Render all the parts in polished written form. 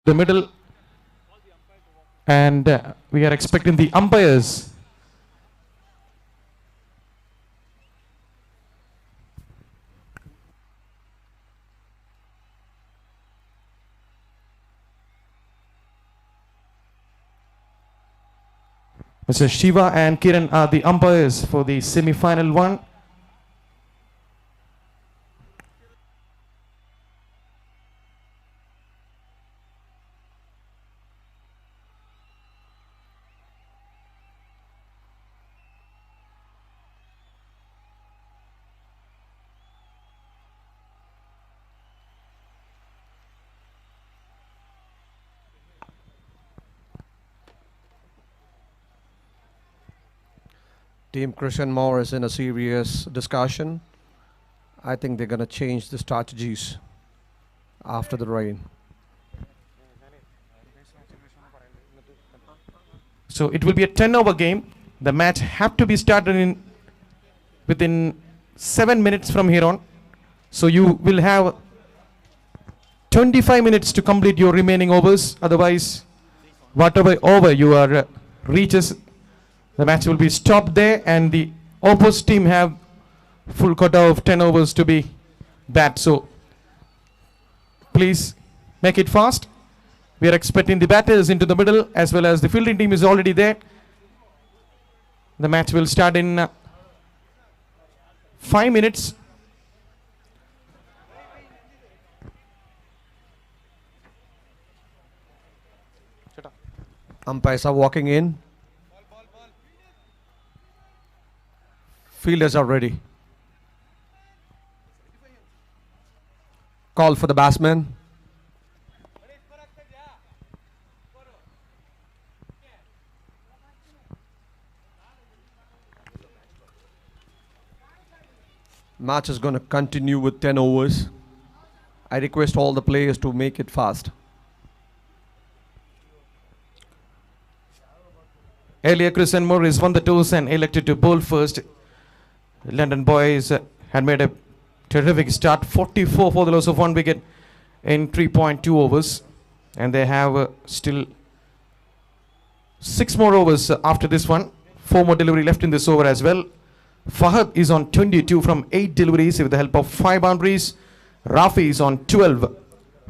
the middle, and we are expecting the umpires. Mr. Shiva and Kiran are the umpires for the semi-final one. Team Christian Moore is in a serious discussion. I think they're going to change the strategies after the rain. So it will be a 10-over game. The match have to be started within 7 minutes from here on. So you will have 25 minutes to complete your remaining overs. Otherwise, whatever over you are reaches, the match will be stopped there, and the opposite team have full quota of 10 overs to be bat. So please make it fast. We are expecting the batters into the middle, as well as the fielding team is already there. The match will start in 5 minutes. Umpires are walking in. Fielders are ready. Call for the batsman. Match is going to continue with 10 overs. I request all the players to make it fast. Earlier, Christian Moore is won the toss and elected to bowl first. London boys had made a terrific start, 44 for the loss of 1 wicket in 3.2 overs, and they have still 6 more overs after this one. 4 more delivery left in this over as well. Fahad is on 22 from 8 deliveries with the help of 5 boundaries. Rafi is on 12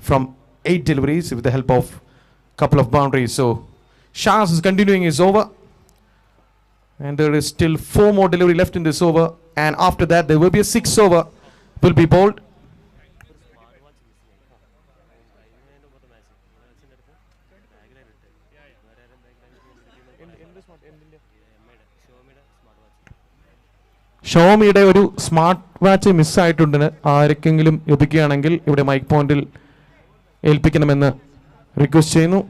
from 8 deliveries with the help of couple of boundaries. So Shahid is continuing his over, and there is still 4 more delivery left in this over, and after that there will be a 6th over will be bowled. ഷോമിയുടെ ഒരു smart watch മിസ്സായിട്ടുണ്ട്. ആർക്കെങ്കിലും ലഭിക്കുകയാണെങ്കിൽ ഇവിടെ mic പോയിന്റിൽ ഏൽപ്പിക്കണമെന്ന് request ചെയ്യുന്നു.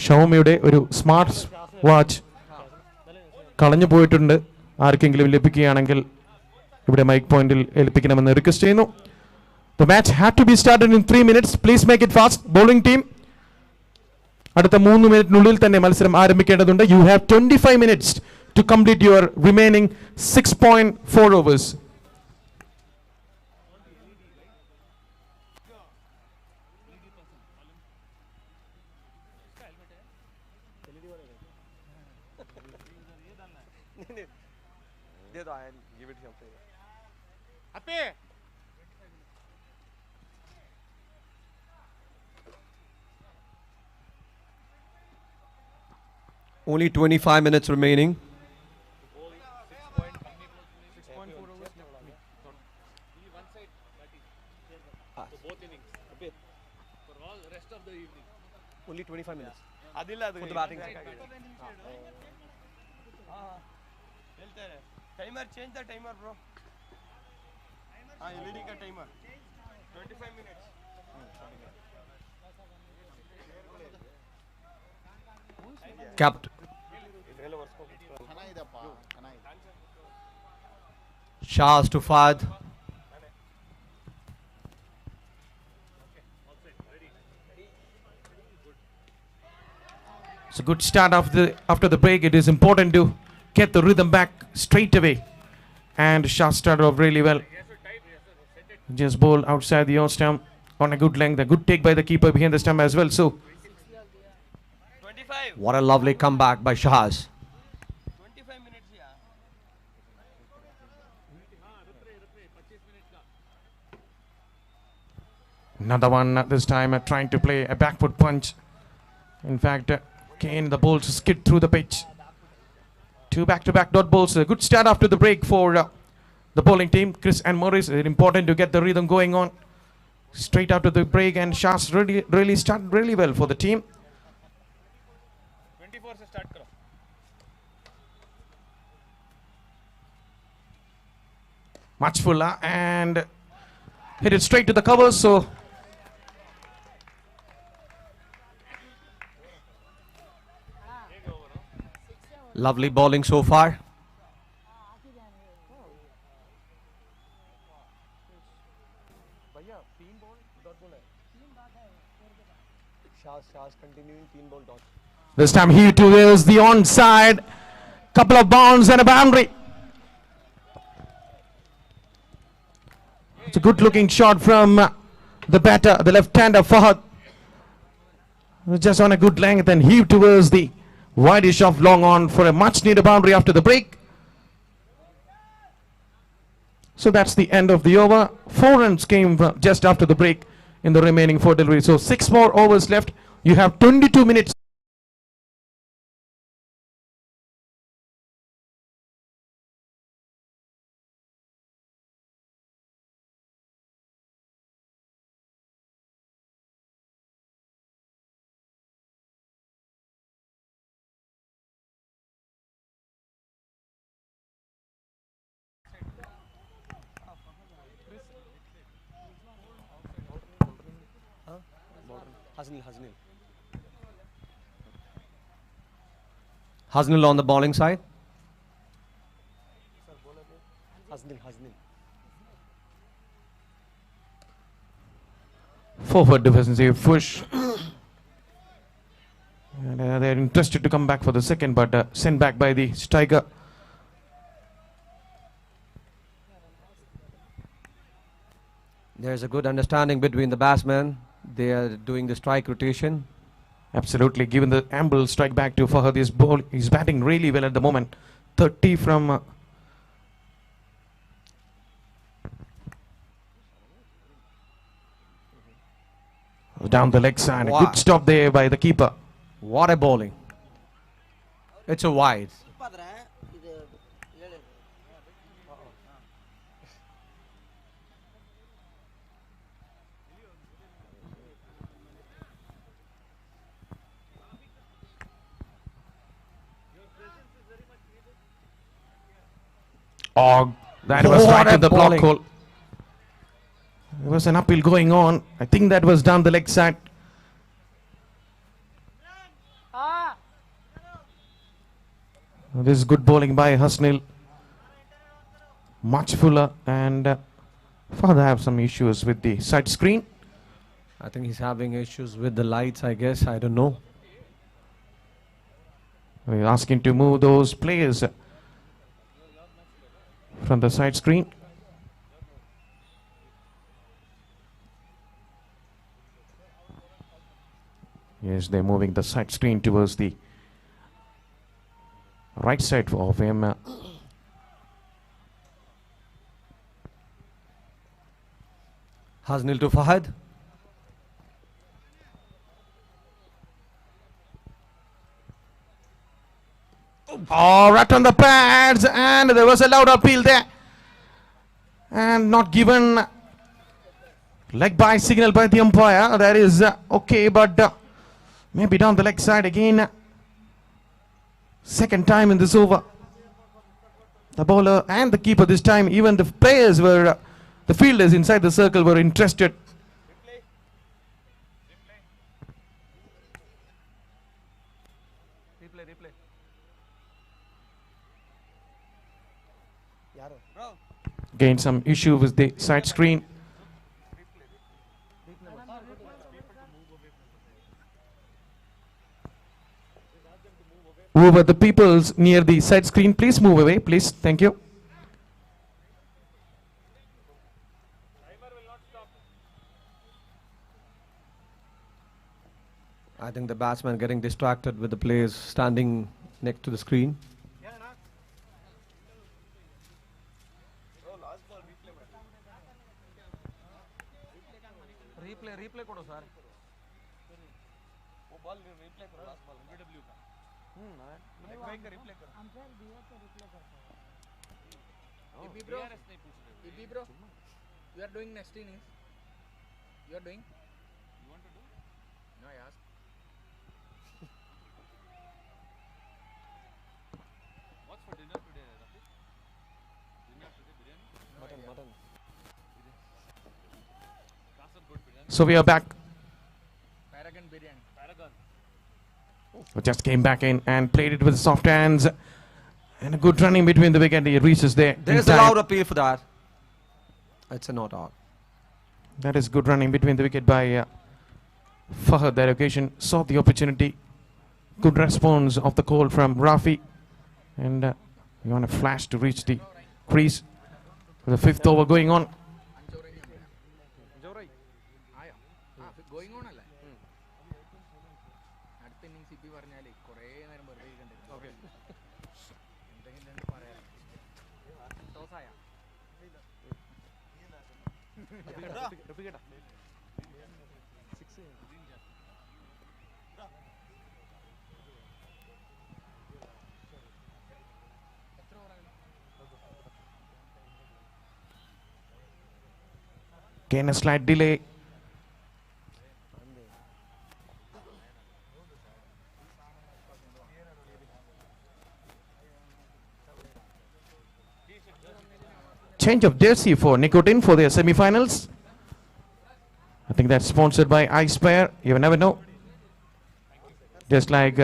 ഷോമിയുടെ ഒരു smart watch കളഞ്ഞു പോയിട്ടുണ്ട്. ആർക്കെങ്കിലും ലഭിക്കുകയാണെങ്കിൽ ഇവിടെ മൈക്ക് പോയിന്റിൽ ഏൽപ്പിക്കണമെന്ന് റിക്വസ്റ്റ് ചെയ്യുന്നു. The match had to be started in 3 minutes. Please make it fast. Bowling team, അടുത്ത 3 മിനിറ്റിനുള്ളിൽ തന്നെ മത്സരം ആരംഭിക്കേണ്ടതുണ്ട്. You have 25 minutes to complete your remaining 6.4 overs. Only 25 minutes remaining. Only 25 minutes. For the batting. Timer, change the timer, bro. LED ka timer. 25 minutes. Captain. Shahid to Fahad. It's a good start after the break. It is important to get the rhythm back straight away, and Shah started off really well. Just ball outside the off stump on a good length. A good take by the keeper behind the stump as well. So 25. What a lovely comeback by Shahaz. 25 minutes, yeah. another one this time trying to play a back foot punch. In fact, Kane, the ball to skid through the pitch. Two back-to-back dot balls. A good start after the break for the bowling team. Chris and Morris, it's important to get the rhythm going on. Straight after the break, and Shah's really started really well for the team. 24 से start करो. Much fuller and hit it straight to the covers. So Lovely bowling so far. this time he towards the onside. Couple of bounds and a boundary. It's a good looking shot from the batter, the left-hander Fahad. Just on a good length and heave towards the wideish off long on for a much needed boundary after the break. So that's the end of the over. 4 runs came just after the break in the remaining 4 deliveries. So 6 more overs left. You have 22 minutes. Haznil on the bowling side. Forward defensive push. And they're interested to come back for the second, but sent back by the striker. There's a good understanding between the batsmen. They are doing the strike rotation. Absolutely, given the amble strike back to Fahad, he's batting really well at the moment. 30 from down the leg side. Wow. A good stop there by the keeper. What a bowling. It's a wide. Oh, that was What right a in the block bowling. hole. There was an uphill going on. I think that was down the leg side. This is good bowling by Hasnil. Much fuller, and Father have some issues with the side screen. I think he's having issues with the lights, I guess. I don't know. We're asking to move those players from the side screen. Yes, they're moving the side screen towards the right side of him. Haznil to Fahad. Oh, right on the pads, and there was a loud appeal there. And not given leg by signal by the umpire. That is okay, but maybe down the leg side again. Second time in this over. The bowler and the keeper this time, even the players were, the fielders inside the circle were interested. Again, some issue with the side screen. Over the peoples near the side screen, please move away, please. Thank you. I think the batsman getting distracted with the players standing next to the screen. replay kodo sir. वो ball replay करो last ball W का भाई का replay करो umpire दिया तो replay करता है इबी ब्रो इबी bro you are doing next innings you are doing you want to do no I asked what's for dinner today Rafi dinner today biryani mutton So we are back. Paragon biryani. Paragon. We just came back in and played it with soft hands. And a good running between the wicket. He reaches there. There's a loud appeal for that. It's a not out. That is good running between the wicket by Fahad. That occasion saw the opportunity. Good response of the call from Rafi. And you want a flash to reach the crease. With the fifth over going on. Going on അല്ലേ അടുത്ത innings ഇപ്പി പറഞ്ഞാലേ കുറേ നേരം വെറുതെ ഇരിക്കണ്ടേ okay എന്തെങ്കിലും രണ്ട് പറയാം ടോസ് ആയ റഫീഖേട്ടാ 6 Again a slight delay. Change of jersey for Nicotin for their semifinals. I think that's sponsored by Ishwar. You never know. Just like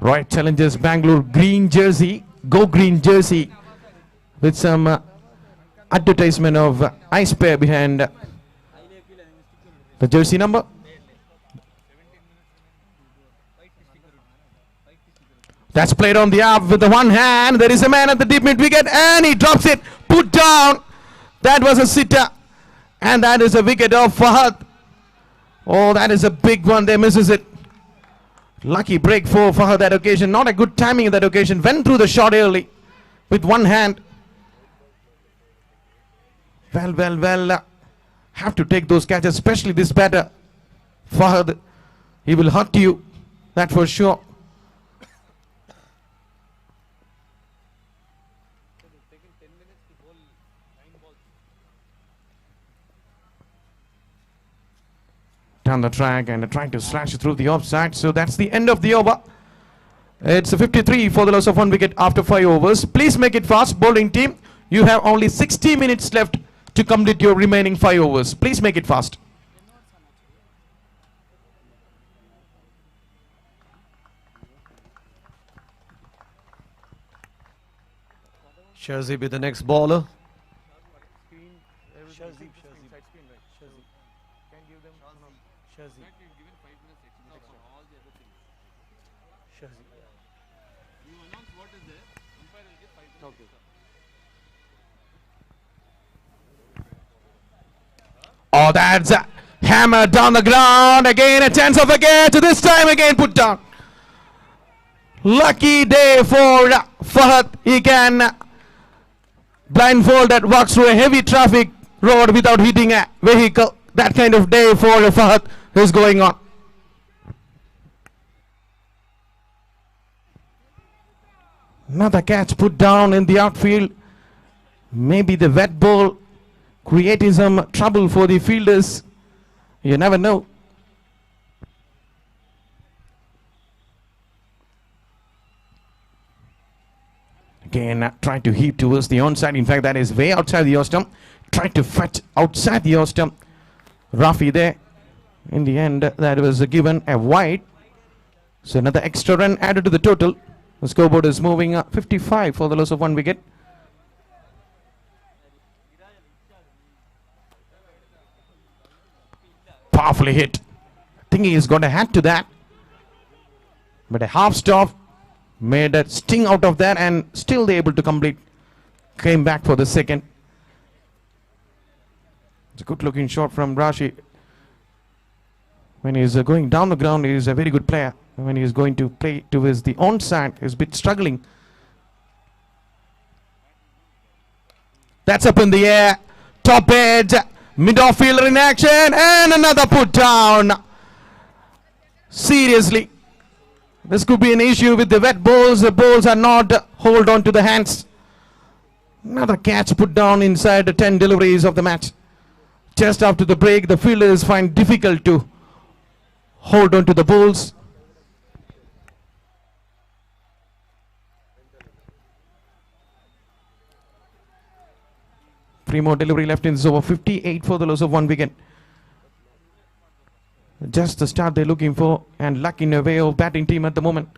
Royal Challengers Bangalore green jersey, go green jersey, with some advertisement of Ishwar behind the jersey number. That's played on the up with the one hand. There is a man at the deep mid wicket and he drops it. Put down. That was a sitter. And that is a wicket of Fahad. Oh, that is a big one. There misses it. Lucky break for Fahad that occasion. Not a good timing in that occasion. Went through the shot early with one hand. Well. Have to take those catches, especially this batter. Fahad, he will hurt you. That for sure. Down the track and trying to slash through the offside. So that's the end of the over. It's a 53 for the loss of one wicket after 5 overs. Please make it fast, bowling team. You have only 60 minutes left to complete your remaining 5 overs. Please make it fast. Shahid be the next bowler. Oh, that's a hammer down the ground. Again, a chance of wicket. This time again put down. Lucky day for Fahad. He can blindfold that walks through a heavy traffic road without hitting a vehicle. That kind of day for Fahad is going on. Another catch put down in the outfield. Maybe the wet ball creating some trouble for the fielders. You never know. Again, trying to heave towards the onside. In fact, that is way outside the stump. Trying to fetch outside the stump. Rafi there. In the end, that was given a wide. So another extra run added to the total. The scoreboard is moving 55 for the loss of one wicket. Powerfully hit. Thinking he's got a hat to that. But a half stop made a sting out of that and still they able to complete. Came back for the second. It's a good looking shot from Rashi. When he's going down the ground, he is a very good player. When he is going to play towards the onside, he's a bit struggling. That's up in the air. Top edge. Mid-off fielder in action. And another put down. Seriously. This could be an issue with the wet balls. The balls are not hold on to the hands. Another catch put down inside the 10 deliveries of the match. Just after the break, the fielders find difficult to hold on to the balls. Three more delivery left in this over. 58 for the loss of 1 wicket. Just the start they're looking for, and luck in a way of batting team at the moment.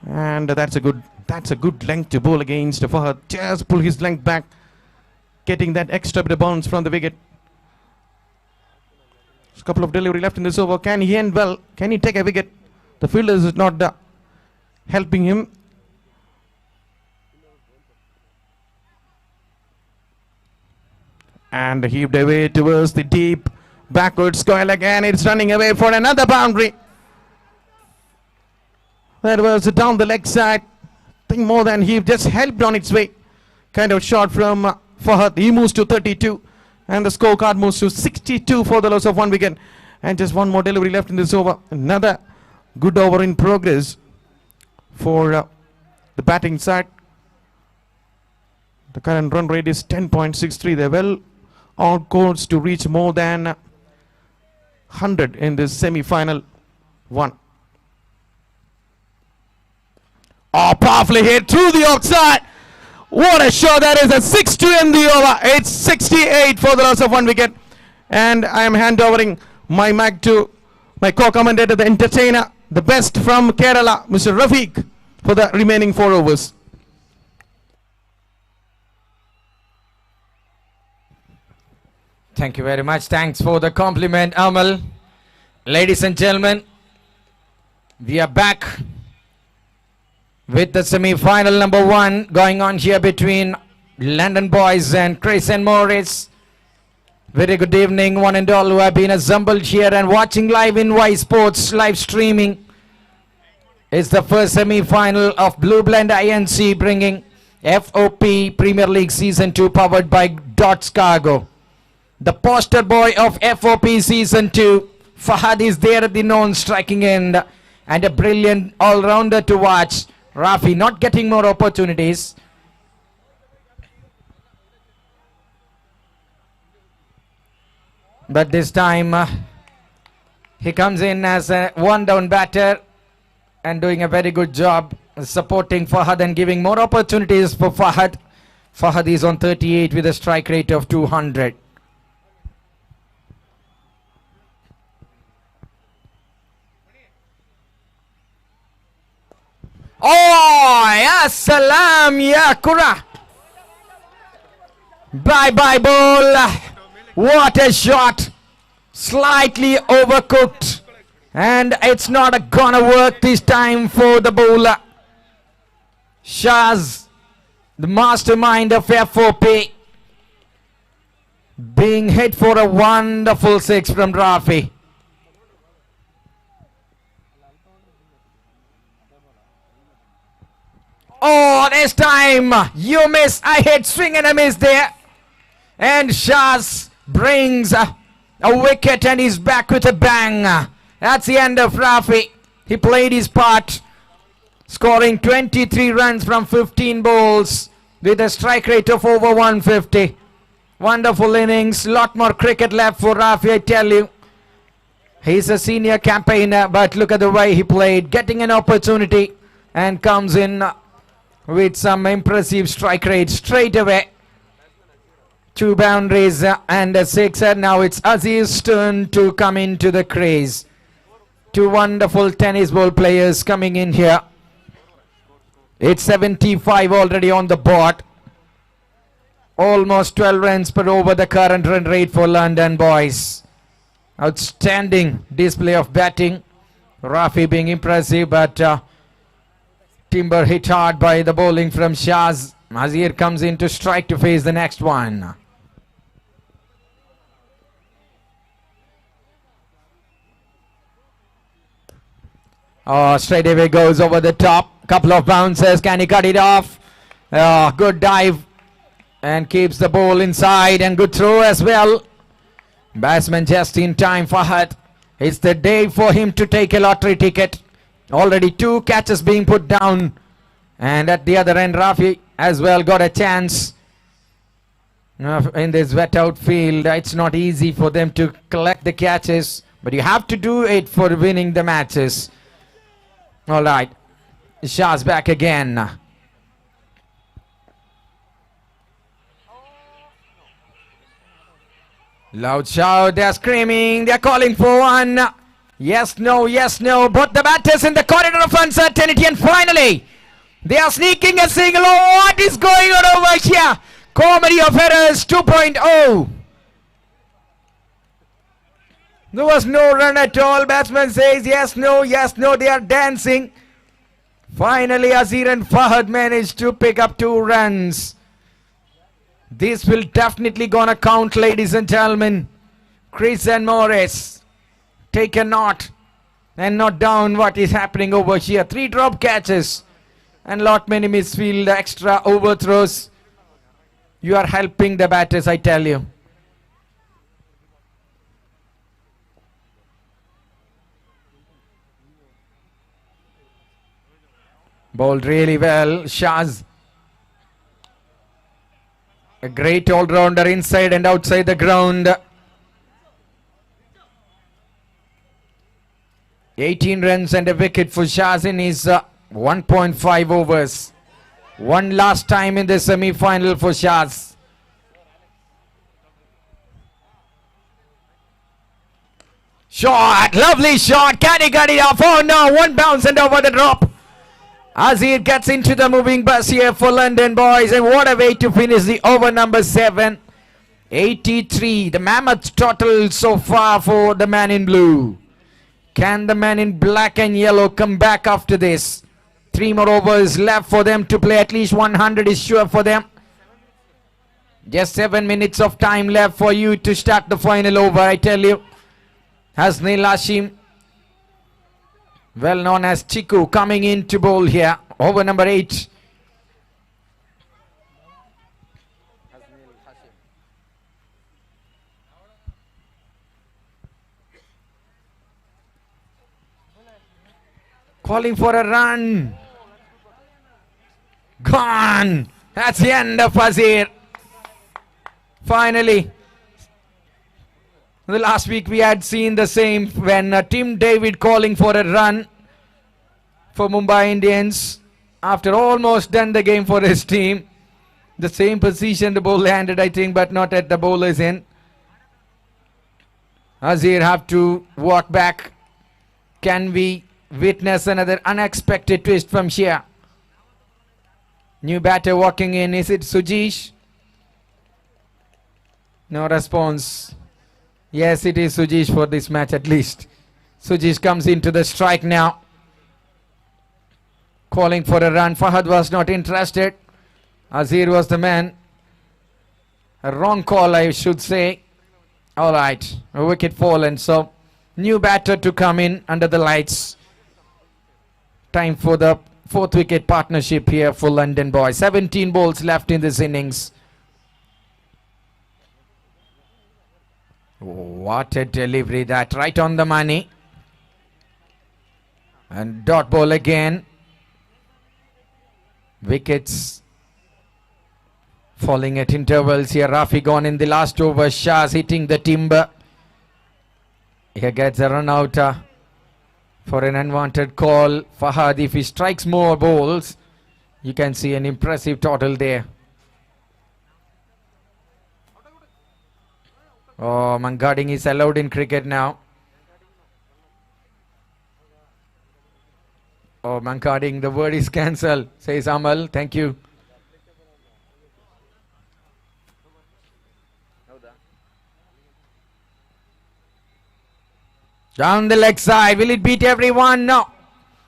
And that's a good length to bowl against Fahad. Just pull his length back, getting that extra bit of bounce from the wicket. There's a couple of delivery left in this over. Can he end well? Can he take a wicket? The fielders is not helping him. And heaved away towards the deep backward square again. It's running away for another boundary. That was down the leg side. I think more than he just helped on its way. Kind of shot from Fahad. He moves to 32. And the scorecard moves to 62 for the loss of 1 wicket. And just one more delivery left in this over. Another good over in progress for the batting side. The current run rate is 10.63. They're well on course to reach more than 100 in this semi-final one. Oh, powerfully hit through the outside. What a shot that is. A 6 to end the over. It's 68 for the loss of 1 wicket. And I am handovering my mic to my co-commentator, the entertainer, the best from Kerala, Mr. Rafi, for the remaining 4 overs. Thank you very much. Thanks for the compliment, Amal. Ladies and gentlemen, we are back with the semi-final number 1 going on here between London Boys and Chris and Morris. Very good evening, one and all who have been assembled here and watching live in Y Sports live streaming. It's the first semi-final of Blue Blend INC bringing FOP Premier League Season 2 powered by Dots Cargo. The poster boy of FOP Season 2, Fahad, is there at the non-striking end, and a brilliant all-rounder to watch. Rafi not getting more opportunities. But this time he comes in as a one-down batter and doing a very good job supporting Fahad and giving more opportunities for Fahad. Fahad is on 38 with a strike rate of 200. Oh, ya salam, ya kura. Bye-bye ball. What a shot. Slightly overcooked. And it's not gonna work this time for the bowler. Shaz, the mastermind of FOP, being hit for a wonderful 6 from Rafi. Oh, this time you miss. I hit swing and a miss there. And Shaz brings a wicket and he's back with a bang. That's the end of Rafi. He played his part, scoring 23 runs from 15 balls with a strike rate of over 150. Wonderful innings. Lot more cricket left for Rafi, I tell you. He's a senior campaigner, but look at the way he played, getting an opportunity and comes in with some impressive strike rate straight away. 2 boundaries and a 6, and now it's Aziz's turn to come into the crease. 2 wonderful tennis ball players coming in here. It's 75 already on the board. Almost 12 runs per over the current run rate for London Boys. Outstanding display of batting. Rafi being impressive, but timber hit hard by the bowling from Shaz. Mazir comes in to strike to face the next one. Oh, straight away goes over the top. Couple of bounces. Can he cut it off? Oh, good dive. And keeps the ball inside. And good throw as well. Batsman just in time, Fahad. It's the day for him to take a lottery ticket. Already 2 catches being put down. And at the other end, Rafi as well got a chance. In this wet outfield, it's not easy for them to collect the catches. But you have to do it for winning the matches. All right. Shah's back again. Loud shout, they're screaming, they're calling for one. Yes, no, yes, no. Both the batters in the corridor of uncertainty, and finally, they are sneaking a single. Oh, what is going on over here? Comedy of errors 2.0. There was no run at all. Batsman says yes, no, they are dancing. Finally, Aziz and Fahad managed to pick up 2 runs. This will definitely gonna count, ladies and gentlemen. Chris and Morris, take a note and note down what is happening over here. 3 drop catches and lot many misfield extra overthrows. You are helping the batters, I tell you. Bowled really well, Shaz. A great all-rounder inside and outside the ground. 18 runs and a wicket for Shaz in his 1.5 overs. One last time in the semi-final for Shaz. Shot, lovely shot. Can he get it off? Oh no, one bounce and over the drop. Aziz gets into the moving bus here for London boys, and what a way to finish the over number 7. 83, the mammoth total so far for the man in blue. Can the man in black and yellow come back after this? 3 more overs left for them to play. At least 100 is sure for them. Just 7 minutes of time left for you to start the final over, I tell you. Hasnil Hashim, well known as Chiku, coming in to bowl here. Over number 8. Calling for a run. Gone. That's the end of Aziz. Finally. The last week we had seen the same when Tim David calling for a run for Mumbai Indians after almost done the game for his team. The same position the ball landed, I think, but not at the bowler's end. Aziz have to walk back. Can we witness another unexpected twist from here? New batter walking in. Is it Sujish? No response. Yes, it is Sujish for this match at least. Sujish comes into the strike now. Calling for a run. Fahad was not interested. Aziz was the man. A wrong call, I should say. Alright, a wicket fallen. So, new batter to come in under the lights. Time for the 4th wicket partnership here for London boys. 17 balls left in this innings. What a delivery that, right on the money. And dot ball again. Wickets falling at intervals here. Rafi gone in the last over. Shah's hitting the timber. Here gets a run out for an unwanted call. Fahad, if he strikes more balls, you can see an impressive total there. Oh, man-guarding is allowed in cricket now. Oh, man-guarding, the word is cancelled, says Amal. Thank you. Down the leg side. Will it beat everyone? No.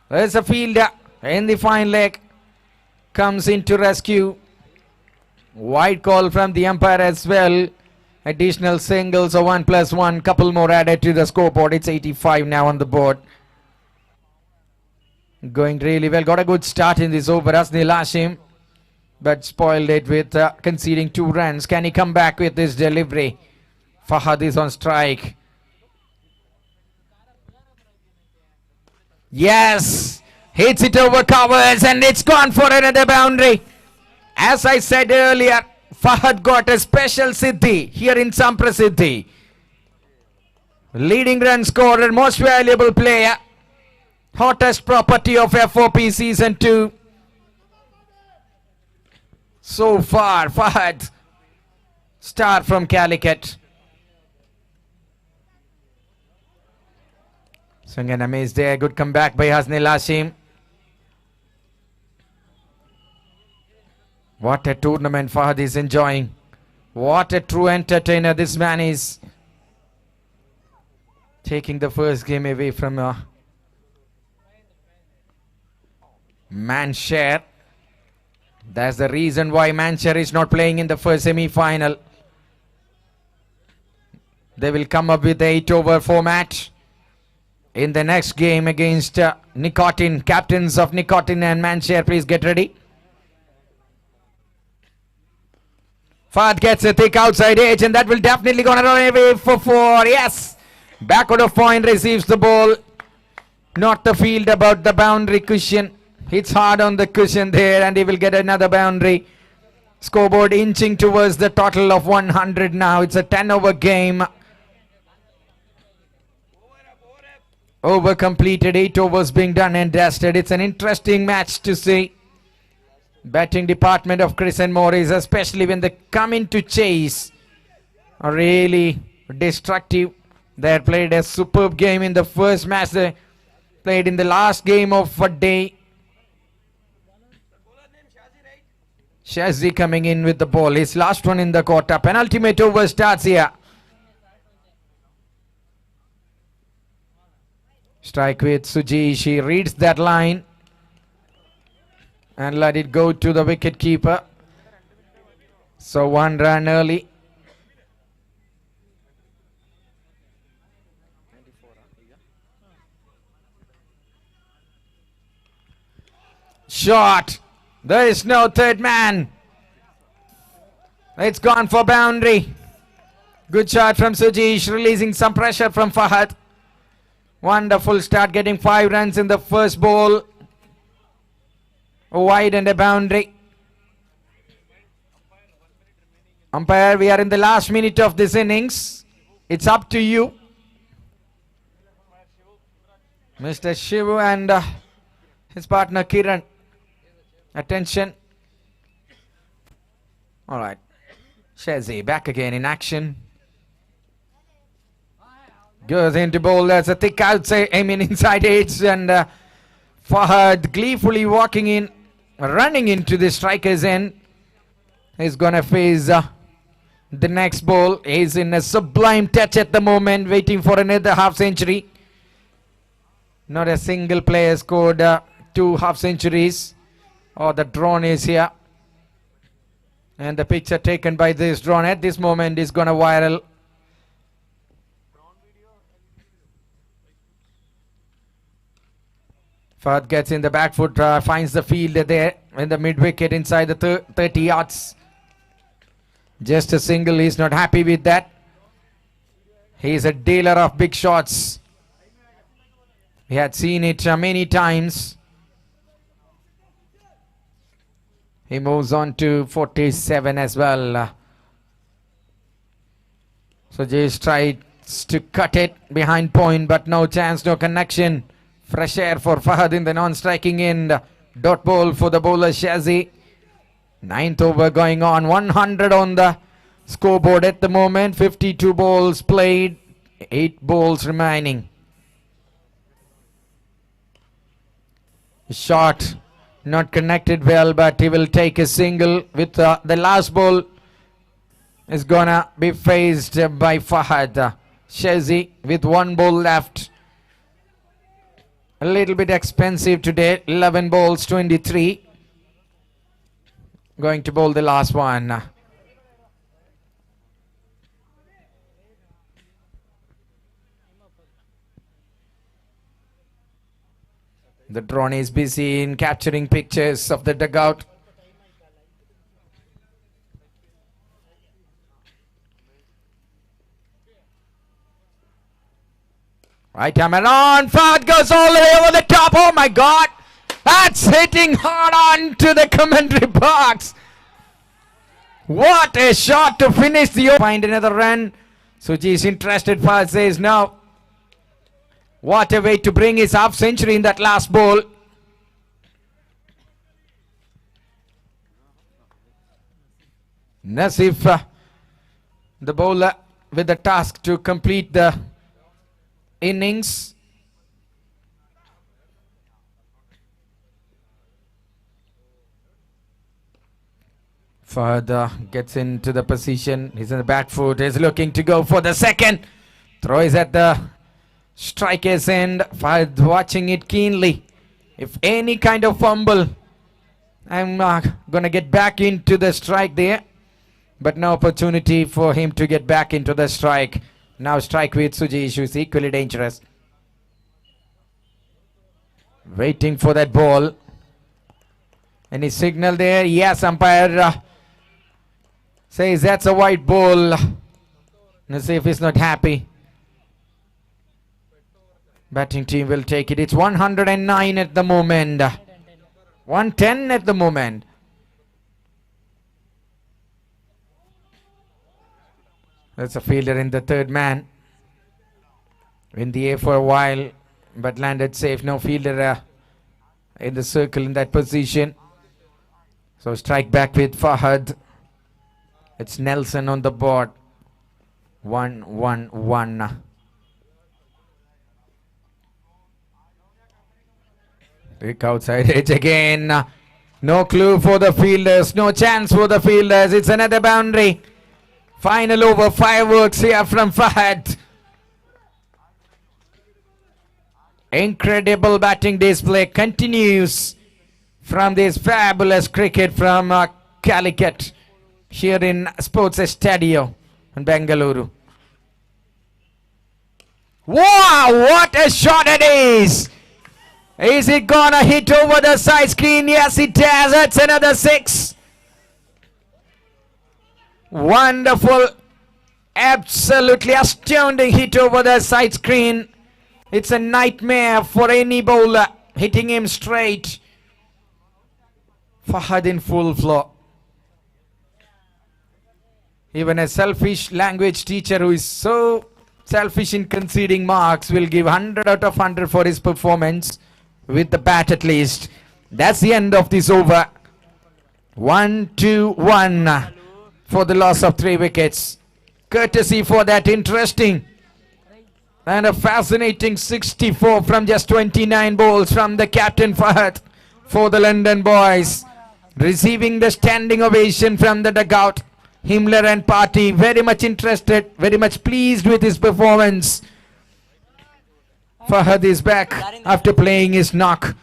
There's a fielder in the fine leg. Comes in to rescue. Wide call from the umpire as well. Additional singles, so 1+1. Couple more added to the scoreboard. It's 85 now on the board. Going really well. Got a good start in this over as Hashim, but spoiled it with conceding 2 runs. Can he come back with this delivery? Fahad is on strike. Yes, hits it over covers and it's gone for another boundary. As I said earlier, Fahad got a special siddhi here in Samprasiddhi. Leading run scorer, most valuable player, hottest property of FOP season 2. So far, Fahad, star from Calicut. Swing and a miss there. Good comeback by Hashim. What a tournament Fahad is enjoying. What a true entertainer this man is. Taking the first game away from Manshare. That's the reason why Manshare is not playing in the first semi-final. They will come up with the 8-over format in the next game against Nicotin. Captains of Nicotin and Manshare, please get ready. Fahad gets a thick outside edge and that will definitely gonna run away for 4. Yes! Backward of point, receives the ball. Not the field about the boundary cushion. Hits hard on the cushion there and he will get another boundary. Scoreboard inching towards the total of 100 now. It's a 10-over game. Over completed, 8 overs being done and dusted. It's an interesting match to see. Batting department of Chris and Morris, especially when they come into chase, are really destructive. They had played a superb game in the first match. They played in the last game of a day. Shazzy coming in with the ball. His last one in the quarter. Penultimate over starts here. Strike with Sujish. He reads that line and let it go to the wicket keeper. So 1 run early. Shot. There is no third man. It's gone for boundary. Good shot from Sujish, releasing some pressure from Fahad. Wonderful start, getting 5 runs in the first ball. A wide and a boundary. Umpire, we are in the last minute of this innings. It's up to you, Mr. Shivu and his partner Kiran. Attention. All right. Shazzy back again in action. Goes into bowl. There's a thick outside, inside edge, and Fahad gleefully walking in, running into the striker's end. He's gonna face the next ball. He's in a sublime touch at the moment, waiting for another half century. Not a single player scored 2 half centuries. Oh, the drone is here. And the picture taken by this drone at this moment is gonna viral. Fahad gets in the back foot, finds the fielder there in the mid wicket inside the 30 yards. Just a single, he's not happy with that. He's a dealer of big shots. He had seen it many times. He moves on to 47 as well. Sujish tries to cut it behind point, but no chance, no connection. Fresh air for Fahad in the non-striking end. Dot ball for the bowler Shazzy. 9th over going on. 100 on the scoreboard at the moment. 52 balls played. 8 balls remaining. Shot not connected well, but he will take a single with the last ball is gonna be faced by Fahad. Shazzy with 1 ball left. A little bit expensive today. 11 balls, 23. Going to bowl the last one. The drone is busy in capturing pictures of the dugout. Right time around. Fahad goes all the way over the top. Oh my God. That's hitting hard on to the commentary box. What a shot to finish the over. Find another run. Sujish interested. Fahad says no. What a way to bring his half century in that last ball. Naseef, the bowler, with the task to complete the innings. Fahad gets into the position. He's in the back foot. He's looking to go for the second. Throw is at the striker's end. Fahad watching it keenly. If any kind of fumble, I'm gonna get back into the strike there. But no opportunity for him to get back into the strike. Now strike with Sujish, who is equally dangerous. Waiting for that ball. Any signal there? Yes, umpire says that's a white ball. Naseef is not happy. Batting team will take it. It's 109 at the moment. 110 at the moment. That's a fielder in the third man. In the air for a while, but landed safe. No fielder in the circle in that position. So strike back with Fahad. It's Nelson on the board. 1-1-1. Pick outside edge again. No clue for the fielders. No chance for the fielders. It's another boundary. Final over. Fireworks here from Fahad. Incredible batting display continues from this fabulous cricket from Calicut here in Sports Stadio in Bengaluru. Wow, what a shot it is! Is it gonna hit over the side screen? Yes, it has. That's another 6. Wonderful, absolutely astounding hit over the side screen. It's a nightmare for any bowler hitting him straight. Fahad in full flow. Even a selfish language teacher who is so selfish in conceding marks will give 100 out of 100 for his performance with the bat at least. That's the end of this over. 1-2-1 for the loss of 3 wickets. Courtesy for that interesting and a fascinating 64 from just 29 balls from the captain Fahad for the London boys. Receiving the standing ovation from the dugout. Himmler and party very much interested, very much pleased with his performance. Fahad is back after playing his knock.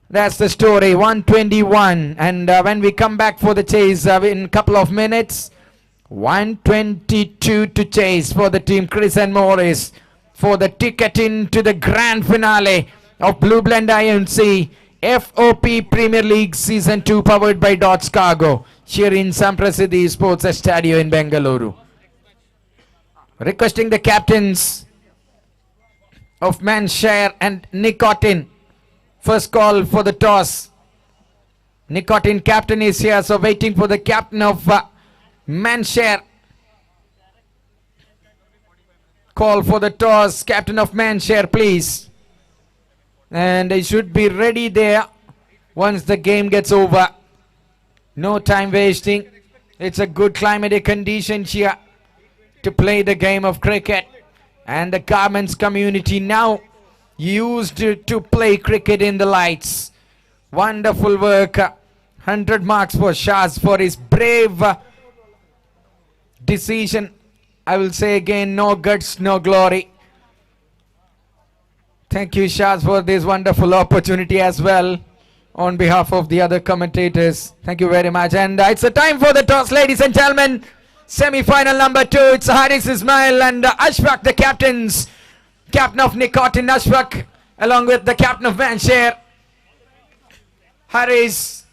That's the story. 121, and when we come back for the chase in a couple of minutes, 122 to chase for the team Chris and Morris for the ticket into the grand finale of Blue Blend IMC FOP Premier League Season 2 powered by Dots Cargo here in Samprasiddhi Sports Stadio in Bengaluru. Requesting the captains of Manshare and Nicotin. First call for the toss. Nicotin captain is here, so waiting for the captain of Manshare. Call for the toss, captain of Manshare, please. And they should be ready there once the game gets over. No time wasting. It's a good climatic condition here to play the game of cricket. And the Garments community now used to play cricket in the lights. Wonderful work. 100 marks for Shaz for his brave decision. I will say again, no guts, no glory. Thank you, Shaz, for this wonderful opportunity as well on behalf of the other commentators. Thank you very much. And it's the time for the toss, ladies and gentlemen. Semi-final number 2. It's Haris Ismail and Ashfaq, the captains. Captain of Nicotin, Ashfaq, along with the captain of Manshare. Harris.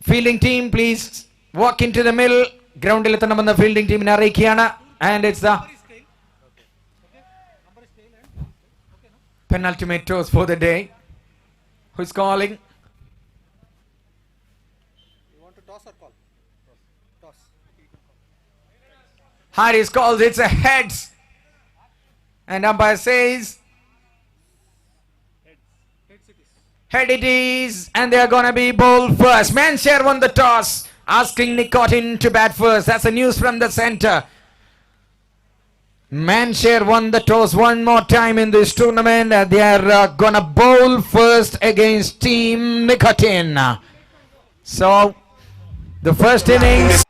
Fielding team, please walk into the middle. Ground the fielding team in Arikiana. And it's the penultimate toss for the day. Who's calling? You want to toss or call? Toss. Harris calls, it's a heads. And umpire says head it is, and they are gonna be bowled first. Manshare won the toss, asking Nicotin to bat first. That's the news from the center. Manshare won the toss one more time in this tournament. They are gonna bowl first against Team Nicotin. So the first innings.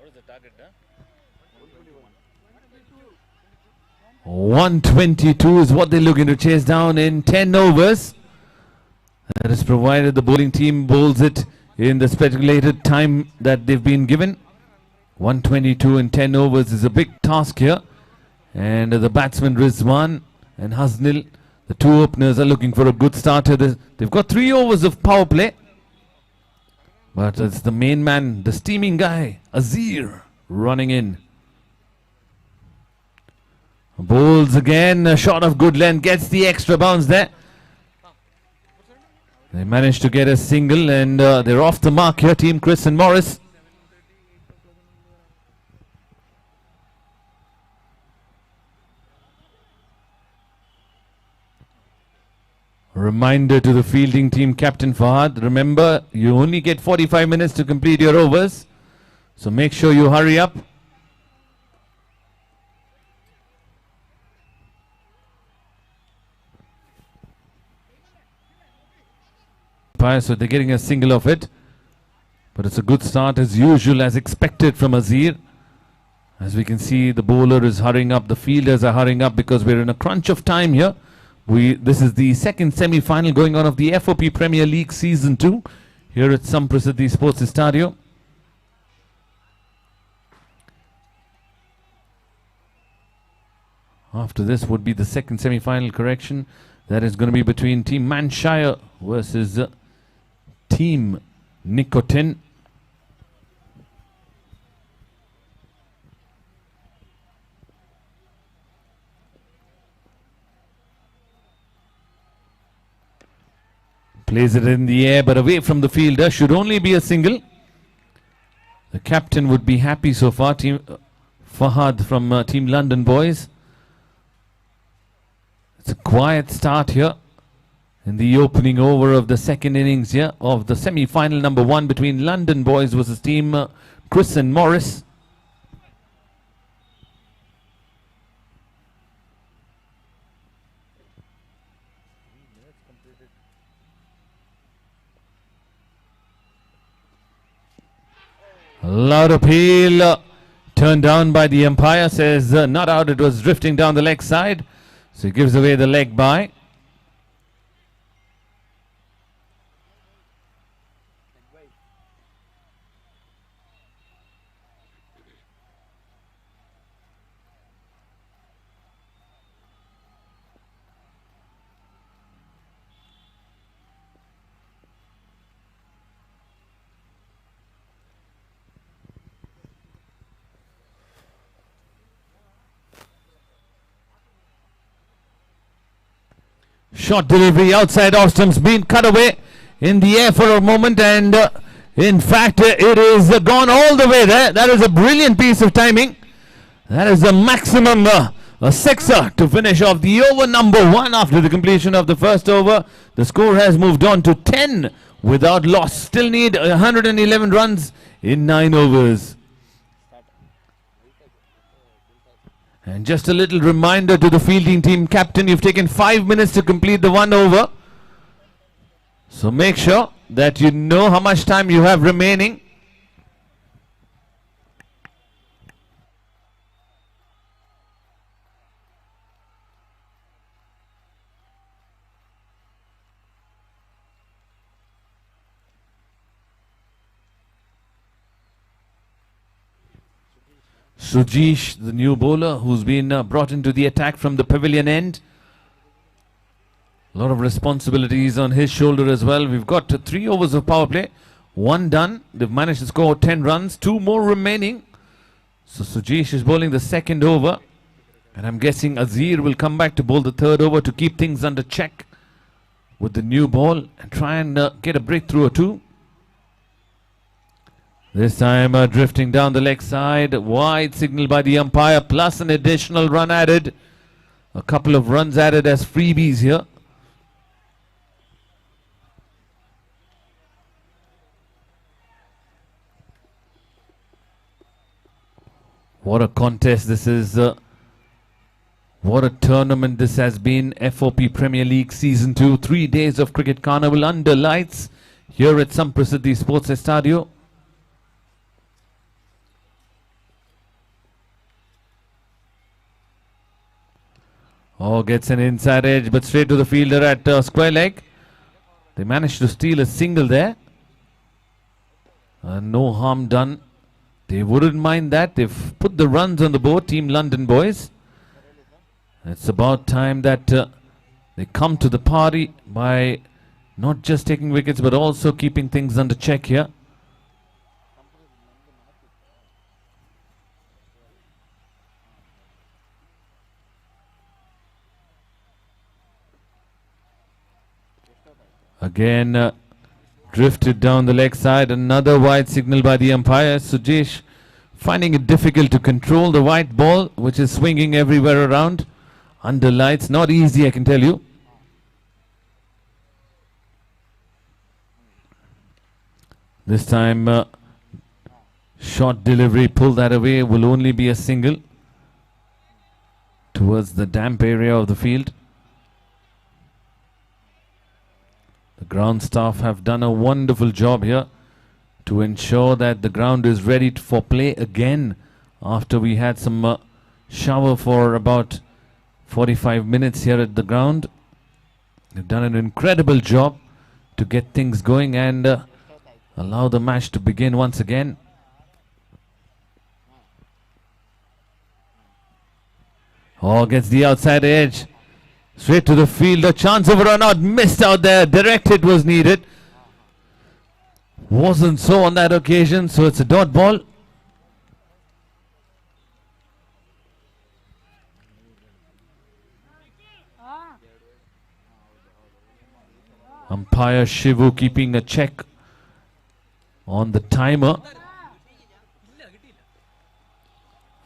What is the target, huh? 122 is what they're looking to chase down in 10 overs. That is provided the bowling team bowls it in the speculated time that they've been given. 122 in 10 overs is a big task here. And the batsmen Rizwan and Haznil, The two openers are looking for a good start here. They've got 3 overs of power play. But it's the main man, the steaming guy, Aziz, running in. Bowls again, a shot of good length, gets the extra bounce there. They managed to get a single and they're off the mark here, Team Chris and Morris. Reminder to the fielding team captain Fahad, remember you only get 45 minutes to complete your overs, so make sure you hurry up. So they're getting a single of it, but it's a good start as usual, as expected from Aziz. As we can see, the bowler is hurrying up, the fielders are hurrying up because we're in a crunch of time here. This is the second semi-final going on of the FOP Premier League Season 2 here at Samprasiddhi Sports Stadio. After this would be the second semi-final correction. That is going to be between Team Manshire versus Team Nicotin. Plays it in the air but away from the fielder. Should only be a single. The captain would be happy so far. Team Fahad from Team London Boys. It's a quiet start here in the opening over of the second innings here of the semi-final number 1 between London Boys versus Team Chris and Morris. Loud appeal turned down by the umpire, says not out, it was drifting down the leg side, so he gives away the leg by. Short delivery outside off stumps, been cut away in the air for a moment, and in fact it is gone all the way there. That is a brilliant piece of timing. That is the maximum a sixer to finish off the over number 1 after the completion of the first over. The score has moved on to 10 without loss. Still need 111 runs in 9 overs. And just a little reminder to the fielding team captain, you've taken 5 minutes to complete the 1 over. So make sure that you know how much time you have remaining. Sujish, the new bowler, who's been brought into the attack from the pavilion end. A lot of responsibilities on his shoulder as well. We've got 3 overs of power play. 1 done. They've managed to score 10 runs. 2 more remaining. So Sujish is bowling the second over. And I'm guessing Aziz will come back to bowl the third over to keep things under check with the new ball and try and get a breakthrough or 2. This time drifting down the leg side. Wide signal by the umpire, plus an additional run added. A couple of runs added as freebies here. What a contest this is. What a tournament this has been. FOP Premier League Season 2. 3 days of cricket carnival under lights here at Samprasiddhi Sports Stadio. Oh, gets an inside edge, but straight to the fielder at square leg. They managed to steal a single there. No harm done. They wouldn't mind that. They've put the runs on the board, Team London Boys. It's about time that They come to the party by not just taking wickets but also keeping things under check here. Again, drifted down the leg side. Another wide signal by the umpire. Sujish finding it difficult to control the white ball, which is swinging everywhere around. Under lights, not easy, I can tell you. This time, short delivery, pull that away, will only be a single towards the damp area of the field. The ground staff have done a wonderful job here to ensure that the ground is ready for play again after we had some shower for about 45 minutes here at the ground. They've done an incredible job to get things going and allow the match to begin once again. Oh, gets the outside edge. Straight to the field, a chance of a run out, missed out there, direct hit was needed. Wasn't so on that occasion, so it's a dot ball. Umpire Shivu keeping a check on the timer.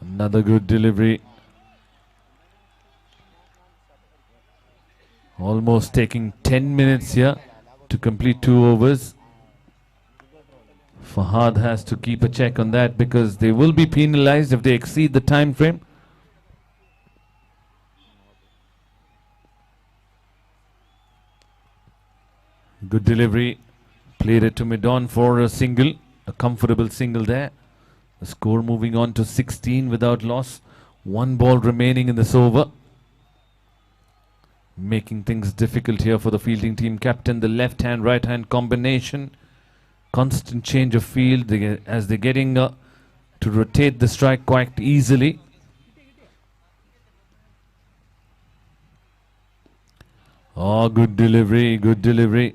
Another good delivery. Almost taking 10 minutes here to complete 2 overs. Fahad has to keep a check on that because they will be penalized if they exceed the time frame. Good delivery. Played it to mid-on for a single. A comfortable single there. The score moving on to 16 without loss. 1 ball remaining in this over. Making things difficult here for the fielding team captain. The left-hand, right-hand combination. Constant change of field as they're getting to rotate the strike quite easily. Oh, good delivery, good delivery.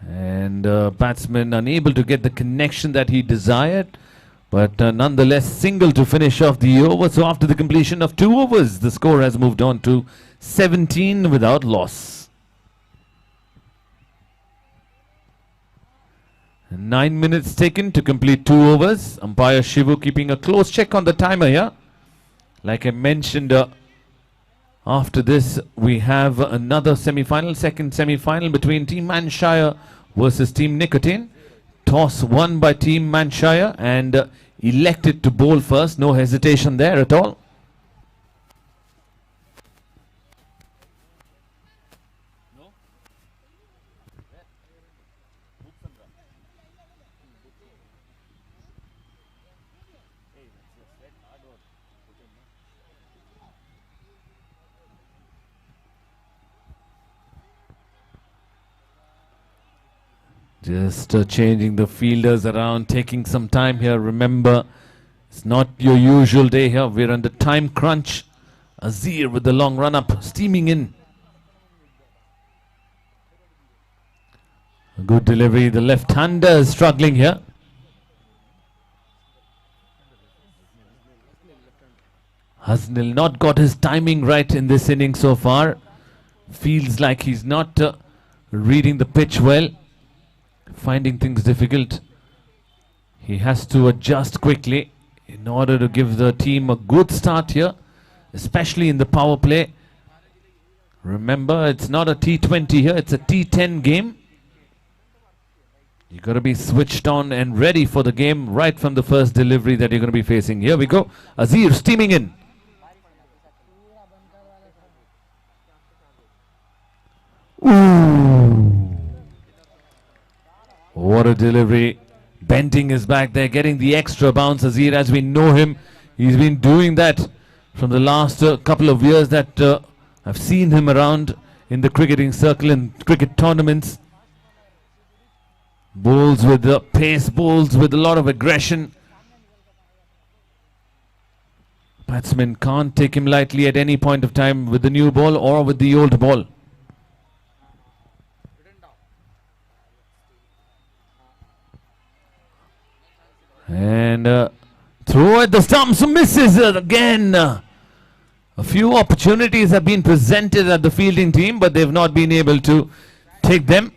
And batsman unable to get the connection that he desired. But nonetheless, single to finish off the over. So after the completion of 2 overs, the score has moved on to 17 without loss. 9 minutes taken to complete 2 overs. Umpire Shivu keeping a close check on the timer here. Like I mentioned, after this, we have another semi-final, second semi-final between Team Manshire versus Team Nicotin. Toss won by Team Manshire and elected to bowl first. No hesitation there at all. Just changing the fielders around, taking some time here. Remember, it's not your usual day here. We're under time crunch. Aziz with the long run up, steaming in. A good delivery. The left-hander is struggling here. Hasnil not got his timing right in this inning so far. Feels like he's not reading the pitch well. Finding things difficult. He has to adjust quickly in order to give the team a good start here, especially in the power play. Remember, it's not a T20 here, it's a T10 game. You got to be switched on and ready for the game right from the first delivery that you're going to be facing. Here we go. Aziz steaming in. Ooh. What a delivery. Bending his back there, getting the extra bounce. Aziz, as we know him, he's been doing that from the last couple of years that I've seen him around in the cricketing circle and cricket tournaments. Bowls with the pace, bowls with a lot of aggression. Batsman can't take him lightly at any point of time with the new ball or with the old ball. And throw at the stumps, misses again. A few opportunities have been presented at the fielding team, but they've not been able to take them.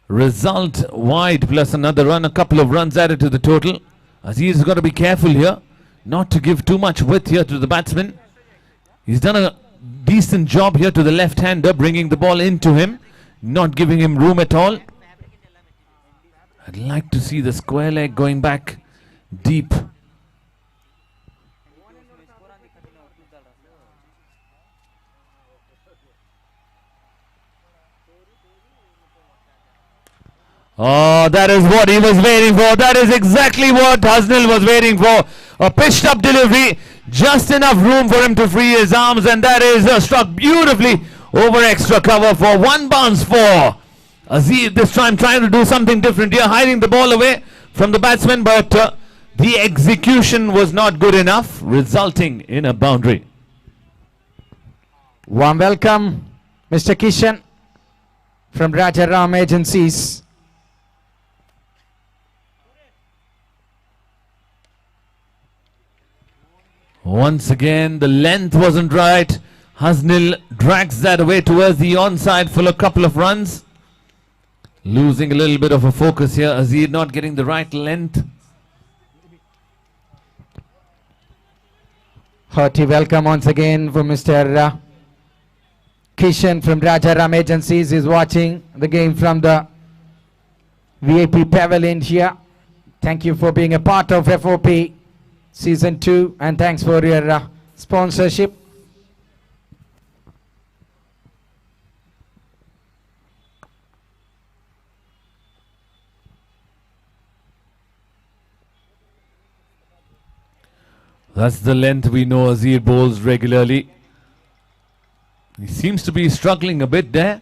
Result wide plus another run, a couple of runs added to the total. Aziz has got to be careful here, not to give too much width here to the batsman. He's done a decent job here to the left-hander, bringing the ball into him, not giving him room at all. I'd like to see the square leg going back deep. Oh, that is what he was waiting for. That is exactly what Hasnal was waiting for. A pitched up delivery, just enough room for him to free his arms, and that is struck beautifully over extra cover for one bounce for Aziz. This time trying to do something different here, hiding the ball away from the batsman, but the execution was not good enough, resulting in a boundary. Warm welcome, Mr. Kishan from Rajaram Agencies. Once again, the length wasn't right. Hasnal drags that away towards the onside for a couple of runs. Losing a little bit of a focus here. Aziz not getting the right length. Hearty welcome once again for Mr. Kishan from Rajaram Agencies. Is watching the game from the VIP Pavilion here. Thank you for being a part of FOP Season 2, and thanks for your sponsorship. That's the length we know Aziz bowls regularly. He seems to be struggling a bit there.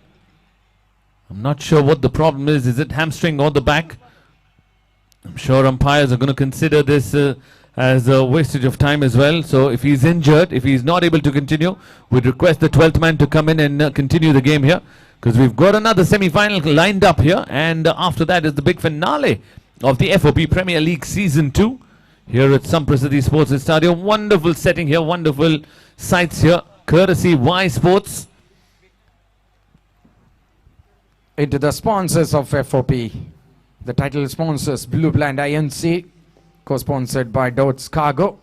I'm not sure what the problem is. Is it hamstring or the back? I'm sure umpires are going to consider this as a wastage of time as well. So if he's injured, if he's not able to continue, we'd request the 12th man to come in and continue the game here, because we've got another semi-final lined up here, and after that is the big finale of the FOP Premier League Season 2 here at Samprasadi Sports Stadium. Wonderful setting here, wonderful sights here, courtesy Y Sports. Into the sponsors of FOP, the title sponsors Blue Blind INC, co-sponsored by Dots Cargo.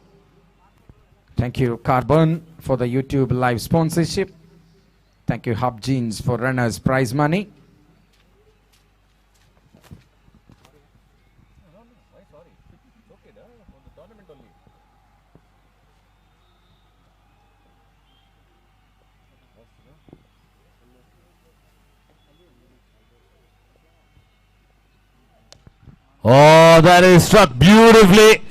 Thank you Carbon for the YouTube live sponsorship. Thank you Hub Jeans for runners prize money. Oh, that is struck beautifully.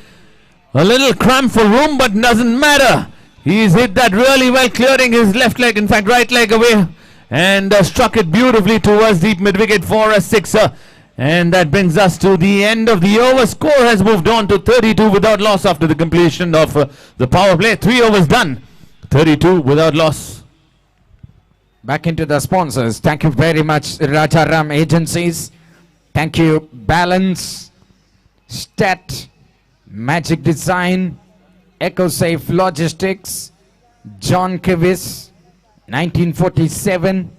A little cramp for room, but doesn't matter. He's hit that really well, clearing his left leg, in fact right leg away, and struck it beautifully towards deep mid-wicket for a sixer. And that brings us to the end of the over. Score has moved on to 32 without loss after the completion of the power play. 3 overs done. 32 without loss. Back into the sponsors. Thank you very much Rajaram Agencies. Thank you Balance, Stat, Magic Design, EcoSafe Logistics, John Kivis, 1947,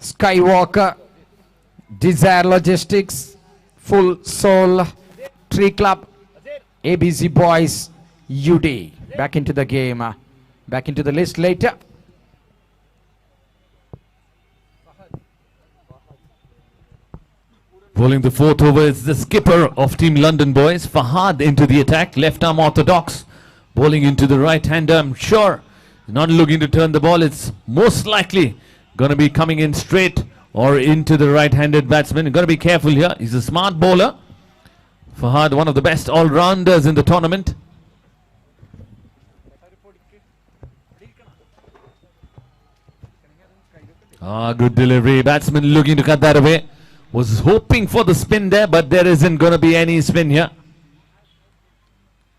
Skywalker, Desire Logistics, Full Soul, Tree Club, ABC Boys, UD. Back into the game, back into the list later. Bowling the 4th over is the skipper of Team London Boys, Fahad, into the attack. Left arm orthodox, bowling into the right hander. I'm sure he's not looking to turn the ball. It's most likely going to be coming in straight or into the right-handed batsman. You've got to be careful here. He's a smart bowler. Fahad, one of the best all-rounders in the tournament. Good delivery. Batsman looking to cut that away. Was hoping for the spin there, but there isn't going to be any spin here.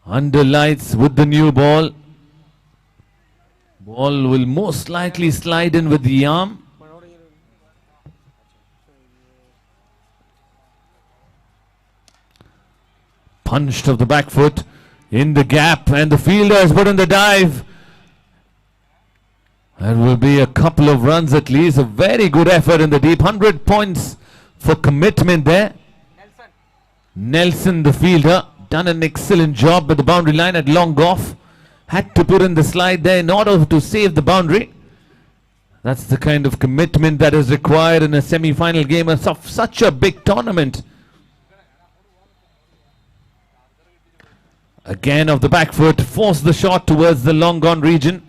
Under lights with the new ball. Ball will most likely slide in with the arm. Punched of the back foot in the gap, and the fielder has put in the dive. There will be a couple of runs at least. A very good effort in the deep. 100 points for commitment there. Nelson, the fielder, done an excellent job at the boundary line at long off. Had to put in the slide there in order to save the boundary. That's the kind of commitment that is required in a semi-final game of such a big tournament. Again off the back foot, forced the shot towards the long gone region.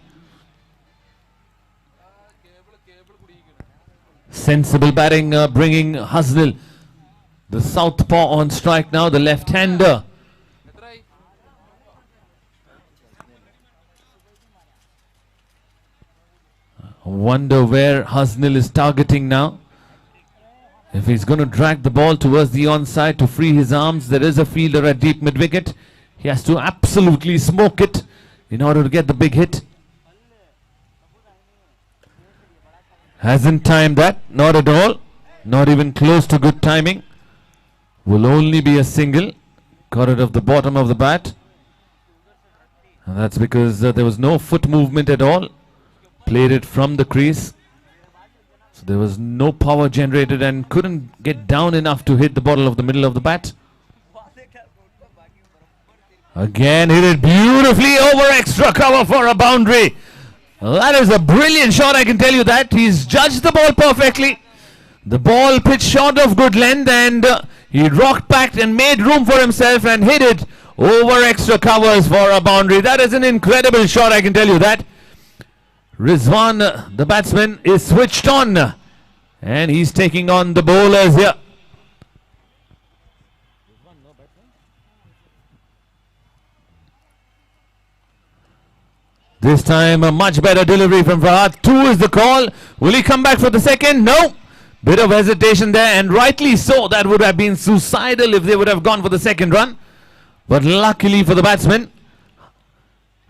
Sensible batting, bringing Haznil, the southpaw, on strike now, the left-hander. I wonder where Haznil is targeting now. If he's going to drag the ball towards the onside to free his arms, there is a fielder at deep mid-wicket. He has to absolutely smoke it in order to get the big hit. Hasn't timed that, not at all. Not even close to good timing. Will only be a single. Got it off the bottom of the bat. And that's because there was no foot movement at all. Played it from the crease. So there was no power generated and couldn't get down enough to hit the bottom of the middle of the bat. Again hit it beautifully over extra cover for a boundary. That is a brilliant shot, I can tell you that. He's judged the ball perfectly. The ball pitched short of good length, and he rocked back and made room for himself and hit it over extra covers for a boundary. That is an incredible shot, I can tell you that. Rizwan, the batsman, is switched on, and he's taking on the bowlers here. This time a much better delivery from Fahad. 2 is the call. Will he come back for the second? No. Bit of hesitation there, and rightly so. That would have been suicidal if they would have gone for the second run. But luckily for the batsman,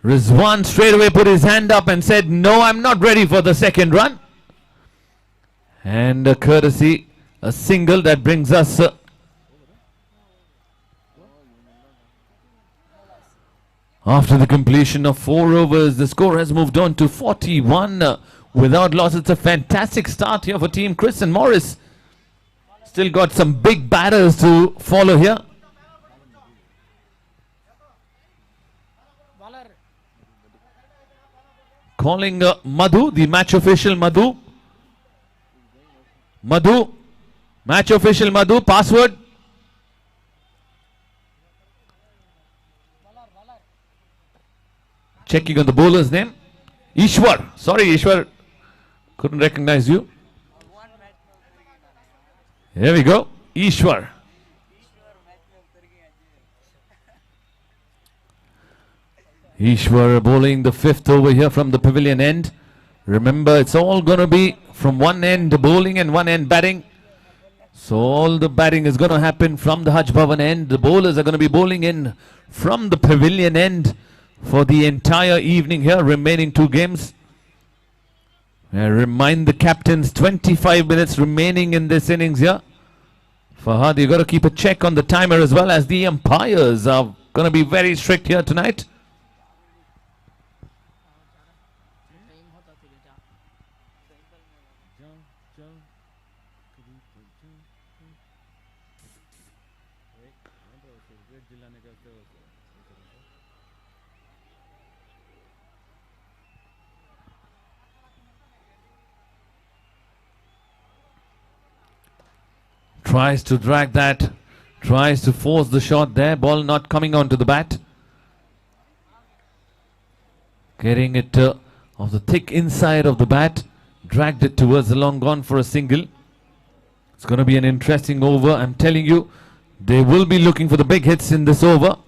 Rizwan straight away put his hand up and said, no, I'm not ready for the second run. And a courtesy, a single that brings us after the completion of 4 overs, the score has moved on to 41 without loss. It's a fantastic start here for Team Chris and Morris. Still got some big batters to follow here. Calling Madhu, the match official Madhu. Madhu, match official Madhu, password. Checking on the bowler's name. Ishwar. Sorry, Ishwar. Couldn't recognize you. Here we go. Ishwar. Ishwar bowling the 5th over here from the pavilion end. Remember, it's all going to be from one end bowling and one end batting. So all the batting is going to happen from the Hajj Bhavan end. The bowlers are going to be bowling in from the pavilion end for the entire evening here, remaining 2 games. I remind the captains, 25 minutes remaining in this innings here. Fahad, you got to keep a check on the timer as well, as the umpires are going to be very strict here tonight. Tries to drag that, tries to force the shot there, ball not coming onto the bat. Getting it off the thick inside of the bat, dragged it towards the long gone for a single. It's going to be an interesting over, I'm telling you. They will be looking for the big hits in this over.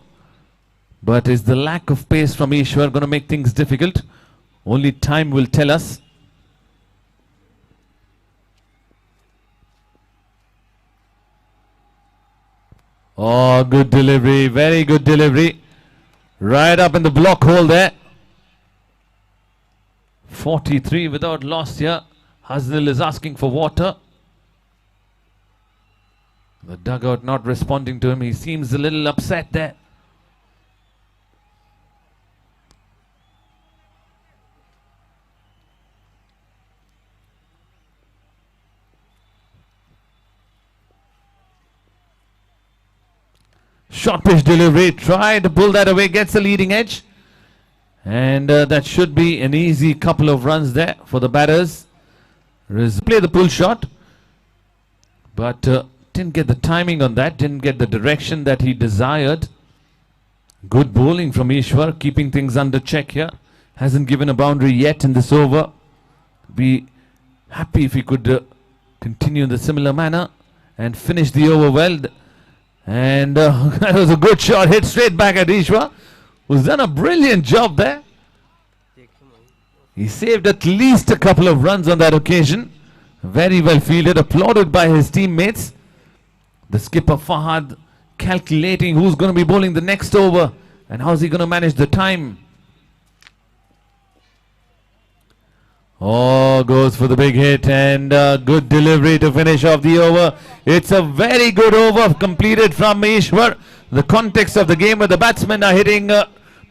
But is the lack of pace from Ishwar going to make things difficult? Only time will tell us. Oh, good delivery, very good delivery. Right up in the block hole there. 43 without loss here. Haznil is asking for water. The dugout not responding to him. He seems a little upset there. Short pitch delivery, try to pull that away, gets the leading edge. And that should be an easy couple of runs there for the batters. Play the pull shot, but didn't get the timing on that, didn't get the direction that he desired. Good bowling from Ishwar, keeping things under check here. Hasn't given a boundary yet in this over. Be happy if he could continue in the similar manner and finish the over well. And that was a good shot, hit straight back at Ishwar, who's done a brilliant job there. He saved at least a couple of runs on that occasion. Very well fielded, applauded by his teammates. The skipper Fahad calculating who's going to be bowling the next over and how's he going to manage the time. Oh, goes for the big hit and good delivery to finish off the over. It's a very good over completed from Ishwar. The context of the game where the batsmen are hitting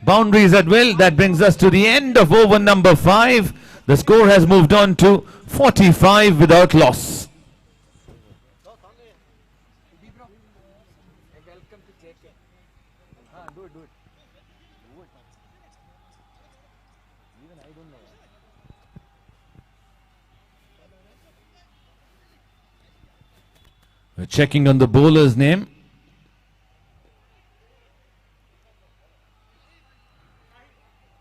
boundaries at will. That brings us to the end of over number 5. The score has moved on to 45 without loss. We're checking on the bowler's name.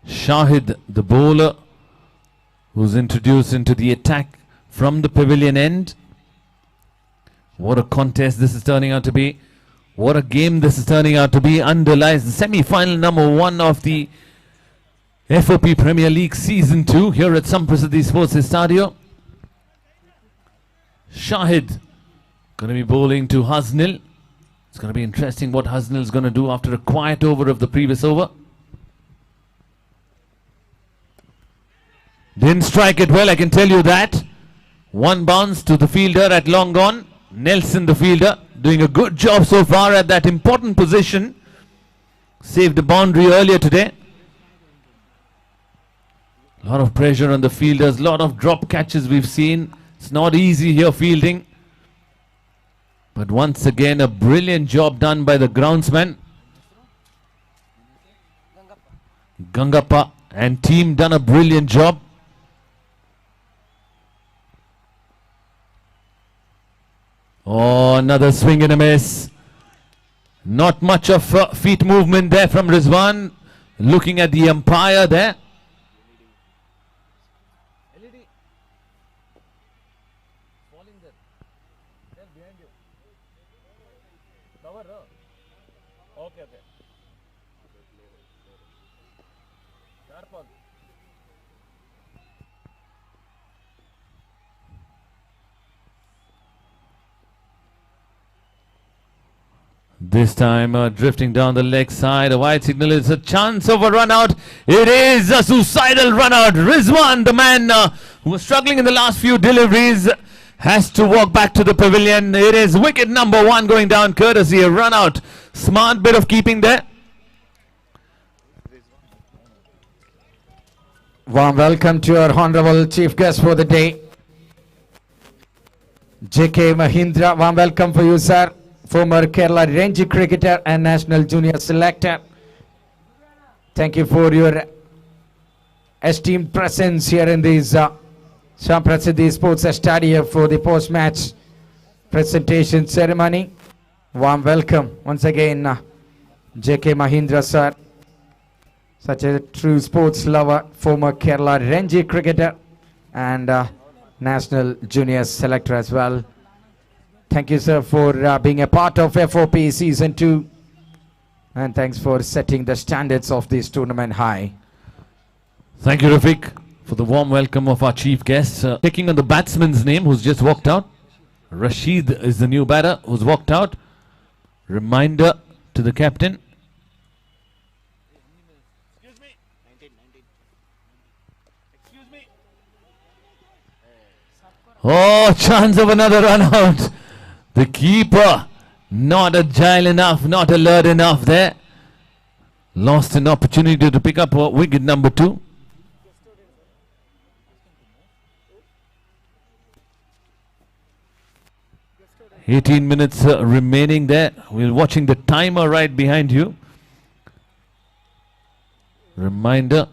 Shahid, the bowler, who's introduced into the attack from the pavilion end. What a contest this is turning out to be. What a game this is turning out to be. Underlies the semi-final number 1 of the FOP Premier League Season 2 here at Samprasiddhi Sports Stadio. Shahid going to be bowling to Haznil. It's going to be interesting what Haznil is going to do after a quiet over of the previous over. Didn't strike it well, I can tell you that. One bounce to the fielder at long on. Nelson, the fielder, doing a good job so far at that important position. Saved a boundary earlier today. A lot of pressure on the fielders, a lot of drop catches we've seen. It's not easy here fielding. But once again, a brilliant job done by the groundsman. Gangappa and team done a brilliant job. Oh, another swing and a miss. Not much of feet movement there from Rizwan. Looking at the umpire there. This time drifting down the leg side. A wide signal is a chance of a run out. It is a suicidal run out. Rizwan, the man who was struggling in the last few deliveries, has to walk back to the pavilion. It is wicket number 1 going down, courtesy a run out. Smart bit of keeping there. Warm welcome to our honorable chief guest for the day, J.K. Mahindra. Warm welcome for you, sir. Former Kerala Ranji cricketer and national junior selector. Thank you for your esteemed presence here in this Samprasiddhi Sports Stadium for the post-match presentation ceremony. Warm welcome once again, J.K. Mahindra, sir. Such a true sports lover, former Kerala Ranji cricketer and national junior selector as well. Thank you, sir, for being a part of FOP Season 2. And thanks for setting the standards of this tournament high. Thank you, Rafiq, for the warm welcome of our chief guest. Taking on the batsman's name who's just walked out. Rashid is the new batter who's walked out. Reminder to the captain. Excuse me. 19. Excuse me. Oh, chance of another run out. The keeper not agile enough, not alert enough there. Lost an opportunity to pick up wicket number 2. "18 minutes remaining there." We're watching the timer right behind you. Reminder.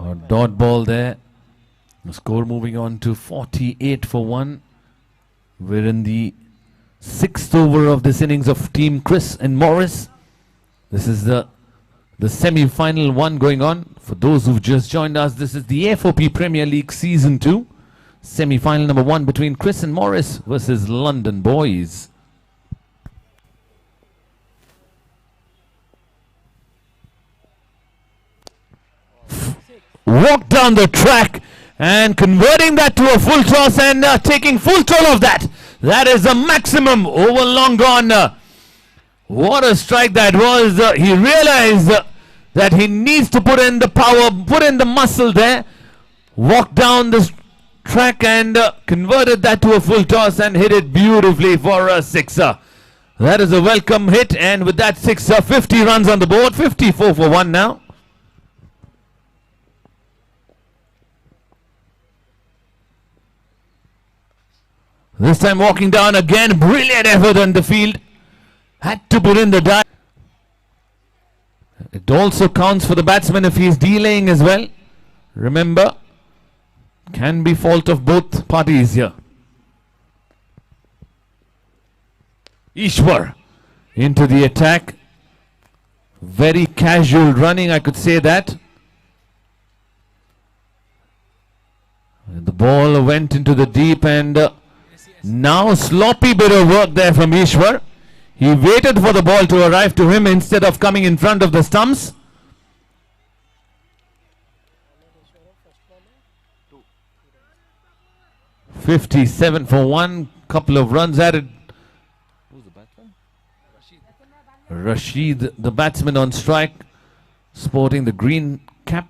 A dot ball there. The score moving on to 48 for 1. We're in the 6th over of this innings of Team Chris and Morris. This is the semi-final one going on. For those who've just joined us, this is the FOP Premier League Season 2. Semi-final number 1 between Chris and Morris versus London Boys. Walk down the track and converting that to a full toss and taking full toll of that. That is the maximum over long gone. What a strike that was. He realized that he needs to put in the power, put in the muscle there. Walked down the track and converted that to a full toss and hit it beautifully for a sixer. That is a welcome hit, and with that sixer, 50 runs on the board, 54 for 1 now. This time walking down again, brilliant effort on the field. Had to put in the dive. It also counts for the batsman if he is delaying as well. Remember, can be fault of both parties here. Ishwar into the attack. Very casual running, I could say that. And the ball went into the deep, and now sloppy bit of work there from Ishwar. He waited for the ball to arrive to him instead of coming in front of the stumps. "57 for 1. Couple of runs added. Who's the batsman? Rashid, the batsman on strike, sporting the green cap.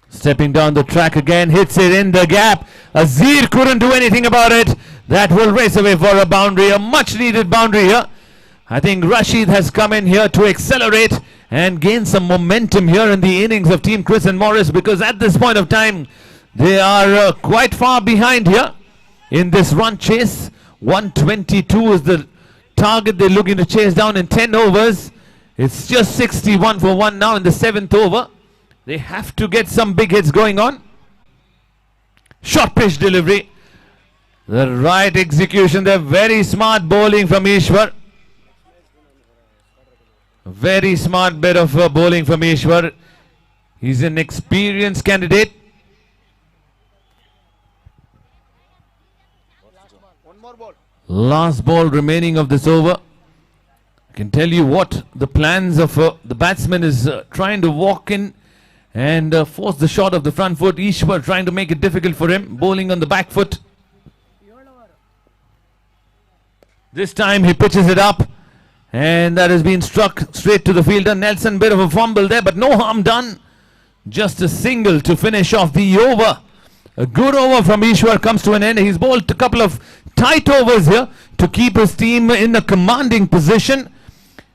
Stepping down the track again, hits it in the gap. Aziz couldn't do anything about it. That will race away for a boundary, a much needed boundary here. I think Rashid has come in here to accelerate and gain some momentum here in the innings of Team Chris and Morris, because at this point of time they are quite far behind here in this run chase. 122 is the target they're looking to chase down in 10 overs. It's just 61 for 1 now in the 7th over. They have to get some big hits going on. Short pitch delivery. The right execution there. Very smart bowling from Ishwar. Very smart bit of bowling from Ishwar. He's an experienced candidate. One more ball. Last ball remaining of this over. I can tell you what the plans of the batsman is trying to walk in and force the shot of the front foot. Ishwar trying to make it difficult for him, bowling on the back foot. This time he pitches it up, and that has been struck straight to the fielder. Nelson, bit of a fumble there, but no harm done. Just a single to finish off the over. A good over from Ishwar comes to an end. He's bowled a couple of tight overs here to keep his team in a commanding position.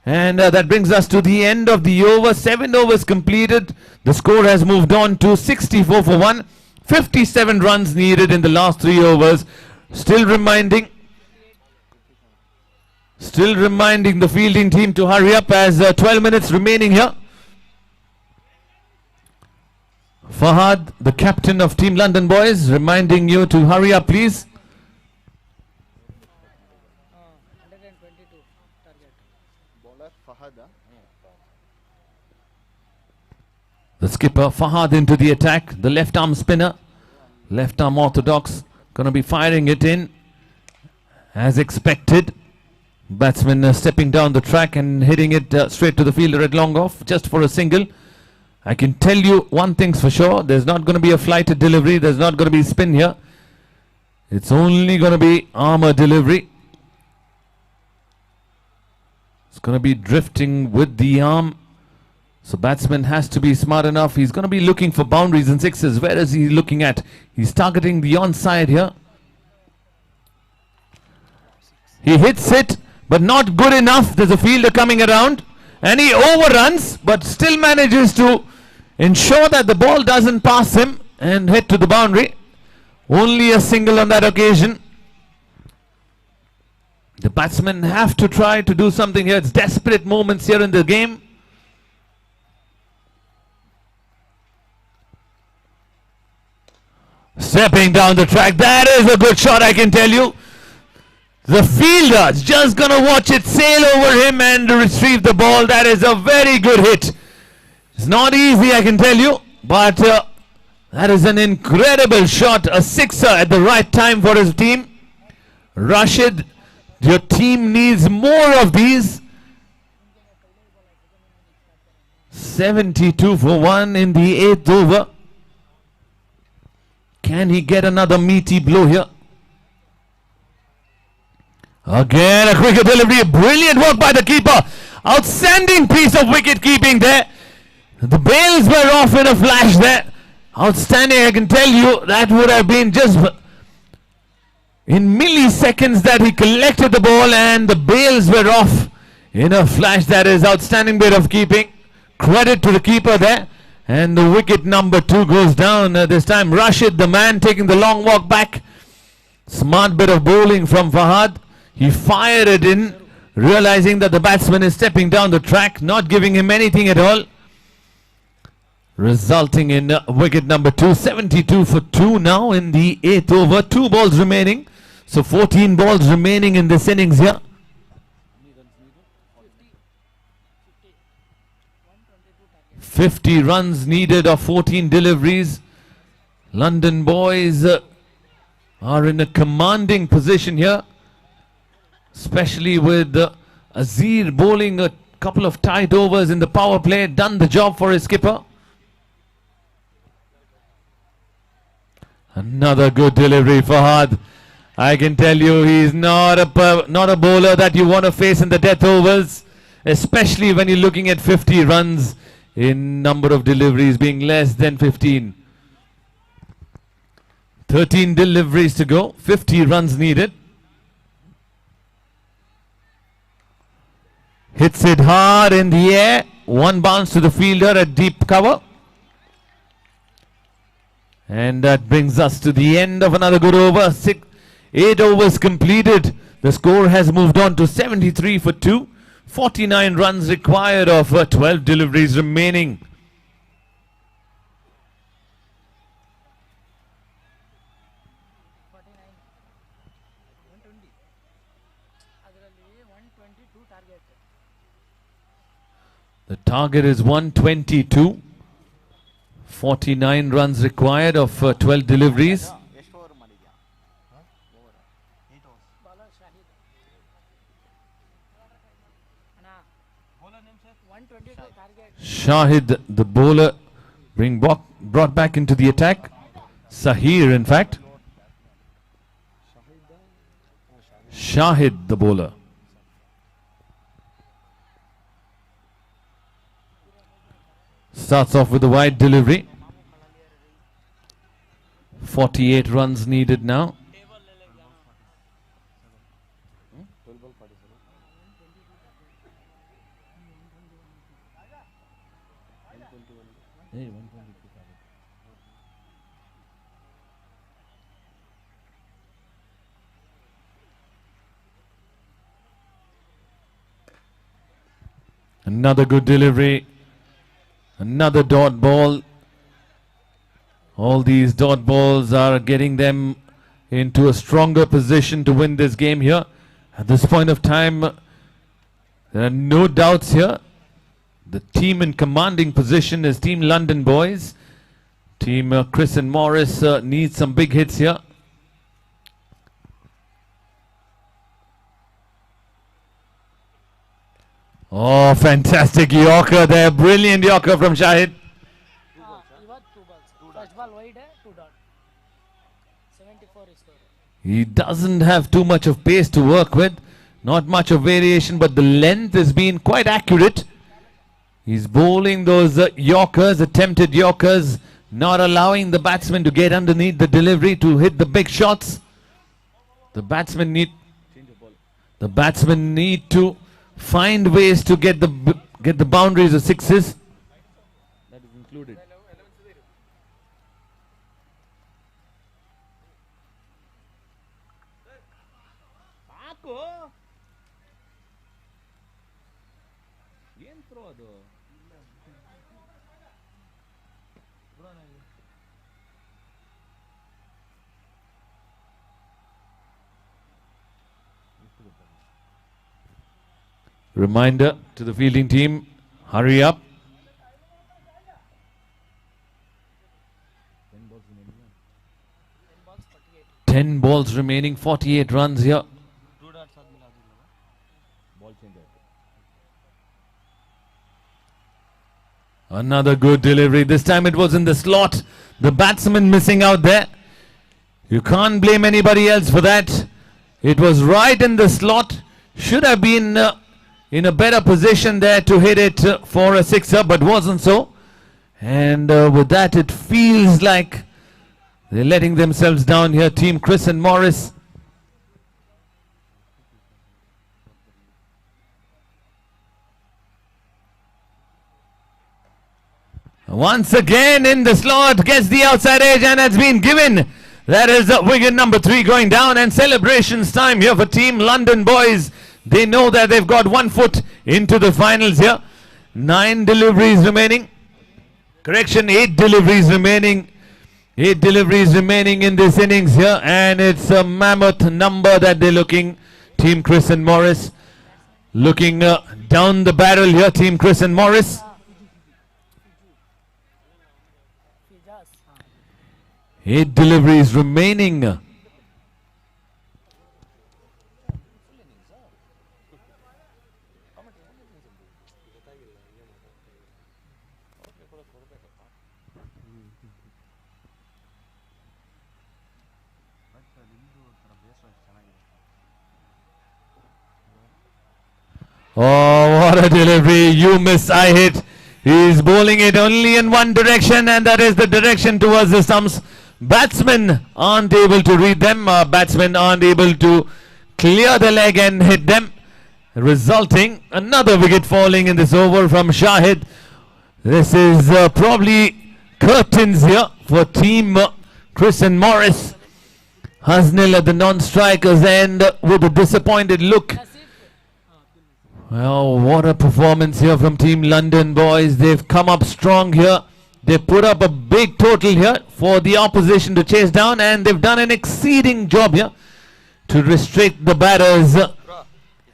And that brings us to the end of the over. 7 overs completed. The score has moved on to 64 for 1. 57 runs needed in the last 3 overs. Still reminding the fielding team to hurry up, as 12 minutes remaining here. Fahad, the captain of Team London Boys, reminding you to hurry up, please. 122 target. Bowler Fahad. The skipper, Fahad, into the attack. The left arm spinner, left arm orthodox, going to be firing it in as expected. Batsman stepping down the track and hitting it straight to the fielder at long off, just for a single. I can tell you one thing's for sure. There's not going to be a flighted delivery. There's not going to be spin here. It's only going to be armor delivery. It's going to be drifting with the arm. So batsman has to be smart enough. He's going to be looking for boundaries and sixes. Where is he looking at? He's targeting the onside here. He hits it, but not good enough. There's a fielder coming around. And he overruns, but still manages to ensure that the ball doesn't pass him and head to the boundary. Only a single on that occasion. The batsmen have to try to do something here. It's desperate moments here in the game. Stepping down the track. That is a good shot, I can tell you. The fielder's just going to watch it sail over him and retrieve the ball. That is a very good hit. It's not easy, I can tell you, but that is an incredible shot. A sixer at the right time for his team. Rashid, your team needs more of these. 72 for 1 in the 8th over. Can he get another meaty blow here? Again, a cricket delivery. Brilliant work by the keeper. Outstanding piece of wicket keeping there. The bails were off in a flash there. Outstanding, I can tell you. That would have been just in milliseconds that he collected the ball and the bails were off in a flash. That is outstanding bit of keeping. Credit to the keeper there. And the wicket number 2 goes down this time. Rashid, the man, taking the long walk back. Smart bit of bowling from Fahad. He fired it in, realizing that the batsman is stepping down the track, not giving him anything at all. Resulting in wicket number 2. 72 for 2 now in the 8th over. 2 balls remaining. So 14 balls remaining in this innings here. 50 runs needed of 14 deliveries. London boys are in a commanding position here, especially with Aziz bowling a couple of tight overs in the power play. Done the job for his skipper. Another good delivery for Fahad. I can tell you he's not a bowler that you want to face in the death overs, especially when you're looking at 50 runs in number of deliveries being less than 15. 13 deliveries to go, 50 runs needed. Hits it hard in the air. 1 bounce to the fielder at deep cover. And that brings us to the end of another good over. 8 overs completed. The score has moved on to 73 for 2. 49 runs required of 12 deliveries remaining. The target is 122. 49 runs required of 12 deliveries. Shahid, the bowler, brought back into the attack. Sahir, in fact. Shahid, the bowler. Starts off with a wide delivery. 48 runs needed now. Another good delivery. Another dot ball. All these dot balls are getting them into a stronger position to win this game here. At this point of time, there are no doubts here. The team in commanding position is Team London boys. Team Chris and Morris needs some big hits here. Oh, fantastic Yorker there. Brilliant Yorker from Shahid. He doesn't have too much of pace to work with. Not much of variation, but the length has been quite accurate. He's bowling those Yorkers, attempted Yorkers, not allowing the batsman to get underneath the delivery to hit the big shots. The batsmen need to find ways to get the boundaries of sixes. That is included. Reminder to the fielding team, hurry up. 10 balls remaining, 48 runs here. Another good delivery. This time it was in the slot. The batsman missing out there. You can't blame anybody else for that. It was right in the slot. Should have been in a better position there to hit it for a sixer, but wasn't so. And with that, it feels like they're letting themselves down here. Team Chris and Morris. Once again in the slot, gets the outside edge and has been given. That is wicket number 3 going down, and celebrations time here for Team London boys. They know that they've got 1 foot into the finals here. 9 deliveries remaining. Correction, 8 deliveries remaining. 8 deliveries remaining in this innings here, and it's a mammoth number that they're looking. Team Chris and Morris looking down the barrel here. Team Chris and Morris. 8 deliveries remaining. Oh, what a delivery. You miss, I hit. He's bowling it only in one direction, and that is the direction towards the stumps. Batsmen aren't able to read them. Batsmen aren't able to clear the leg and hit them, resulting another wicket falling in this over from Shahid. This is probably curtains here for Team Chris and Morris. Hasnil at the non-strikers end with a disappointed look. Well, what a performance here from Team London boys. They've come up strong here. They put up a big total here for the opposition to chase down, and they've done an exceeding job here to restrict the batters,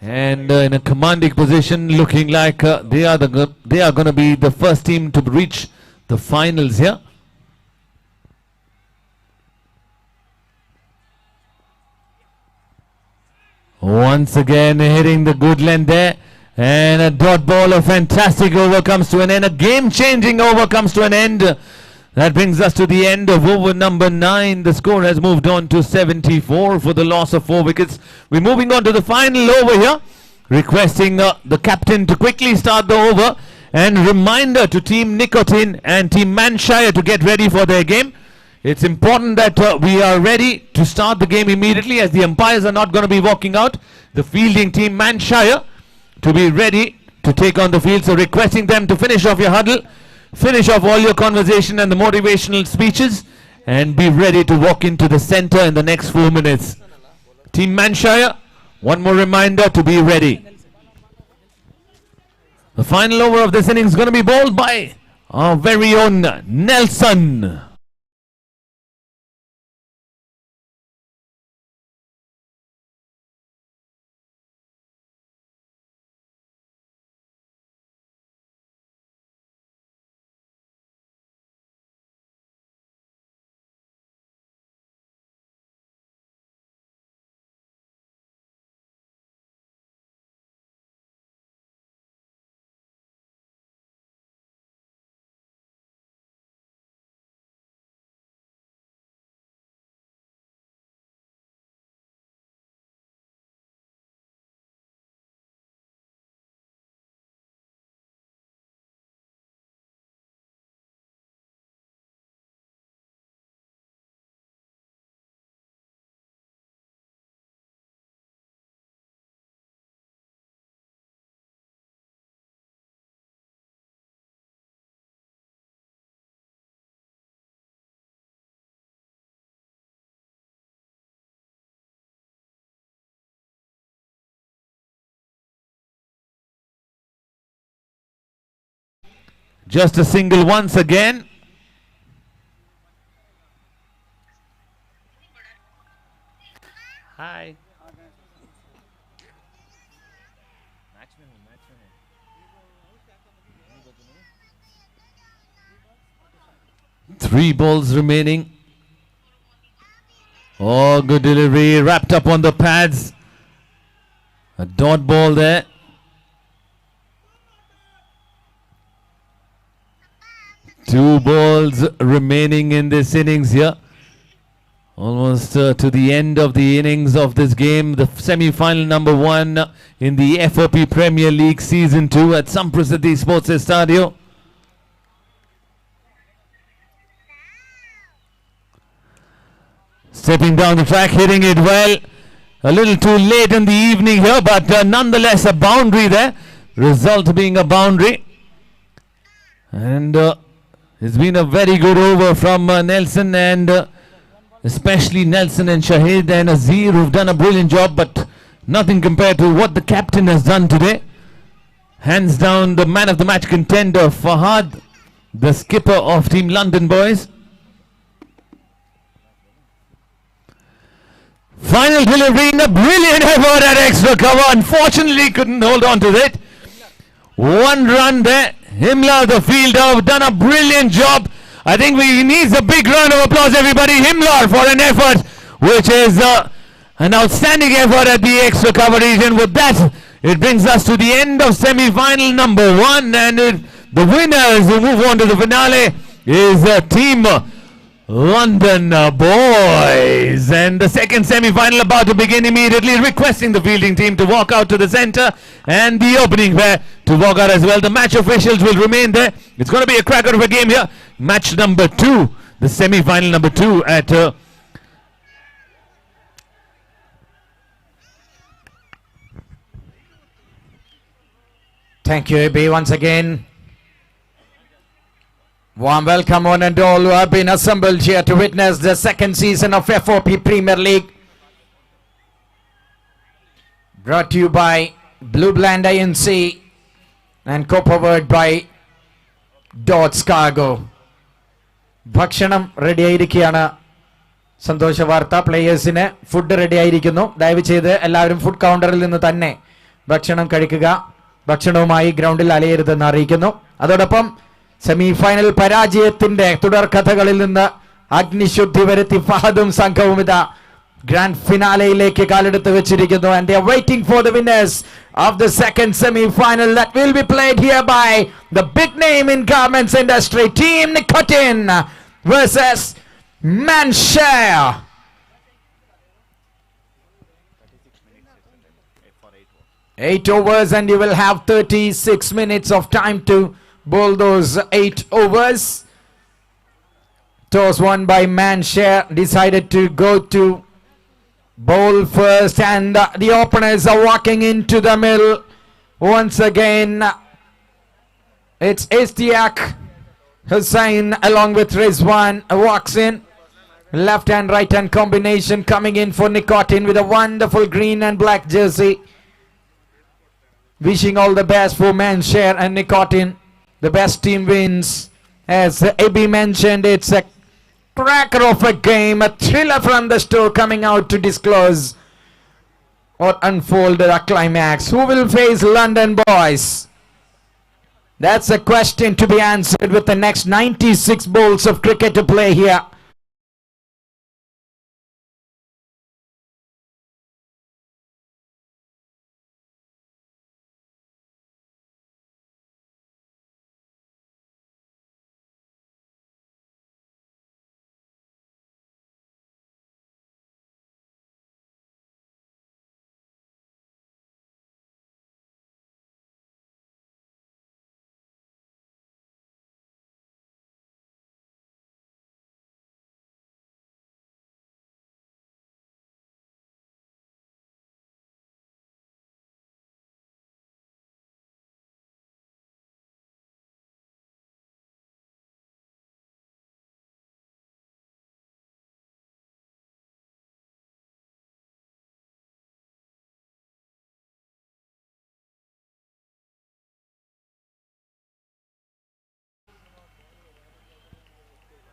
and in a commanding position, looking like they are going to be the first team to reach the finals here. Once again hitting the good length there, and a dot ball. A fantastic over comes to an end. A game-changing over comes to an end. That brings us to the end of over number 9. The score has moved on to 74 for the loss of 4 wickets. We're moving on to the final over here, requesting the captain to quickly start the over, and reminder to Team Nicotin and Team Manshire to get ready for their game. It's important that we are ready to start the game immediately, as the umpires are not going to be walking out. The fielding team Manshire to be ready to take on the field. So requesting them to finish off your huddle, finish off all your conversation and the motivational speeches, and be ready to walk into the center in the next 4 minutes. Team Manshire, one more reminder to be ready. The final over of this innings is going to be bowled by our very own Nelson. Just a single once again. Hi. 3 balls remaining. Oh, good delivery. Wrapped up on the pads. A dot ball there. Two balls remaining in this innings here. Almost to the end of the innings of this game. The semi-final number 1 in the FOP Premier League Season 2 at Samprasiddhi Sports Stadio. Stepping down the track, hitting it well. A little too late in the evening here, but nonetheless a boundary there. Result being a boundary. And it's been a very good over from Nelson, and especially Nelson and Shahid and Aziz, who've done a brilliant job, but nothing compared to what the captain has done today. Hands down the man of the match contender, Fahad, the skipper of Team London boys. Final delivery in a brilliant effort at extra cover. Unfortunately, couldn't hold on to it. 1 run there. Himla, the fielder, done a brilliant job. I think we needs a big round of applause, everybody. Himla for an effort, which is an outstanding effort at the extra cover region. With that, it brings us to the end of semi-final number 1, and the winners who move on to the finale is Team London boys. And the second semi-final about to begin immediately, requesting the fielding team to walk out to the centre and the opening pair to walk out as well. The match officials will remain there. It's going to be a cracker of a game here. Match number 2, the semi-final number 2 at Thank you, AB, once again. Warm welcome on and all who have been assembled here to witness the second season of FOP Premier League. Brought to you by Blue Bland INC and co-powered by Dots Cargo. ഭക്ഷണം ready ആയിരിക്കുകയാണ്. സന്തോഷ വാർത്ത, പ്ലേയേഴ്സിന് food ready ആയിരിക്കുന്നു. ദയവ് ചെയ്ത് എല്ലാവരും food കൗണ്ടറിൽ നിന്ന് തന്നെ ഭക്ഷണം കഴിക്കുക. ഭക്ഷണവുമായി ഗ്രൗണ്ടിൽ അലയരുതെന്ന് അറിയിക്കുന്നു. അതോടൊപ്പം സെമിഫൈനൽ പരാജയത്തിന്റെ തുടർക്കഥകളിൽ നിന്ന് അഗ്നിശുദ്ധി വരുത്തി ഫഹദും സംഘവും ഇതാ ഗ്രാൻഡ് ഫിനാലയിലേക്ക് കാലെടുത്ത് വെച്ചിരിക്കുന്നു. And they are waiting for the winners of the second semi-final that will be played here by the big name in garments industry, Team Nicotin versus Manshare. 8 overs, and you will have 36 minutes of time to bowl those 8 overs. Toss won by Manshare, decided to go to bowl first, and the openers are walking into the middle once again. It's Istiak Hussain along with Rizwan walks in. Left and right hand combination coming in for Nicotin with a wonderful green and black jersey. Wishing all the best for Manshare and Nicotin. The best team wins. As AB mentioned, it's a cracker of a game, a thriller from the store coming out to disclose or unfold the climax. Who will face London boys? That's a question to be answered with the next 96 balls of cricket to play here.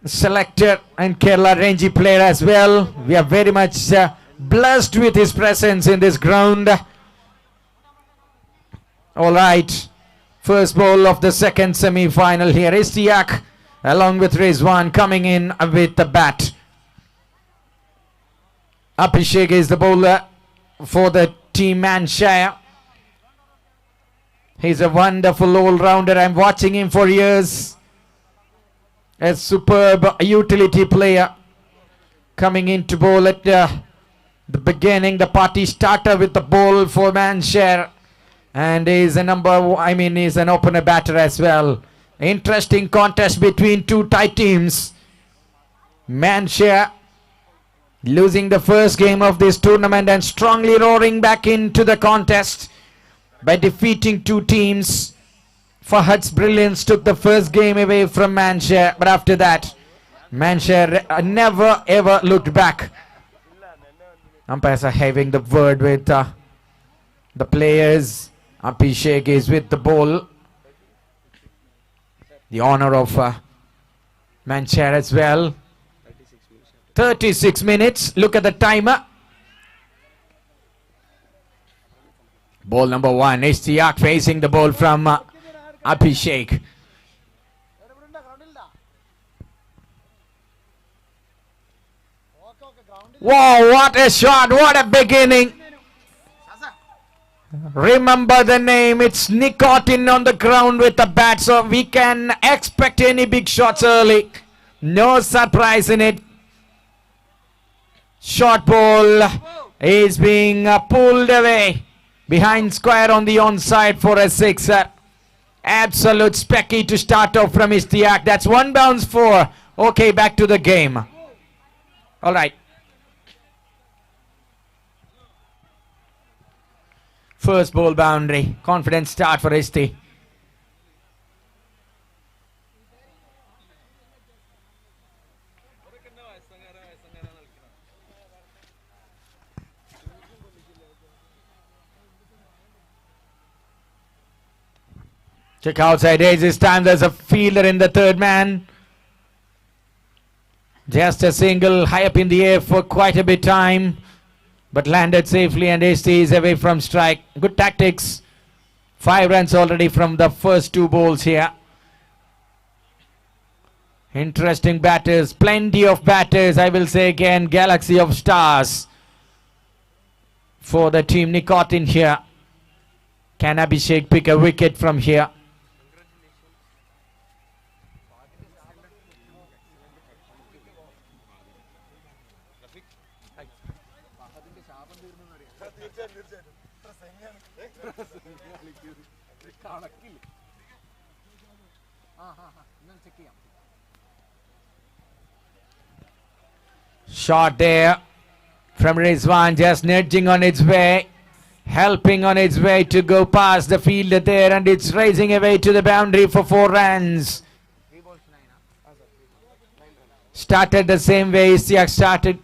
selector and Kerala Ranji player as well. We are very much blessed with his presence in this ground. All right. First ball of the second semi-final here. Ishtiaq along with Rizwan coming in with the bat. Abhishek is the bowler for the team Manshire. He's a wonderful all-rounder. I'm watching him for years. A superb utility player coming in to bowl at the beginning. The party starter with the ball for Manshire. And he's a he's an opener batter as well. Interesting contest between two tight teams. Manshire losing the first game of this tournament and strongly roaring back into the contest by defeating two teams. Fahad's brilliance took the first game away from Manshire, but after that, Manshire never ever looked back. Umpires are having the word with the players. Abhishek is with the ball. The honor of Manshire as well. 36 minutes. Look at the timer. Ball number one. Ishtiaq facing the ball from Abhishek. Wow, what a shot. What a beginning. Remember the name. It's Nicotin on the ground with the bat. So we can expect any big shots early. No surprise in it. Short ball is being pulled away behind square on the onside for a sixer. Absolute specky to start off from Ishtiaq. That's one bounce for. Okay, back to the game. All right. First ball boundary. Confident start for Ishti. Check outside edge. This time there's a fielder in the third man. Just a single high up in the air for quite a bit time, but landed safely and Ishti is away from strike. Good tactics. 5 runs already from the first 2 balls here. Interesting batters. Plenty of batters. I will say again, galaxy of stars for the team Nicotin here. Can Abhishek pick a wicket from here? Shot there from Rizwan, just nudging on its way, helping on its way to go past the fielder there, and it's racing away to the boundary for 4 runs. Started the same way Ishtiaq started.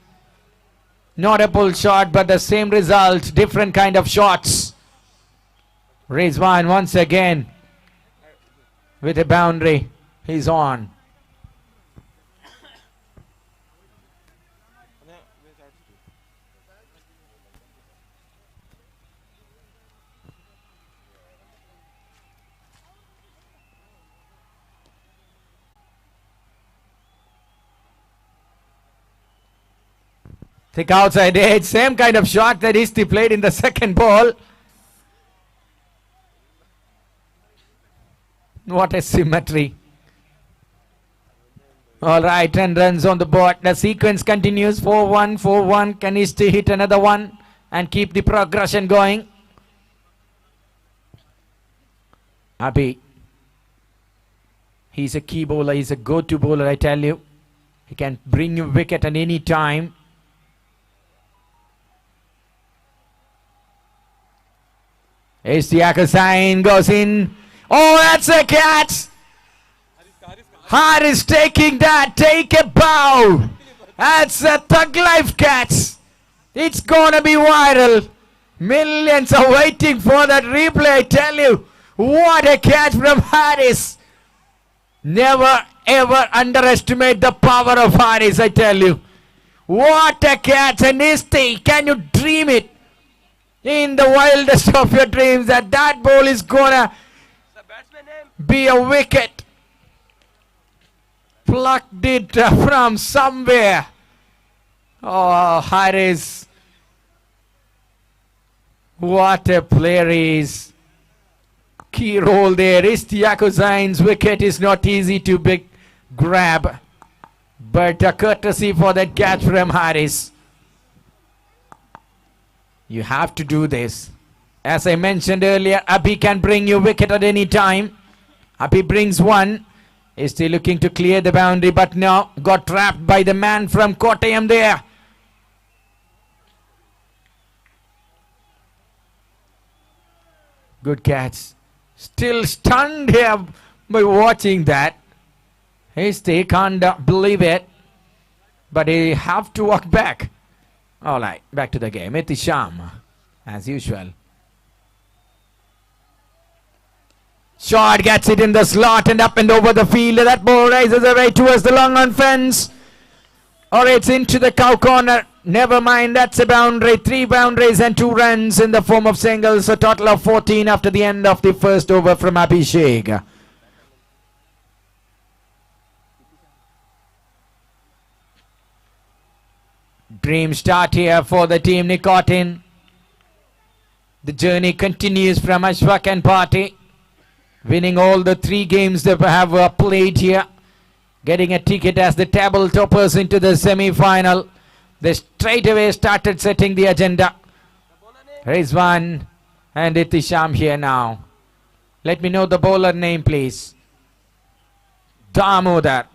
Not a pull shot, but the same result, different kind of shots. Rizwan once again with a boundary. He's on. Thick outside edge, same kind of shot that Ishti played in the second ball. What a symmetry. All right, 10 runs on the board. The sequence continues. 4-1, 4-1. Can Ishti hit another one and keep the progression going? Abhi. He's a key bowler. He's a go-to bowler, I tell you. He can bring you wicket at any time. Ishtiaq sign goes in. Oh, that's a catch. Haris taking that. Take a bow. That's a thug life catch. It's gonna be viral. Millions are waiting for that replay. I tell you, what a catch from Haris. Never ever underestimate the power of Haris, I tell you. What a catch, and can you dream it in the wildest of your dreams that that ball is gonna be a wicket? Plucked it from somewhere. Oh, Haris. What a player he is. Key role there. Zain's wicket is not easy to grab, but a courtesy for that catch from Haris. You have to do this. As I mentioned earlier, Abhi can bring you wicket at any time. Abhi brings one. He's still looking to clear the boundary, but now got trapped by the man from Kottayam there. Good catch. Still stunned here by watching that. He can't believe it. But he have to walk back. Alright, back to the game. Itisham, as usual. Shot gets it in the slot and up and over the field. That ball rises away towards the long on fence. Or it's into the cow corner. Never mind, that's a boundary. 3 boundaries and 2 runs in the form of singles. A total of 14 after the end of the first over from Abhishek. Dream start here for the team Nicotin. The journey continues from Ashfaq and Party. Winning all the 3 games they have played here. Getting a ticket as the table toppers into the semi-final. They straight away started setting the agenda. Rizwan and Itisham here now. Let me know the bowler name, please. Damodar.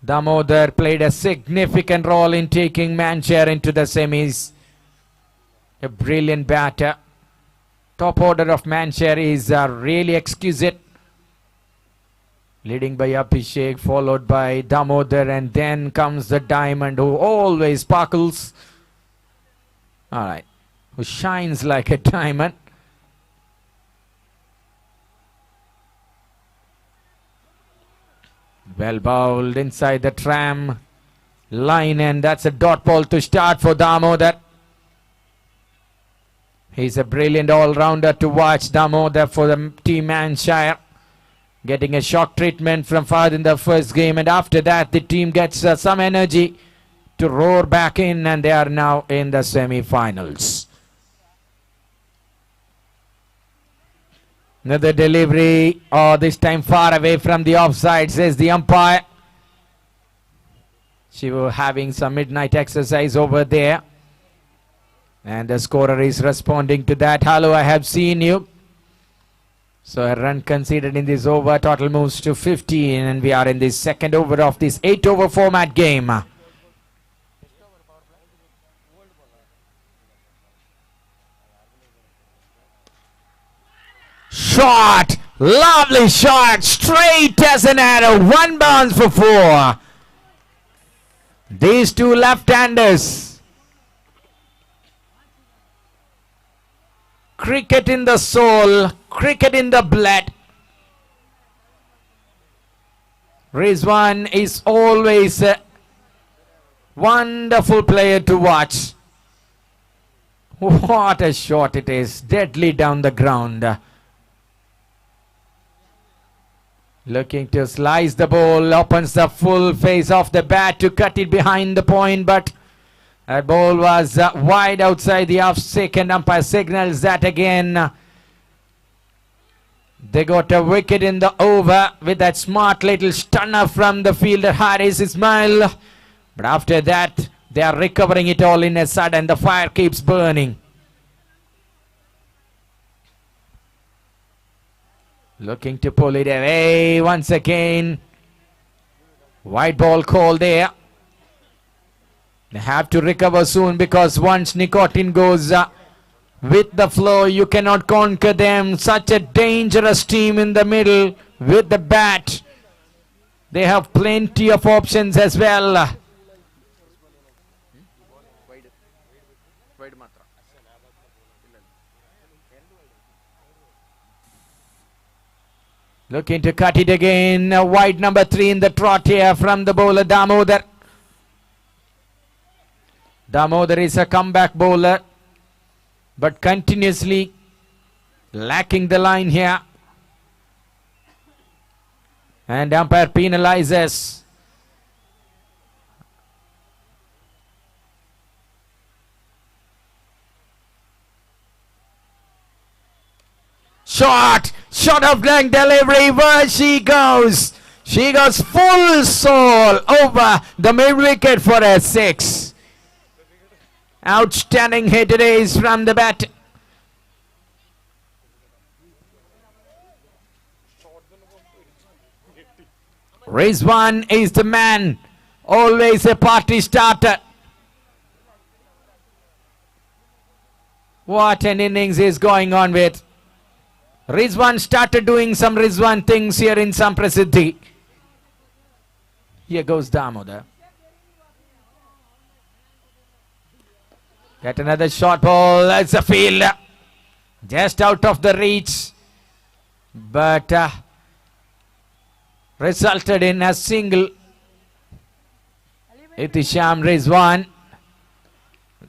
Damodar played a significant role in taking Manchester into the semis. A brilliant batter. Top order of Manchester is really exquisite. Leading by Abhishek, followed by Damodar, and then comes the Diamond, who always sparkles. Alright, who shines like a diamond. Well bowled inside the tram line, and that's a dot ball to start for Damodar. He's a brilliant all-rounder to watch, Damodar, for the team Manchester. Getting a shock treatment from Fahad in the first game, and after that the team gets some energy to roar back in, and they are now in the semi-finals. Another delivery, this time far away from the offside, says the umpire. She was having some midnight exercise over there, and the scorer is responding to that. Hello, I have seen you. So a run conceded in this over. Total moves to 15, and we are in the second over of this 8-over format game. Shot! Lovely shot! Straight as an arrow. 1 bounce for 4. These 2 left-handers. Cricket in the soul. Cricket in the blood. Rizwan is always a wonderful player to watch. What a shot it is. Deadly down the ground. Looking to slice the ball. Opens the full face of the bat to cut it behind the point, but that ball was wide outside the off. Second umpire signals that again. They got a wicket in the over with that smart little stunner from the fielder Haris Ismail. But after that, they are recovering it all in a sudden. The fire keeps burning. Looking to pull it away once again. White ball call there. They have to recover soon, because once Nicotin goes with the flow, you cannot conquer them. Such a dangerous team in the middle with the bat. They have plenty of options as well. Looking to cut it again. Wide number 3 in the trot here from the bowler Damodar. Damodar is a comeback bowler, but continuously lacking the line here. And umpire penalizes. Shot of leg delivery, where she goes. She goes full soul over the mid wicket for a 6. Outstanding hit it is from the bat. Rizwan is the man, always a party starter. What an innings is going on with. Rizwan started doing some Rizwan things here in Samprasiddhi. Here goes Damodar. Get another short ball. That's a field. Just out of the reach. But resulted in a single. Ihtisham Rizwan.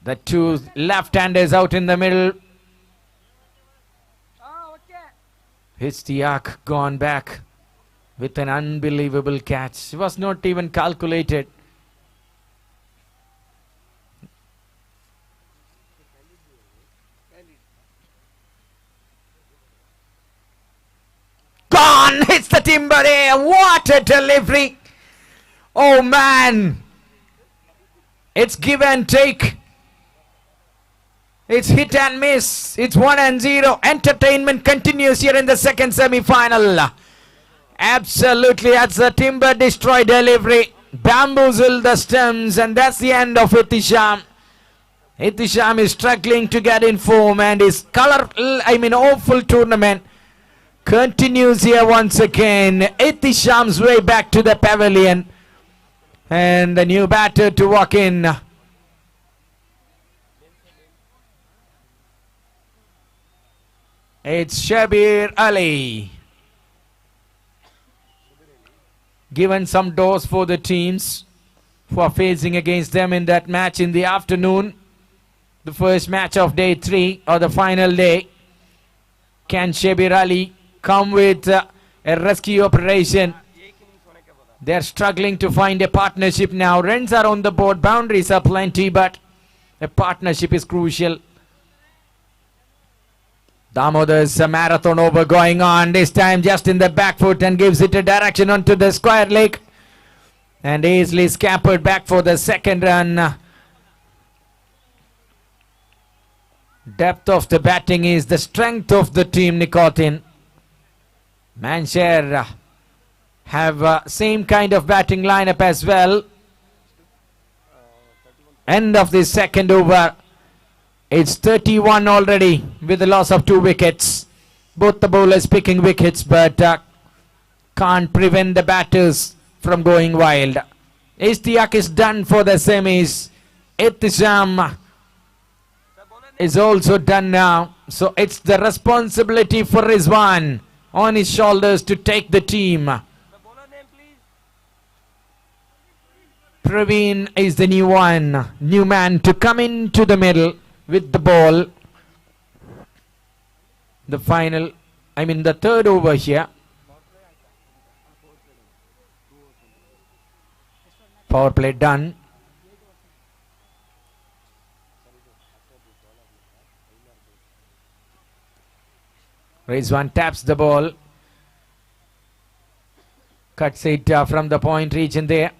The two left-handers out in the middle. Ishtiaq gone back with an unbelievable catch. It was not even calculated. Gone! Hits the timber there. What a delivery! Oh man! It's give and take. It's hit and miss. It's 1-0. Entertainment continues here in the second semi-final. Absolutely, that's the timber destroy delivery. Bamboozle the stems, and that's the end of Ihtisham. Ihtisham is struggling to get in form, and his awful tournament continues here once again. Ihtisham's way back to the pavilion, and the new batter to walk in. It's Shabir Ali. Given some dose for the teams who are facing against them in that match in the afternoon. The first match of day 3 or the final day. Can Shabir Ali come with a rescue operation? They're struggling to find a partnership now. Runs are on the board, boundaries are plenty, but a partnership is crucial. Damodar's marathon over going on, this time just in the back foot, and gives it a direction onto the square leg. And easily scampered back for the second run. Depth of the batting is the strength of the team, Nicotin. Manshare have same kind of batting lineup as well. End of the second over. It's 31 already with the loss of 2 wickets. Both the bowlers picking wickets, but can't prevent the batters from going wild. Ishtiaq is done for the semis. Ihtisham is also done now. So it's the responsibility for Rizwan on his shoulders to take the team. Praveen is the new man to come into the middle with the ball. The third over here. Power play done. Rizwan taps the ball. Cuts it from the point region there.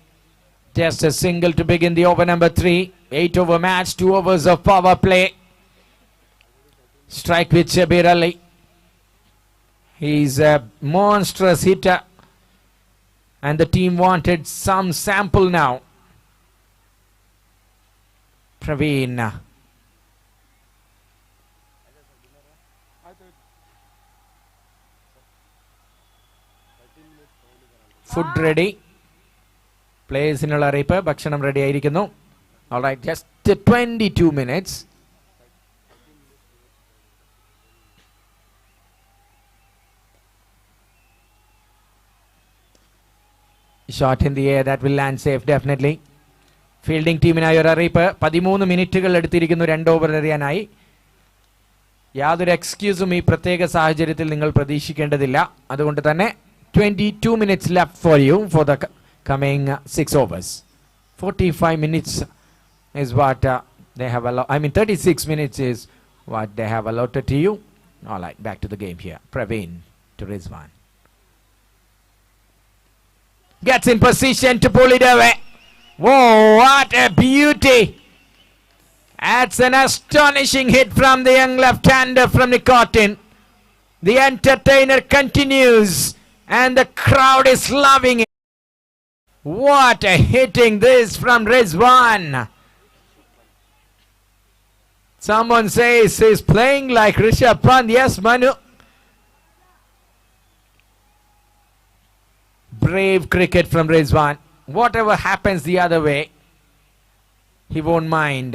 Just a single to begin the over number 3. 8 over match, 2 overs of power play. Strike with Shabir Ali. He's a monstrous hitter. And the team wanted some sample now. Praveen. Food ready. Players in a ripe. Bakshanam ready ആയിരിക്കുന്നു. All right, just 22 minutes. shot in the air that will land safe definitely. Fielding ടീമിനായി ഒരു അറിയിപ്പ്. 13 മിനിറ്റുകൾ എടുത്തിരിക്കുന്നു 2 over എറിയാനായി. യാതൊരു എക്സ്ക്യൂസും ഈ പ്രത്യേക സാഹചര്യത്തിൽ നിങ്ങൾ പ്രതീക്ഷിക്കേണ്ടതില്ല. അതുകൊണ്ട് തന്നെ 22 minutes left for you for the coming 6 overs. 45 minutes is what they have allowed. 36 minutes is what they have allotted to you. All right, back to the game here. Praveen to Rizwan. Gets in position to pull it away. Whoa, what a beauty! That's an astonishing hit from the young left-hander from Nicotin. The entertainer continues and the crowd is loving it. What a hitting this from Rizwan. Someone says he's playing like Rishabh Pant. Yes, Manu. Brave cricket from Rizwan. Whatever happens the other way, he won't mind.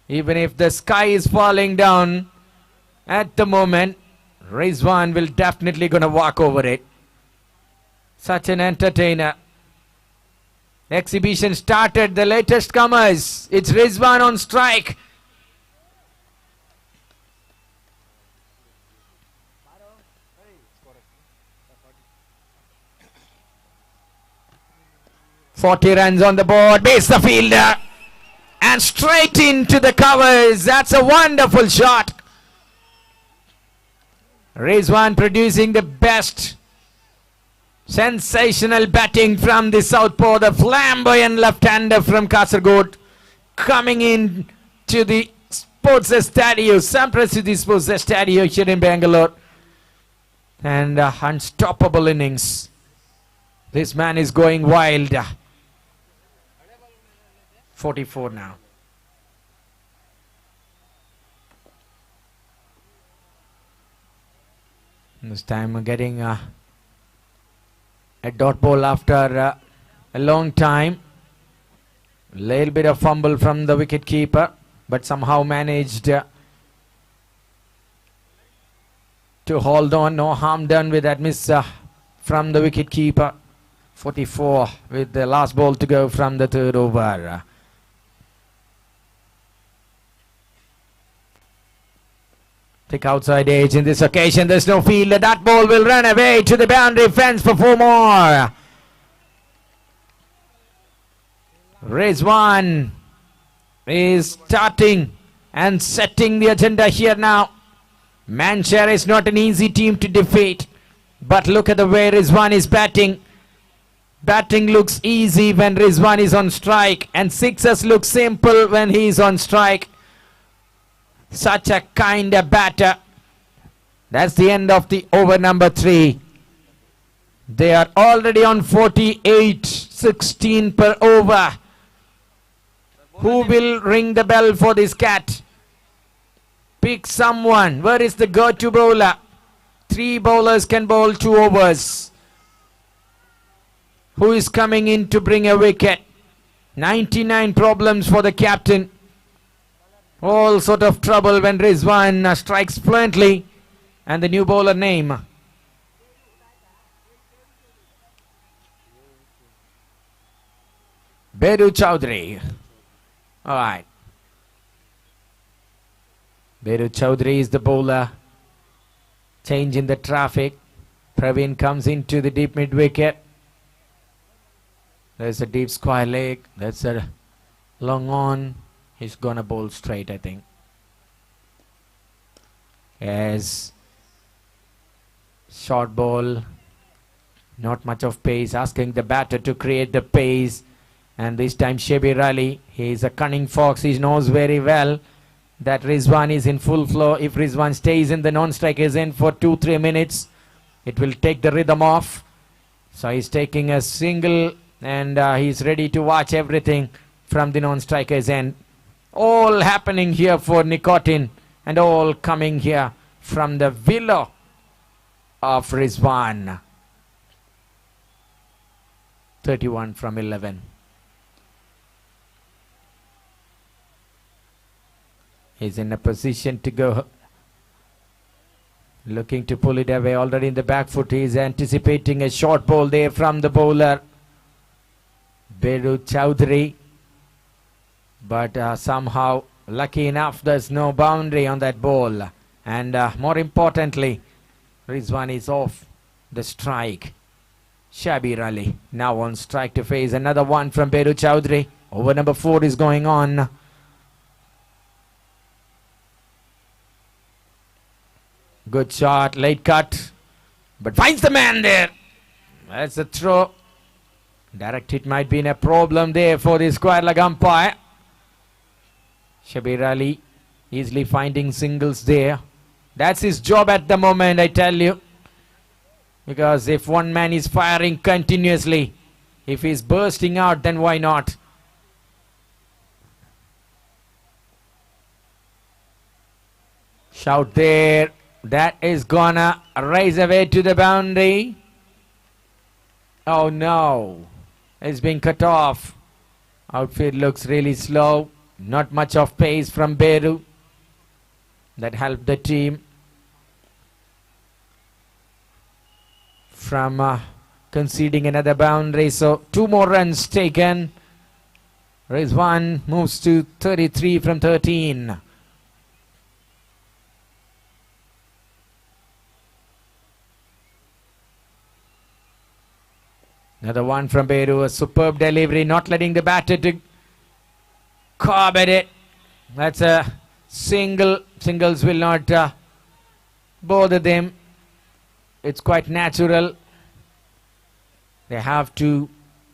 Even if the sky is falling down at the moment, Rizwan will definitely gonna walk over it. Such an entertainer. Exhibition started, the latest comers. It's Rizwan on strike. Forty runs on the board, base the fielder and straight into the covers. That's a wonderful shot. Rizwan producing the best. Sensational batting from the southpaw, the flamboyant left-hander from Kasaragod, coming in to the Sports Stadio, Samprasiddhi Sports Stadio here in Bangalore. And unstoppable innings. This man is going wild. 44 now. This time getting a dot ball after a long time. A little bit of fumble from the wicket keeper, but somehow managed to hold on. No harm done with that miss from the wicket keeper. 44 with the last ball to go from the third over. Thick outside edge in this occasion. There's no fielder. That ball will run away to the boundary fence for 4 more. Rizwan is starting and setting the agenda here now. Manchester is not an easy team to defeat. But look at the way Rizwan is batting. Batting looks easy when Rizwan is on strike. And sixes look simple when he is on strike. Such a kind of batter. That's the end of the over number 3. They are already on 48-16 per over. Who will ring the bell for this cat? Pick someone. Where is the go-to bowler? 3 bowlers can bowl 2 overs. Who is coming in to bring a wicket? 99 problems for the captain. All sort of trouble when Rizwan strikes fluently. And the new bowler name. Biru Chowdhury. Alright. Biru Chowdhury is the bowler. Change in the traffic. Praveen comes into the deep mid wicket. There's a deep square leg. That's a long on. He's gonna bowl straight, I think. As short ball, not much of pace, asking the batter to create the pace. And this time Shabir Ali, he is a cunning fox. He knows very well that Rizwan is in full flow. If Rizwan stays in the non-strike is in for 2-3 minutes, it will take the rhythm off. So he's taking a single and he's ready to watch everything from the non-striker's end. All happening here for Nicotin and all coming here from the willow of Rizwan. 31 from 11. He's in a position to go Looking to pull it away already in the back foot. He is anticipating a short ball there from the bowler Biru Chowdhury. But somehow, lucky enough, there's no boundary on that ball. And more importantly, Rizwan is off the strike. Shabir Ali now on strike to face another one from Biru Chowdhury. Over number 4 is going on. Good shot, late cut, but finds the man there. That's a throw. Direct hit might be in a problem there for the square leg umpire. Shabir Ali easily finding singles there. That's his job at the moment, I tell you. Because if one man is firing continuously, if he's bursting out, then why not? Shout there. That is gonna raise away to the boundary. Oh no. It's been cut off. Outfield looks really slow. Not much of pace from Biru. That helped the team from conceding another boundary. So 2 more runs taken. Rizwan moves to 33 from 13. Another one from Biru, a superb delivery, not letting the batter to carb at it. That's a single. Singles will not bother them. It's quite natural. They have to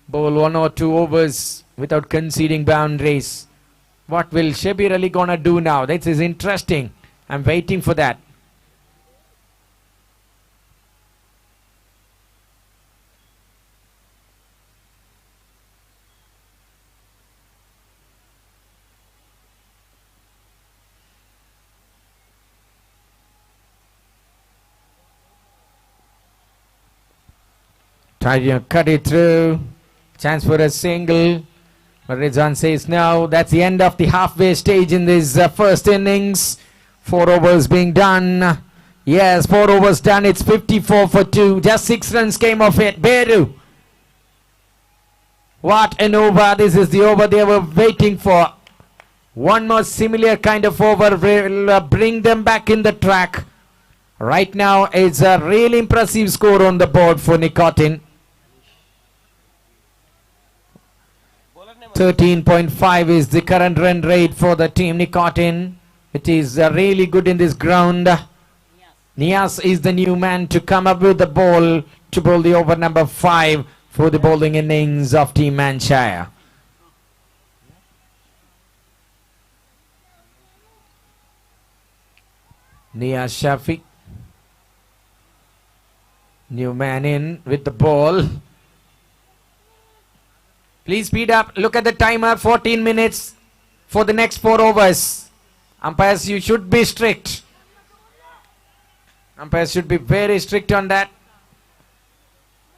bowl 1 or 2 overs without conceding boundaries. What will Shabir Ali gonna do now? This is interesting. I'm waiting for that. Try to cut it through. Chance for a single. But Rizwan says no. That's the end of the halfway stage in this first innings. 4 overs being done. Yes, 4 overs done. It's 54 for 2. Just 6 runs came of it. Biru. What an over. This is the over they were waiting for. One more similar kind of over will bring them back in the track. Right now, it's a really impressive score on the board for Nicotin. 13.5 is the current run rate for the team Nicotin. It is really good in this ground. Nias is the new man to come up with the ball to bowl the over number 5 for the bowling innings of Team Manshire. Nias Shafi. New man in with the ball. Please speed up. Look at the timer. 14 minutes for the next 4 overs. Umpires, you should be strict. Umpires should be very strict on that.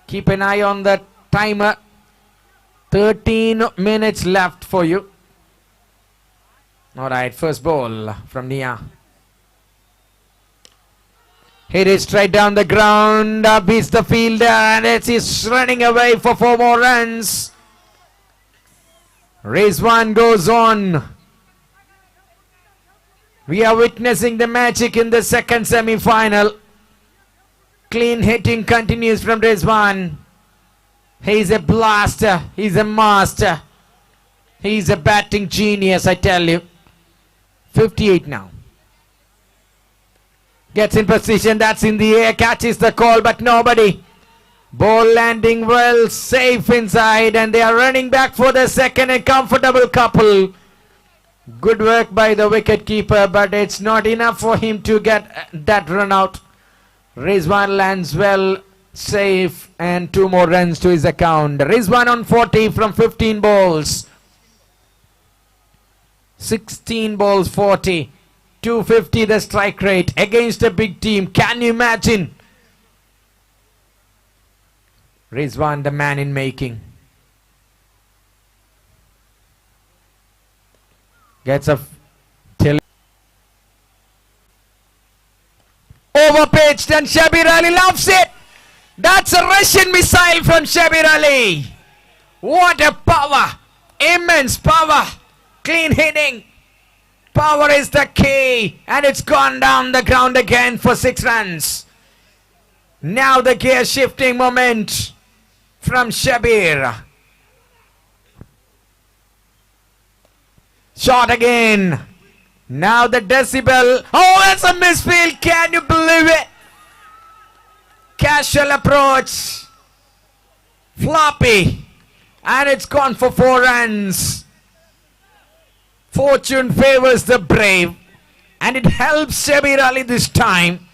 Keep an eye on the timer. 13 minutes left for you. Alright, first ball from Nia. Hit it straight down the ground, beats the fielder, and it's running away for 4 more runs. Rizwan goes on. We are witnessing the magic in the second semi-final. Clean hitting continues from Rizwan. He's a blaster. He's a master. He's a batting genius, I tell you. 58 now. Gets in position, that's in the air, catches the call, but nobody. Ball landing well, safe inside, and they are running back for the second, a comfortable couple. Good work by the wicket keeper, but it's not enough for him to get that run out. Rizwan lands well, safe, and 2 more runs to his account. Rizwan on 40 from 15 balls. 16 balls, 40. 250 the strike rate against a big team. Can you imagine? Rizwan, the man in making. Gets a till over pace. and Shabir Ali loves it. That's a Russian missile from Shabir Ali. What a power. Immense power. Clean hitting. Power is the key. And it's gone down the ground again for 6 runs. Now the gear shifting moment from Shabir. Shot again. Now the decibel. Oh, that's a misfield. Can you believe it? Casual approach. Floppy. And it's gone for 4 runs. Fortune favors the brave. And it helps Shabir Ali this time.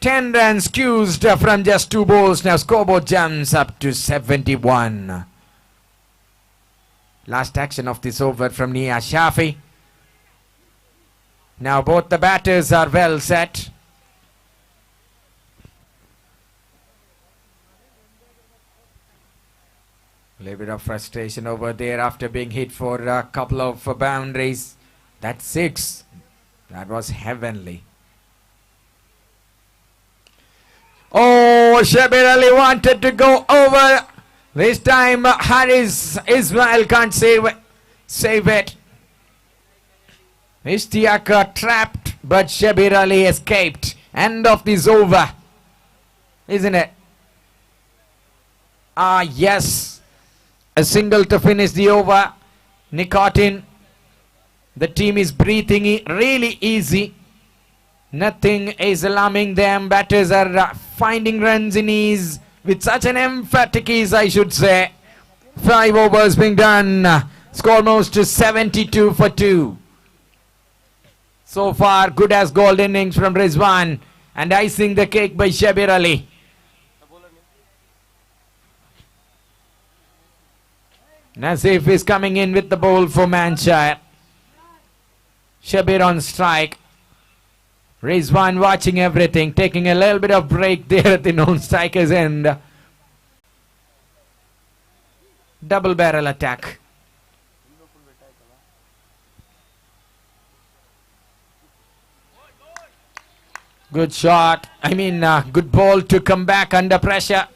10 runs squeezed from just 2 balls. Now scoreboard jumps up to 71. Last action of this over from Nia Shafi. Now both the batters are well set. A little bit of frustration over there after being hit for a couple of boundaries. That's 6. That was heavenly. Oh, Shabir Ali wanted to go over. This time Haris Ismail can't save it. Ishtiaka trapped, but Shabir Ali escaped. End of this over, isn't it? Ah, yes. A single to finish the over. Nicotin. The team is breathing really easy. Nothing is alarming them. Batters are finding runs in ease. With such an emphatic ease, I should say. 5 overs being done. Score almost to 72 for 2. So far, good as gold innings from Rizwan. And icing the cake by Shabir Ali. Naseef is coming in with the bowl for Manshire. Shabir on strike. Rizwan watching everything, taking a little bit of break there at the non-striker's end. Double barrel attack. Good shot. Good ball to come back under pressure.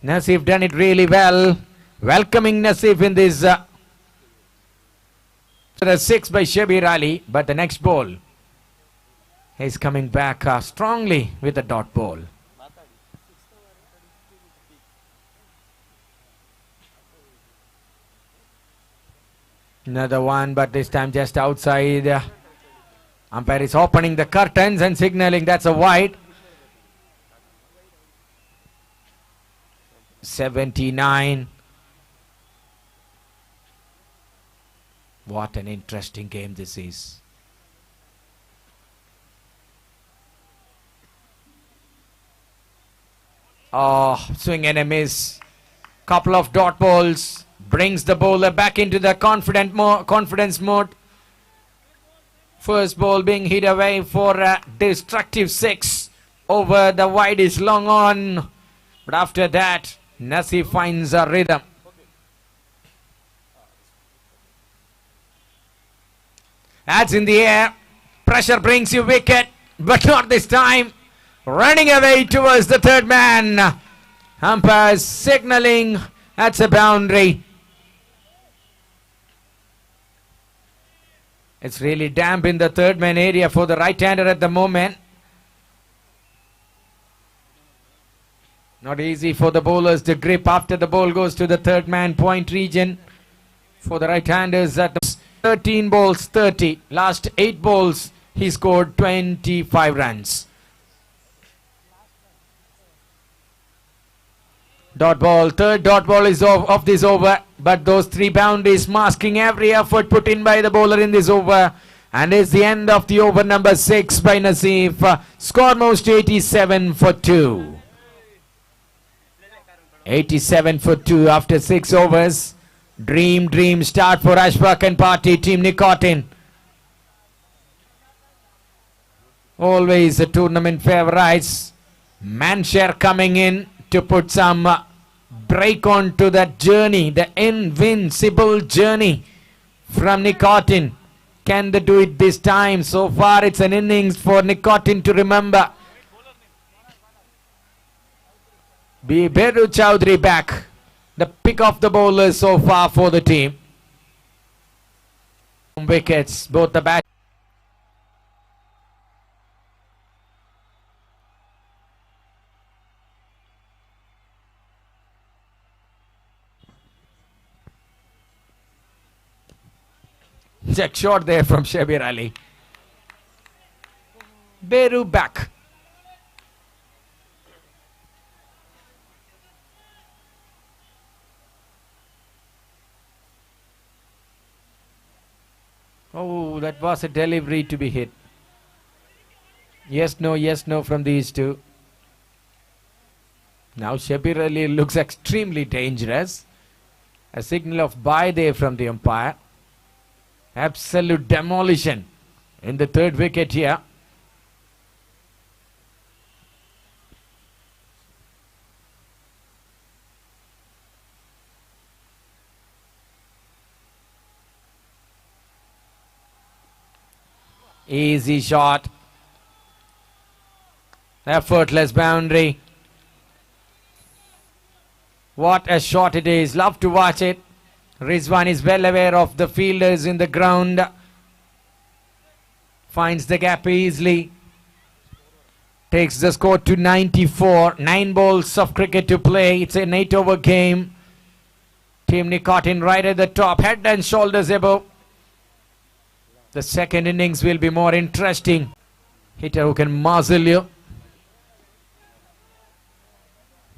Naseef done it really well. Welcoming Naseef in this 6 by Shabir Ali. But the next ball, he's coming back strongly with a dot ball. Another one, but this time just outside. Umpire is opening the curtains and signaling that's a wide. 79. What an interesting game this is. Oh, swing and a miss. Couple of dot balls. Brings the bowler back into the confidence mode. First ball being hit away for a destructive 6. Over the wide is long on. But after that, Naseef finds a rhythm. That's in the air. Pressure brings you wicket. But not this time. Running away towards the third man. Umpire signaling. That's a boundary. It's really damp in the third man area for the right-hander at the moment. Not easy for the bowlers to grip after the ball goes to the third man point region. For the right-handers at 13 balls, 30. Last 8 balls, he scored 25 runs. Dot ball, third dot ball is of this over, but those 3 boundaries masking every effort put in by the bowler in this over. And it's the end of the over number 6 by Naseef. Score most 87 for 2. 87 for 2 after 6 overs. Dream start for Ashfaq and party team Nicotin. Always the tournament favourites. Manshire coming in to put some break on to that journey, the invincible journey from Nicotin. Can they do it this time? So far it's an innings for Nicotin to remember. Biru Chowdhury back. The pick of the bowlers so far for the team. Wickets, both the bat. Check shot there from Shabir Ali. Biru back. Oh, that was a delivery to be hit. Yes, no from these two. Now Shabir Ali looks extremely dangerous. A signal of bye there from the umpire. Absolute demolition in the third wicket here. Easy shot. Effortless boundary. What a shot it is. Love to watch it. Rizwan is well aware of the fielders in the ground. Finds the gap easily. Takes the score to 94. 9 balls of cricket to play. It's an 8-over game. Team Nicotin right at the top. Head and shoulders above. The second innings will be more interesting. Hitter who can muzzle you.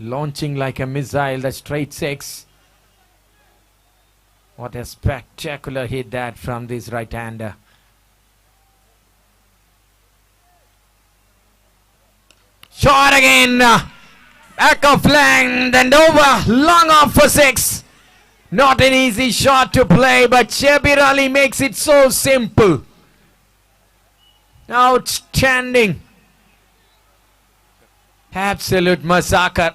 Launching like a missile, the straight 6. What a spectacular hit that from this right-hander. Shot again. Back of length and over. Long off for 6. Not an easy shot to play, but Shabir Ali makes it so simple. Outstanding. Absolute massacre.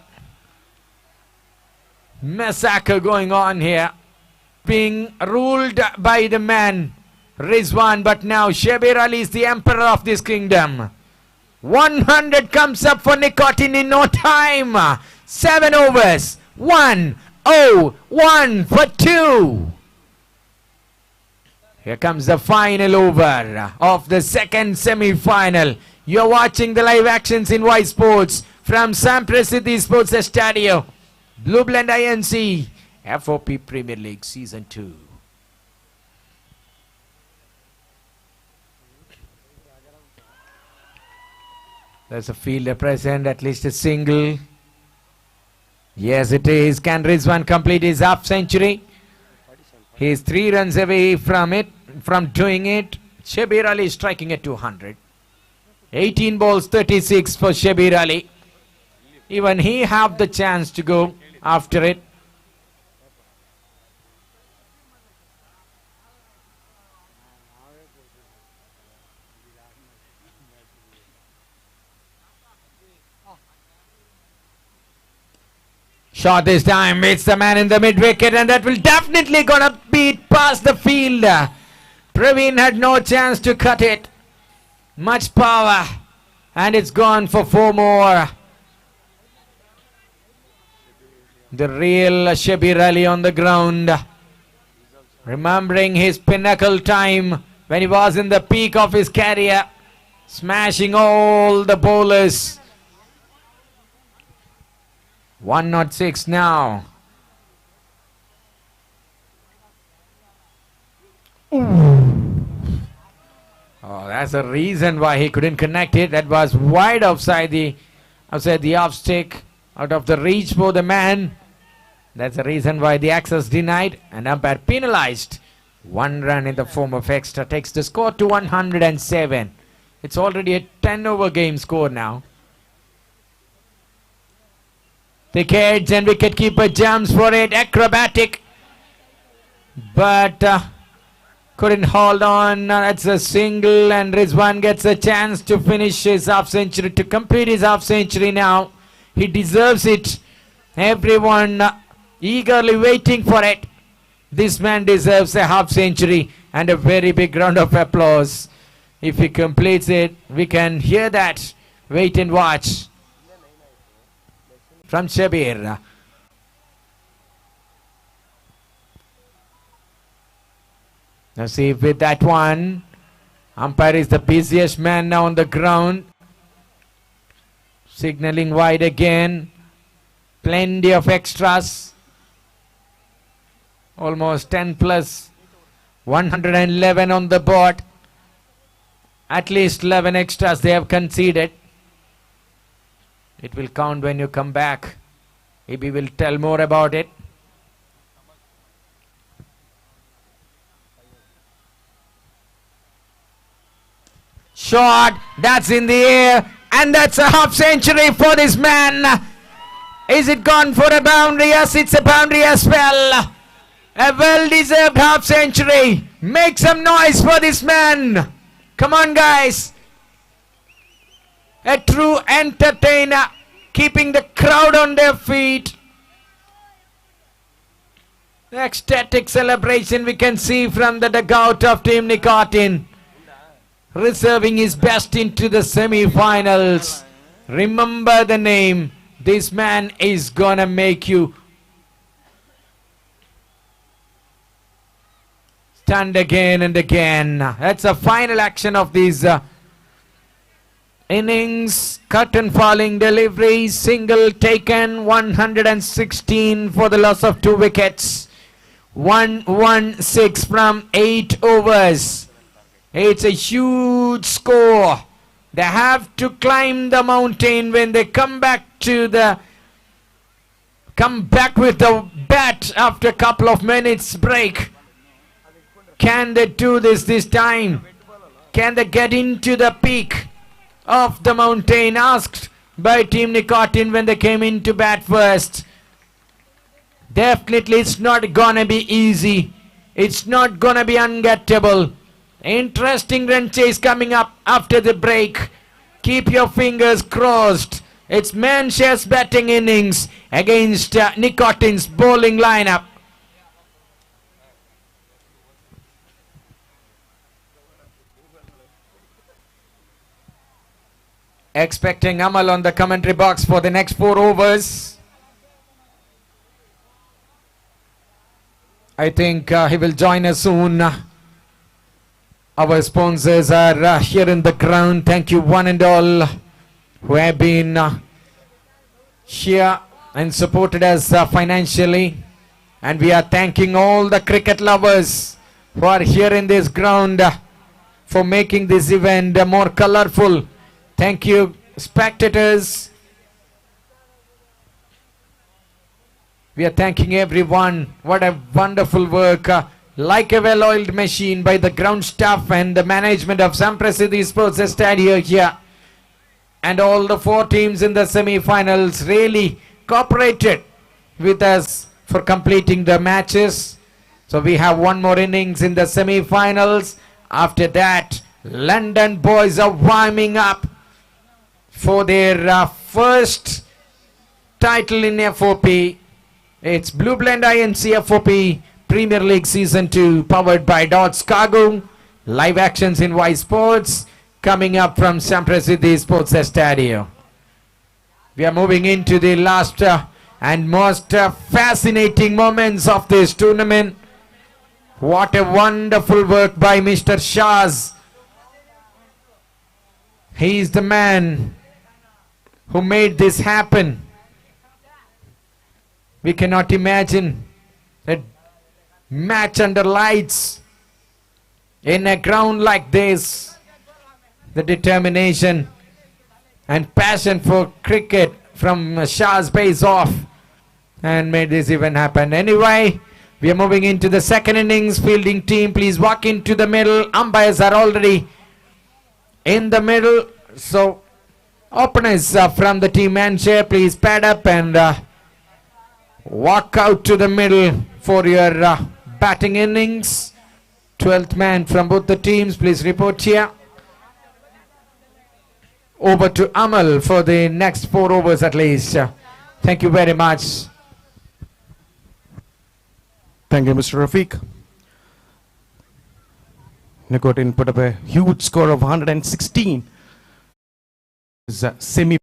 Massacre going on here. Being ruled by the man Rizwan, but now Shabir Ali is the emperor of this kingdom. 100 comes up for Nicotin in no time. 7 overs. 1-0-1 for 2. Here comes the final over of the second semi-final. You're watching the live actions in Y Sports from Sam Prasiddhi Sports Stadio, Blue Blend INC, FOP Premier League Season 2. There's a fielder present, at least a single. Yes, it is. Can Rizwan complete his half century? He's 3 runs away from doing it. Shabir Ali is striking at 200. 18 balls, 36 for Shabir Ali. Even he have the chance to go after it. Shot this time, it's the man in the mid wicket, and that will definitely gonna beat past the fielder. Praveen had no chance to cut it. Much power, and it's gone for 4 more. The real Shabir Ali on the ground, remembering his pinnacle time when he was in the peak of his career, smashing all the bowlers. 106 now. Ooh. Oh, that's the reason why he couldn't connect it. That was wide outside the off stick, out of the reach for the man. That's the reason why the access denied and umpire penalized. 1 run in the form of extra takes the score to 107. It's already a 10-over game score now. The edge and wicketkeeper jumps for it, acrobatic, but couldn't hold on. That's a single, and Rizwan gets a chance to finish his half century, to complete his half century now. He deserves it. Everyone eagerly waiting for it. This man deserves a half century and a very big round of applause. If he completes it, we can hear that. Wait and watch. from Shabir. Naseef with that one. Umpire is the busiest man now on the ground. Signaling wide again. Plenty of extras. Almost 10 plus. 111 on the board. At least 11 extras they have conceded. It will count when you come back. Maybe we'll tell more about it. Shot, that's in the air, and that's a half century for this man. Is it gone for a boundary? Yes, it's a boundary as well. A well-deserved half century. Make some noise for this man. Come on, guys. A true entertainer, keeping the crowd on their feet. The ecstatic celebration we can see from the dugout of Team Nicotin. Reserving his best into the semi-finals. Remember the name. This man is gonna make you stand again and again. That's the final action of these innings. Curtain falling delivery. Single taken. 116 for the loss of 2 wickets. 116 from 8 overs. It's a huge score. They have to climb the mountain when they come back with the bat after a couple of minutes break. Can they do this time? Can they get into the peak of the mountain asked by Team Nicotin when they came into bat first? Definitely it's not gonna be easy. It's not gonna be ungettable. Interesting run chase coming up after the break. Keep your fingers crossed. It's Manshare's batting innings against Nicotin's bowling lineup. Expecting Amal on the commentary box for the next 4 overs. I think he will join us soon. Our sponsors are here in the ground. Thank you one and all who have been here and supported us financially. And we are thanking all the cricket lovers who are here in this ground for making this event more colorful. Thank you, spectators. We are thanking everyone. What a wonderful work. Like a well-oiled machine by the ground staff and the management of Samprasiddhi Sports Stadium here. And all the 4 teams in the semi-finals really cooperated with us for completing the matches. So we have one more innings in the semi-finals. After that, London boys are warming up for their first title in FOP. It's Blue Blend INC FOP Premier League Season 2, powered by Dots Cargo. Live actions in Y Sports coming up from Samprasiddhi Sports Stadium. We are moving into the last and most fascinating moments of this tournament. What a wonderful work by Mr. Shaz. He is the man who made this happen. We cannot imagine a match under lights in a ground like this. The determination and passion for cricket from Shah's pays off and made this event happen. Anyway, we are moving into the second innings. Fielding team, please walk into the middle. Umpires are already in the middle. So openers from the team Manshare, please pad up and walk out to the middle for your batting innings. 12th man from both the teams, please report here. Over to Amal for the next 4 overs at least. Thank you very much. Thank you, Mr. Rafiq. Nicotin put up a huge score of 116. Semi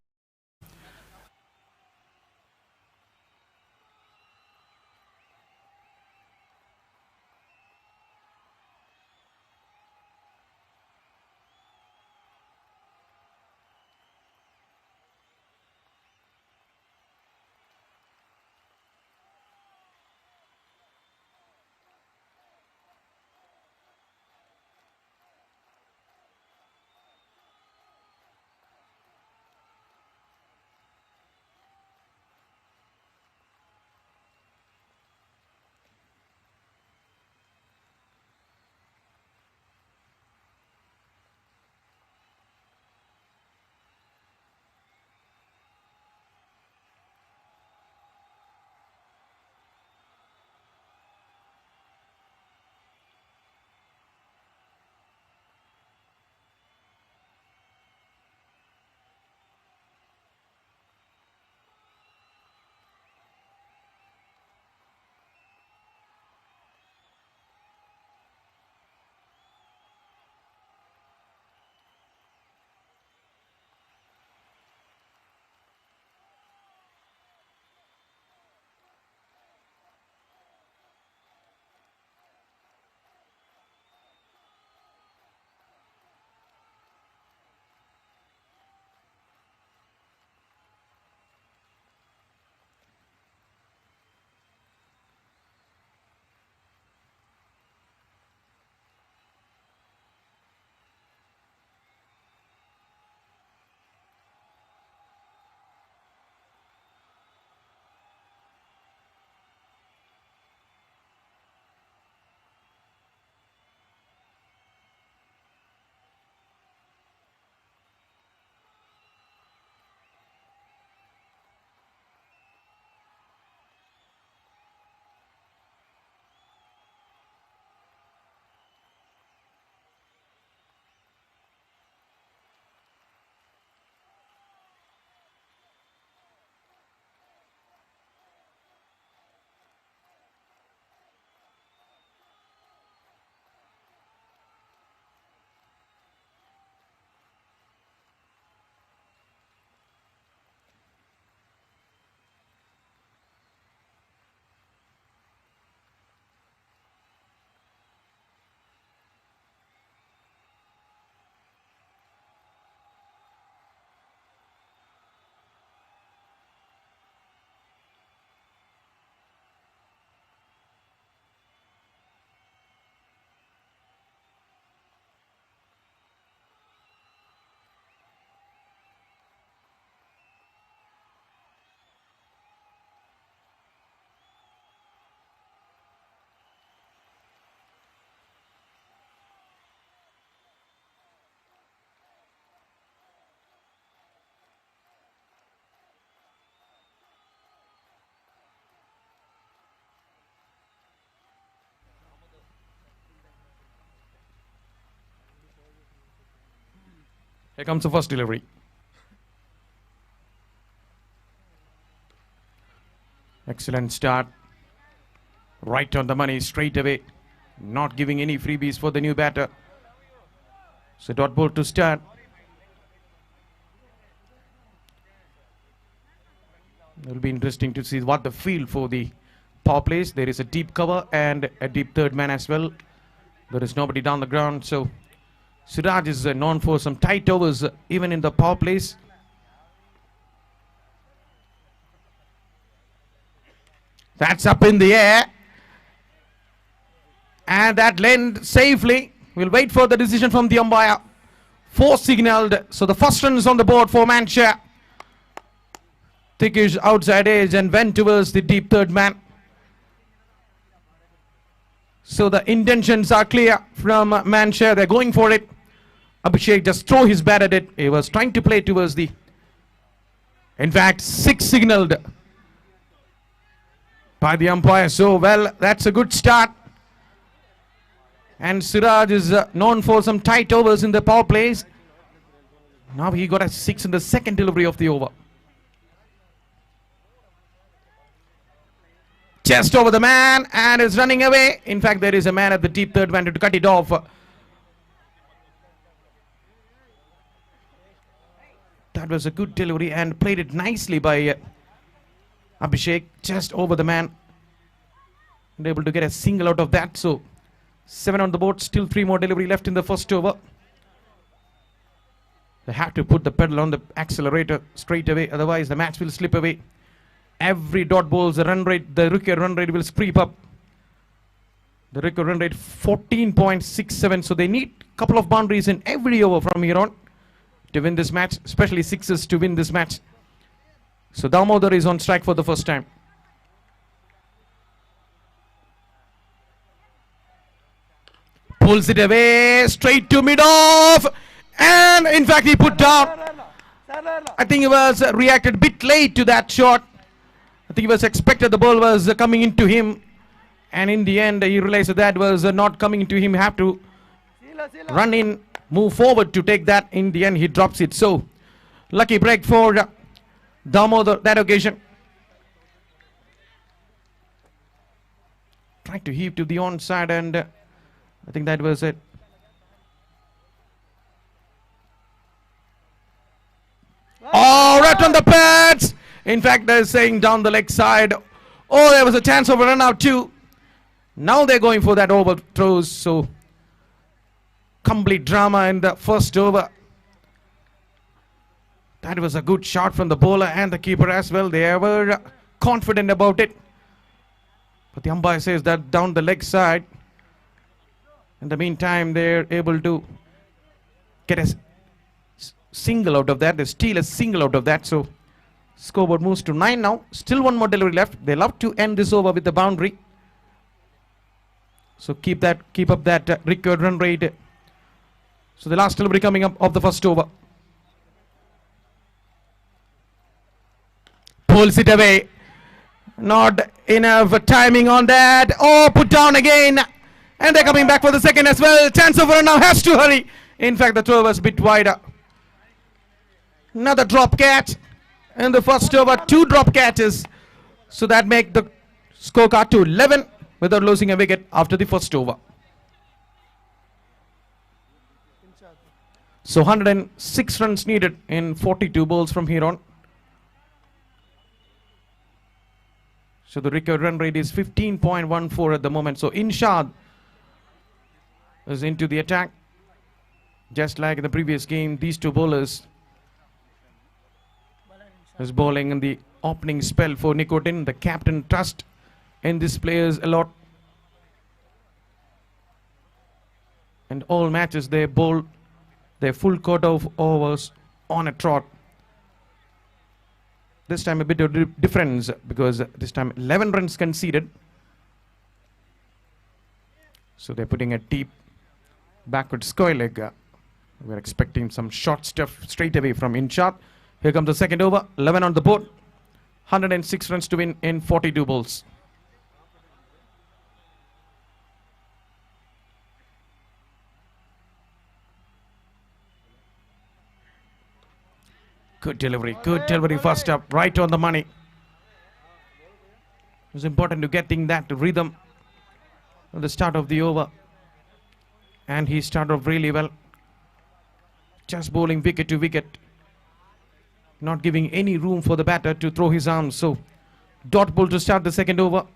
Here comes the first delivery. Excellent start. Right on the money straight away. Not giving any freebies for the new batter. So dot ball to start. It will be interesting to see what the field for the power plays. There is a deep cover and a deep third man as well. There is nobody down the ground. So Siraj is known for some tight overs even in the power plays. That's up in the air. And that landed safely. We'll wait for the decision from the umpire. 4 signalled. So the first run is on the board for Manchester. Thickish outside edge and went towards the deep third man. So the intentions are clear from Manchester. They're going for it. Abhishek just throw his bat at it. He was trying to play towards the... In fact, 6 signalled by the umpire. So, well, that's a good start. And Siraj is known for some tight overs in the power plays. Now he got a 6 in the second delivery of the over. Just over the man and is running away. In fact, there is a man at the deep third man to cut it off. That was a good delivery and played it nicely by Abhishek. Just over the man. And able to get a single out of that. So 7 on the board. Still 3 more delivery left in the first over. They have to put the pedal on the accelerator straight away. Otherwise the match will slip away. Every dot bowl's run rate, the record run rate will creep up. The record run rate 14.67. So they need a couple of boundaries in every over from here on to win this match, especially 6s to win this match. So Damodar is on strike for the first time. Pulls it away, straight to mid-off. And in fact he put down. I think he was reacted a bit late to that shot. I think he was expected the ball was coming into him. And in the end he realized that was not coming into him. Have to run in, move forward to take that. In the end he drops it. So lucky break for Damodar that occasion. Trying to heave to the onside and I think that was it. Oh, right on the pads. In fact, they're saying down the leg side. Oh, there was a chance of a run out too. Now they're going for that overthrows. So complete drama in the first over. That was a good shot from the bowler and the keeper as well. They were confident about it. But the umpire says that down the leg side. In the meantime, they're able to get a single out of that. They steal a single out of that. So scoreboard moves to 9 now. Still 1 more delivery left. They love to end this over with the boundary. So keep up that record run rate. So the last delivery coming up of the first over. Pulls it away. Not enough timing on that. Oh, put down again. And they're coming back for the second as well. Chance of a run now, has to hurry. In fact, the throw was a bit wider. Another drop catch. In the first over, 2 drop catches. So that make the scorecard to 11 without losing a wicket after the first over. So 106 runs needed in 42 balls from here on. So the record run rate is 15.14 at the moment. So Inshad is into the attack. Just like in the previous game, these 2 bowlers is bowling in the opening spell for Nicotin. The captain trust in these players a lot. And all matches they bowl their full quota of overs on a trot. This time a bit of difference because this time 11 runs conceded. So they're putting a deep backward square leg. We're expecting some short stuff straight away from Inshad. Here comes the second over. 11 on the board. 106 runs to win in 42 balls. Good delivery first up, right on the money. It's important to getting that rhythm at the start of the over. And he started off really well. Just bowling wicket to wicket. Not giving any room for the batter to throw his arms. So, dot ball to start the second over.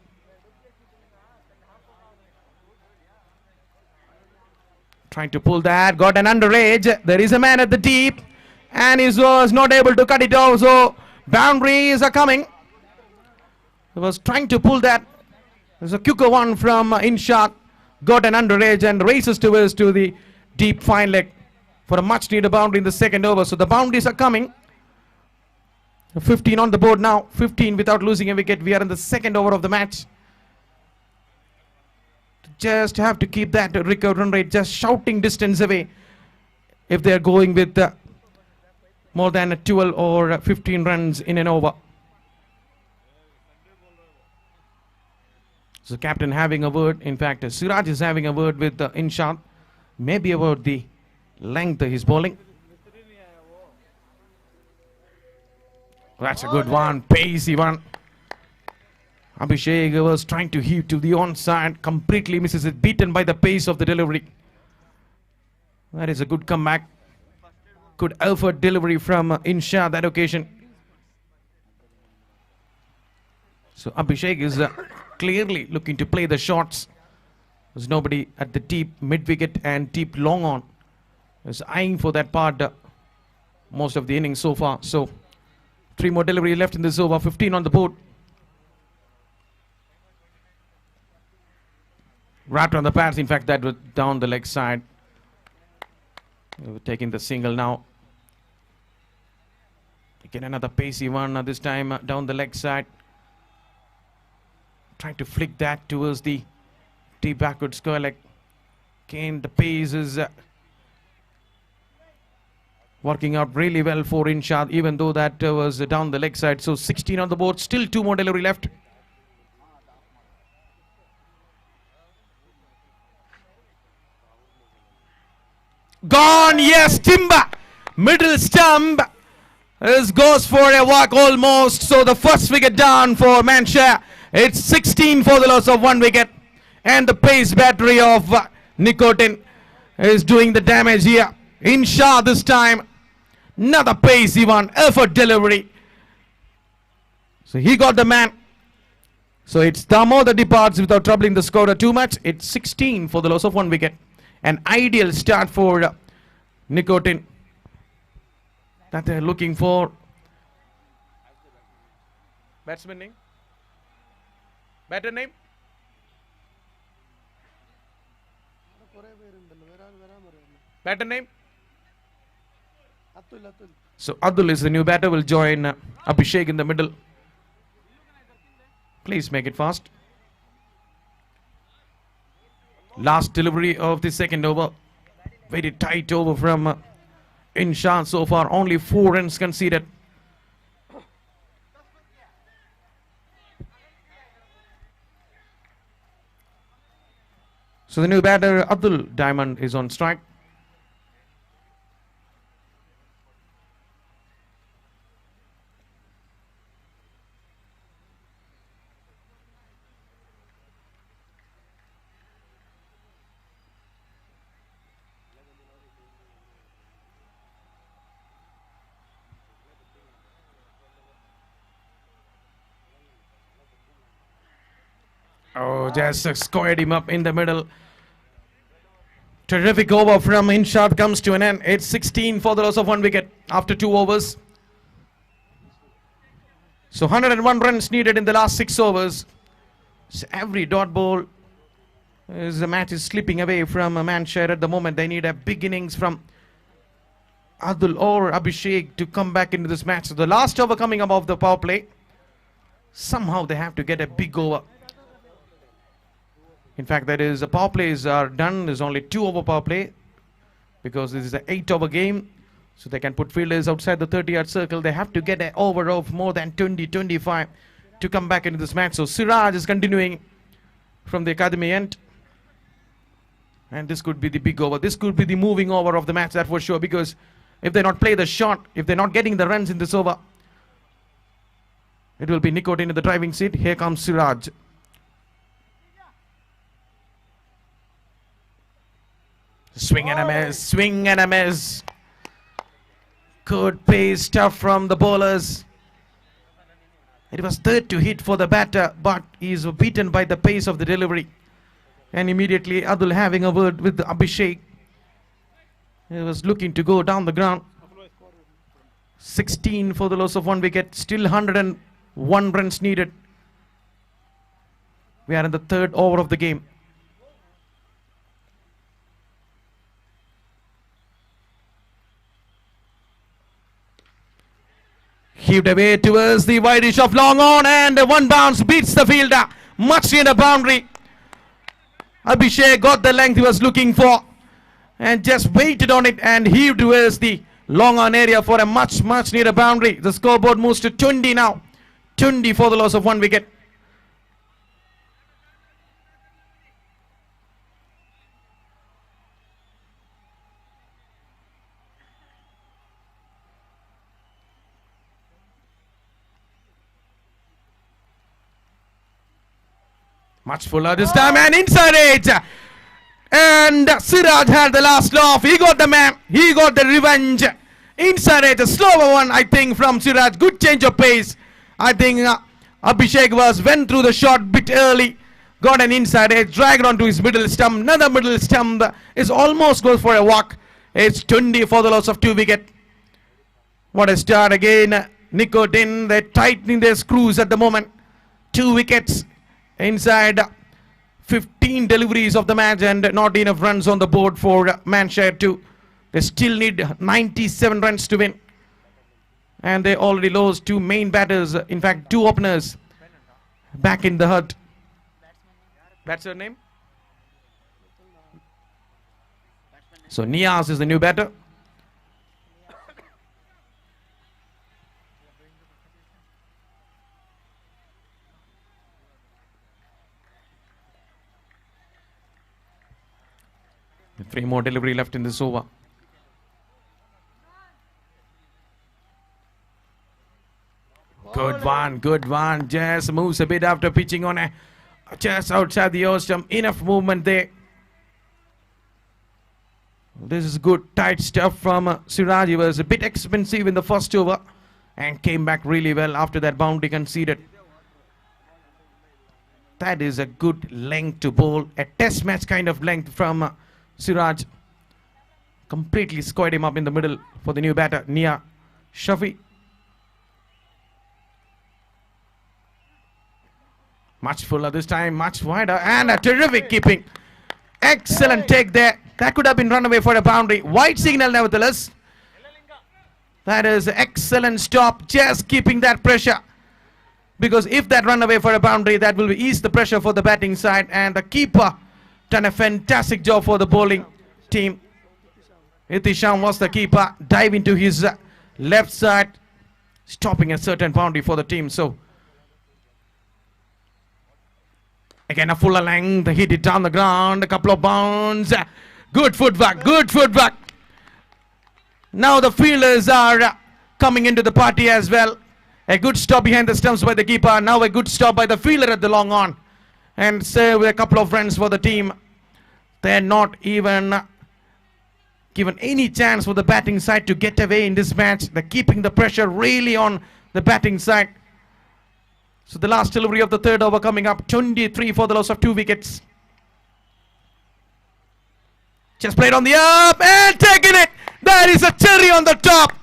Trying to pull that, got an underage. There is a man at the deep. And he was not able to cut it off. So, boundaries are coming. He was trying to pull that. There's a quicker one from Inshad. Got an underage and races towards to the deep fine leg for a much needed boundary in the second over. So the boundaries are coming. 15 on the board now. 15 without losing a wicket. We are in the second over of the match. Just have to keep that record run rate just shouting distance away if they are going with more than 12 or 15 runs in an over. So captain having a word. In fact, Siraj is having a word with Inshad. Maybe about the length he's bowling. That's a good one. Pacey one. Abhishek was trying to heave to the onside. Completely misses it. Beaten by the pace of the delivery. That is a good comeback. Good effort delivery from Inshad that occasion. So Abhishek is clearly looking to play the shots. There's nobody at the deep mid-wicket and deep long on. Is eyeing for that part most of the innings so far. So 3 more delivery left in this over. 15 on the board. Wrapped on the pads. In fact, that was down the leg side. We're taking the single now. Again, another pacey one. This time down the leg side. Trying to flick that towards the deep backward square leg. Again, the pace is working out really well for Inshad, even though that was down the leg side. So 16 on the board. Still 2 more delivery left. Gone, yes, timber. Middle stump. This goes for a walk almost. So the first wicket down for Manshire. It's 16 for the loss of 1 wicket. And the pace battery of Nicotin is doing the damage here. Inshad this time. Another pacey one. Effort delivery. So he got the man. So it's Damo that departs without troubling the scorer too much. It's 16 for the loss of 1 wicket. An ideal start for Nicotin that they're looking for. Batsman name? Batter name? Batter name? So Adul is the new batter. Will join Abhishek in the middle. Please make it fast. Last delivery of the second over. Very tight over from Inshad so far. Only 4 runs conceded. So the new batter Adul Diamond is on strike. Oh, just squared him up in the middle. Terrific over from Inshad comes to an end. It's 16 for the loss of 1 wicket after 2 overs. So 101 runs needed in the last 6 overs. So every dot ball as the match is slipping away from Manshire at the moment. They need a big innings from Adul or Abhishek to come back into this match. So the last over coming up of the power play. Somehow they have to get a big over. In fact, that is the power plays are done. There's only 2 over power play because this is an 8 over game. So they can put fielders outside the 30-yard circle. They have to get an over of more than 20-25 to come back into this match. So Siraj is continuing from the academy end. And this could be the big over. This could be the moving over of the match, that for sure, because if they not play the shot, if they're not getting the runs in this over, it will be Nicotin in the driving seat. Here comes Siraj. Swing and a miss, swing and a miss. Good pace stuff from the bowlers. It was third to hit for the batter, but he is beaten by the pace of the delivery. And immediately Adul having a word with Abhishek. He was looking to go down the ground. 16 for the loss of 1 wicket. Still 101 runs needed. We are in the third over of the game. Heaved away towards the wideish of long on, and one bounce beats the fielder. Much in a boundary. Abhishek got the length he was looking for and just waited on it and heaved towards the long on area for a much nearer boundary. The scoreboard moves to 20 now. 20 for the loss of 1 wicket. Much fuller this time and inside it. And Siraj had the last laugh. He got the man. He got the revenge. Inside it. A slower one, I think, from Siraj. Good change of pace. I think Abhishek went through the shot bit early. Got an inside edge. Dragged onto his middle stump. Another middle stump. Is almost goes for a walk. It's 20 for the loss of 2 wicket. What a start again. Nicotin. They're tightening their screws at the moment. 2 wickets. Inside 15 deliveries of the match and not enough runs on the board for Manshire 2. They still need 97 runs to win. And they already lost 2 main batters, in fact 2 openers back in the hut. That's her name? So Niaz is the new batter. With 3 more delivery left in this over. Good one. Just moves a bit after pitching on a just outside the off stump. Enough movement there. This is good tight stuff from Siraj. He was a bit expensive in the first over and came back really well after that boundary conceded. That is a good length to bowl. A test match kind of length from Siraj. Completely squared him up in the middle for the new batter, Nia Shafi. Much fuller this time, much wider, and a terrific keeping. Excellent take there. That could have been run away for a boundary. White signal nevertheless. That is excellent stop. Just keeping that pressure. Because if that run away for a boundary, that will ease the pressure for the batting side. And the keeper done a fantastic job for the bowling team. Itisham was the keeper. Dive into his left side. Stopping a certain boundary for the team. So again a fuller length. Hit it down the ground. A couple of bounds. Good footwork. Good footwork. Now the fielders are coming into the party as well. A good stop behind the stumps by the keeper. Now a good stop by the fielder at the long on. And save a couple of runs for the team. They're not even given any chance for the batting side to get away in this match. They're keeping the pressure really on the batting side. So the last delivery of the third over coming up. 23 for the loss of 2 wickets. Just played on the up and taking it. That is a cherry on the top.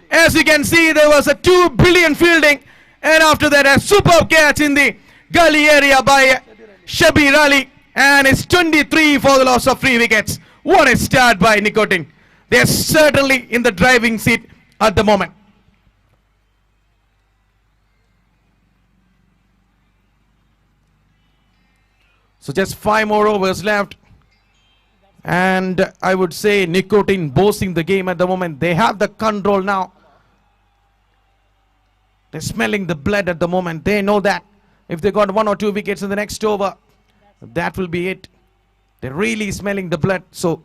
As you can see, there was a 2 brilliant fielding. And after that, a superb catch in the gully area by Shabir Ali. And it's 23 for the loss of 3 wickets. What a start by Nicotin. They're certainly in the driving seat at the moment. So just 5 more overs left. And I would say Nicotin bossing the game at the moment. They have the control now. They're smelling the blood at the moment. They know that if they got 1 or 2 wickets in the next over, that will be it. They're really smelling the blood. So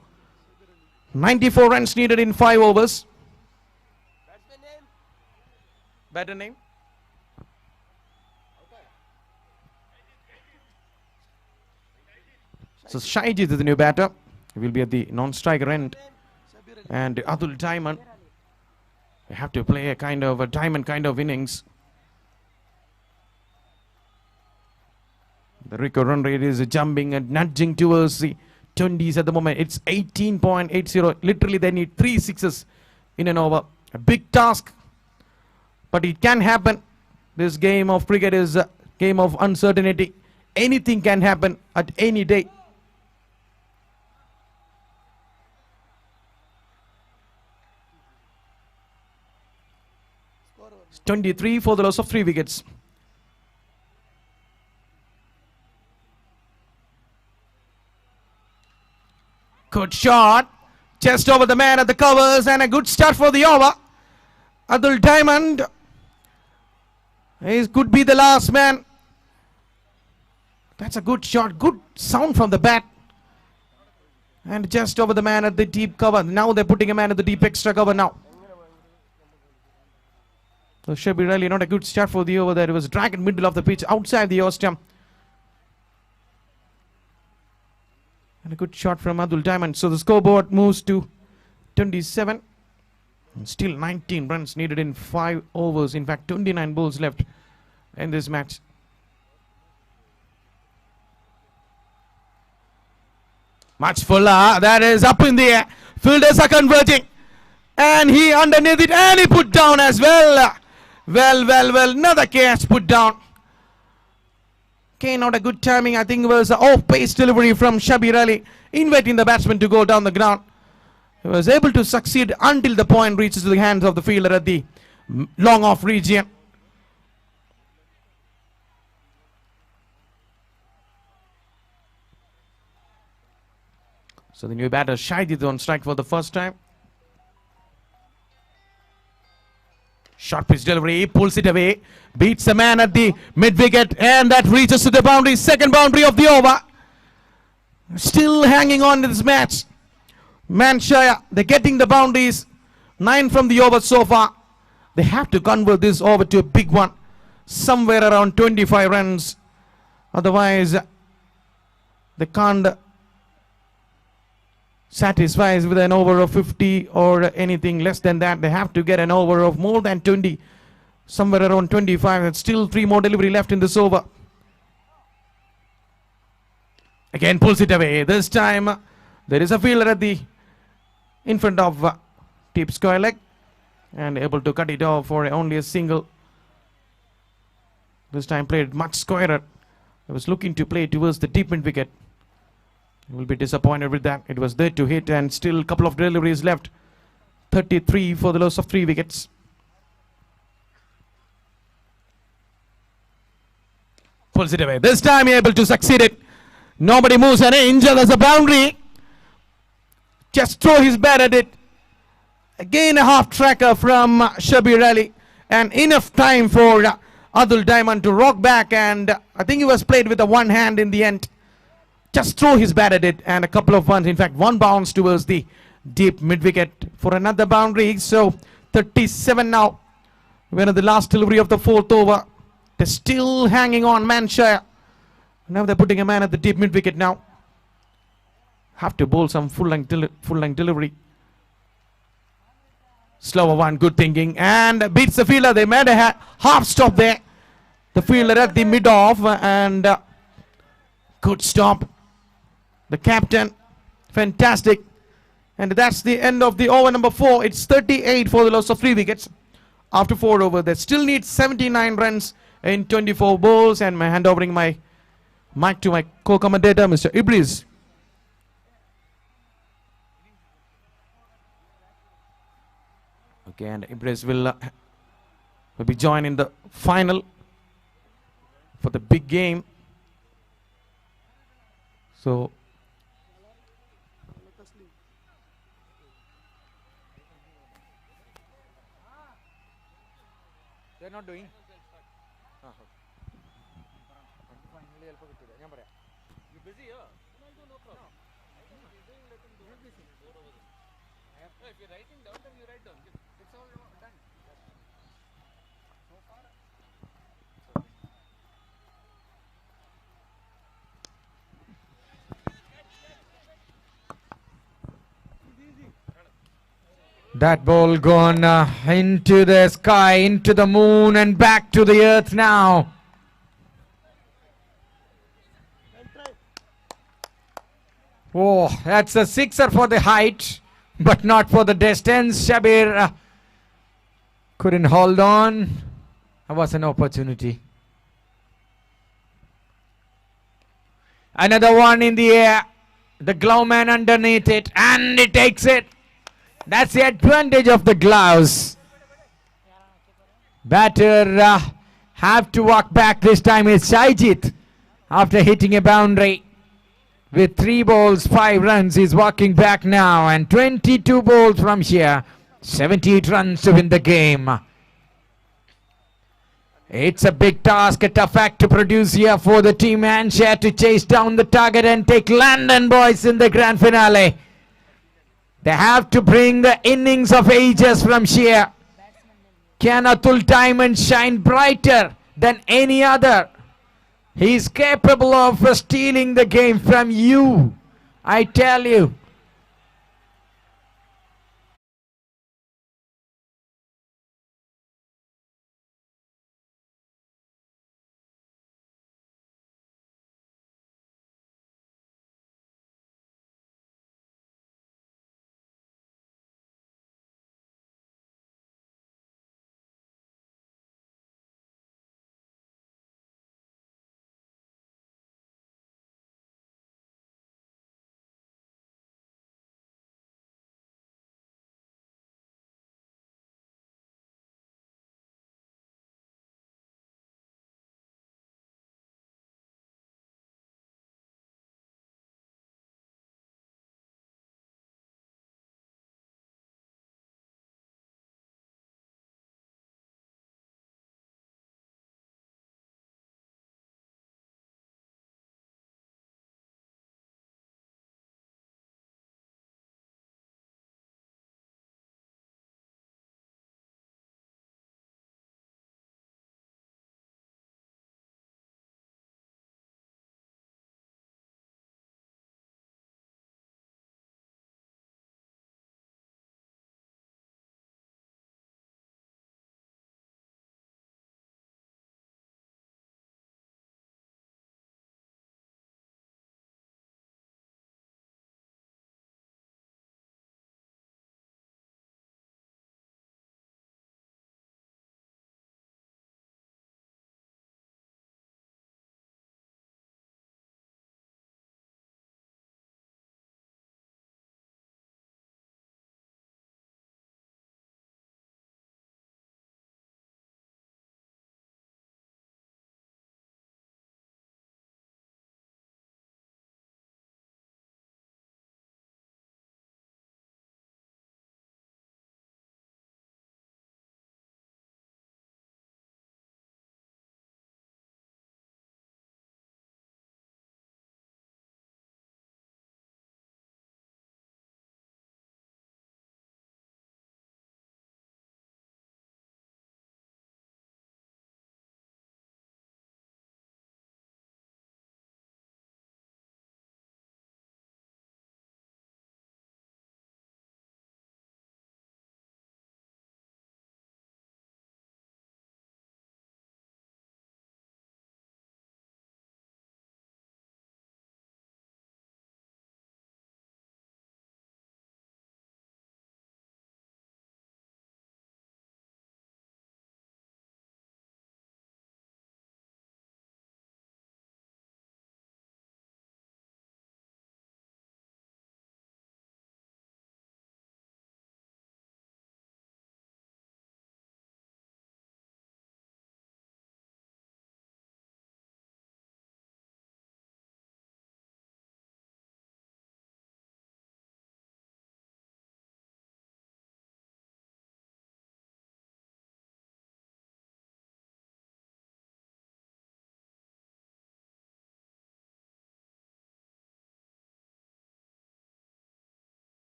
94 runs needed in 5 overs. Batter name? So Shahid is the new batter. He will be at the non-striker end. And Adul Diamond. They have to play a kind of a diamond kind of innings. The record run rate is jumping and nudging towards the 20s at the moment. It's 18.80. Literally, they need 3 sixes in an over. A big task, but it can happen. This game of cricket is a game of uncertainty. Anything can happen at any day. It's 23 for the loss of 3 wickets. Good shot. Just over the man at the covers, and a good start for the over. Adul Diamond. He could be the last man. That's a good shot. Good sound from the bat. And just over the man at the deep cover. Now they're putting a man at the deep extra cover now. So Shabir Ali, not a good start for the over there. It was dragged in middle of the pitch outside the over stump. And a good shot from Adul Diamond. So the scoreboard moves to 27. And still 19 runs needed in 5 overs. In fact, 29 balls left in this match. Much fuller. That is up in the air. Fielders are converging. And he underneath it. And he put down as well. Well. Another catch put down. Okay, not a good timing. I think it was an off-pace delivery from Shabir Ali, inviting the batsman to go down the ground. He was able to succeed until the point reaches the hands of the fielder at the long-off region. So the new batter Shahid is on strike for the first time. Short pitch delivery, pulls it away, beats the man at the mid-wicket, and that reaches to the boundary, second boundary of the over. Still hanging on to this match. Manshire, they're getting the boundaries, 9 from the over so far. They have to convert this over to a big one, somewhere around 25 runs. Otherwise, they can't satisfy with an over of 50 or anything less than that. They have to get an over of more than 20, somewhere around 25. And still 3 more delivery left in this over. Again pulls it away. This time there is a fielder at the in front of deep square leg and able to cut it off for only a single. This time played much squarer. I was looking to play towards the deep mid wicket. Will be disappointed with that. It was there to hit, and still a couple of deliveries left. 33 for the loss of 3 wickets. Pulls it away. This time he able to succeed it. Nobody moves an inch. There's a boundary. Just throw his bat at it. Again a half tracker from Shabir Ali, and enough time for Adul Diamond to rock back, and I think he was played with the one hand in the end. Just throw his bat at it, and a couple of ones, in fact one bounce towards the deep mid-wicket for another boundary. So 37 now. We're at the last delivery of the 4th over. They're still hanging on Manshire. Now they're putting a man at the deep mid-wicket now. Have to bowl some full-length delivery. Slower one, good thinking, and beats the fielder. They made a half stop there. The fielder at the mid-off, and good stop. The captain, fantastic. And that's the end of the over number 4. It's 38 for the loss of 3 wickets. After 4 over, they still need 79 runs in 24 balls. And my hand overing my mic to my co-commentator, Mr. Ibris. Okay, and Ibris will be joining the final for the big game. So they're not doing. You busy here? No problem. If you're writing down, then you write down. It's all done. That ball gone into the sky, into the moon and back to the earth now. Oh, that's a sixer for the height, but not for the distance. Shabir couldn't hold on. That was an opportunity. Another one in the air. The glove man underneath it, and he takes it. That's the advantage of the gloves. Batter have to walk back this time. It's Shahid after hitting a boundary. With 3 balls, 5 runs, he's walking back now. And 22 balls from here. 78 runs to win the game. It's a big task, a tough act to produce here for the team Inshad to chase down the target and take London boys in the grand finale. They have to bring the innings of ages from here. Can Adul Diamond shine brighter than any other? He's capable of stealing the game from you, I tell you.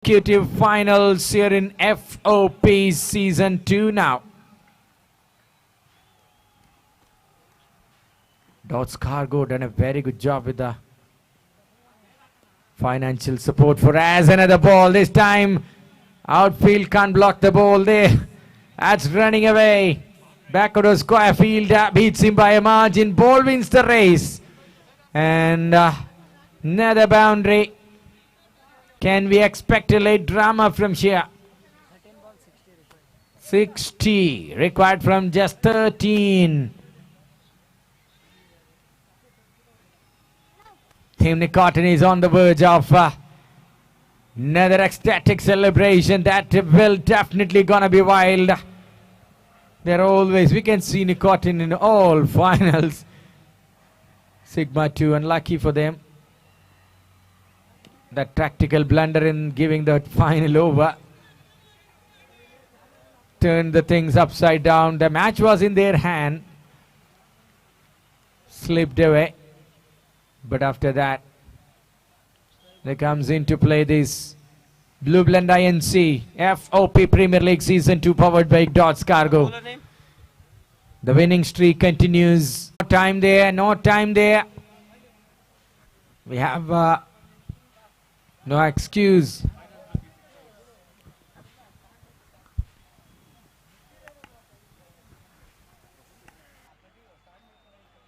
consecutive finals here in FOP Season 2 now. Dots Cargo done a very good job with the financial support for as another ball. This time outfield can't block the ball there. That's running away. Backward of square field beats him by a margin. Ball wins the race. And another boundary. Can we expect a late drama from here? 60 required from just 13. Team Nicotin is on the verge of another ecstatic celebration that will definitely gonna be wild. They're always, we can see Nicotin in all finals. Sigma 2, unlucky for them. That tactical blunder in giving the final over turned the things upside down. The match was in their hand, slipped away. But after that, there comes into play this Blue Blend INC FOP Premier League Season 2 powered by Dots Cargo. The winning streak continues. No time there, no time there. We have no excuse.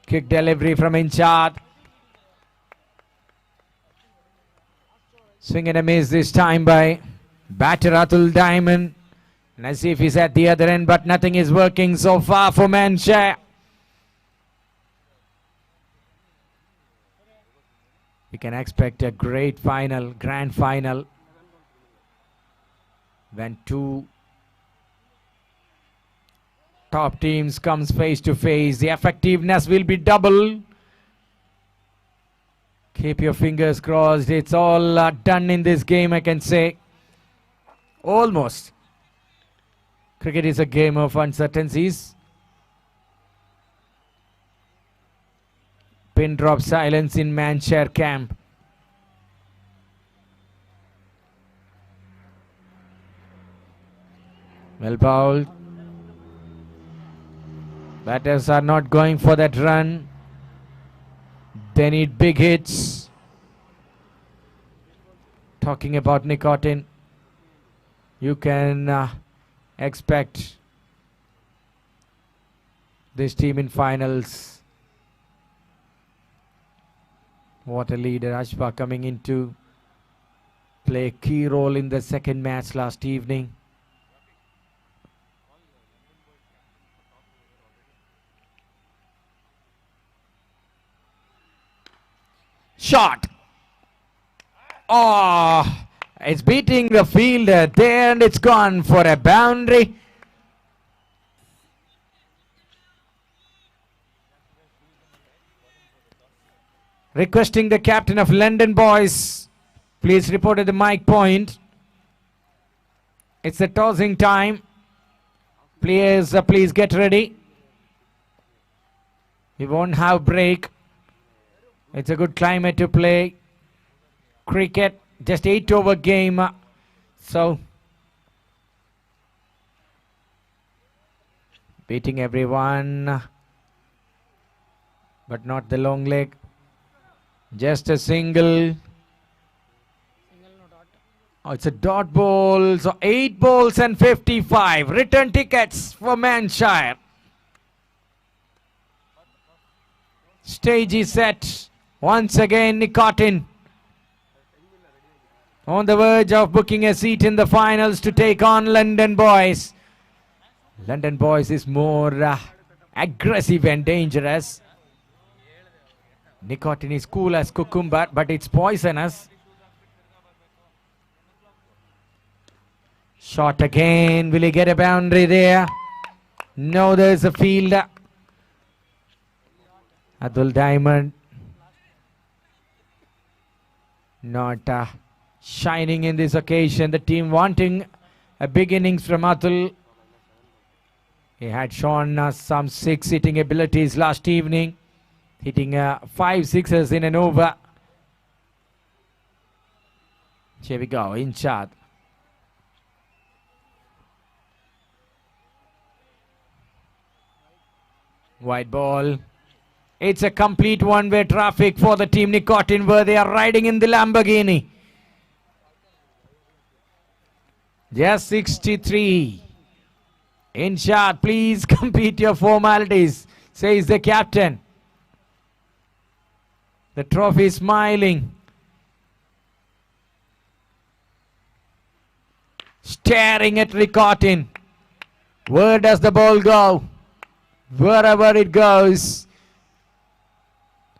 Kick delivery from Inshad. Swing and a miss this time by batter Adul Diamond. Naseef is at the other end, but nothing is working so far for Manshire. We can expect a great final, grand final, when two top teams comes face to face. The effectiveness will be double. Keep your fingers crossed. It's all done in this game, I can say. Almost. Cricket is a game of uncertainties. Pin drop silence in Manshire camp. Well bowled. Batters are not going for that run. They need big hits. Talking about Nicotin, you can expect this team in finals. What a leader. Ashfa coming in to play a key role in the second match last evening. Shot. Oh, it's beating the fielder there and it's gone for a boundary. Requesting the captain of London boys, please report at the mic point. It's the tossing time. Players, please get ready. We won't have break. It's a good climate to play cricket. Just 8-over game. So, beating everyone. But not the long leg. Just a single. Oh, it's a dot ball. So 8 balls and 55. Return tickets for Manshire. Stage is set. Once again, Nicotin on the verge of booking a seat in the finals to take on London boys. London boys is more aggressive and dangerous. Nicotin is cool as cucumber, but it's poisonous. Shot again. Will he get a boundary there? No, there's a fielder. Adul Diamond not shining in this occasion. The team wanting a big innings from Adul. He had shown some 6 hitting abilities last evening, hitting 5 sixes in an over. Here we go, Inshad. White ball. It's a complete one-way traffic for the team Nicotin, where they are riding in the Lamborghini. Just 63. Inshad, please complete your formalities, says the captain. The trophy is smiling. Staring at Nicotin. Where does the ball go? Wherever it goes,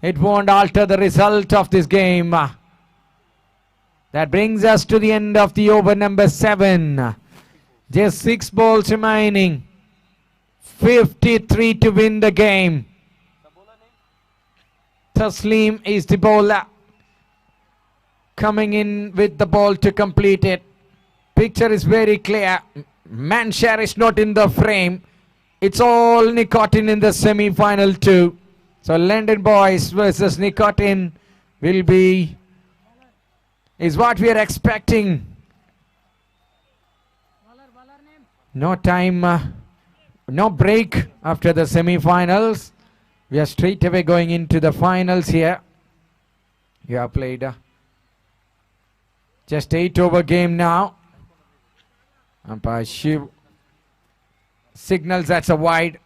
it won't alter the result of this game. That brings us to the end of the over number 7. Just 6 balls remaining. 53 to win the game. Taslim is the bowler, coming in with the ball to complete it. Picture is very clear. Manshare is not in the frame. It's all Nicotin in the semi-final too. So London Boys versus Nicotin is what we are expecting. No time, no break after the semi-finals. We are straight away going into the finals here. You have played just 8 over game now. Umpire Shiv signals that's a wide.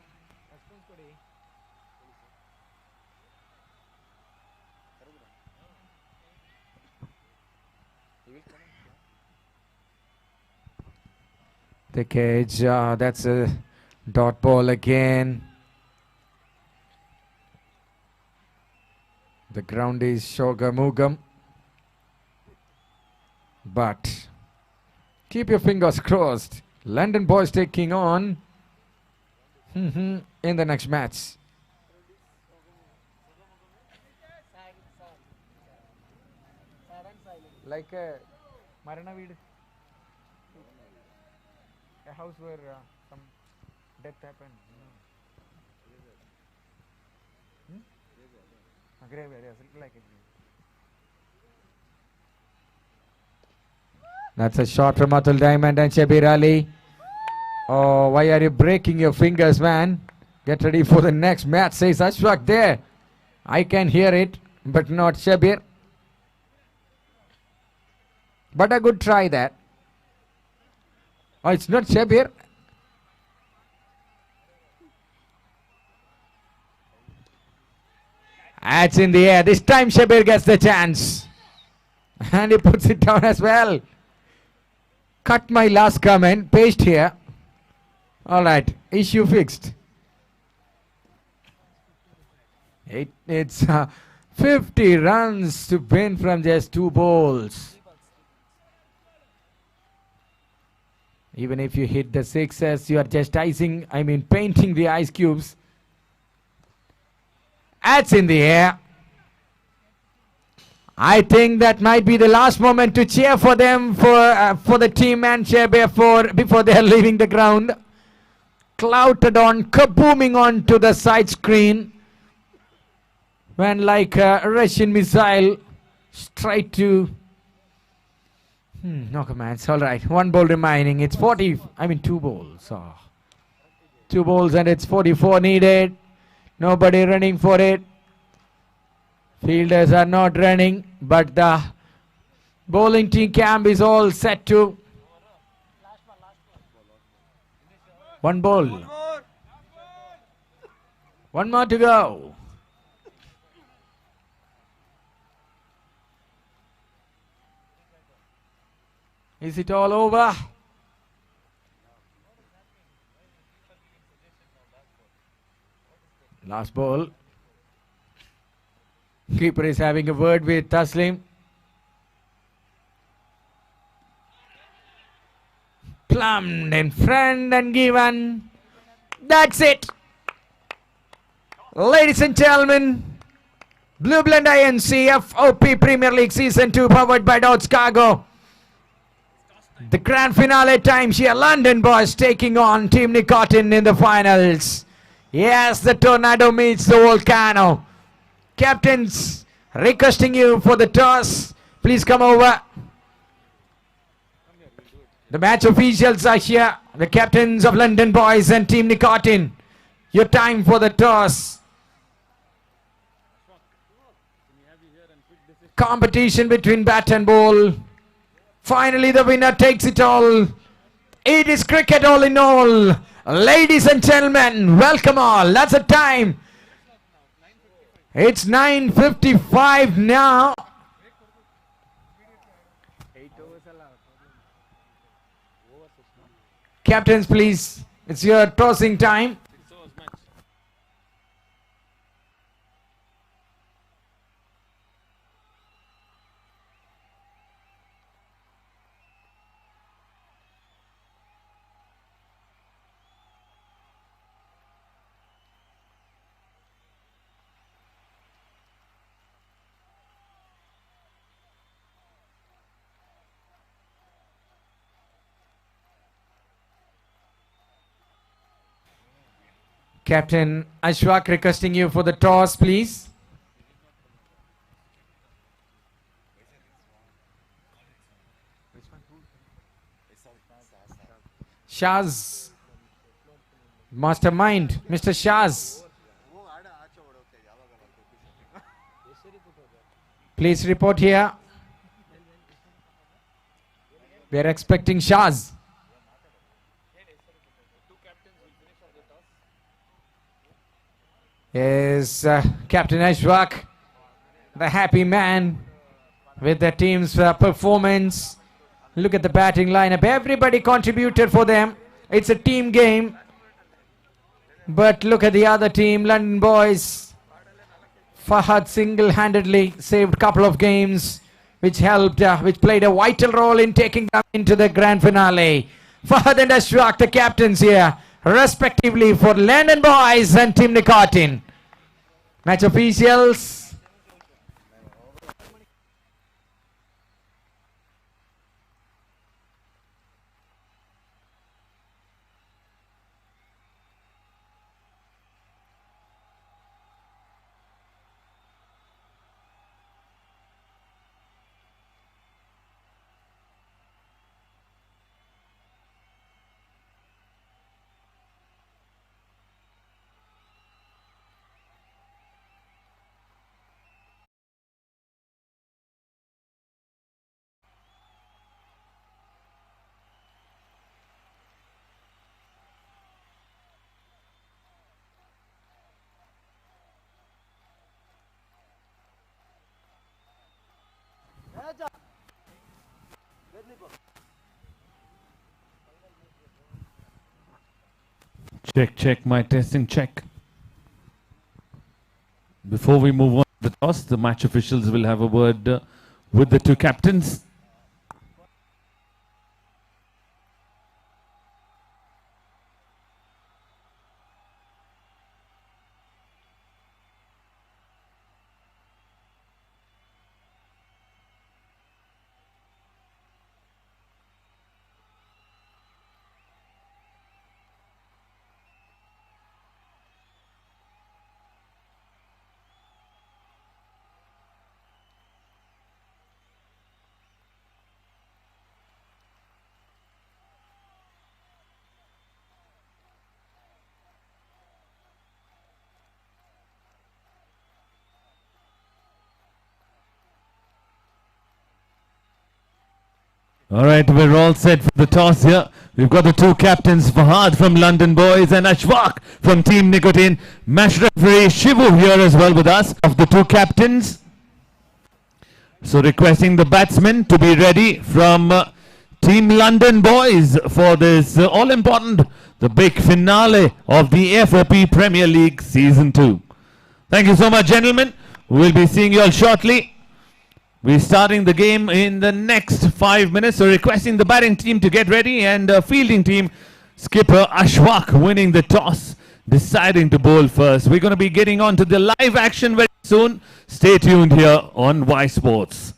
The cage, that's a dot ball again. The ground is Shogamugam. But keep your fingers crossed. London Boys taking on in the next match. Like a Marana Vid. A house where some death happened. A graveyard, yes, like it. That's a shot from Adul Diamond and Shabir Ali. Oh, why are you breaking your fingers, man? Get ready for the next match, says Ashfaq there. I can hear it, but not Shabir. But a good try that. Oh, it's not Shabir. That's in the air. This time Shabir gets the chance. And he puts it down as well. Cut my last comment. Paste here. Alright. Issue fixed. It's 50 runs to win from just 2 balls. Even if you hit the 6s, you are just painting the ice cubes. That's in the air. I think that might be the last moment to cheer for them, for the team and cheer before they are leaving the ground. Clouted on, kabooming on to the side screen. When like a Russian missile straight to... no commands. All right, 1 ball remaining. It's 2 balls. 2 balls and it's 44 needed. Nobody running for it. Fielders are not running, but the bowling team camp is all set to. 1 ball. 1 more to go. Is it all over? Last ball. Keeper is having a word with Taslim. Plumbed in front and given. That's it. Ladies and gentlemen, Blue Blend INC FOP Premier League Season 2 powered by Dodds Cargo. The grand finale time here. London Boys taking on Team Nicotin in the finals. Yes, the tornado meets the volcano. Captains, requesting you for the toss. Please come over. The match officials are here. The captains of London Boys and Team Nicotin. Your time for the toss. Competition between bat and ball. Finally, the winner takes it all. It is cricket all in all. Ladies and gentlemen, welcome all. That's the time. It's 9:55 now. Captains, please. It's your tossing time. Captain Ashwak requesting you for the toss, please. Shaz. Mastermind, Mr. Shaz. Please report here. We are expecting Shaz. Is Captain Ashwak, the happy man with the team's performance. Look at the batting lineup. Everybody contributed for them. It's a team game. But look at the other team, London Boys. Fahad single-handedly saved a couple of games, which helped, which played a vital role in taking them into the grand finale. Fahad and Ashwak, the captains here, respectively for London Boys and Team Nicotin. Match officials. Check, check, my testing check. Before we move on to the toss, the match officials will have a word with the two captains. All right, we're all set for the toss here. We've got the two captains, Fahad from London Boys and Ashwak from Team Nicotin. Match referee Shivu here as well with us, of the two captains. So requesting the batsmen to be ready from Team London Boys for this all-important, the big finale of the FOP Premier League Season 2. Thank you so much, gentlemen. We'll be seeing you all shortly. We're starting the game in the next 5 minutes, so requesting the batting team to get ready, and fielding team, skipper Ashwak winning the toss, deciding to bowl first. We're going to be getting on to the live action very soon. Stay tuned here on Y Sports.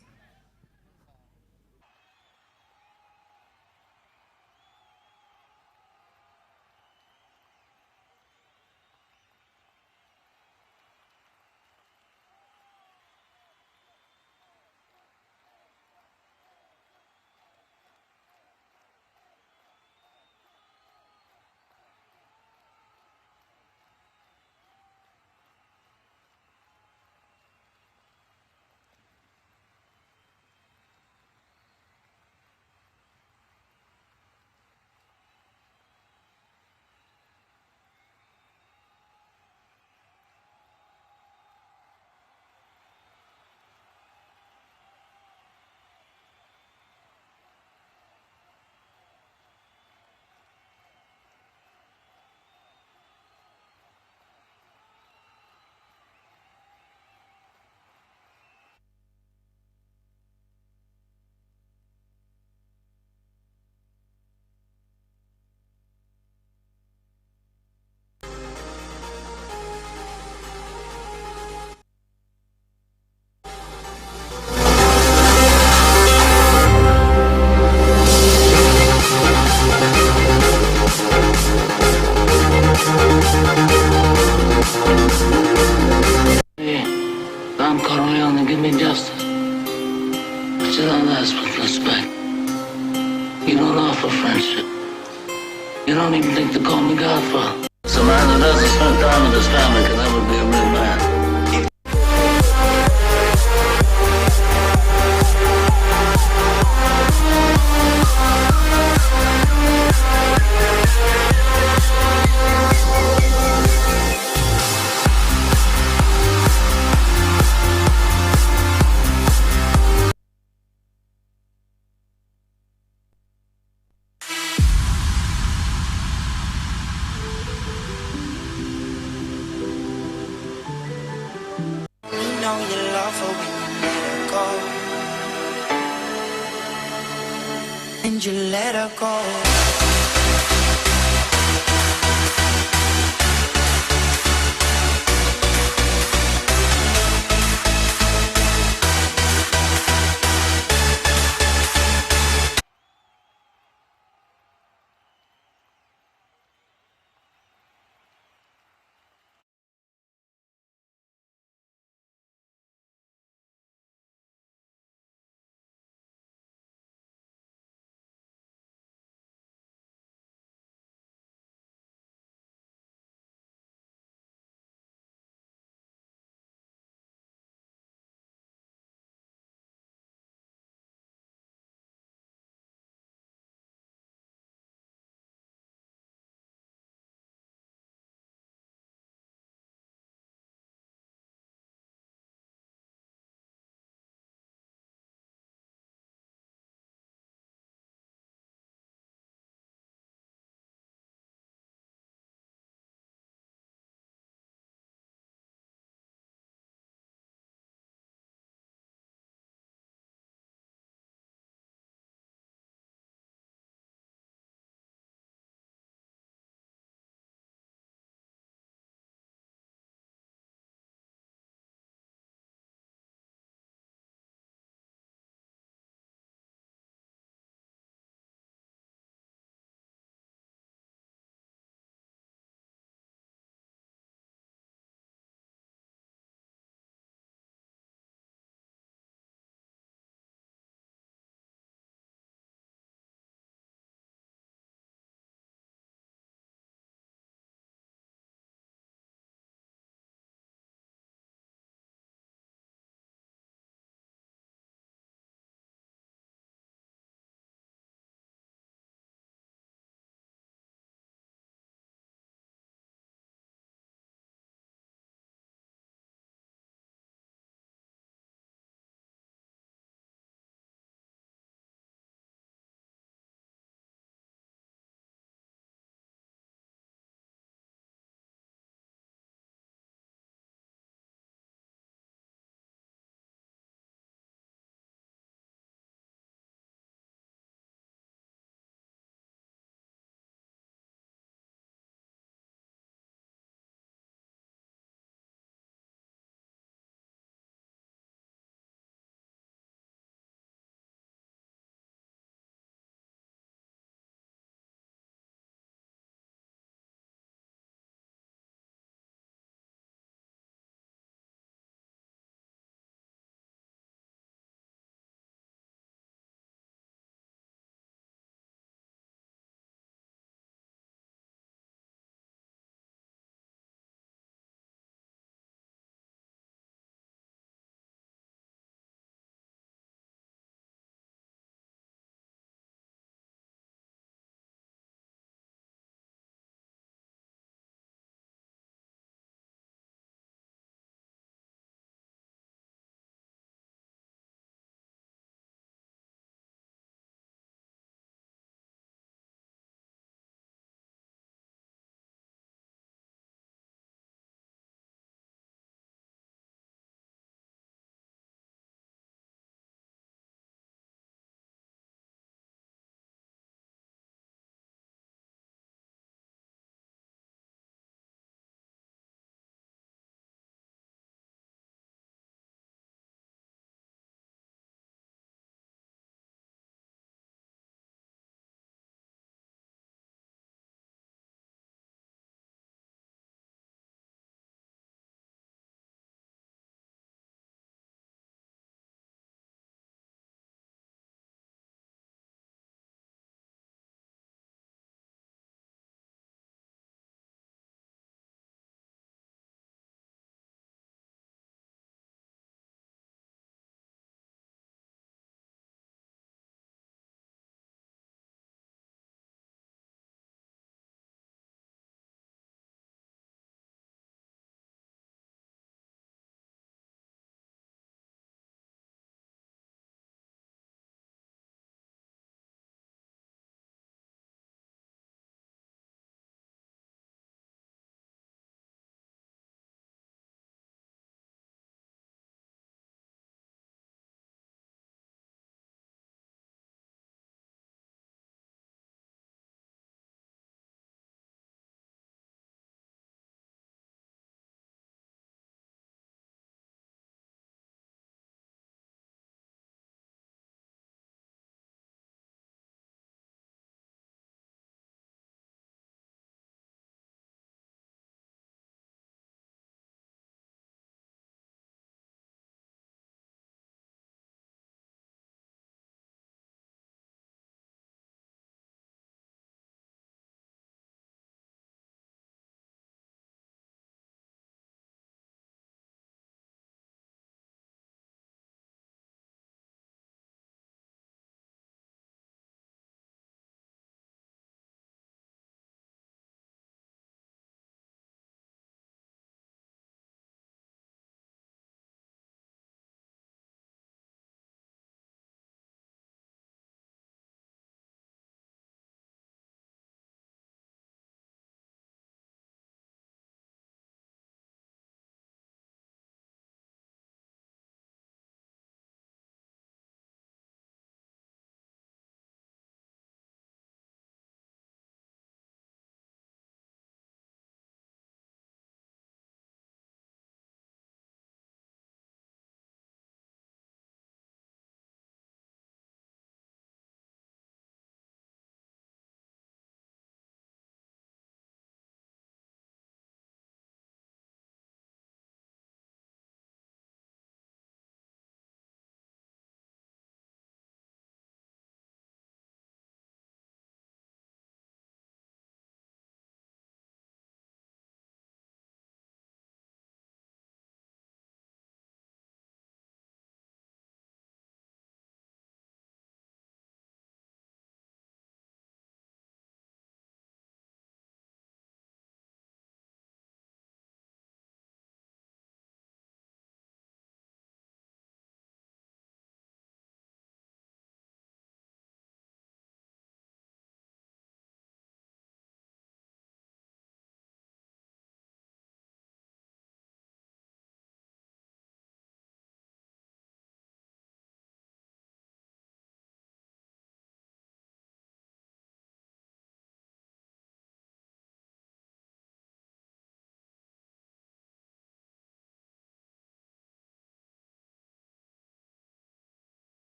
Ram Corleone, give me justice. But you don't ask with respect. You don't offer friendship. You don't even think to call me Godfather. So a man who doesn't spend time with his family can never be a real man. know you love her when you let her go, and you let her go.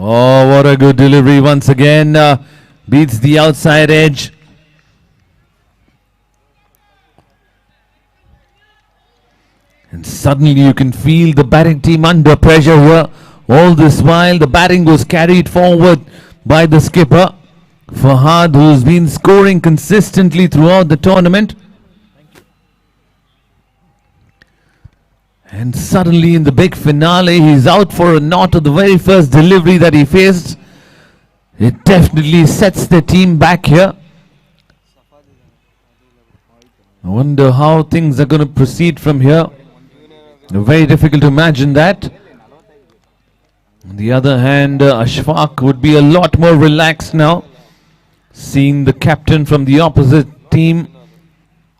Oh, what a good delivery once again. Beats the outside edge. And suddenly you can feel the batting team under pressure here. All this while the batting was carried forward by the skipper, Fahad, who's been scoring consistently throughout the tournament. And suddenly in the big finale, he's out for a knot of the very first delivery that he faced. It definitely sets the team back here. I wonder how things are going to proceed from here. Very difficult to imagine that. On the other hand, Ashfaq would be a lot more relaxed now, seeing the captain from the opposite team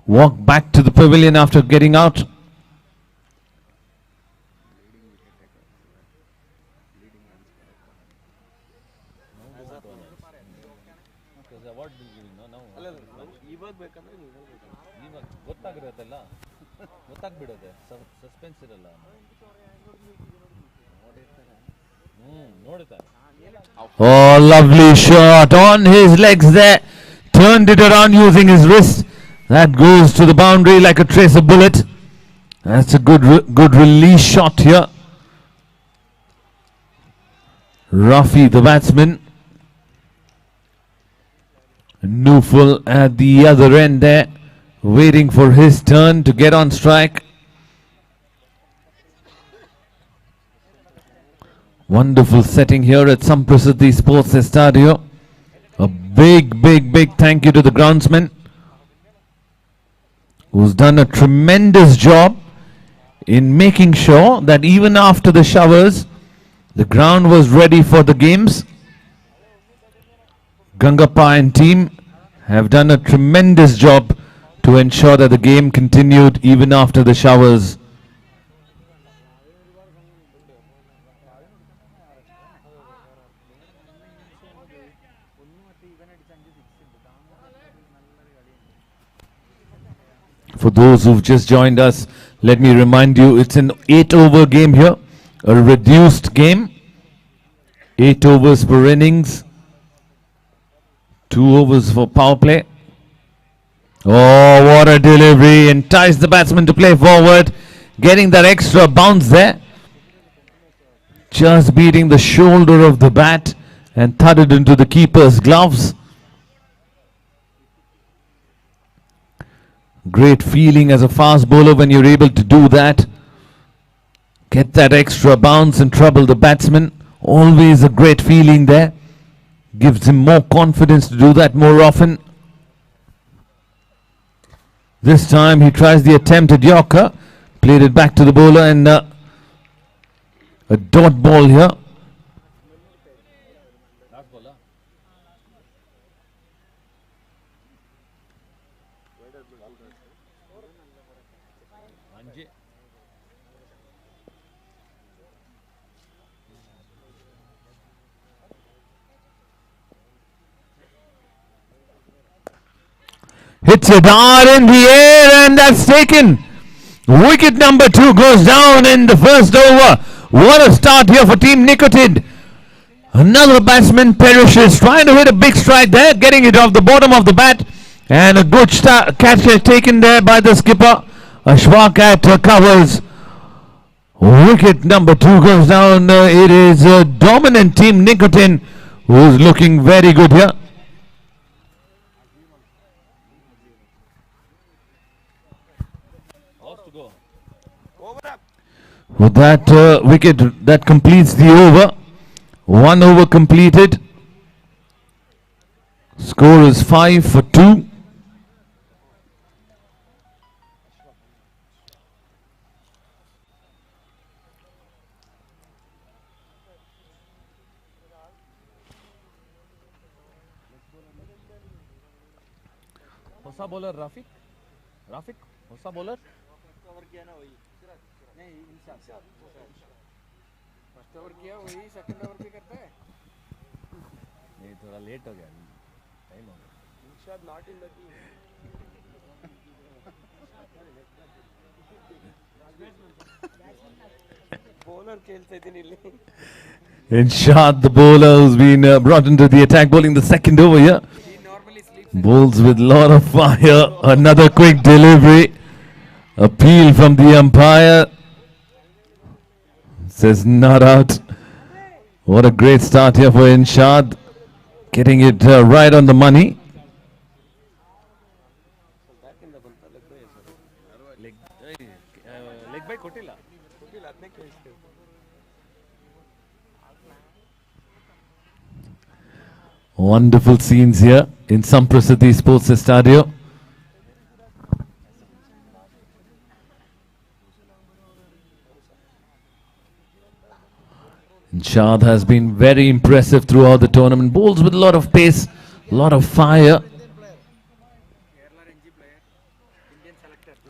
walk back to the pavilion after getting out. Oh, lovely shot on his legs there. Turned it around using his wrist. That goes to the boundary like a tracer bullet. That's a good release shot here. Rafi, the batsman. Nuful at the other end there, waiting for his turn to get on strike. Wonderful setting here at Samprasiddhi Sports Estadio. A big thank you to the groundsman, who's done a tremendous job in making sure that even after the showers, the ground was ready for the games. Gangappa and team have done a tremendous job to ensure that the game continued even after the showers. For those who've just joined us, let me remind you, it's an 8-over game here, a reduced game. 8 overs per innings, 2 overs for power play. Oh, what a delivery. Enticed the batsman to play forward, getting that extra bounce there. Just beating the shoulder of the bat and thudded into the keeper's gloves. Great feeling as a fast bowler when you're able to do that. Get that extra bounce and trouble the batsman. Always a great feeling there. Gives him more confidence to do that more often. This time he tries the attempted Yorker. Played it back to the bowler and a dot ball here. Hits it hard in the air and that's taken. Wicket number 2 goes down in the first over. What a start here for Team Nicotin. Another batsman perishes, trying to hit a big strike there, getting it off the bottom of the bat. And a good catch taken there by the skipper. Ishwar covers. Wicket number 2 goes down. It is a dominant Team Nicotin who's looking very good here. With that wicket, that completes the over. 1 over completed. Score is 5 for 2. Hosa bowler Rafi. Hosa bowler. नहीं इंशाद first over किया वही second over भी करता है नहीं थोड़ा late हो गया टाइम हो गया Inshad not in the team bowler खेलते थे नीले Inshad, the bowler who's been brought into the attack, bowling the second over here. Bowls with lot of fire. Another quick delivery. Appeal from the umpire. Says not out. What a great start here for Inshad. Getting it right on the money. Wonderful scenes here in Samprasati Sports Stadio. Inshad has been very impressive throughout the tournament. Bowls with a lot of pace, a lot of fire.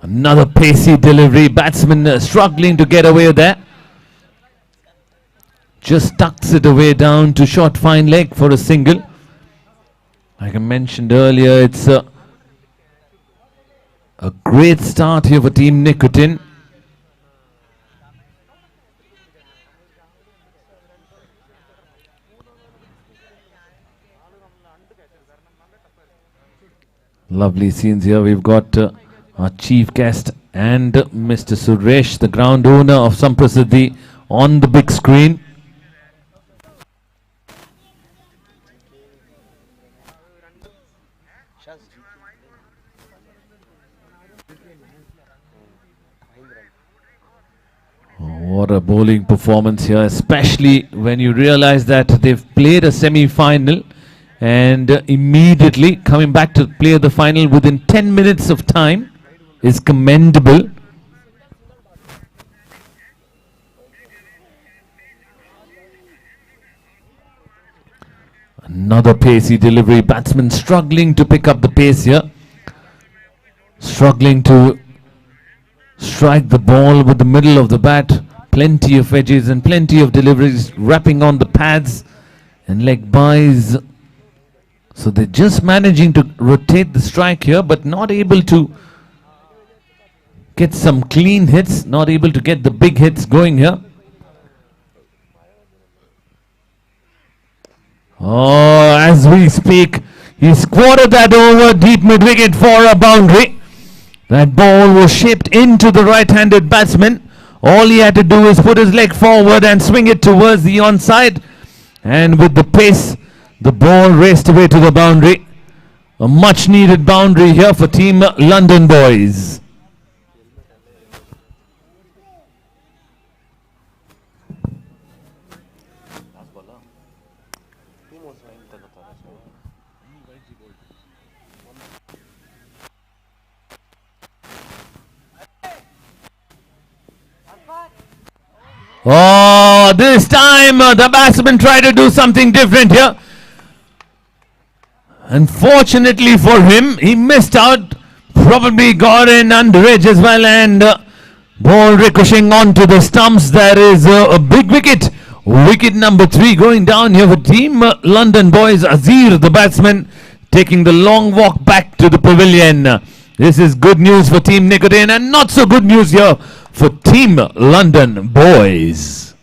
Another pacey delivery. Batsman struggling to get away there. Just tucks it away down to short fine leg for a single. Like I mentioned earlier, it's a great start here for Team Nicotin. Lovely scenes here. We've got our chief guest and Mr. Suresh, the ground owner of Samprasati, on the big screen. What a bowling performance here, especially when you realize that they've played a semi-final and immediately coming back to play the final within 10 minutes of time is commendable. Another pacey delivery. Batsman struggling to pick up the pace here. Struggling to strike the ball with the middle of the bat. Plenty of edges and plenty of deliveries, wrapping on the pads and leg byes. So they're just managing to rotate the strike here, but not able to get some clean hits, not able to get the big hits going here. Oh, as we speak, he squatted that over deep mid-wicket for a boundary. That ball was shaped into the right-handed batsman. All he had to do is put his leg forward and swing it towards the onside. And with the pace, the ball raced away to the boundary. A much-needed boundary here for Team London boys. Oh, this time the batsman tried to do something different here. Unfortunately for him, he missed out. Probably got in under edge as well, and ball ricocheting onto the stumps. There is a big wicket. Wicket number 3 going down here for Team London boys. Aziz, the batsman, taking the long walk back to the pavilion. This is good news for Team Nicotin and not so good news here for Team London boys.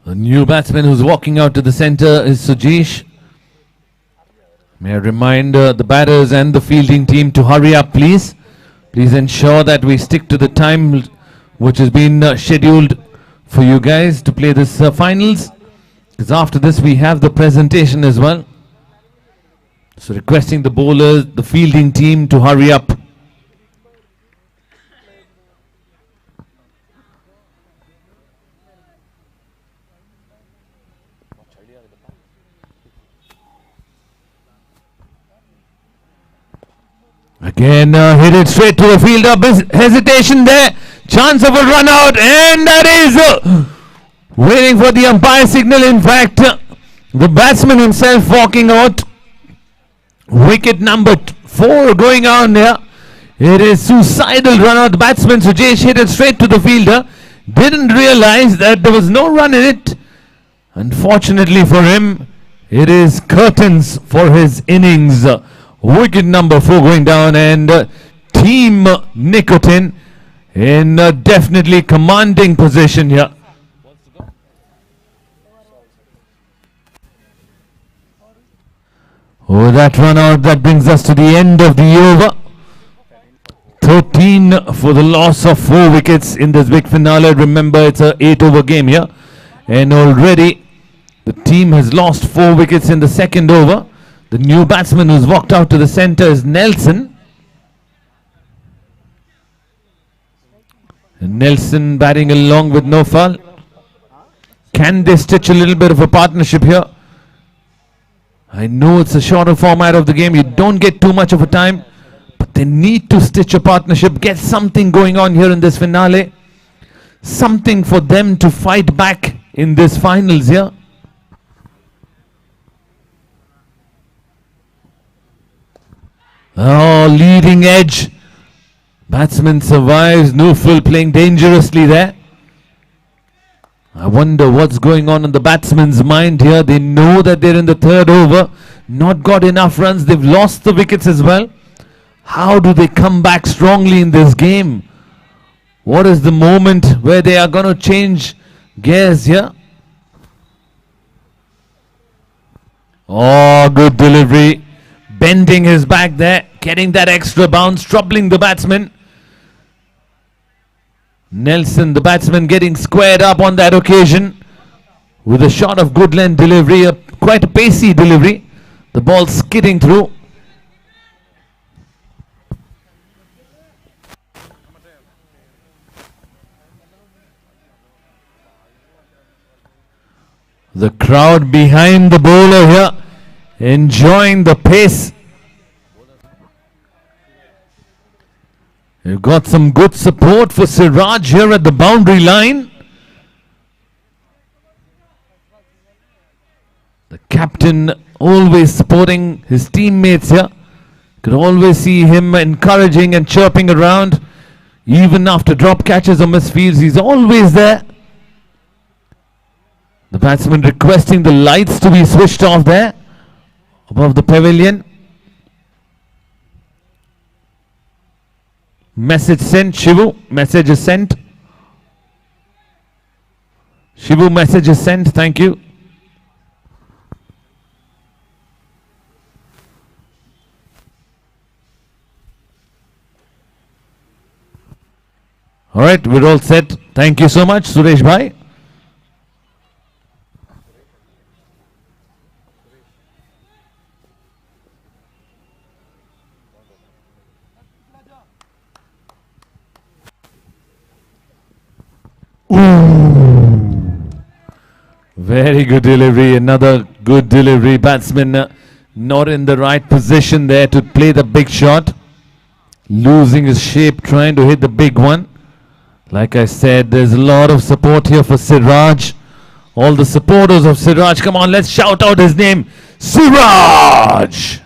A new batsman who's walking out to the center is Sujish. May I remind the batters and the fielding team to hurry up, please. Please ensure that we stick to the time which has been scheduled for you guys to play this finals. Because after this we have the presentation as well. So requesting the bowlers, the fielding team to hurry up. Again, hit it straight to the fielder. Hesitation there. Chance of a run out. And that is waiting for the umpire signal. In fact, the batsman himself walking out. Wicket number 4 going on there. It is suicidal run out. The batsman Sujish hit it straight to the fielder. Didn't realize that there was no run in it. Unfortunately for him, it is curtains for his innings. Wicket number 4 going down, and Team Nicotin in a definitely commanding position here. Oh, that run out, that brings us to the end of the over. 13 for the loss of 4 wickets in this big finale. Remember, it's a 8-over game here, and already the team has lost 4 wickets in the second over. The new batsman who's walked out to the centre is Nelson. And Nelson batting along with no foul. Can they stitch a little bit of a partnership here? I know it's a shorter format of the game. You don't get too much of a time. But they need to stitch a partnership. Get something going on here in this finale. Something for them to fight back in this finals here. Oh, leading edge. Batsman survives. Nufil playing dangerously there. I wonder what's going on in the batsman's mind here. They know that they're in the third over. Not got enough runs. They've lost the wickets as well. How do they come back strongly in this game? What is the moment where they are going to change gears here? Oh, good delivery. Bending his back there. Getting that extra bounce. Troubling the batsman. Nelson, the batsman, getting squared up on that occasion. With a shot of good length delivery. Quite a pacey delivery. The ball skidding through. The crowd behind the bowler here, enjoying the pace. You've got some good support for Siraj here at the boundary line. The captain always supporting his teammates here. Could always see him encouraging and chirping around. Even after drop catches or misfields, he's always there. The batsman requesting the lights to be switched off there above the pavilion. Message sent, Shivu. Message is sent. Shivu, message is sent. Thank you. All right, we're all set. Thank you so much, Suresh bhai. Very good delivery, another good delivery. Batsman not in the right position there to play the big shot. Losing his shape, trying to hit the big one. Like I said, there's a lot of support here for Siraj. All the supporters of Siraj, come on, let's shout out his name. Siraj!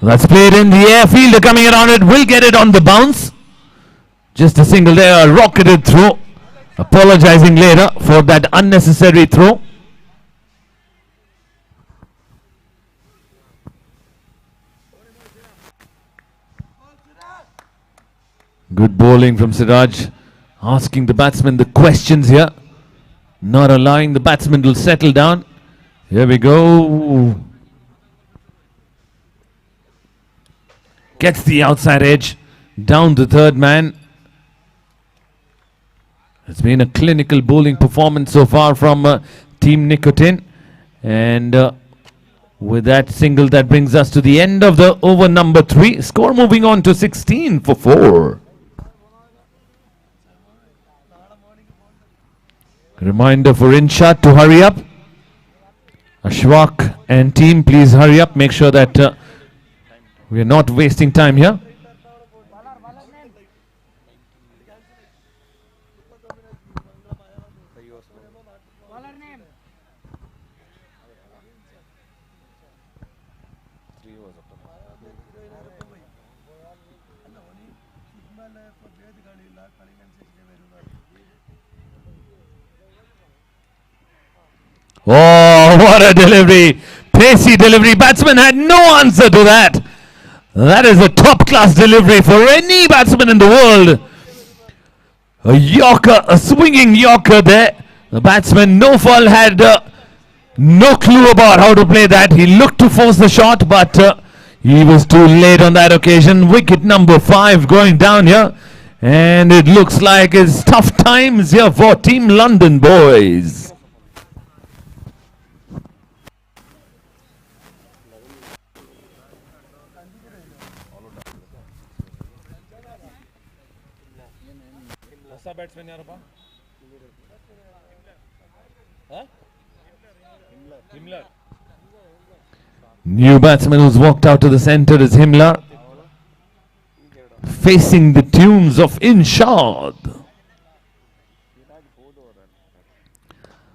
Let's play it in the air. Fielder coming around it, will get it on the bounce. Just a single there, a rocketed throw. Apologizing later for that unnecessary throw. Good bowling from Siraj. Asking the batsman the questions here. Not allowing the batsman to settle down. Here we go. Gets the outside edge. Down the third man. It's been a clinical bowling performance so far from Team Nicotin. And with that single, that brings us to the end of the over number 3. Score moving on to 16 for 4. Reminder for Inshad to hurry up. Ashwak and team, please hurry up. Make sure that we are not wasting time here. Oh, what a delivery. Pacey delivery. Batsman had no answer to that. That is a top-class delivery for any batsman in the world. A Yorker, a swinging Yorker there. The batsman, no fall, had no clue about how to play that. He looked to force the shot, but he was too late on that occasion. Wicket number 5 going down here. And it looks like it's tough times here for Team London, boys. New batsman who's walked out to the centre is Himmler, facing the tunes of Inshad.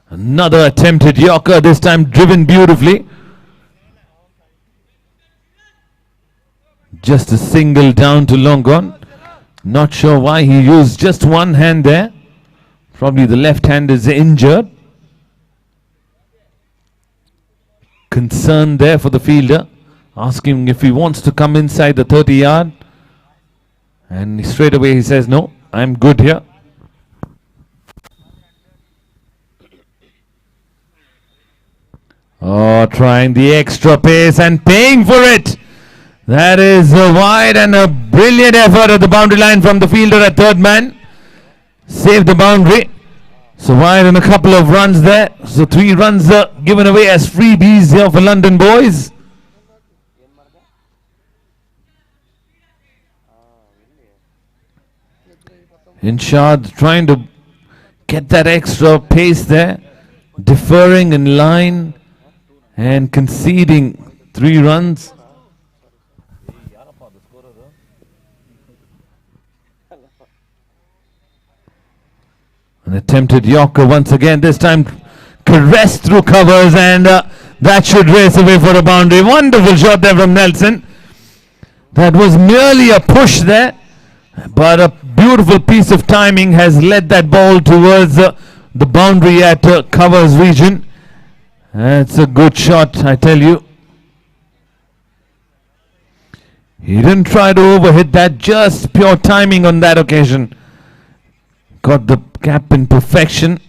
Another attempted Yorker, this time driven beautifully. Just a single down to long on. Not sure why he used just one hand there. Probably the left hand is injured. Concern there for the fielder, asking if he wants to come inside the 30-yard. And straight away he says, no, I'm good here. Oh, trying the extra pace and paying for it. That is a wide and a brilliant effort at the boundary line from the fielder at third man. Saved the boundary. So wide and a couple of runs there. So 3 runs given away as freebies here for London boys. Inshad trying to get that extra pace there. Deferring in line and conceding 3 runs. An attempted Yorker once again, this time caressed through covers, and that should race away for a boundary. Wonderful shot there from Nelson. That was merely a push there, but a beautiful piece of timing has led that ball towards the boundary at covers region. That's a good shot, I tell you. He didn't try to overhit that, just pure timing on that occasion. Got the cap in perfection.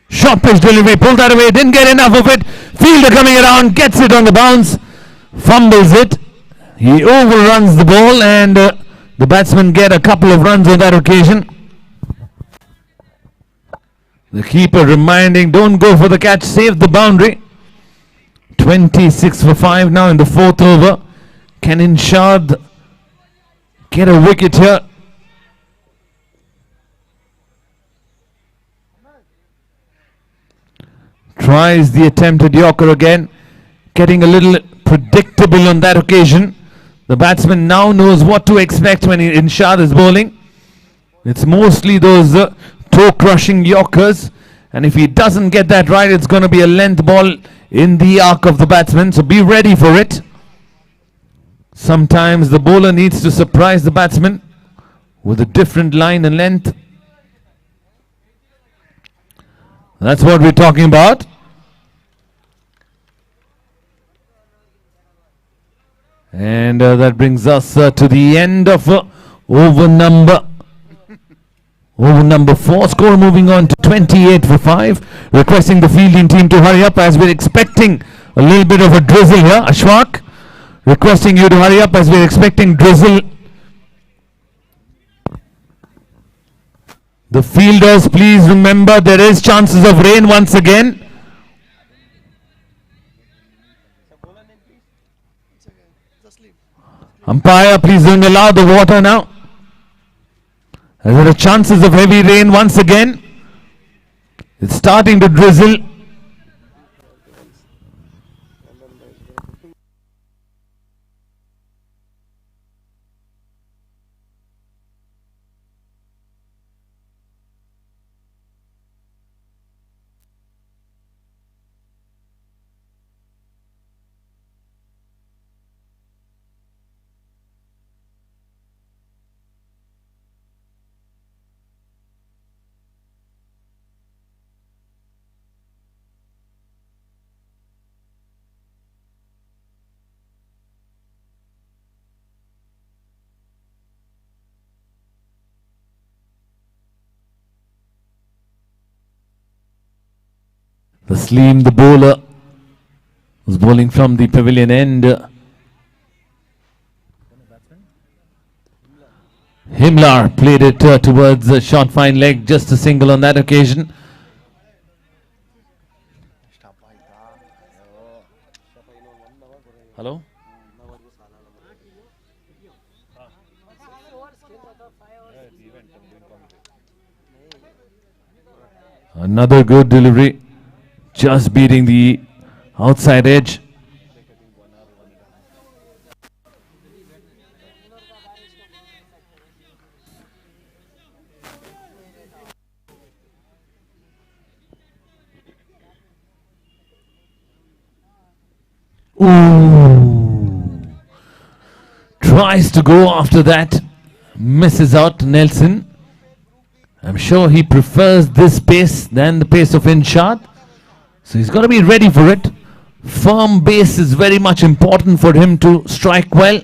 Short pitch delivery, pulled that away, didn't get enough of it. Fielder coming around, gets it on the bounce, fumbles it. He overruns the ball, and the batsmen get a couple of runs on that occasion. The keeper reminding, don't go for the catch, save the boundary. 26 for 5 now in the 4th over. Can Inshad get a wicket here? Tries the attempted Yorker again. Getting a little predictable on that occasion. The batsman now knows what to expect when Inshad is bowling. It's mostly those toe-crushing Yorkers. And if he doesn't get that right, it's going to be a length ball in the arc of the batsman, so be ready for it. Sometimes the bowler needs to surprise the batsman with a different line and length. That's what we're talking about. And that brings us to the end of over number 4. Score moving on to 28 for 5. Requesting the fielding team to hurry up as we're expecting a little bit of a drizzle here. Ashwak, requesting you to hurry up as we're expecting drizzle. The fielders, please remember there is chances of rain once again. Umpire, please don't allow the water now. There are chances of heavy rain once again. It's starting to drizzle. Taslim, the bowler, was bowling from the pavilion end. Himlar played it towards the short fine leg, just a single on that occasion. Hello? Another good delivery, just beating the outside edge. Ooh. Tries to go after that, misses out Nelson. I'm sure he prefers this pace than the pace of Inshad. So he's got to be ready for it. Firm base is very much important for him to strike well.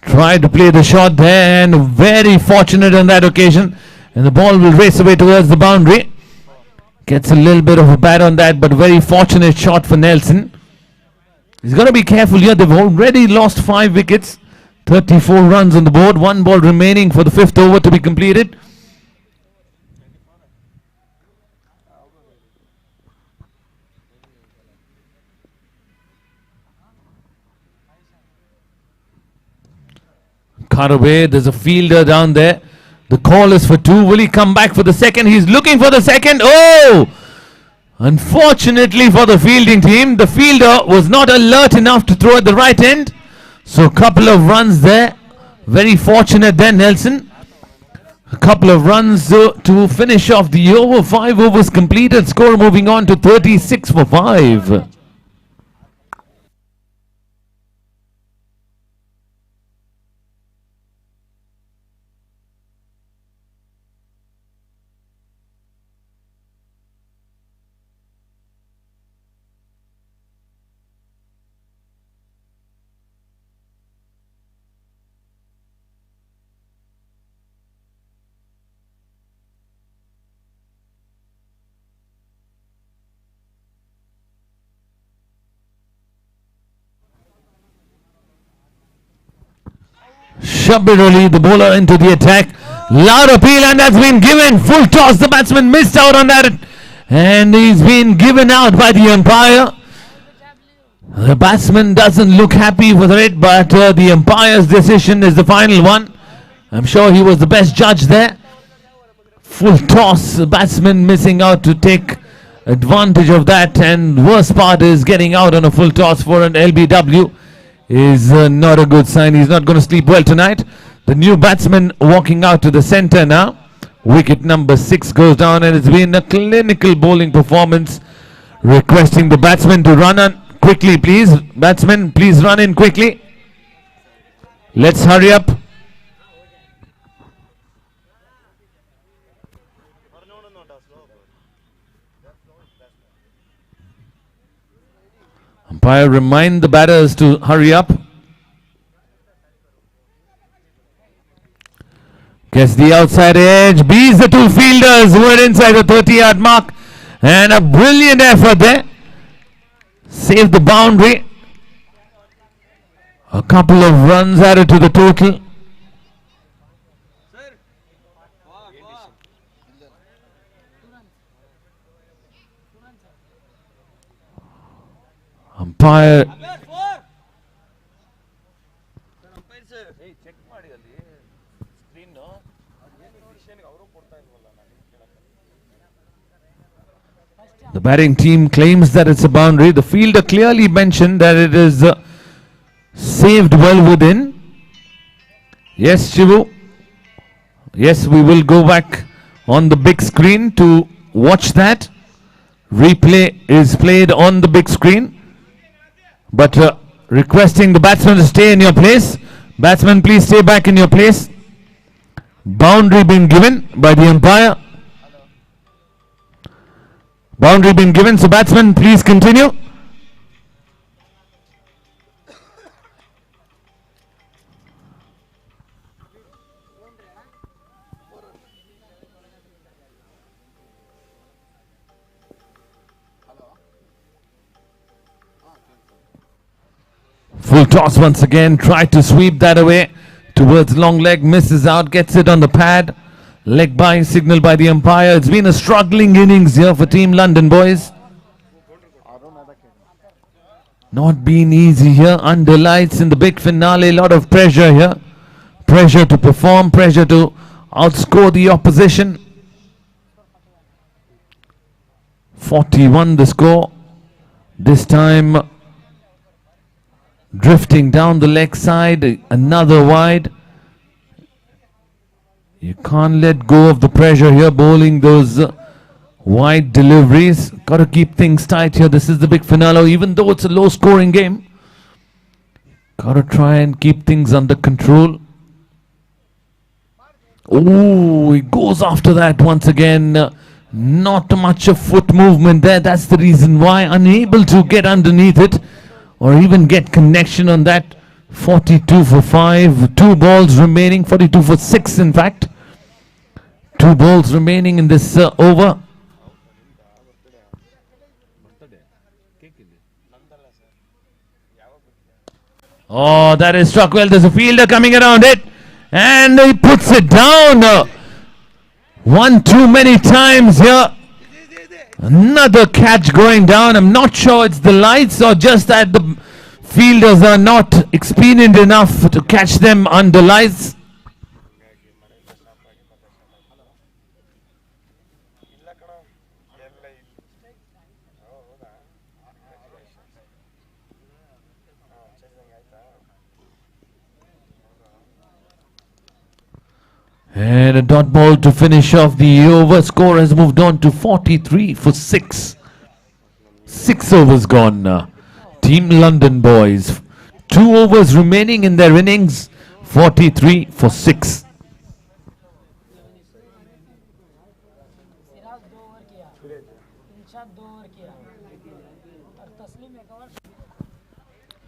Tried to play the shot there and very fortunate on that occasion. And the ball will race away towards the boundary. Gets a little bit of a bat on that, but very fortunate shot for Nelson. He's got to be careful here. They've already lost 5 wickets. 34 runs on the board. 1 ball remaining for the 5th over to be completed. Cut away. There's a fielder down there. The call is for 2. Will he come back for the second? He's looking for the second. Oh! Unfortunately for the fielding team, the fielder was not alert enough to throw at the right end. So a couple of runs there. Very fortunate there, Nelson. A couple of runs to finish off the over. 5 overs completed. Score moving on to 36 for 5. Shabir Ali, the bowler, into the attack. Loud appeal, and that's been given. Full toss. The batsman missed out on that. And he's been given out by the umpire. The batsman doesn't look happy with it, but the umpire's decision is the final one. I'm sure he was the best judge there. Full toss. The batsman missing out to take advantage of that. And worst part is getting out on a full toss for an LBW. Is not a good sign. He's not going to sleep well tonight. The new batsman walking out to the center now. Wicket number 6 goes down, and it's been a clinical bowling performance. Requesting the batsman to run on quickly, please. Batsman, please run in quickly. Let's hurry up. Umpire remind the batters to hurry up. Gets the outside edge, beats the 2 fielders who are inside the 30-yard mark. And a brilliant effort there. Saved the boundary. A couple of runs added to the total. Umpire. The batting team claims that it's a boundary. The fielder clearly mentioned that it is saved well within. Yes, Shivu. Yes, we will go back on the big screen to watch that. Replay is played on the big screen. But requesting the batsman to stay in your place. Batsman, please stay back in your place. Boundary being given by the umpire. Boundary being given, so batsman, please continue. Full toss once again. Tried to sweep that away towards long leg. Misses out. Gets it on the pad. Leg by signal by the umpire. It's been a struggling innings here for Team London, boys. Not been easy here. Under lights in the big finale. A lot of pressure here. Pressure to perform. Pressure to outscore the opposition. 41 the score. This time drifting down the leg side. Another wide. You can't let go of the pressure here, bowling those wide deliveries. Got to keep things tight here. This is the big finale. Even though it's a low scoring game, got to try and keep things under control. Oh, he goes after that once again. Not much of foot movement there. That's the reason why. Unable to get underneath it or even get connection on that. 42 for 5. 2 balls remaining. 42 for 6 in fact. 2 balls remaining in this over. Oh, that is struck well. There's a fielder coming around it. And he puts it down. One too many times here. Another catch going down. I'm not sure it's the lights or just that the fielders are not experienced enough to catch them under lights. And a dot ball to finish off the over. Score has moved on to 43 for 6. 6 overs gone. Team London boys. 2 overs remaining in their innings. 43 for 6.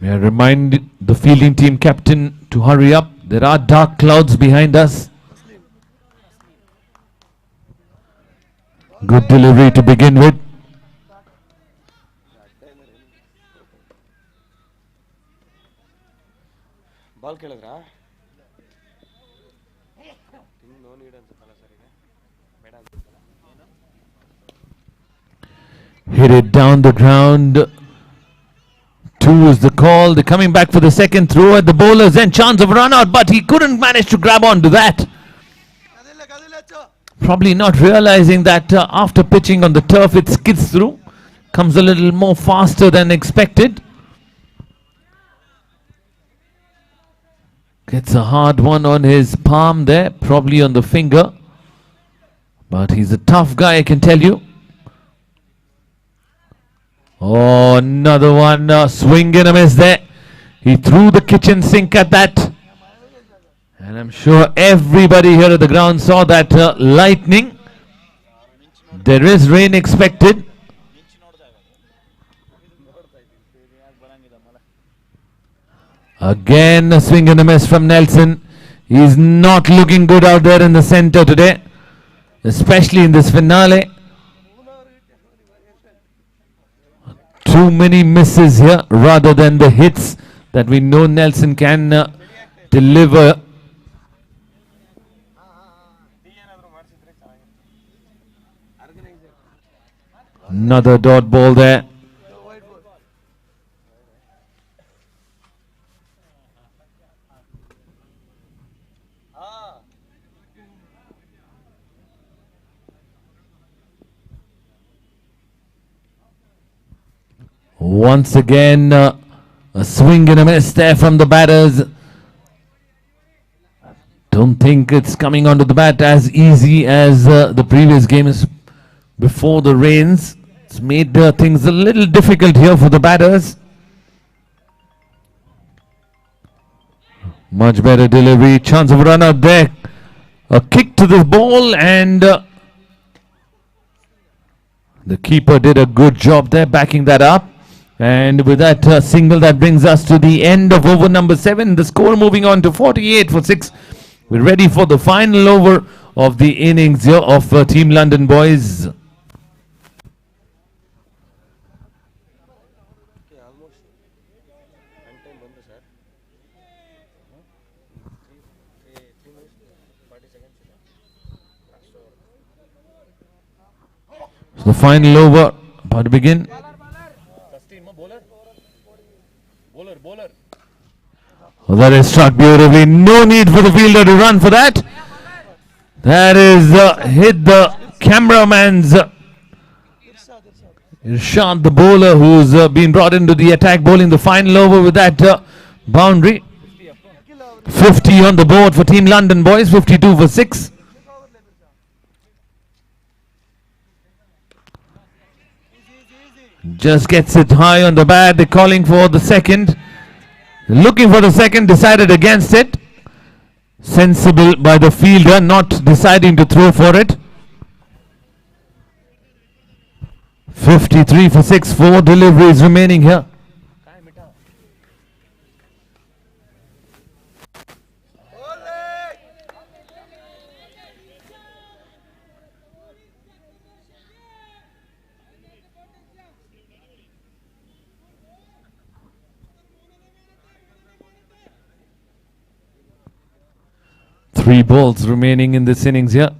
May I remind the fielding team captain to hurry up. There are dark clouds behind us. Good delivery to begin with. Hit it down the ground. 2 is the call. They're coming back for the second throw at the bowlers and chance of run out, but he couldn't manage to grab onto that. Probably not realizing that after pitching on the turf it skids through. Comes a little more faster than expected. Gets a hard one on his palm there, probably on the finger. But he's a tough guy, I can tell you. Oh, another one. Swing and a miss there. He threw the kitchen sink at that. And I'm sure everybody here at the ground saw that lightning. There is rain expected. Again, a swing and a miss from Nelson. He's not looking good out there in the center today, especially in this finale. Too many misses here rather than the hits that we know Nelson can deliver. Another dot ball there. Once again, a swing and a miss there from the batters. Don't think it's coming onto the bat as easy as the previous games before the rains. It's made things a little difficult here for the batters. Much better delivery. Chance of run out there. A kick to the ball, and the keeper did a good job there backing that up. And with that single, that brings us to the end of over number 7. The score moving on to 48 for 6. We're ready for the final over of the innings here of Team London boys. The final over about to begin. Well, that is struck beautifully. No need for the fielder to run for that. That is hit the cameraman's Inshad, the bowler, who's been brought into the attack, bowling the final over with that boundary. 50 on the board for Team London boys, 52 for 6. Just gets it high on the bat. They're calling for the second. Looking for the second, decided against it. Sensible by the fielder, not deciding to throw for it. 53 for 6, 4 deliveries remaining here. Three balls remaining in this innings here.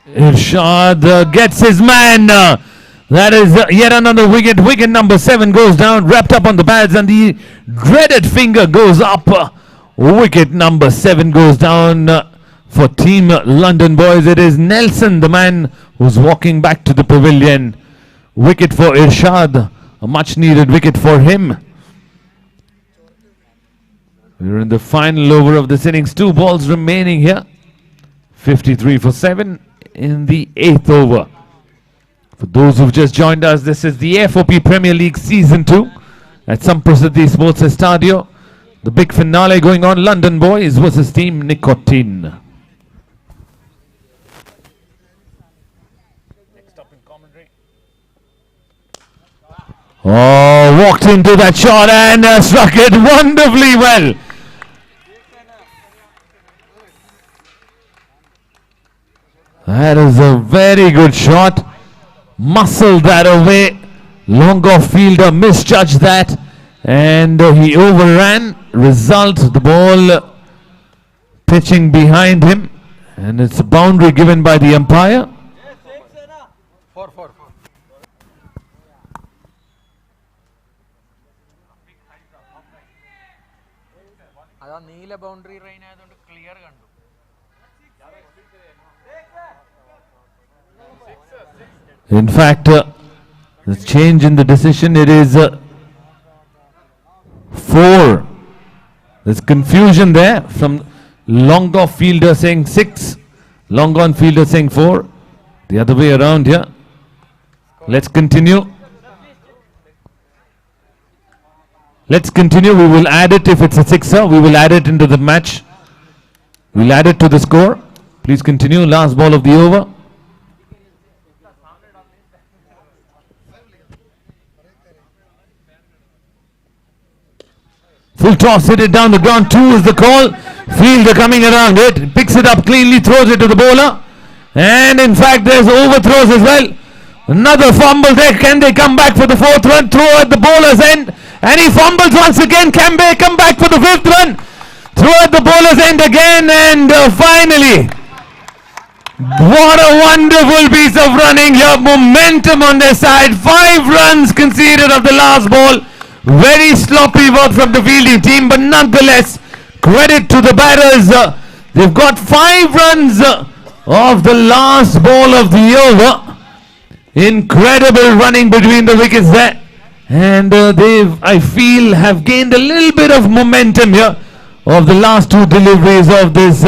Inshad gets his man. That is yet another wicket. Wicket number 7 goes down, wrapped up on the pads, and the dreaded finger goes up. Wicket number 7 goes down for Team London boys. It is Nelson, the man who's walking back to the pavilion. Wicket for Inshad. A much needed wicket for him. We're in the final over of this innings. 2 balls remaining here. 53 for 7 in the 8th over. For those who've just joined us, this is the FOP Premier League Season 2 at Samprasiddhi Sports Stadio. The big finale going on. London boys versus Team Nicotin. Oh, walked into that shot and struck it wonderfully well. That is a very good shot. Muscled that away. Long off fielder misjudged that and he overran. Result, the ball pitching behind him, and it's a boundary given by the umpire. boundary rain ആയതുകൊണ്ട് clear കണ്ടു. In fact, the change in the decision, it is 4. There's confusion there from long off fielder saying 6, long on fielder saying 4. The other way around here. Let's continue. Let's continue. We will add it if it's a 6er. We will add it into the match. We'll add it to the score. Please continue. Last ball of the over. Full toss, hit it down the ground. 2 is the call. Fielder coming around it. Picks it up cleanly, throws it to the bowler. And in fact, there's overthrows as well. Another fumble there. Can they come back for the 4th run? Throw at the bowler's end. And he fumbles once again. Can they come back for the 5th run? Throw at the bowler's end again. And finally, what a wonderful piece of running here. Momentum on their side. 5 runs conceded of the last ball. Very sloppy work from the fielding team, but nonetheless, credit to the batters. They've got 5 runs of the last ball of the over. Incredible running between the wickets there. And they've, I feel, have gained a little bit of momentum here of the last 2 deliveries of this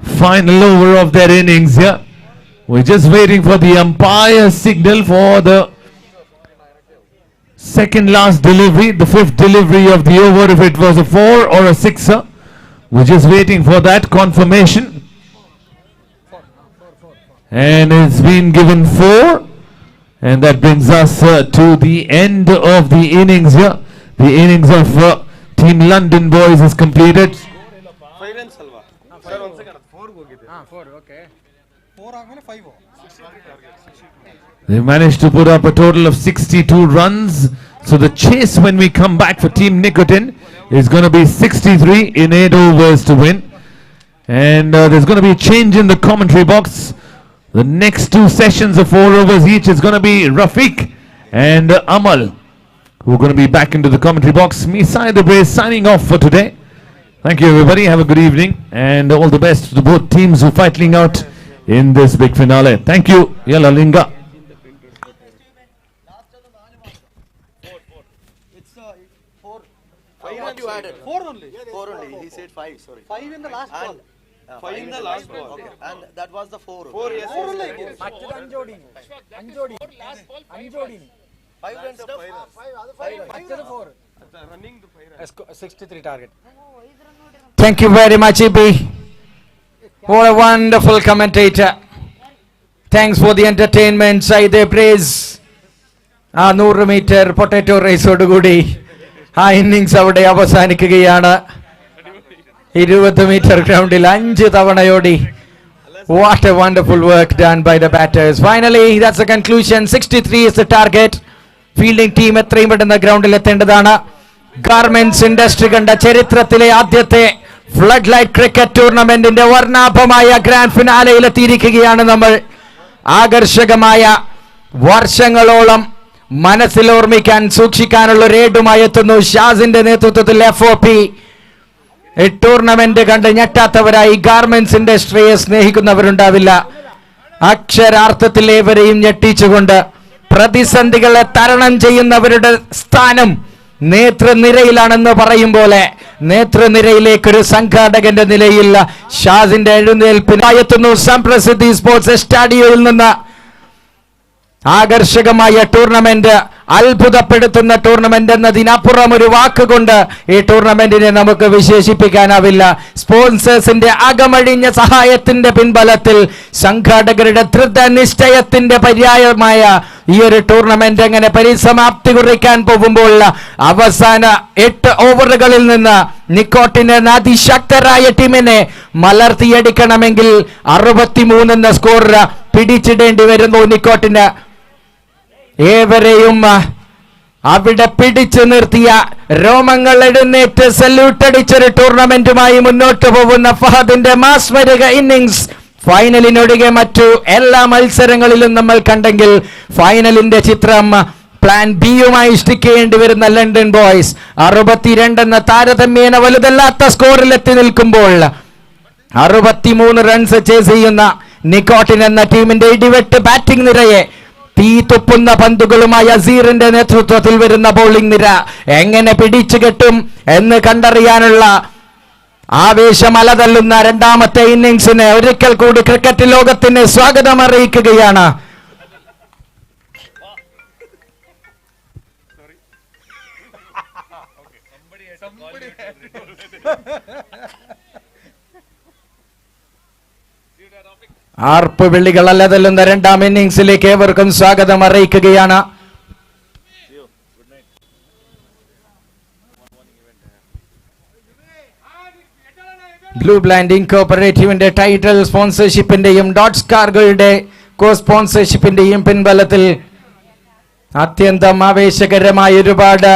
final over of their innings here. We're just waiting for the umpire signal for the second last delivery, the 5th delivery of the over, if it was a 4 or a 6er. We're just waiting for that confirmation. And it's been given 4. And that brings us to the end of the innings here. The innings of Team London boys is completed. They managed to put up a total of 62 runs. So the chase when we come back for Team Nicotin is going to be 63 in 8 overs to win. And there's going to be a change in the commentary box. The next two sessions of 4 overs each is going to be Rafiq and Amal, who are going to be back into the commentary box. Me, Syed Abhishek, signing off for today. Thank you, everybody. Have a good evening. And all the best to both teams who are fighting out in this big finale. Thank you. Yalla Linga. You added 4 only. 4 only. He said 5. Sorry. 5 in the last ball. 5 in the last ball. Okay. And that was the 4. 4 yes. 4 only. 5 runs. 5 running the 63 target. Thank you very much, Ibi. What a wonderful commentator. Thanks for the entertainment. Say praise. 100 meter potato race odugudi. ആ innings അവിടെ അവസാനിക്കുകയാണ്. 20 metre ഗ്രൗണ്ടിൽ 5 തവണയോടി. What a wonderful work done by the batters. Finally, that's the conclusion. 63 is the target. Fielding team എത്രയും പെട്ടെന്ന് ഗ്രൗണ്ടിൽ എത്തേണ്ടതാണ്. Garments industry കണ്ട ചരിത്രത്തിലെ ആദ്യത്തെ ഫ്ലഡ് ലൈറ്റ് ക്രിക്കറ്റ് ടൂർണമെന്റിന്റെ വർണ്ണാഭമായ ഗ്രാൻഡ് ഫിനാലയിൽ എത്തിയിരിക്കുകയാണ് നമ്മൾ. ആകർഷകമായ വർഷങ്ങളോളം മനസ്സിൽ ഓർമ്മിക്കാൻ സൂക്ഷിക്കാനുള്ള റേഡുമായി എത്തുന്നു ഷാസിന്റെ നേതൃത്വത്തിൽ FOP. ടൂർണമെന്റ് കണ്ട് ഞെട്ടാത്തവരായി ഗാർമെന്റ്സ് ഇൻഡസ്ട്രിയെ സ്നേഹിക്കുന്നവരുണ്ടാവില്ല. അക്ഷരാർത്ഥത്തിൽ ഏവരെയും ഞെട്ടിച്ചുകൊണ്ട് പ്രതിസന്ധികളെ തരണം ചെയ്യുന്നവരുടെ സ്ഥാനം നേതൃനിരയിലാണെന്ന് പറയും പോലെ നേതൃനിരയിലേക്കൊരു സംഘാടകന്റെ നിലയിൽ ഷാസിന്റെ എഴുന്നേൽപ്പിനായി എത്തുന്നു സംപ്രസിദ്ധി സ്പോർട്സ് സ്റ്റാഡിയോയിൽ നിന്ന്. ആകർഷകമായ ടൂർണമെന്റ്, അത്ഭുതപ്പെടുത്തുന്ന ടൂർണമെന്റ് എന്നതിനപ്പുറം ഒരു വാക്കുകൊണ്ട് ഈ ടൂർണമെന്റിനെ നമുക്ക് വിശേഷിപ്പിക്കാനാവില്ല. സ്പോൺസേഴ്സിന്റെ അകമഴിഞ്ഞ സഹായത്തിന്റെ പിൻബലത്തിൽ സംഘാടകരുടെ ദൃഢനിശ്ചയത്തിന്റെ പര്യായമായ ഈ ഒരു ടൂർണമെന്റ് എങ്ങനെ പരിസമാപ്തി കുറിക്കാൻ പോകുമ്പോൾ അവസാന 8 ഓവറുകളിൽ നിന്ന് നിക്കോട്ടിന് അതിശക്തരായ ടീമിനെ മലർത്തിയടിക്കണമെങ്കിൽ 63 എന്ന സ്കോർ പിടിച്ചിടേണ്ടി വരുന്നു നിക്കോട്ടിന്. ഏവരെയും അവിടെ പിടിച്ചു നിർത്തിയ രോമങ്ങൾ എഴുന്നേറ്റ് സല്യൂട്ട് അടിച്ചൊരു ടൂർണമെന്റുമായി മുന്നോട്ട് പോകുന്ന ഫഹദിന്റെ മാസ്മരിക ഇന്നിങ്സ് ഫൈനലിനൊഴികെ മറ്റു എല്ലാ മത്സരങ്ങളിലും നമ്മൾ കണ്ടെങ്കിൽ ഫൈനലിന്റെ ചിത്രം പ്ലാൻ ബിയുമായി ഇഷ്ടിക്കേണ്ടി വരുന്ന ലണ്ടൻ ബോയ്സ് 62 എന്ന താരതമ്യേന വലുതല്ലാത്ത സ്കോറിൽ എത്തി നിൽക്കുമ്പോൾ 63 റൺസ് ചേസ് ചെയ്യുന്ന നിക്കോട്ടിൻ എന്ന ടീമിന്റെ ഇടിവെട്ട് ബാറ്റിംഗ് നിരയെ തീ തുപ്പുന്ന പന്തുകളുമായി അസീറിന്റെ നേതൃത്വത്തിൽ വരുന്ന ബൗളിംഗ് നിര എങ്ങനെ പിടിച്ചു കെട്ടും എന്ന് കണ്ടറിയാനുള്ള ആവേശം അലതല്ലുന്ന രണ്ടാമത്തെ ഇന്നിംഗ്സിന് ഒരിക്കൽ കൂടി ക്രിക്കറ്റ് ലോകത്തിന് സ്വാഗതം അറിയിക്കുകയാണ്. ആർപ്പ് വിളികൾ അലതല്ലുന്ന രണ്ടാം ഇന്നിംഗ്സിലേക്ക് ഏവർക്കും സ്വാഗതം അറിയിക്കുകയാണ്. ബ്ലൂ ബ്ലാൻഡ് ഇൻകോർപ്പറേറ്റീവിന്റെ ടൈറ്റിൽ സ്പോൺസർഷിപ്പിന്റെയും ഡോട്ട്സ് കാർഗോയുടെ കോ സ്പോൺസർഷിപ്പിന്റെയും പിൻബലത്തിൽ അത്യന്തം ആവേശകരമായ ഒരുപാട്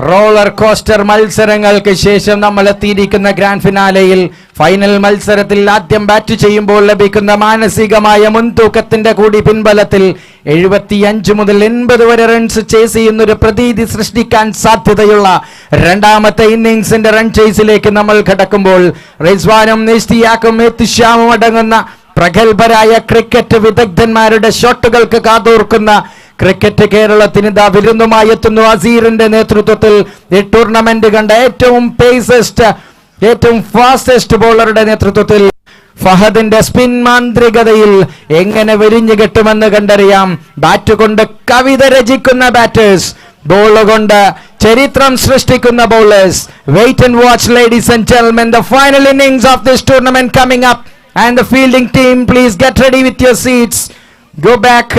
റോളർ കോസ്റ്റർ മത്സരങ്ങൾക്ക് ശേഷം നമ്മൾ എത്തിയിരിക്കുന്ന ഗ്രാൻഡ് ഫിനാലയിൽ ഫൈനൽ മത്സരത്തിൽ ആദ്യം ബാറ്റ് ചെയ്യുമ്പോൾ ലഭിക്കുന്ന മാനസികമായ മുൻതൂക്കത്തിന്റെ കൂടി പിൻബലത്തിൽ 75 മുതൽ 80 വരെ റൺസ് ചേസ് ചെയ്യുന്നൊരു പ്രതീതി സൃഷ്ടിക്കാൻ സാധ്യതയുള്ള രണ്ടാമത്തെ ഇന്നിംഗ്സിന്റെ റൺ ചേസിലേക്ക് നമ്മൾ കടക്കുമ്പോൾ റിസ്വാനും നിസ്തിയാക്കും എത്തിഷാമും അടങ്ങുന്ന പ്രഗത്ഭരായ ക്രിക്കറ്റ് വിദഗ്ധന്മാരുടെ ഷോട്ടുകൾക്ക് കാതോർക്കുന്ന ക്രിക്കറ്റ് കേരളത്തിന് ഇതാ വിരുന്നുമായി എത്തുന്നു. അസീറിന്റെ നേതൃത്വത്തിൽ ഈ ടൂർണമെന്റ് കണ്ട ഏറ്റവും പേസസ്റ്റ് ഏറ്റവും ഫാസ്റ്റസ്റ്റ് ബോളറുടെ നേതൃത്വത്തിൽ ഫഹദിന്റെ സ്പിൻ മാന്ത്രികതയിൽ എങ്ങനെ വെരിഞ്ഞു കെട്ടുമെന്ന് കണ്ടറിയാം. ബാറ്റ് കൊണ്ട് കവിത രചിക്കുന്ന ബാറ്റേഴ്സ്, ബോൾ കൊണ്ട് ചരിത്രം സൃഷ്ടിക്കുന്ന bowlers. Wait and watch ladies and gentlemen, the final innings of this tournament coming up and the fielding team please get ready with your seats. Go back,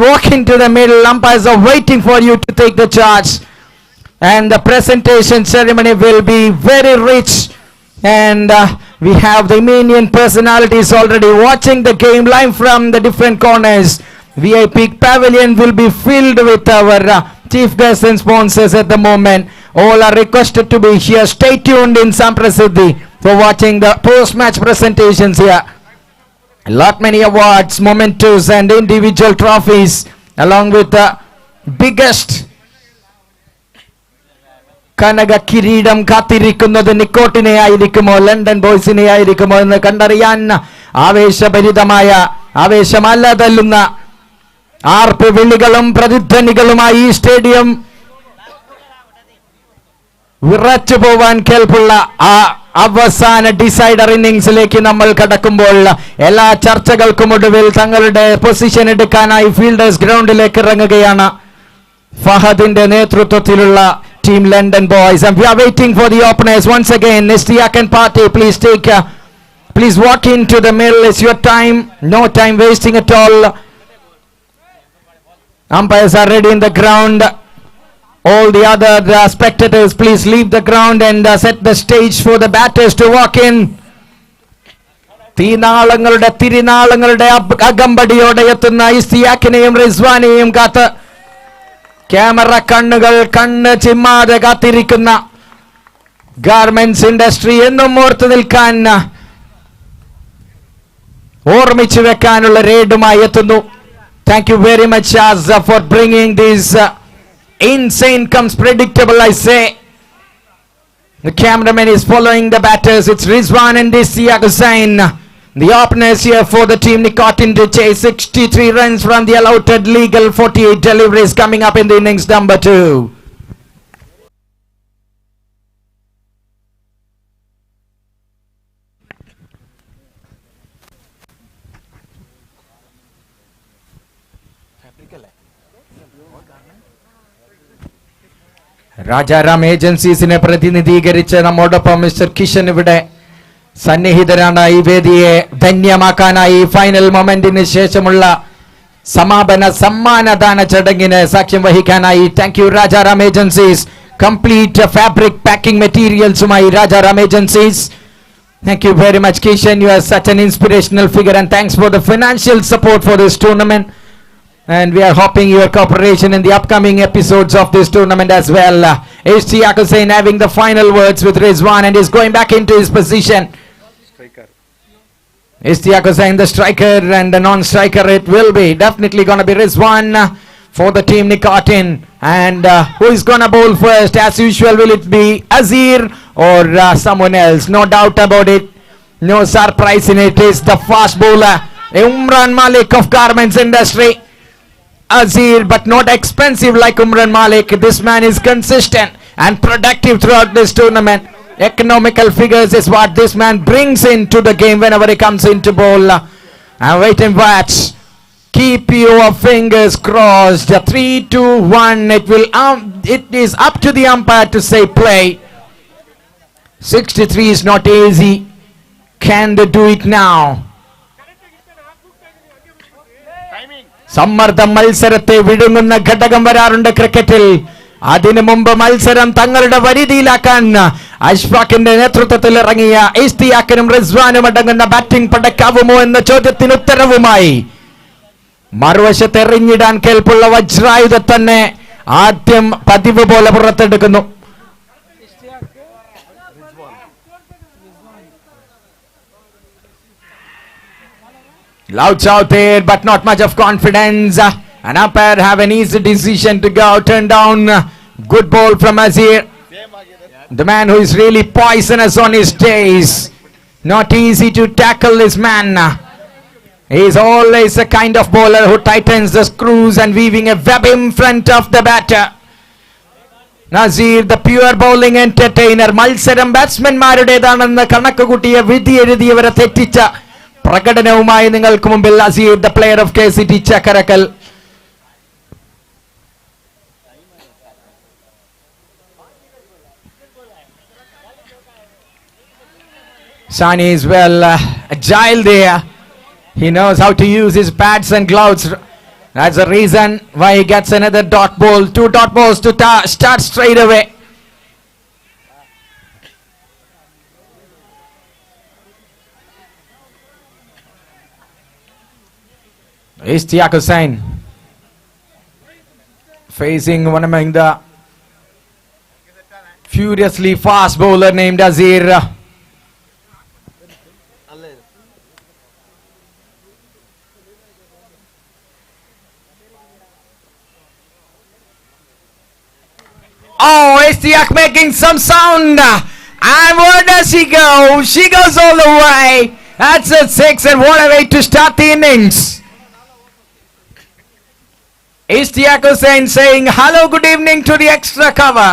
walk into the middle. Umpires are waiting for you to take the charge. And the presentation ceremony will be very rich. And we have the Armenian personalities already watching the game live from the different corners. VIP pavilion will be filled with our chief guests and sponsors at the moment. All are requested to be here. Stay tuned in Samprasiddhi. for watching the post-match presentations here. A lot many awards, mementos and individual trophies, along with the biggest കനക കിരീടം കാത്തിരിക്കുന്നത് നിക്കോട്ടിനെ ആയിരിക്കുമോ London ബോയ്സിനെ ആയിരിക്കുമോ എന്ന് കണ്ടറിയാൻ ആവേശഭരിതമായ ആവേശമല്ലതല്ലുന്ന ആർപ്പ് വിളികളും പ്രതിധ്വനികളുമായി ഈ stadium വിറച്ചു പോവാൻ കേൾപ്പുള്ള ആ അവസാന ഡിസൈഡർ ഇന്നിംഗ്സിലേക്ക് നമ്മൾ കടക്കുമ്പോൾ എല്ലാ ചർച്ചകൾക്കും ഒടുവിൽ തങ്ങളുടെ പൊസിഷൻ എടുക്കാനായി ഫീൽഡേഴ്സ് ഗ്രൗണ്ടിലേക്ക് ഇറങ്ങുകയാണ് ഫഹദിന്റെ നേതൃത്വത്തിലുള്ള team London boys, and we are waiting for the openers once again. Istiakan party, please walk into the middle. It's your time, no time wasting at all. Umpires are ready in the ground. All the other spectators, please leave the ground and set the stage for the batters to walk in. തിരുനാളങ്ങളുടെ അകമ്പടിയോടെ എത്തുന്ന ഇസ്തിയാക്കിനെയും റിസ്വാനെയും കാത്ത് camera കണ്ണ് ചിമ്മാതെ കാത്തിരിക്കുന്ന garments industry എന്നും ഓർത്തു നിൽക്കാൻ ഓർമ്മിച്ചു വെക്കാനുള്ള റേഡുമായി എത്തുന്നു. Thank you very much as for bringing these insane comes predictable, I say. The cameraman is following the batters. It's Rizwan and Ishwar Hussain. The openers here for the team Nicotin to chase 63 runs from the allotted legal 48 deliveries coming up in the innings number 2. Rajaram ഏജൻസീസിനെ പ്രതിനിധീകരിച്ച് നമ്മോടൊപ്പം mister Kishan ഇവിടെ സന്നിഹിതരാണ്. ഈ വേദിയെ ധന്യമാക്കാനായി final മൊമെന്റിന് ശേഷമുള്ള സമാപന സമ്മാനദാന ചടങ്ങിന് സാക്ഷ്യം വഹിക്കാനായി thank you Rajaram agencies. Complete fabric packing മെറ്റീരിയൽസുമായി Rajaram agencies. Thank you very much, Kishan. You are such an inspirational figure, and thanks for the financial support for this tournament. And we are hoping your cooperation in the upcoming episodes of this tournament as well. Ishwar Hussain having the final words with Rizwan and is going back into his position. Ishwar Hussain, the striker, and the non-striker, it will be definitely going to be Rizwan for the team Nicotin. And who is going to bowl first? As usual, will it be Aziz or someone else? No doubt about it. No surprise in it. Is the fast bowler Umran Malik of garments industry. Aziz, but not expensive like Umran Malik. This man is consistent and productive throughout this tournament. Economical figures is what this man brings into the game whenever he comes into bowl. And wait and watch. Keep your fingers crossed. 3-2-1. It is up to the umpire to say play. 63 is not easy. Can they do it now? സമ്മർദ്ദം മത്സരത്തെ വിഴുങ്ങുന്ന ഘടകം വരാറുണ്ട് ക്രിക്കറ്റിൽ. അതിനു മുമ്പ് മത്സരം തങ്ങളുടെ വരുതിയിലാക്കാൻ അഷ്ഫാഖിന്റെ നേതൃത്വത്തിൽ ഇറങ്ങിയ ഇസ്തിയാക്കിനും റിസ്വാനും അടങ്ങുന്ന ബാറ്റിംഗ് പടക്കാവുമോ എന്ന ചോദ്യത്തിന് ഉത്തരവുമായി മറുവശത്ത് എറിഞ്ഞിടാൻ കേൾപ്പുള്ള വജ്രായുധ തന്നെ ആദ്യം പതിവ് പോലെ പുറത്തെടുക്കുന്നു. Louds out there, but not much of confidence. An umpire have an easy decision to go. Turn down. Good ball from Aziz. The man who is really poisonous on his days. Not easy to tackle this man. He is always a kind of bowler who tightens the screws and weaving a web in front of the batter. Naseef, the pure bowling entertainer. മത്സരം ബാറ്റ്സ്മാൻമാരുടേതാണെന്ന് കണക്ക് കൂട്ടിയ വിധി എഴുതിയവരെ തെറ്റിച്ച പ്രകടനവുമായി നിങ്ങൾക്ക് മുമ്പിൽ Asir, the player of KCT Chakkarakkal. Sani is well agile there. He knows how to use his pads and gloves. That's the reason why he gets another dot ball. 2 dot balls to start straight away. Ishwar Hussain facing one among the furiously fast bowler named Aziz. Ishtiaq making some sound. And where does she go? She goes all the way. That's a 6, and what a way to start the innings. Ishtiaq Hussain saying hello, good evening to the extra cover.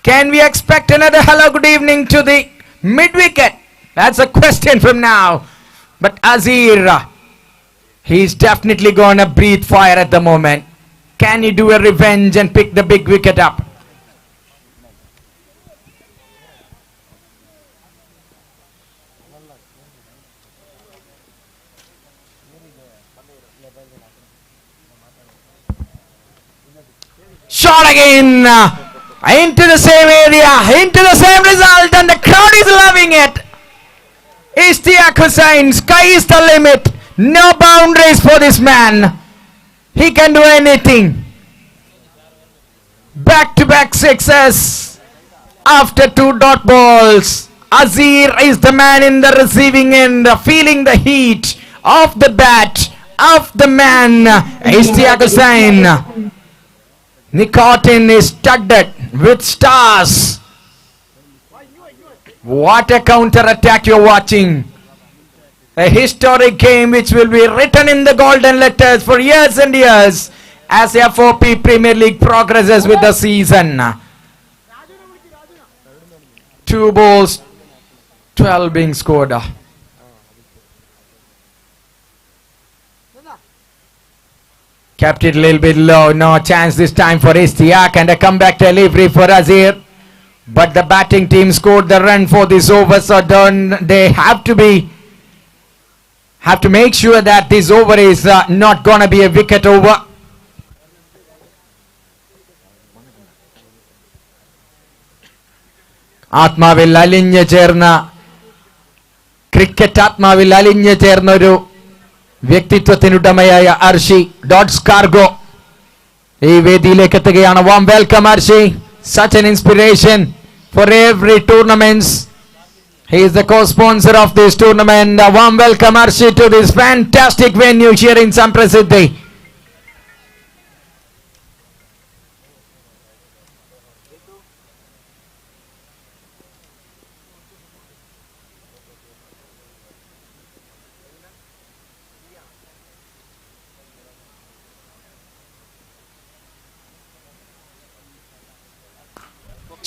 Can we expect another hello, good evening to the mid-wicket? That's a question from now. But Azir, he's definitely gonna breathe fire at the moment. Can he do a revenge and pick the big wicket up? Shot again, into the same area, into the same result, and the crowd is loving it. Ishtiaq Hussain, sky is the limit. No boundaries for this man. He can do anything. Back-to-back sixes after 2 dot balls. Azir is the man in the receiving end, feeling the heat of the bat, of the man. Ishtiaq Hussain. Nicotin is studded with stars. What a counter attack you're watching. A historic game which will be written in the golden letters for years and years as FOP Premier League progresses with the season. 2 balls, 12 being scored. Kept it a little bit low. No chance this time for Ishtiaq, and a comeback delivery for Azir. But the batting team scored the run for this over, so they have to make sure that this over is not gonna be a wicket over. ആത്മാവിൽ അലിഞ്ഞു ചേർന്ന cricket ആത്മാവിൽ അലിഞ്ഞു ചേർന്നൊരു വ്യക്തിത്വത്തിനുടമയായ അർഷി dots cargo ഈ വേദിയിലേക്ക് എത്തുകയാണ്. Warm welcome Arshi. Such an inspiration for every tournaments. He is the co-sponsor of this tournament. A warm welcome Arshi to this fantastic venue here in Samprasiddhi.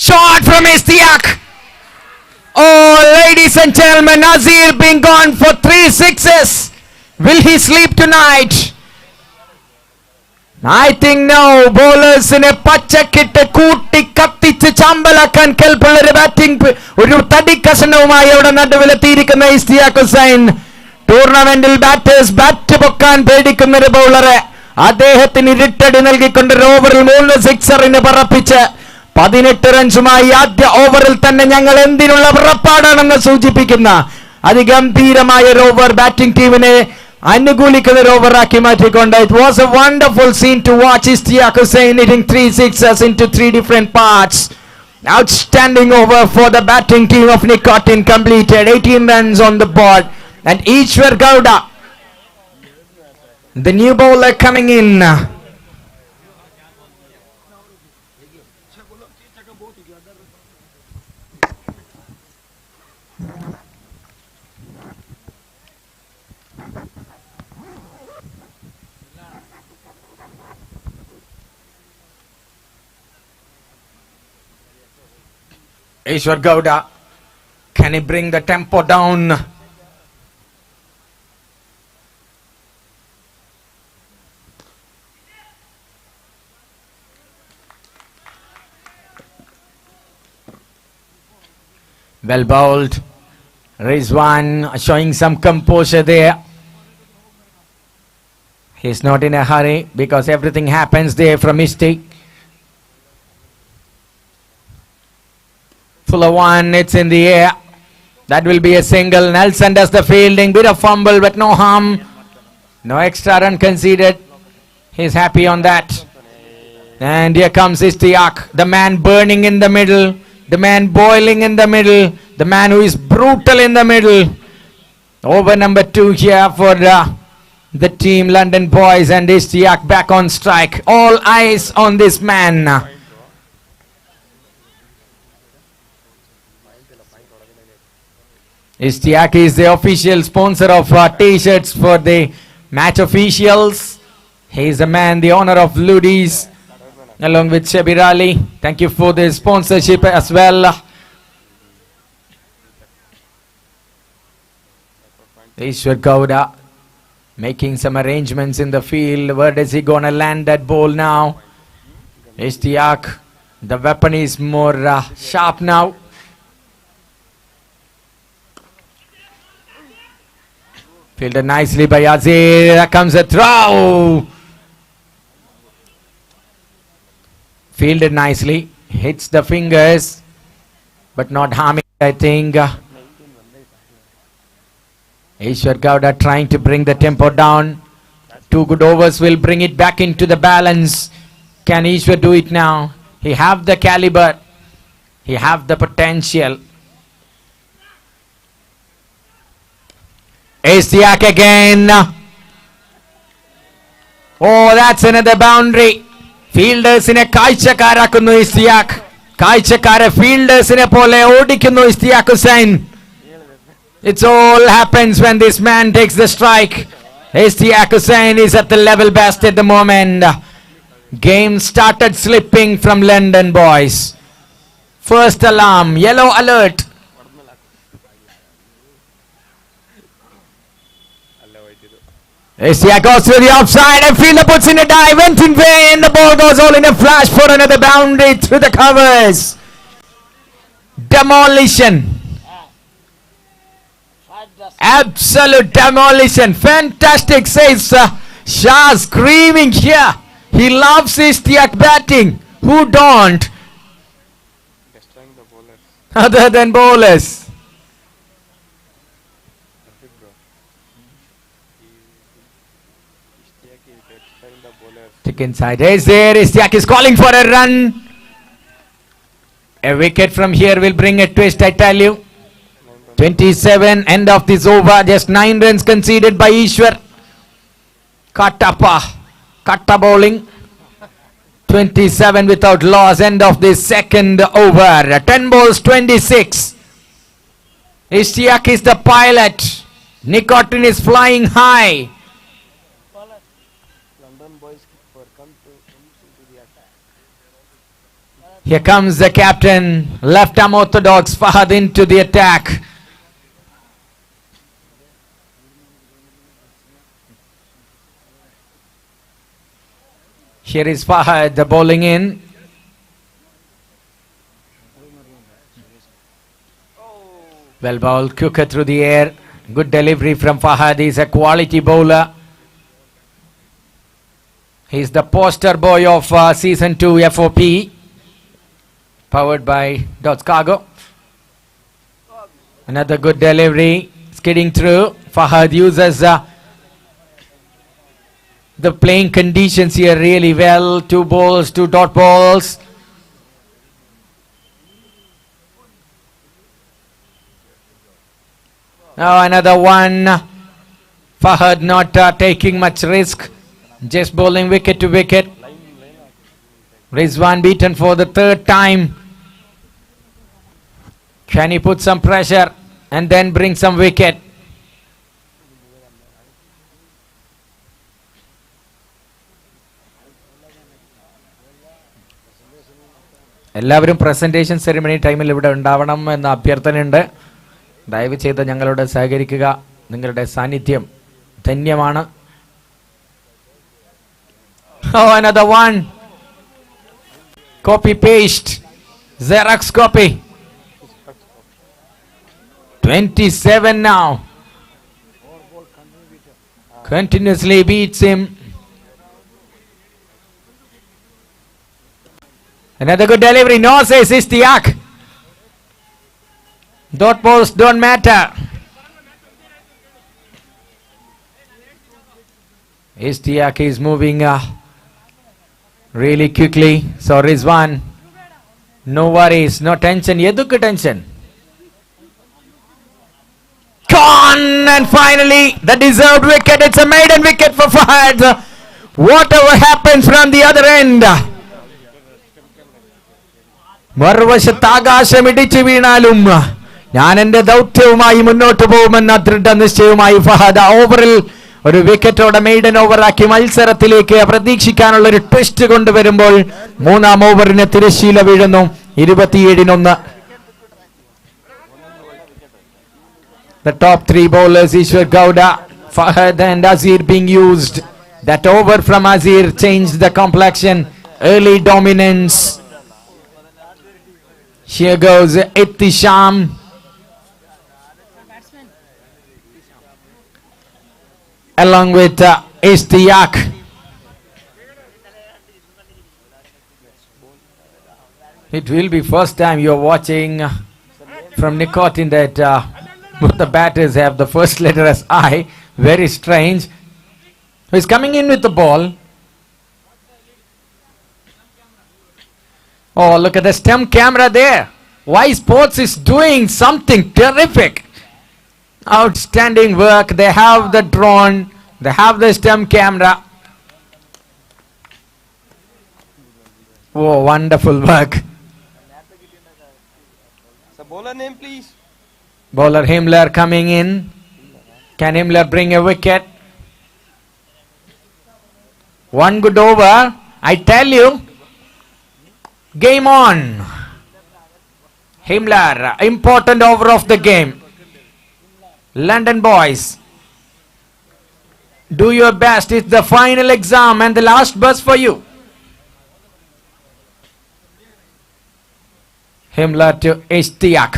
Shot from Ishtiaq. Oh, ladies and gentlemen, Azir being gone for 3 sixes. Will he sleep tonight? I think no. Bowlers in a pachakite കൂട്ടി കത്തിച്ച് ചാമ്പലാക്കാൻ കെൽപ്പുള്ള ഒരു batting ഒരു തടിക്കഷണവുമായി അവിടെ നടുവിലെത്തിയിരിക്കുന്ന ഇഷ്തിയാഖ് ഹുസൈൻ. ടൂർണമെന്റിൽ batters bat പൊക്കാൻ പേടിക്കുന്ന ഒരു ബൗളറെ അദ്ദേഹത്തിന് ഇരുട്ടടി നൽകിക്കൊണ്ട് ഓവറിൽ 3 സിക്സറിന് പറപ്പിച്ച് 18 റൺസുമായി ആദ്യ ഓവറിൽ തന്നെ ഞങ്ങൾ എന്തിനുള്ള പുറപ്പാടാണെന്ന് സൂചിപ്പിക്കുന്ന അതിഗംഭീരമായ ഒരു ഓവർ ബാറ്റിംഗ് ടീമിനെ അനുകൂലിക്കുന്ന ഒരു ഓവറാക്കി മാറ്റിക്കൊണ്ട് it was a wonderful scene to watch Ishtiyaq Hussain hitting 3 sixes into 3 different parts. Outstanding over for the batting team of Nicotin, completed 18 runs on the board, and Ishwar Gowda, the new bowler coming in. Ishwar Gowda, can he bring the tempo down? Well bowled. Rizwan showing some composure there. He's not in a hurry because everything happens there from Ishti. Full of one, it's in the air. That will be a single. Nelson does the fielding, bit of fumble but no harm. No extra run conceded. He's happy on that. And here comes Ishtiaq, the man burning in the middle, the man boiling in the middle, the man who is brutal in the middle. Over number 2 here for the team London boys, and Ishtiaq back on strike. All eyes on this man. Ishtiaq is the official sponsor of T-shirts for the match officials. He is the man, the owner of Ludis, along with Shabir Ali. Thank you for the sponsorship as well. Ishwar Gowda making some arrangements in the field. Where is he gonna land that ball now? Ishtiaq, the weapon is more sharp now. Fielded nicely by Aziz. Here comes a throw. Fielded nicely. Hits the fingers, but not harming, I think. Ishwar Gowda trying to bring the tempo down. 2 good overs will bring it back into the balance. Can Ishwar do it now? He have the caliber. He have the potential. Ishtiaq again. Oh, that's another boundary. Fielders-ine കാഴ്ചക്കാരാക്കുന്നു ഇസ്തിയാഖ്. കാഴ്ചക്കാരെ ഫീൽഡേഴ്സിനെ പോലെ ഓടിക്കുന്നു ഇസ്തിയാഖ് Hussain. It all happens when this man takes the strike. Ishtiaq Hussain is at the level best at the moment. Game started slipping from London, boys. First alarm, yellow alert. Ishtiaq goes through the offside and fielder puts in a dive, went in vain. The ball goes all in a flash for another boundary through the covers. Demolition. Absolute demolition. Fantastic, says Shah, screaming here. He loves Ishtiaq batting. Who don't? Other than bowlers. Stick inside. Is there? Ishtiaq is calling for a run. A wicket from here will bring a twist, I tell you. 27, end of this over. Just 9 runs conceded by Ishwar. Katta bowling. 27 without loss. End of the second over. 10 balls, 26. Ishtiaq is the pilot. Nicotin is flying high. Here comes the captain, left arm orthodox, Fahad into the attack. Here is Fahad, the bowling in. Well bowled, cooker through the air. Good delivery from Fahad. He's a quality bowler. He's the poster boy of season 2 FOP. Powered by Dots Cargo. Another good delivery. Skidding through. Fahad uses the playing conditions here really well. 2 balls, 2 dot balls. Now another one. Fahad not taking much risk. Just bowling wicket to wicket. Rizwan beaten for the 3rd time. Can he put some pressure and then bring some wicket? എല്ലാവരും presentation ceremony ടൈമിൽ ഇവിടെ ഉണ്ടാവണം എന്ന അഭ്യർത്ഥനയുണ്ട്. ദയവ് ചെയ്ത് ഞങ്ങളോട് സഹകരിക്കുക. നിങ്ങളുടെ സാന്നിധ്യം ധന്യമാണ്. Oh, another one. Copy paste. Xerox copy. 27 now. Continuously beats him. Another good delivery. No, says Ishtiaq. Dot balls don't matter. Ishtiaq is moving really quickly. So Rizwan, no worries, no tension. Yedukku tension. Gone, and finally the deserved wicket. It's a maiden wicket for Fahad. Whatever happens from the other end, മറുവശത്ത് ആകാശം ഇടിച്ചു വീണാലും ഞാൻ എന്റെ ദൗത്യവുമായി മുന്നോട്ട് പോകുമെന്ന ദൃഢനിശ്ചയവുമായി ഫഹദ് ഓവറിൽ ഒരു വിക്കറ്റോടെ maiden ഓവറാക്കി മത്സരത്തിലേക്ക് പ്രതീക്ഷിക്കാനുള്ള ഒരു ട്വിസ്റ്റ് കൊണ്ടുവരുമ്പോൾ മൂന്നാം ഓവറിന് തിരശ്ശീല വീഴുന്നു. 27-1. The top three bowlers, Ishwar, Gowda, Fahad and Aziz being used. That over from Aziz changed the complexion. Early dominance. Here goes Ittisham. Along with Ishtiaq. It will be first time you are watching from Nicotin that both the batters have the first letter as I. Very strange. He's coming in with the ball. Oh, look at the stem camera there. Why Sports is doing something terrific. Outstanding work. They have the drone. They have the stem camera. Oh, wonderful work. So bowler name please. Bowler Himmler coming in. Can Himmler bring a wicket? One good over. I tell you. Game on. Himmler, important over of the game. London boys, do your best. It's the final exam and the last bus for you. Himmler to Ishtiaq.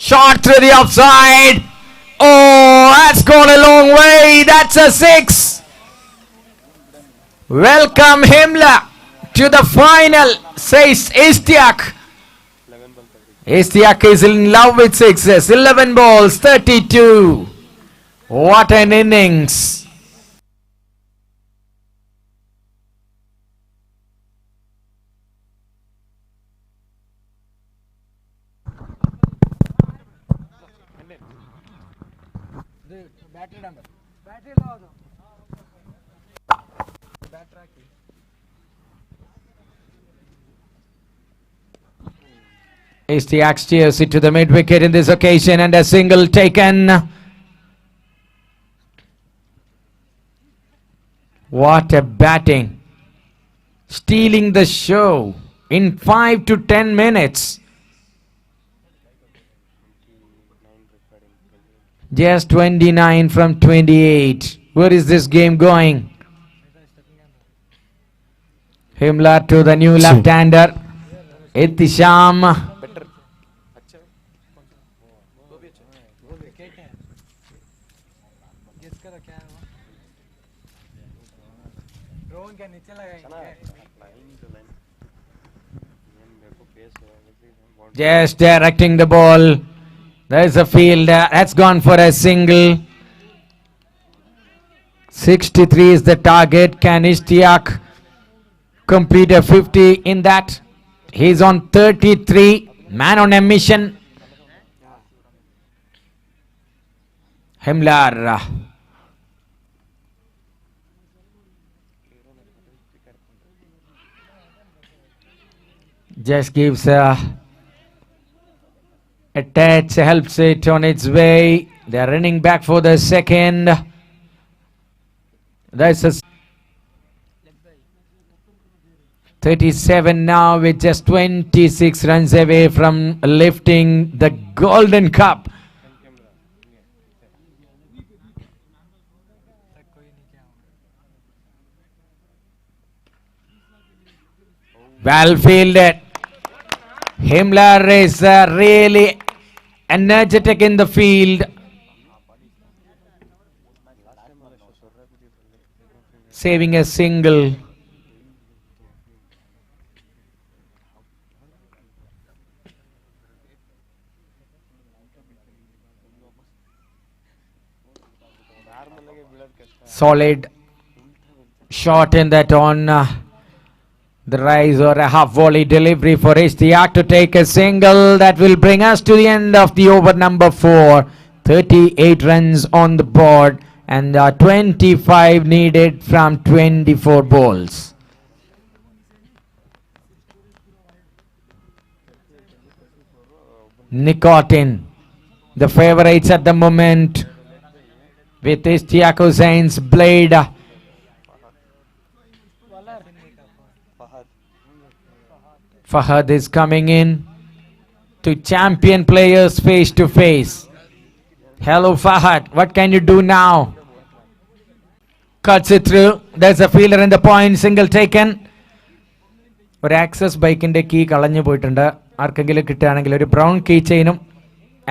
Shot through the offside. Oh, that's gone a long way. That's a 6. Welcome Himmler to the final, says Ishtiaq. Ishtiaq is in love with sixes. 11 balls, 32. What an innings. Ishtiaq steers it to the mid wicket in this occasion and a single taken. What a batting. Stealing the show in 5 to 10 minutes. Just 29 from 28. Where is this game going? Himmler to the new left-hander. Ittisham. Just directing the ball. There's a fielder. That's gone for a single. 63 is the target. Can Ishtiaq complete a 50 in that? He's on 33. Man on a mission. Himmler. Just gives a touch, helps it on its way. They're running back for the second. That's a 37 now with just 26 runs away from lifting the Golden Cup. Well fielded. Himmler is really energetic in the field. saving a single. Solid shot in that on the rise, or a half volley delivery for Ishtiaq to take a single. That will bring us to the end of the over number 4. 38 runs on the board and 25 needed from 24 balls. Nicotin, the favourites at the moment, with Ishtiaq Hussein's blade. Fahad is coming in to champion players face to face. Hello Fahad, what can you do now? Cuts it through. There's a fielder in the point. Single taken. ഒരു access ബൈക്കിൻ്റെ key കളഞ്ഞു പോയിട്ടുണ്ട്. ആർക്കെങ്കിലും കിട്ടുകയാണെങ്കിൽ ഒരു brown key ചെയിനും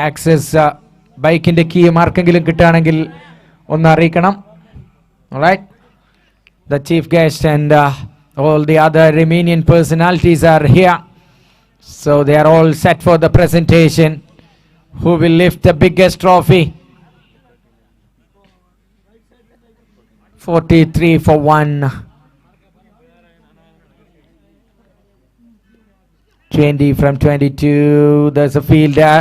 access ബൈക്കിൻ്റെ കീയും ആർക്കെങ്കിലും കിട്ടുകയാണെങ്കിൽ ഒന്ന് അറിയിക്കണം. Alright. The chief guest and all the other Armenian personalities are here. So they are all set for the presentation. Who will lift the biggest trophy? 43 for 1. 20 from 22. There's a fielder.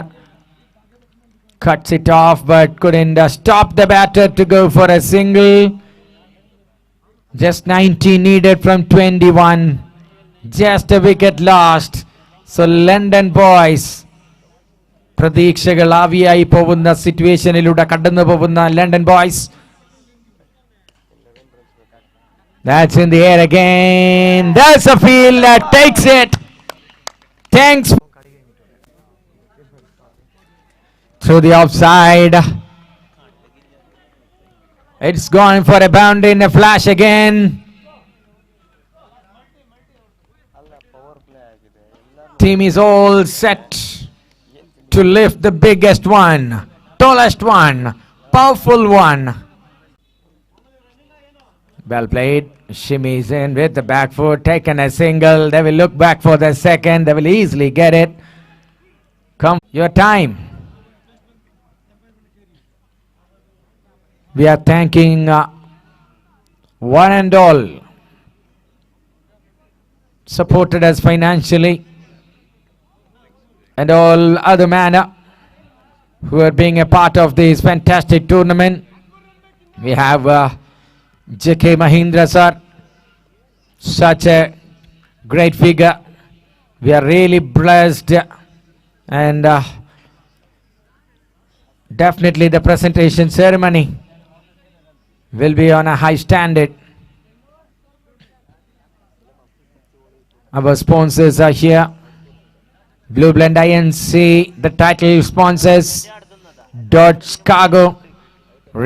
Cuts it off but couldn't stop the batter to go for a single. Just 90 needed from 21. Just a wicket lost. So London boys, പ്രതീക്ഷകൾ ആവിയായി പോകുന്ന സിറ്റുവേഷനിലൂടെ കടന്നു പോകുന്ന London boys. That's in the air again. That's a field that takes it. Thanks. Through the offside. It's gone for a boundary in a flash again. Team is all set to lift the biggest one, tallest one, powerful one. Well played. Shimmies in with the back foot, taken a single. They will look back for the second. They will easily get it. Come, your time. We are thanking one and all supported us financially and all other manner who are being a part of this fantastic tournament. We have J.K. Mahindra sir, such a great figure. We are really blessed, and definitely the presentation ceremony will be on a high standard. Our sponsors are here. Blue Blend INC, the title sponsors, Dodge Cargo,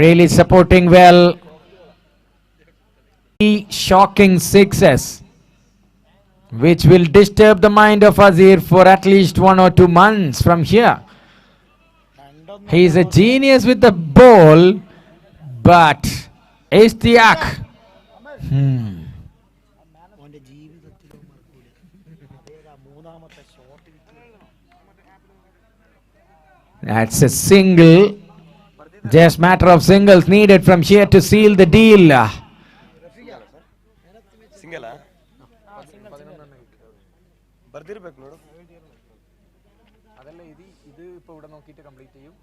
really supporting well. Shocking sixes, which will disturb the mind of Aziz for at least 1 or 2 months from here. He is a genius with the ball, but Ishtiaq. That's a single. Just matter of singles needed from here to seal the deal. ಬರ್ದಿರ್ಬೇಕು ನೋಡು ಅದೆಲ್ಲ ಇದು ഇപ്പോൾ ഇവിടെ നോക്കിയിട്ട് complete ചെയ്യും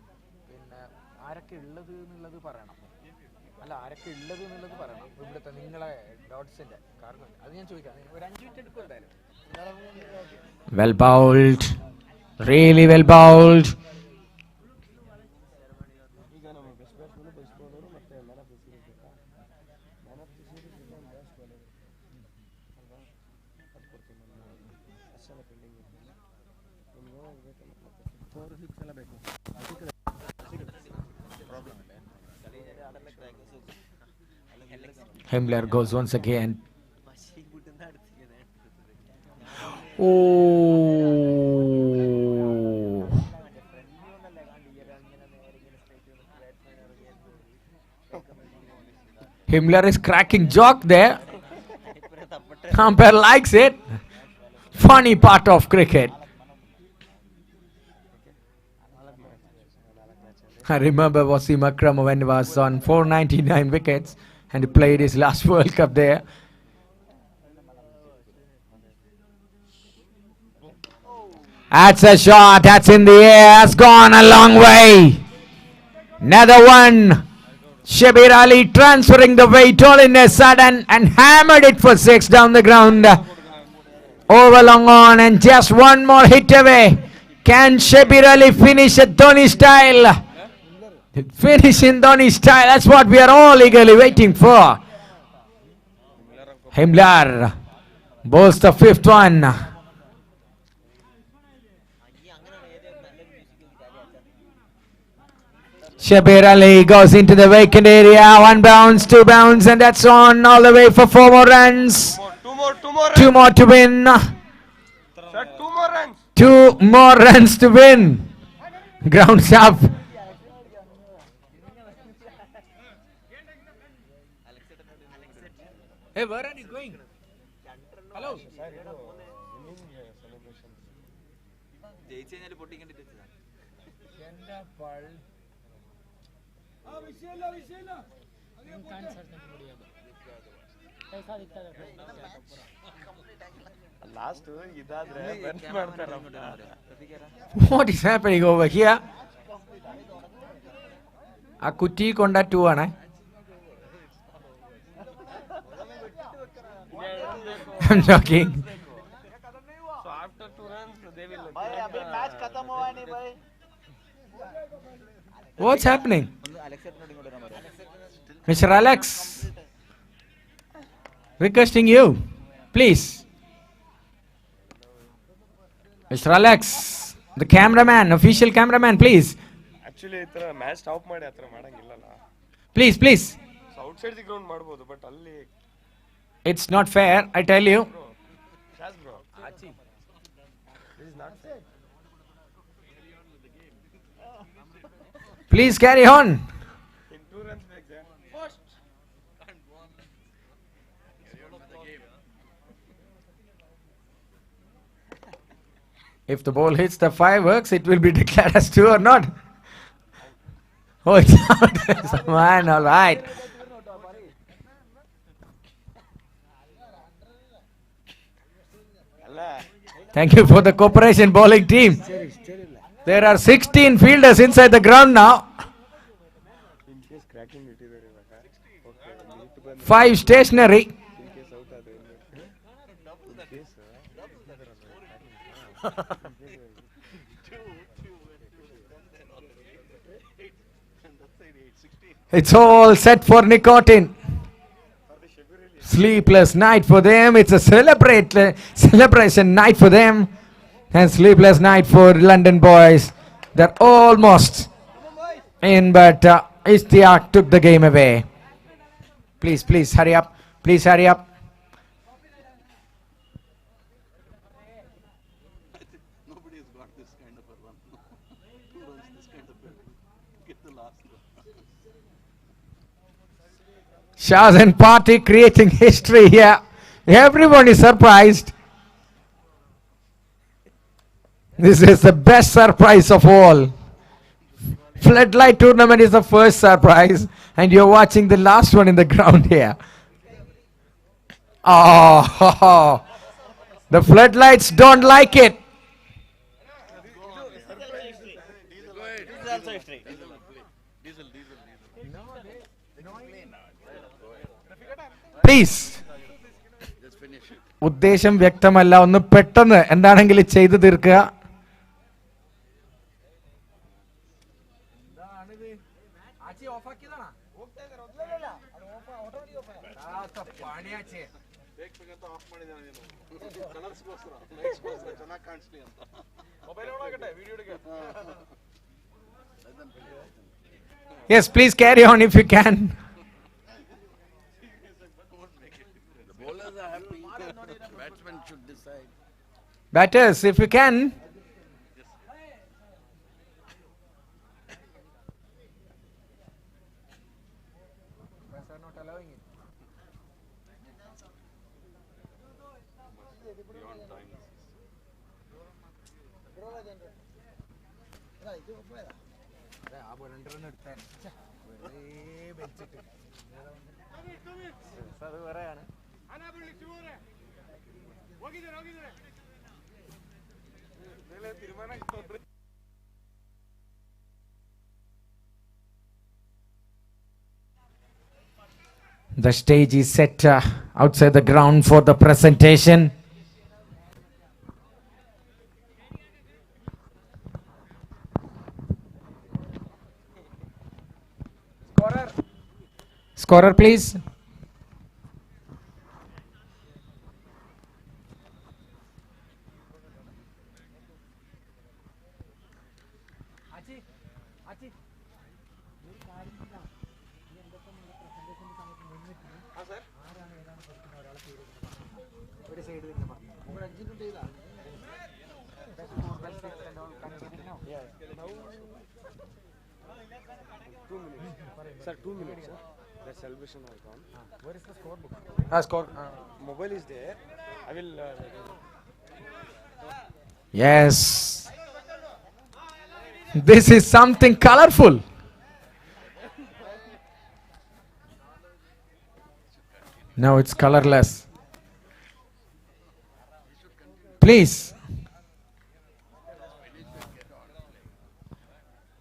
പിന്നെ ആരൊക്കെ ഉള്ളത് എന്നുള്ളത് പറയണം അല്ല ആരൊക്കെ ഉള്ളത് എന്നുള്ളത് പറയണം ഇവിടുത്തെ നിങ്ങളെ ഡോട്ട്സിന്റെ കാരണം അത് ഞാൻ ചോദിക്കാം ഒരു 5 മിനിറ്റ് എടുക്കും എന്തായാലും Well bowled, really well bowled. Himmler goes once again. Oh. Himmler is cracking joke there. Umpire likes it. Funny part of cricket. I remember Wasim Akram when he was on 499 wickets and he played his last World Cup there. That's a shot. That's in the air. Has gone a long way. Another one. Shabir Ali transferring the weight all in a sudden and hammered it for 6 down the ground. Over long on and just one more hit away. Can Shabir Ali finish at Dhoni style? Finish in Dhoni style. That's what we are all eagerly waiting for. Himmler bowls the 5th one. Shabir Ali goes into the vacant area. 1 bounce, 2 bounce, and that's on all the way for 4 more runs. Two more to win. Sir, 2 more runs. 2 more runs to win. Grounds up. Hey, where are you going? Hello. What is happening over here? A kuti konda 2 ana. I'm joking. So after 2 runs, they will. What's happening? Mr. Alex, requesting you, please. Mr. Alex, the cameraman, official cameraman, please. Actually, itra match stop ಮಾಡಿ ಆತರ ಮಾಡಂಗಿಲ್ಲ ಅಲ್ಲ. Please, please. So outside the ground ಮಾಡಬಹುದು, but ಅಲ್ಲಿ. It's not fair, I tell you. Shaz bro. This is not fair. Please carry on. In 2 runs back there. First. If the ball hits the fireworks, it will be declared as 2 or not. Oh, it's out. Man, all right. Thank you for the cooperation, bowling team. There are 16 fielders inside the ground now. 5 stationary. It's all set for Nicotin. Sleepless night for them. It's a celebration night for them. And sleepless night for London boys. They're almost in, but Ishtiaq took the game away. Please, please hurry up. Please hurry up. Nobody has got this kind of a run. 2 runs, this kind of a get the last one. Shah's and party creating history here. Everyone is surprised. This is the best surprise of all. Floodlight tournament is the first surprise, and you're watching the last one in the ground here. Oh, the floodlights don't like it. Please. ഉദ്ദേശം വ്യക്തമല്ല, ഒന്ന് പെട്ടെന്ന് എന്താണെങ്കിലും ചെയ്തു തീർക്കുക. Yes, please carry on if you can. Batsmen should decide. Batters, if you can. The stage is set outside the ground for the presentation. Scorer, please. Sir, 2 minutes. Sir. The celebration has gone. Where is the scorebook? Mobile is there. I will. Yes. This is something colorful. Now it's colorless. Please.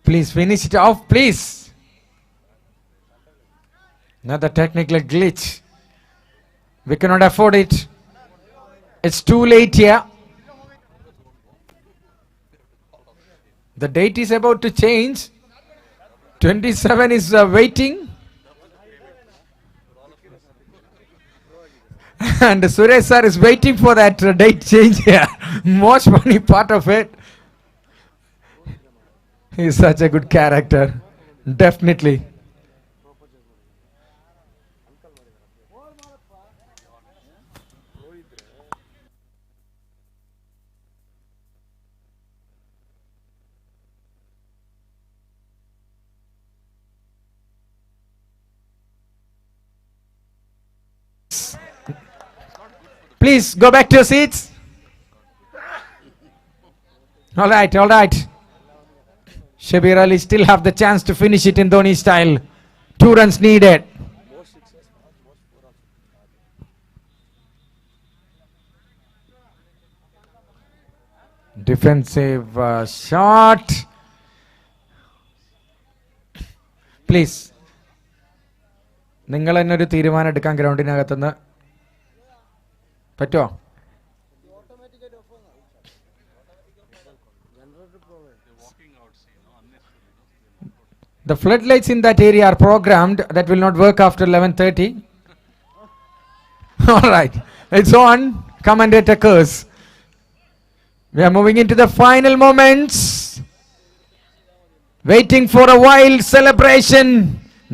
Please finish it off, please. Another technical glitch. We cannot afford it. It's too late here. The date is about to change. 27 is waiting. And Suresh sir is waiting for that date change here. Most funny part of it. He is such a good character. Definitely. Please go back to your seats. All right, all right. Shabir Ali still have the chance to finish it in Dhoni style. 2 runs needed. Defensive shot. Please. നിങ്ങൾ തന്നെ ഒരു തീരുമാനം എടുക്കാൻ ഗ്രൗണ്ടിനകത്തുനിന്ന് പറ്റുമോ? The floodlights in that area are programmed. That will not work after 11:30. All right, it's on. Commentator curse. We are moving into the final moments. Waiting for a wild celebration.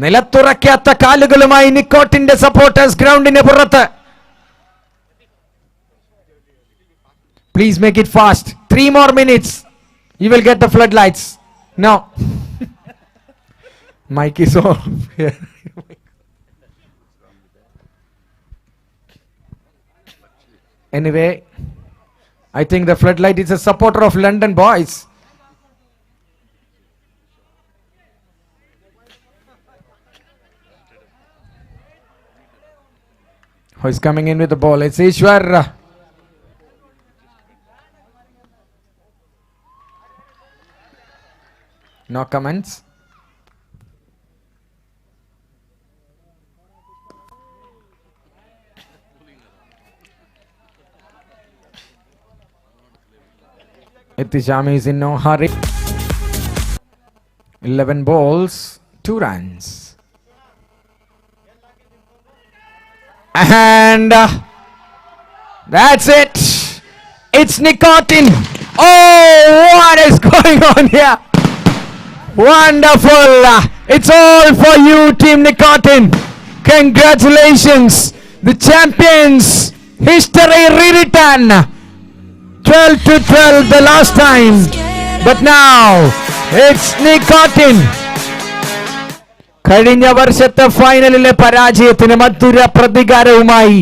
നിലത്തുറക്കാത്ത കാലുകളുമായി നിക്കോട്ടിന്റെ supporters ഗ്രൗണ്ടിന് പുറത്ത്. Please make it fast. 3 more minutes. You will get the floodlights. No. Mic is off here. Anyway, I think the floodlight is a supporter of London boys. Who is coming in with the ball? It's Ishwar. No comments. Ittishami is in no hurry. 11 balls, 2 runs. And that's it. It's Nicotin. Oh, what is going on here? Wonderful. It's all for you, Team Nicotin. Congratulations. The champions. History rewritten. 12-12 the last time. But now, it's Nicotin. കഴിഞ്ഞ വർഷത്തെ ഫൈനലിലെ പരാജയത്തിന് മധുര പ്രതികാരവുമായി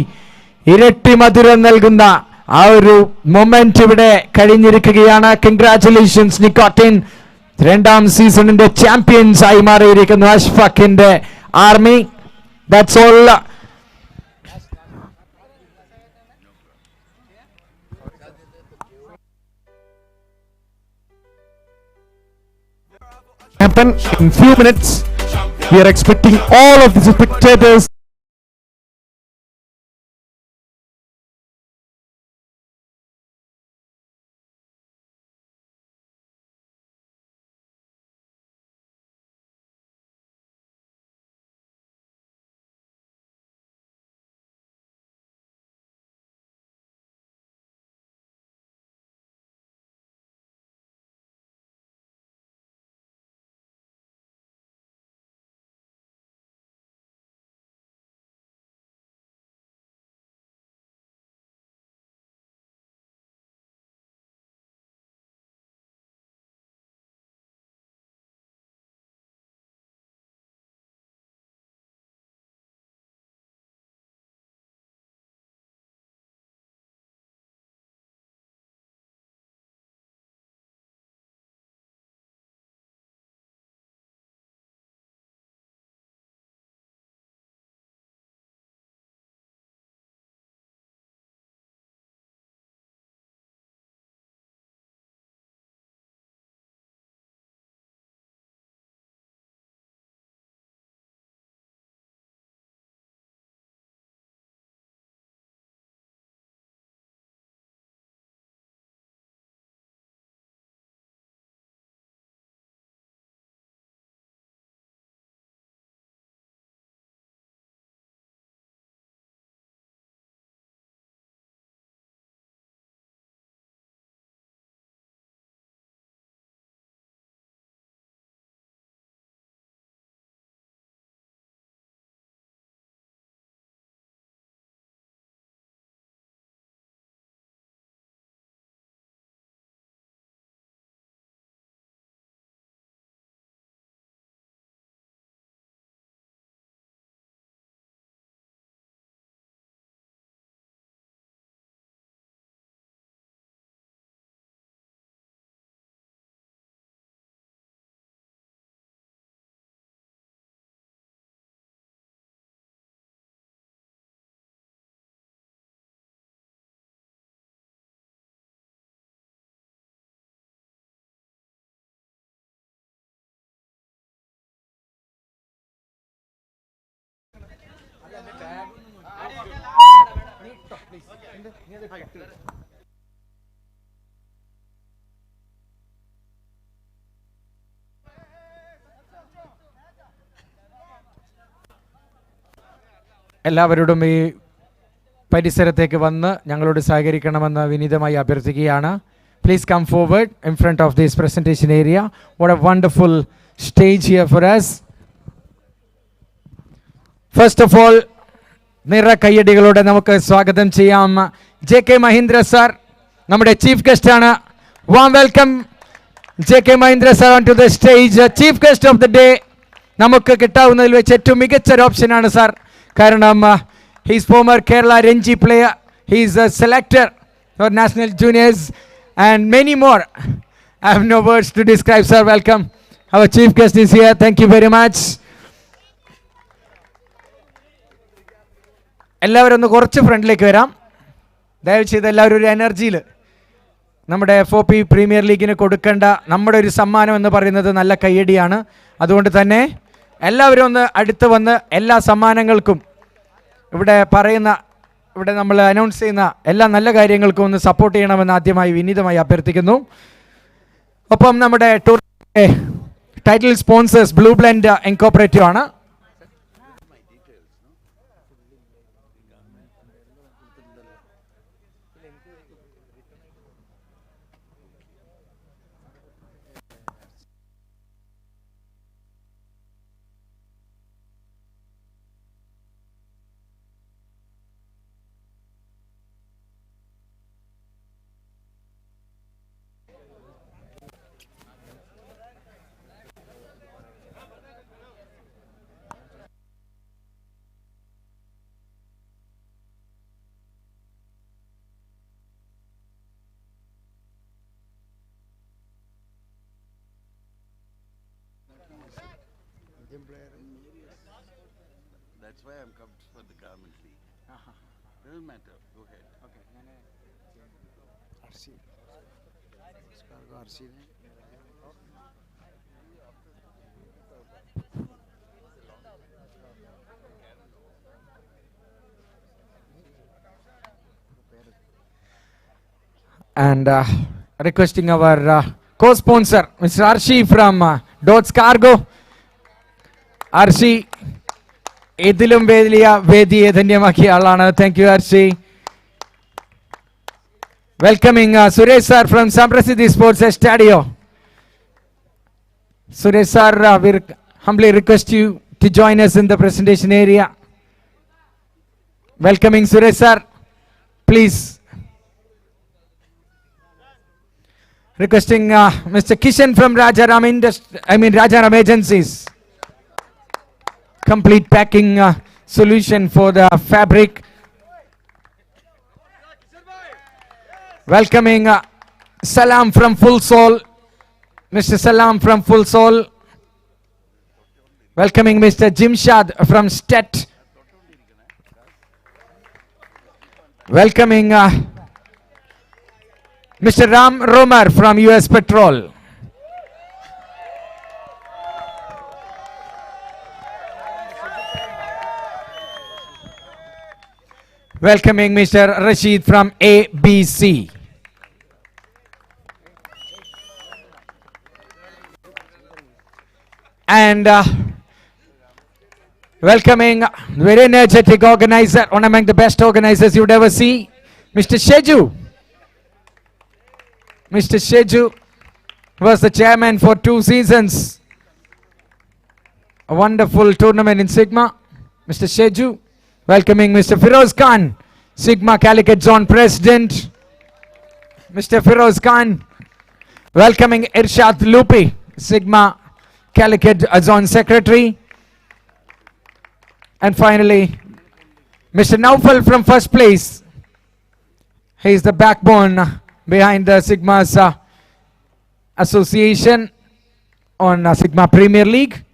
ഇരട്ടി മധുരം നൽകുന്ന ആ ഒരു moment ഇവിടെ കഴിഞ്ഞിരിക്കുകയാണ്. കൺഗ്രാറ്റുലേഷൻസ് നിക്കോട്ടിൻ, രണ്ടാം സീസണിന്റെ ചാമ്പ്യൻസ് ആയി മാറിയിരിക്കുന്നു അഷ്ഫാഖിന്റെ army. That's all. Happen in few minutes. We are expecting all of the spectators. എല്ലാവരോടും ഈ പരിസരത്തേക്ക് വന്ന് ഞങ്ങളോട് സഹകരിക്കണമെന്ന് വിനീതമായി അഭ്യർത്ഥിക്കുകയാണ്. Please come forward in front of this presentation area. What a wonderful stage here for us. First of all, നിറ കയ്യടികളോടെ നമുക്ക് സ്വാഗതം ചെയ്യാം JK മഹീന്ദ്ര സാർ, നമ്മുടെ ചീഫ് ഗസ്റ്റ് ആണ്. Warm welcome JK Mahindra sir on to the stage. Chief guest of the day നമുക്ക് കിട്ടാവുന്നതിൽ വെച്ച് ഏറ്റവും മികച്ച ഒരു ഓപ്ഷനാണ് സാർ. കാരണം he's former Kerala Ranji player, he's a selector for national juniors and many more. I have no words to describe, sir. Welcome. Our chief guest is here. Thank you very much. എല്ലാവരും ഒന്ന് കുറച്ച് ഫ്രണ്ടിലേക്ക് വരാം ദയവ് ചെയ്ത്. എല്ലാവരും ഒരു എനർജിയിൽ നമ്മുടെ FOP പ്രീമിയർ ലീഗിന് കൊടുക്കേണ്ട നമ്മുടെ ഒരു സമ്മാനം എന്ന് പറയുന്നത് നല്ല കയ്യടിയാണ്. അതുകൊണ്ട് തന്നെ എല്ലാവരും ഒന്ന് അടുത്ത് വന്ന് എല്ലാ സമ്മാനങ്ങൾക്കും ഇവിടെ നമ്മൾ അനൗൺസ് ചെയ്യുന്ന എല്ലാ നല്ല കാര്യങ്ങൾക്കും ഒന്ന് സപ്പോർട്ട് ചെയ്യണമെന്ന് ആദ്യമായി വിനീതമായി അഭ്യർത്ഥിക്കുന്നു. ഒപ്പം നമ്മുടെ tournament title sponsors blue blend incorporative ആണ്. That's why I'm come for the government league. Doesn't matter. Go ahead. And requesting our co-sponsor, Mr. Arshi from Dots Cargo. Arshi, ഇതിലും വലിയ വേദിയെ ധന്യമാക്കിയ ആളാണ്. Thank you, Arshi. Welcoming Suresh sir from Samprasiddhi Sports Stadio. Suresh sir, we humbly request you to join us in the presentation area. Welcoming Suresh sir, please. Requesting Mr. Kishan from Rajaram Rajaram Agencies. Complete packing solution for the fabric. Welcoming Salam from Full Soul. Mr. Salam from Full Soul. Welcoming Mr. Jimshad from Stet. Welcoming Mr. Ram Romer from US Patrol. Welcoming Mr. Rashid from ABC. And welcoming very energetic organizer, one among the best organizers you would ever see, Mr. Sheju. Mr. Sheju was the chairman for 2 seasons. A wonderful tournament in Sigma. Mr. Sheju. Welcoming Mr. Firoz Khan, Sigma Calicut Zone President. Mr. Firoz Khan. Welcoming Irshad Lupi, Sigma Calicut Zone Secretary. And finally, Mr. Naufal from first place. He is the backbone behind the Sigma's association on Sigma Premier League.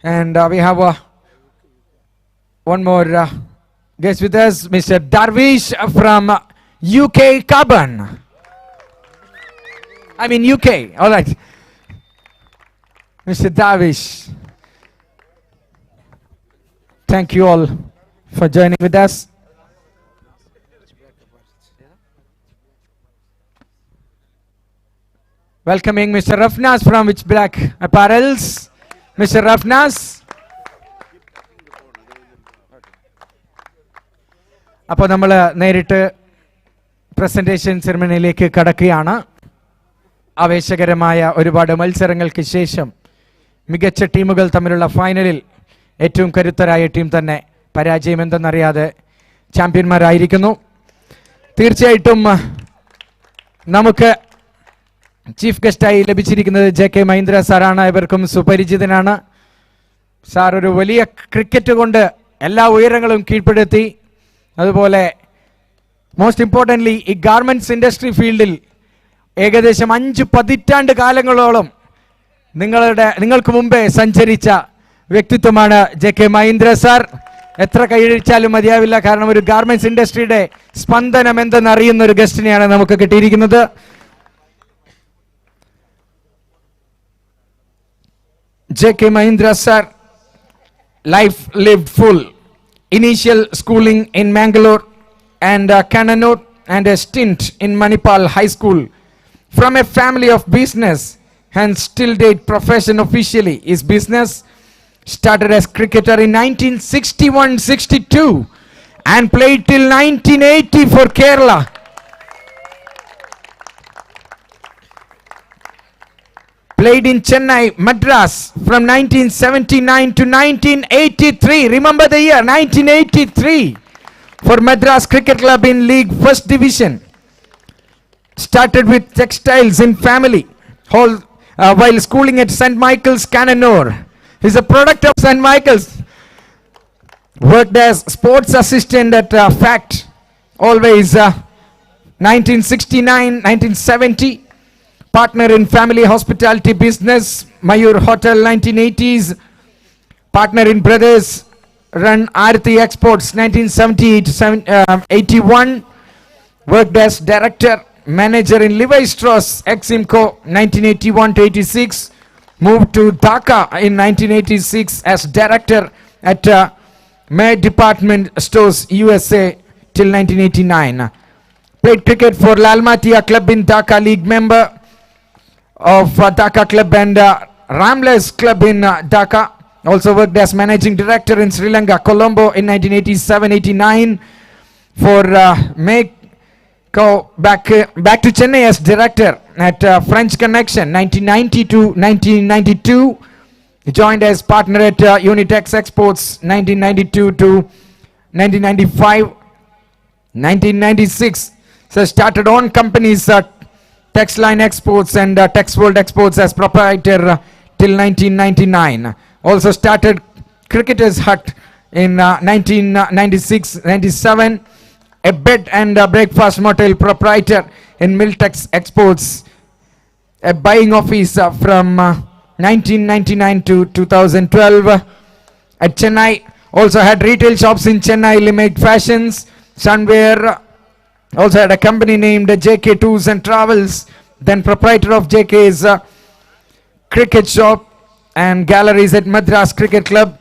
And we have one more guest with us, Mr. Darvish from UK Carbon. UK. All right. Mr. Darvish. Thank you all for joining with us. Welcoming Mr. Rafnas from Which Black Apparels. Mr. Rafnas. അപ്പോൾ നമ്മൾ നേരിട്ട് presentation സെറമണിയിലേക്ക് കടക്കുകയാണ്. ആവേശകരമായ ഒരുപാട് മത്സരങ്ങൾക്ക് ശേഷം മികച്ച ടീമുകൾ തമ്മിലുള്ള ഫൈനലിൽ ഏറ്റവും കരുത്തരായ ടീം തന്നെ പരാജയം എന്തെന്നറിയാതെ ചാമ്പ്യന്മാരായിരിക്കുന്നു. തീർച്ചയായിട്ടും നമുക്ക് ചീഫ് ഗസ്റ്റായി ലഭിച്ചിരിക്കുന്നത് JK മഹീന്ദ്ര സാറാണ്. ഇവർക്കും സുപരിചിതനാണ്. സാർ ഒരു വലിയ ക്രിക്കറ്റ് കൊണ്ട് എല്ലാ ഉയരങ്ങളും കീഴ്പ്പെടുത്തി. അതുപോലെ മോസ്റ്റ് ഇമ്പോർട്ടൻ്റ്ലി ഈ ഗാർമെന്റ്സ് ഇൻഡസ്ട്രി ഫീൽഡിൽ ഏകദേശം 5 പതിറ്റാണ്ട് കാലങ്ങളോളം നിങ്ങൾക്ക് മുമ്പേ സഞ്ചരിച്ച വ്യക്തിത്വമാണ് JK മഹീന്ദ്ര സാർ. എത്ര കൈയഴിച്ചാലും മതിയാവില്ല. കാരണം ഒരു ഗാർമെന്റ്സ് ഇൻഡസ്ട്രിയുടെ സ്പന്ദനം എന്തെന്ന് അറിയുന്ന ഒരു ഗസ്റ്റിനെയാണ് നമുക്ക് കിട്ടിയിരിക്കുന്നത്. JK Mahindra sir, life lived full. Initial schooling in Mangalore and Kannanur and a stint in Manipal High School. From a family of business and still date profession officially is business. Started as cricketer in 1961-62 and played till 1980 for Kerala. Played in Chennai, Madras from 1979 to 1983. Remember the year, 1983. For Madras Cricket Club in League First Division. Started with textiles in family while schooling at St. Michael's, Kannanur. He's a product of St. Michael's. Worked as sports assistant at FACT, always 1969, 1970. Partner in family hospitality business, Mayur Hotel 1980s. Partner in Brothers Run Aarti Exports 1970 to 81. Worked as director, manager in Levi Strauss Eximco 1981 to 86. Moved to Dhaka in 1986 as director at May Department Stores USA till 1989. Played cricket for Lalmatia Club in Dhaka, league member of Dhaka Club and Ramles Club in Dhaka. Also worked as managing director in Sri Lanka, Colombo in 1987-89. For May go back to Chennai as director at French Connection 1990 to 1992. He joined as partner at Unitex Exports 1992 to 1995. 1996, so started on companies Textline Exports and Texworld Exports as proprietor till 1999. Also started Cricketers Hut in 1996-97. A bed and breakfast motel proprietor in Miltex Exports. A buying office from 1999 to 2012. At Chennai, also had retail shops in Chennai, Limit Fashions, Sunwear. Also had a company named JK Tours and Travels. Then proprietor of JK's cricket shop and galleries at Madras Cricket Club.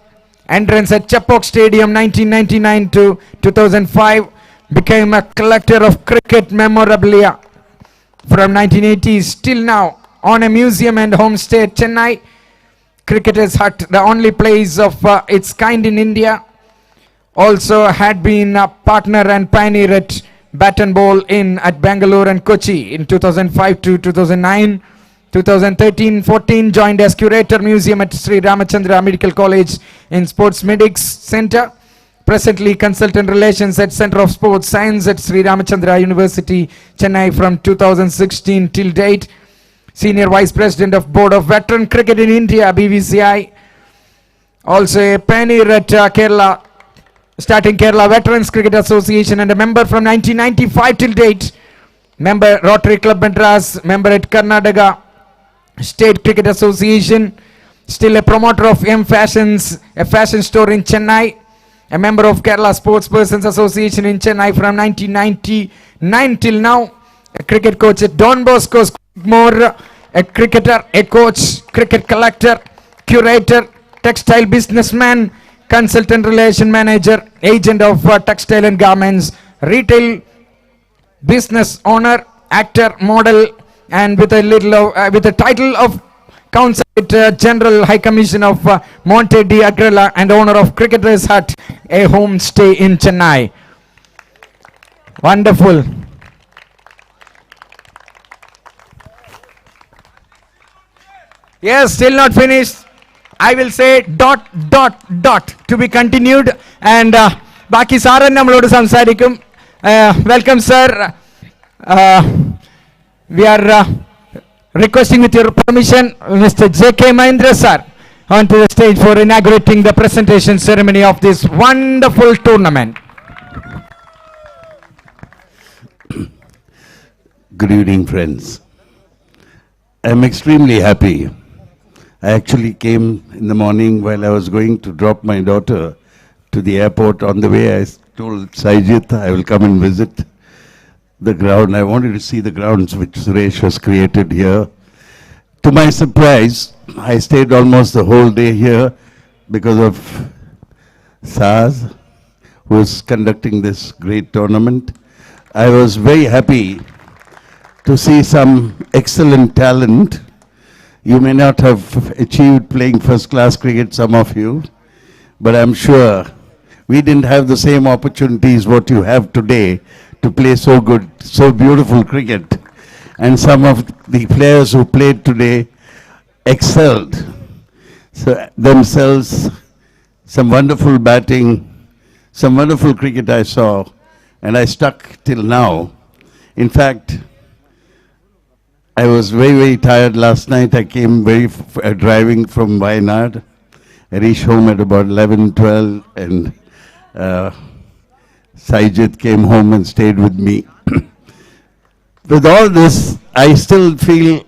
Entrance at Chepauk Stadium 1999 to 2005. Became a collector of cricket memorabilia from 1980s till now. On a museum and homestay at Chennai. Cricketers Hut, the only place of its kind in India. Also had been a partner and pioneer at Bat and Ball Inn at Bangalore and Kochi in 2005 to 2009. 2013-14 joined as curator museum at Sri Ramachandra Medical College in Sports Medics Center. Presently consultant relations at Center of Sports Science at Sri Ramachandra University, Chennai from 2016 till date. Senior Vice President of Board of Veteran Cricket in India, BVCI. Also a pioneer at Kerala, starting Kerala Veterans Cricket Association and a member from 1995 till date. Member Rotary Club Madras, member at Karnataka State Cricket Association. Still a promoter of M Fashions, a fashion store in Chennai. A member of Kerala Sports Persons Association in Chennai from 1999 till now. A cricket coach at Don Bosco More, a cricketer, a coach, cricket collector, curator, textile businessman, consultant relation manager, agent of textile and garments, retail business owner, actor, model, and with a little with the title of Council General High Commission of Monte di Agrela and owner of Cricketers Hut, a homestay in Chennai. Wonderful. Yes, still not finished. I will say ... to be continued. And Baki Saran nammalodu samsarikum. Welcome, sir. We are requesting with your permission Mr. J.K. Mahindra sir onto the stage for inaugurating the presentation ceremony of this wonderful tournament. Good evening, friends. I'm extremely happy. I actually came in the morning while I was going to drop my daughter to the airport. On the way, I told Sajid I will come and visit the ground. I wanted to see the grounds which Suresh has created here. To my surprise, I stayed almost the whole day here because of Saz, who is conducting this great tournament. I was very happy to see some excellent talent. You may not have achieved playing first-class cricket, some of you, but I'm sure we didn't have the same opportunities what you have today to play so good, so beautiful cricket. And some of the players who played today excelled themselves. Some wonderful batting, some wonderful cricket I saw, and I stuck till now. In fact, I was very, very tired last night. I came driving from Wayanad. I reached home at about 11, 12, and Sajid came home and stayed with me. With all this, I still feel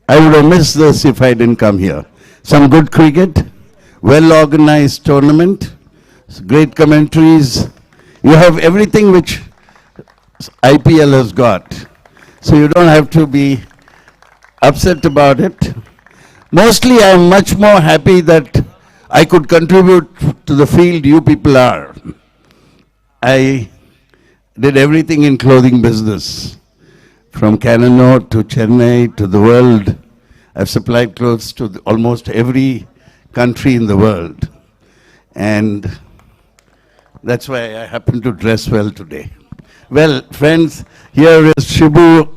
I would have missed this if I didn't come here. Some good cricket, well-organized tournament, great commentaries. You have everything which IPL has got. So you don't have to be upset about it. Mostly I am much more happy that I could contribute to the field you people are. I did everything in clothing business. From Canano to Chennai to the world. I've supplied clothes to almost every country in the world. And that's why I happen to dress well today. Well, friends, here is Shibu,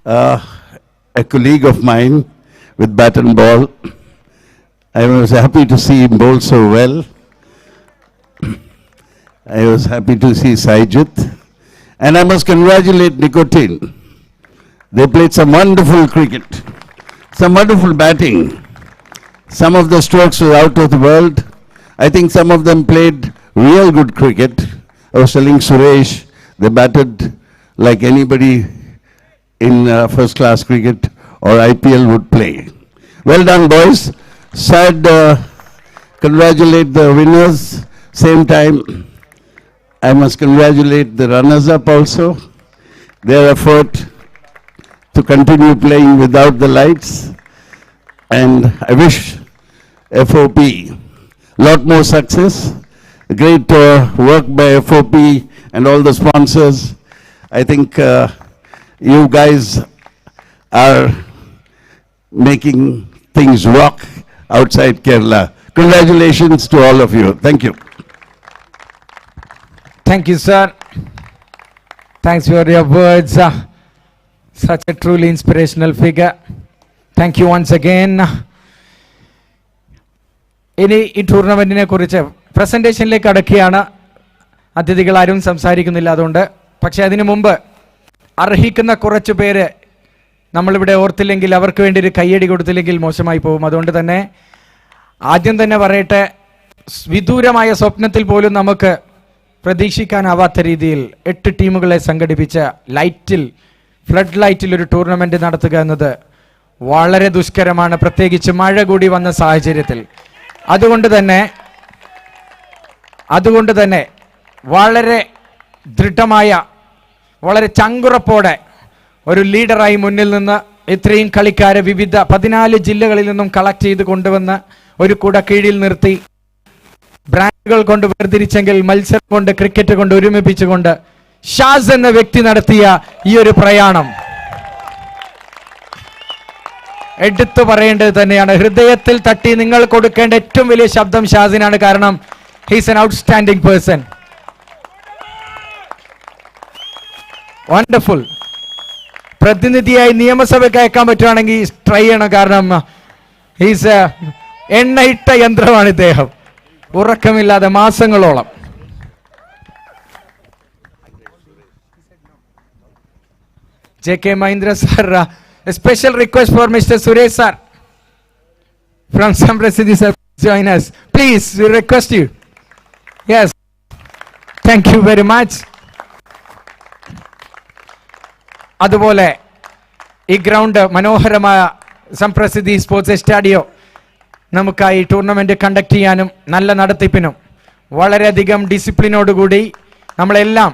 a colleague of mine with bat and ball. I was happy to see him bowl so well. I was happy to see Sajid. And I must congratulate Nicotin. They played some wonderful cricket, some wonderful batting. Some of the strokes were out of the world. I think some of them played real good cricket. I was telling Suresh, they batted like anybody in first-class cricket or IPL would play. Well done, boys. Sad, congratulate the winners. Same time, I must congratulate the runners-up also. Their effort to continue playing without the lights. And I wish FOP lot more success. Great work by FOP and all the sponsors. I think you guys are making things rock outside Kerala. Congratulations to all of you. Thank you. Thank you, sir. Thanks for your words. Such a truly inspirational figure. Thank you once again. ഇനി ഈ ടൂർണമെന്റിനെ കുറിച്ച് പ്രസന്റേഷനിലേക്ക് അടക്കിയാണ്. അതിഥികൾ ആരും സംസാരിക്കുന്നില്ല അതുകൊണ്ട്. പക്ഷെ അതിനു മുമ്പ് അർഹിക്കുന്ന കുറച്ചു പേര് നമ്മളിവിടെ ഓർത്തില്ലെങ്കിൽ അവർക്ക് വേണ്ടി ഒരു കയ്യടി കൊടുത്തില്ലെങ്കിൽ മോശമായി പോകും. അതുകൊണ്ട് തന്നെ ആദ്യം തന്നെ പറയട്ടെ, വിദൂരമായ സ്വപ്നത്തിൽ പോലും നമുക്ക് പ്രതീക്ഷിക്കാനാവാത്ത രീതിയിൽ 8 ടീമുകളെ സംഘടിപ്പിച്ച ലൈറ്റിൽ, ഫ്ലഡ് ലൈറ്റിൽ ഒരു ടൂർണമെന്റ് നടത്തുക എന്നത് വളരെ ദുഷ്കരമാണ്, പ്രത്യേകിച്ച് മഴ കൂടി വന്ന സാഹചര്യത്തിൽ. അതുകൊണ്ട് തന്നെ വളരെ ദൃഢമായ, വളരെ ചങ്കുറപ്പോടെ ഒരു ലീഡറായി മുന്നിൽ നിന്ന് ഇത്രയും കളിക്കാരെ വിവിധ 14 ജില്ലകളിൽ നിന്നും കളക്ട് ചെയ്ത് കൊണ്ടുവന്ന് ഒരു കുട കീഴിൽ നിർത്തി ബ്രാൻഡുകൾ കൊണ്ട് വേർതിരിച്ചെങ്കിൽ മത്സരം കൊണ്ട്, ക്രിക്കറ്റ് കൊണ്ട് ഒരുമിപ്പിച്ചുകൊണ്ട് ഷാസ് എന്ന വ്യക്തി നടത്തിയ ഈ ഒരു പ്രയാണം എടുത്തു പറയേണ്ടത് തന്നെയാണ്. ഹൃദയത്തിൽ തട്ടി നിങ്ങൾ കൊടുക്കേണ്ട ഏറ്റവും വലിയ ശബ്ദം ഷാസിനാണ്. കാരണം he's an outstanding person. Wonderful. പ്രതിനിധിയായി നിയമസഭയ്ക്ക് അയക്കാൻ പറ്റുവാണെങ്കിൽ ട്രൈ ചെയ്യണം. കാരണം ഹീസ് എണ്ണയിട്ട യന്ത്രമാണ് ഇദ്ദേഹം. ഉറക്കമില്ലാതെ മാസങ്ങളോളം. JK Mahindra sir, a special request for Mr. Suresh sir from Samprasidi sir, join us. Please, we request you. Yes. Thank you very much. അതുപോലെ ഈ ground മനോഹരമായ സംപ്രസിദ്ധി സ്പോർട്സ് സ്റ്റാഡിയോ നമുക്കായി ടൂർണമെന്റ് കണ്ടക്ട് ചെയ്യാനും നല്ല നടത്തിപ്പിനും വളരെയധികം ഡിസിപ്ലിനോടുകൂടി നമ്മളെല്ലാം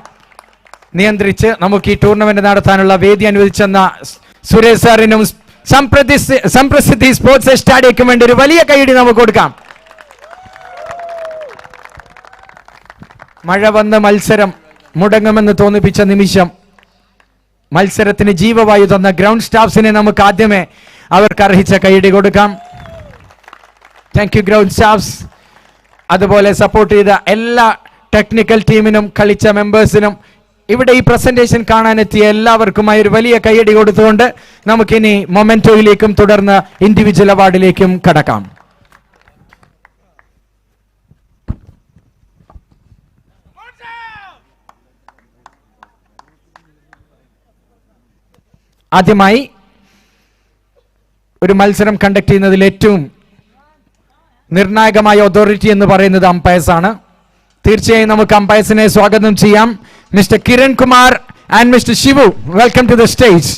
നിയന്ത്രിച്ച് നമുക്ക് ഈ ടൂർണമെന്റ് നടത്താനുള്ള വേദി അനുവദിച്ചെന്ന സുരേഷ് സാറിനും സംപ്രസിദ്ധി സ്പോർട്സ് സ്റ്റാഡിയക്കും വേണ്ടി ഒരു വലിയ കൈയടി നമുക്ക് കൊടുക്കാം. മഴ വന്ന് മത്സരം മുടങ്ങുമെന്ന് തോന്നിപ്പിച്ച നിമിഷം മത്സരത്തിന് ജീവവായു തന്ന ഗ്രൗണ്ട് സ്റ്റാഫ്സിനെ നമുക്ക് ആദ്യമേ അവർക്ക് അർഹിച്ച കൈയടി കൊടുക്കാം. Thank you ground staffs. അതുപോലെ സപ്പോർട്ട് ചെയ്ത എല്ലാ ടെക്നിക്കൽ ടീമിനും കളിച്ച മെമ്പേഴ്സിനും ഇവിടെ ഈ പ്രസന്റേഷൻ കാണാനെത്തിയ എല്ലാവർക്കുമായി ഒരു വലിയ കൈയടി കൊടുത്തുകൊണ്ട് നമുക്കിനി മൊമെന്റോയിലേക്കും തുടർന്ന് ഇൻഡിവിജ്വൽ അവാർഡിലേക്കും കടക്കാം. ആദ്യമായി ഒരു മത്സരം കണ്ടക്ട് ചെയ്യുന്നതിൽ ഏറ്റവും നിർണായകമായ അതോറിറ്റി എന്ന് പറയുന്നത് അമ്പയർസ് ആണ്. തീർച്ചയായും നമുക്ക് അമ്പയർസിനെ സ്വാഗതം ചെയ്യാം. Mister Kiran Kumar and mister Shivu, welcome to the stage.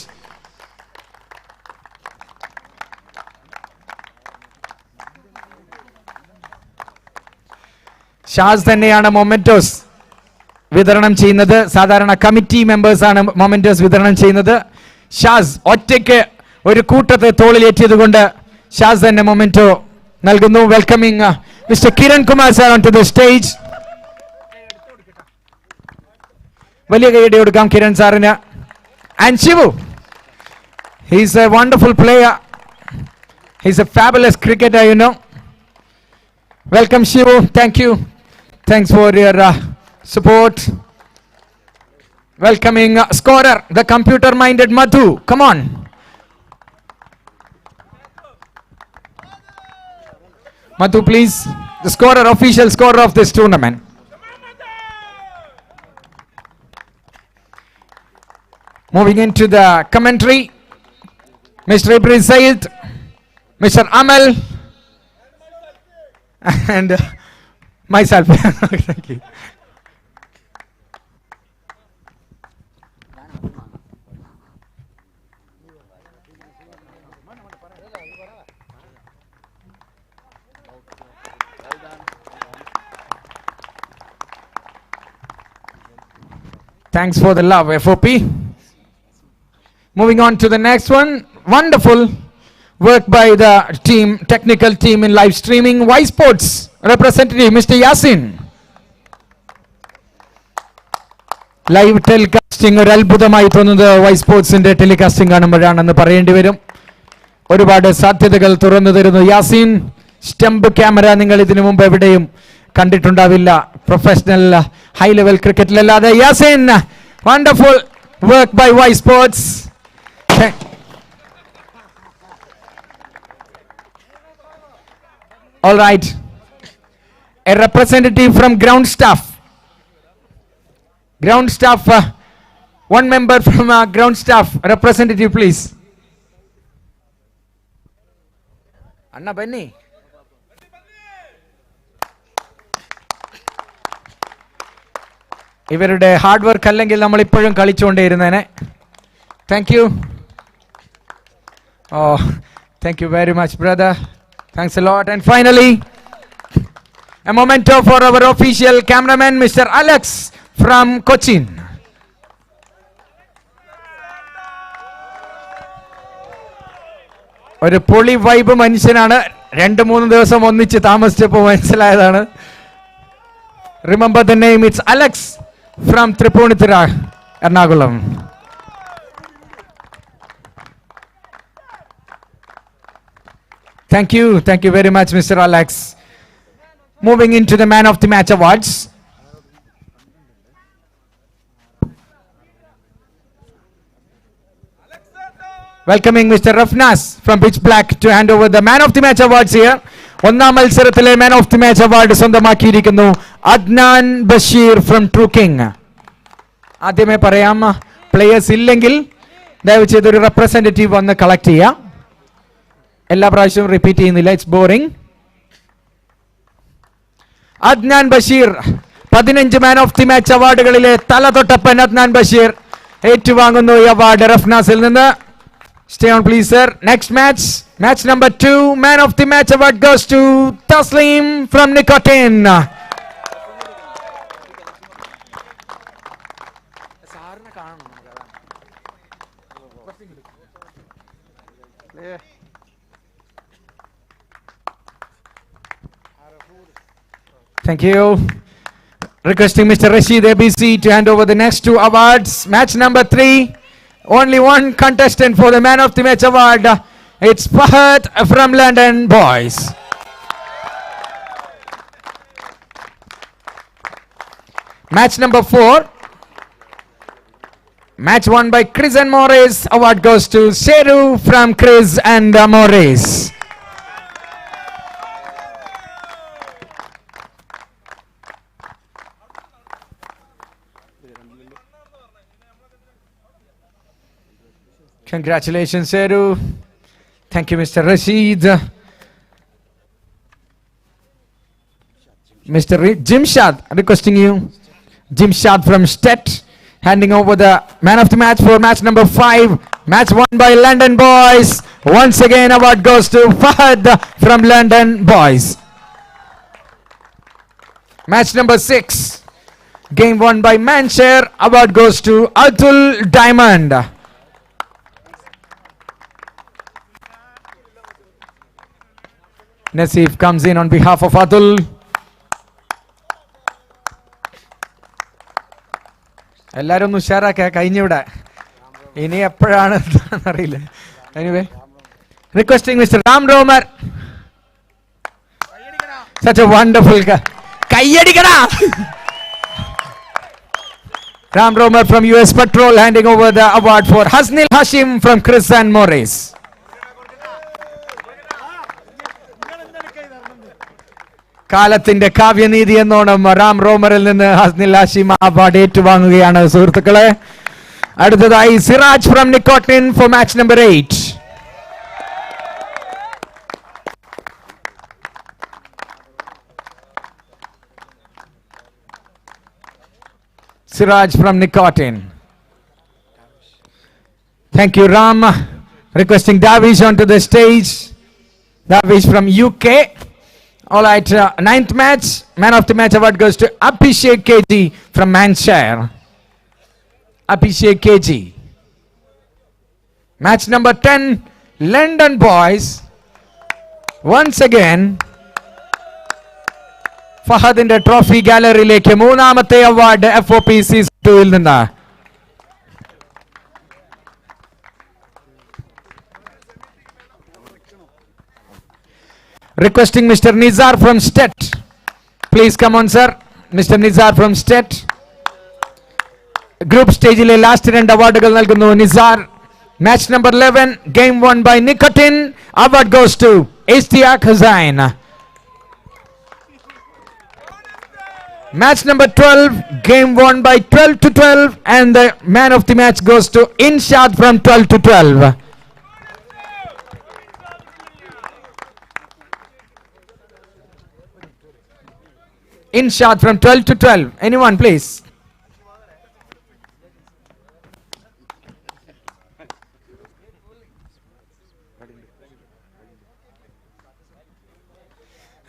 Shaz തന്നെയാണ് മൊമെന്റോസ് വിതരണം ചെയ്യുന്നത്. സാധാരണ കമ്മിറ്റി മെമ്പേഴ്സ് ആണ് മൊമെന്റോസ് വിതരണം ചെയ്യുന്നത്. ഷാസ് ഒറ്റയ്ക്ക് ഒരു കൂട്ടത്തെ തോളിലേറ്റിയത് കൊണ്ട് ഷാസ് തന്നെ മൊമെന്റോ നൽകുന്നു. Welcoming mister Kiran Kumar sir on to the stage. വലിയ കൈയടി കൊടുക്കാം കിരൺ സാറിന്. And Shivu, he's a wonderful player, he's a fabulous cricketer, you know. Welcome Shivu, thank you, thanks for your support. Welcoming scorer, the computer minded Madhu, come on. Madhu, please, the scorer, official scorer of this tournament. Moving into the commentary, Mr. Ibrahim Said, Mr. Amal, and myself. Thank you. Thanks for the love, FOP. Moving on to the next one. Wonderful work by the team, technical team in live streaming. Y Sports representative Mr. Yasin. Live telecasting ഒരു അത്ഭുതമായി തോന്നുന്നത് Y സ്പോർട്സിന്റെ telecasting കാണുമ്പോഴാണെന്ന് പറയേണ്ടി വരും. ഒരുപാട് സാധ്യതകൾ തുറന്നു തരുന്നു. Yasin, stump camera നിങ്ങൾ ഇതിനു മുമ്പ് എവിടെയും കണ്ടിട്ടുണ്ടാവില്ല പ്രൊഫഷണൽ ഹൈ ലെവൽ ക്രിക്കറ്റിലല്ലാതെ. Yasin, wonderful work by Y sports. All right, a representative from ground staff. Ground staff, one member from ground staff, representative please. Anna Benny. ഇവരുടെ ഹാർഡ് വർക്ക് അല്ലെങ്കിൽ നമ്മൾ ഇപ്പോഴും കളിച്ചുകൊണ്ടേയിരുന്നേനെ. Thank you. Oh, thank you very much brother. Thanks a lot. And finally, a memento for our official cameraman, Mr. Alex from Cochin. ഒരു പൊളി vibe മനുഷ്യനാണ്. 2-3 ദിവസം ഒന്നിച്ച് താമസിച്ചപ്പോൾ മനസ്സിലായതാണ്. Remember the name, it's Alex from Tripunithura, Ernakulam. Thank you very much, Mr. Alex. Moving into the Man of the Match awards. Welcoming Mr. Rafnas from Pitch Black to hand over the Man of the Match awards here. ഒന്നാം മത്സരത്തിലെ Man of the Match award സ്വന്തമാക്കിയിരിക്കുന്നു Adnan Basheer from True King. ആദ്യമേ പറയാം, players ഇല്ലെങ്കിൽ ദയവ് ചെയ്തൊരു representative വന്ന് collect ചെയ്യാം. എല്ലാ പ്രാവശ്യവും റിപ്പീറ്റ് ചെയ്യുന്നില്ല, it's boring. Adnan Basheer 15 man of the match അവാർഡുകളിലെ തലതൊട്ടപ്പൻ അദ്നാൻ ബഷീർ ഏറ്റുവാങ്ങുന്നു ഈ അവാർഡ് റഫ്നാസിൽ നിന്ന്. Stay on please sir. Next match number 2, man of the match award goes to Taslim from Nicotin. Thank you. Requesting Mr. Rashid ABC to hand over the next 2 awards. Match number 3. Only one contestant for the Man of the Match award. It's Fahad from London Boys. Match number 4. Match won by Chris and Morris. Award goes to Seru from Chris and Morris. Congratulations, Seru. Thank you, Mr. Rashid. Mr. Jimshad, requesting you. Jimshad from Stet, handing over the man of the match for match number 5. Match won by London Boys. Once again, award goes to Fahad from London Boys. Match number 6. Game won by Manshare. Award goes to Adul Diamond. Naseef comes in on behalf of Adul. എല്ലാരും ഒന്ന് ഉഷാറാക്ക കഴിഞ്ഞിവിടെ ഇനി എപ്പോഴാണ് അറിയില്ല. Anyway, requesting Mr. Ram Romer. Such a wonderful guy. Kayyadikada. Ram Romer from US Patrol handing over the award for Hasnil Hashim from Chris and Morris. കാലത്തിന്റെ കാവ്യനീതി എന്നോണം റാം റോമറിൽ നിന്ന് ഹസ്നിൽ Hashim award ഏറ്റുവാങ്ങുകയാണ് സുഹൃത്തുക്കളെ. അടുത്തതായി Siraj from nicotine for match number 8. Siraj from Nicotin. Thank you, Ram. Requesting Davish onto the stage. Davish from UK. All right, 9th match. Man of the match award goes to Abhishek KG from Manshire. Abhishek KG. Match number 10. London boys. Once again. ഫഹദിന്റെ trophy ഗാലറിയിലേക്ക് മൂന്നാമത്തെ award FOP season 2 നിന്ന്. Requesting Mr. Nizar from Stet. Please come on, sir. Mr. Nizar from Stet. Group സ്റ്റേജിലെ last 2 അവാർഡുകൾ നൽകുന്നു Nizar. Match number 11. Game won by Nicotin. Award goes to Ishtiaq Hussain. Match number 12, game won by 12-12, and the man of the match goes to Inshad from 12-12. Inshad from 12-12. Anyone, please?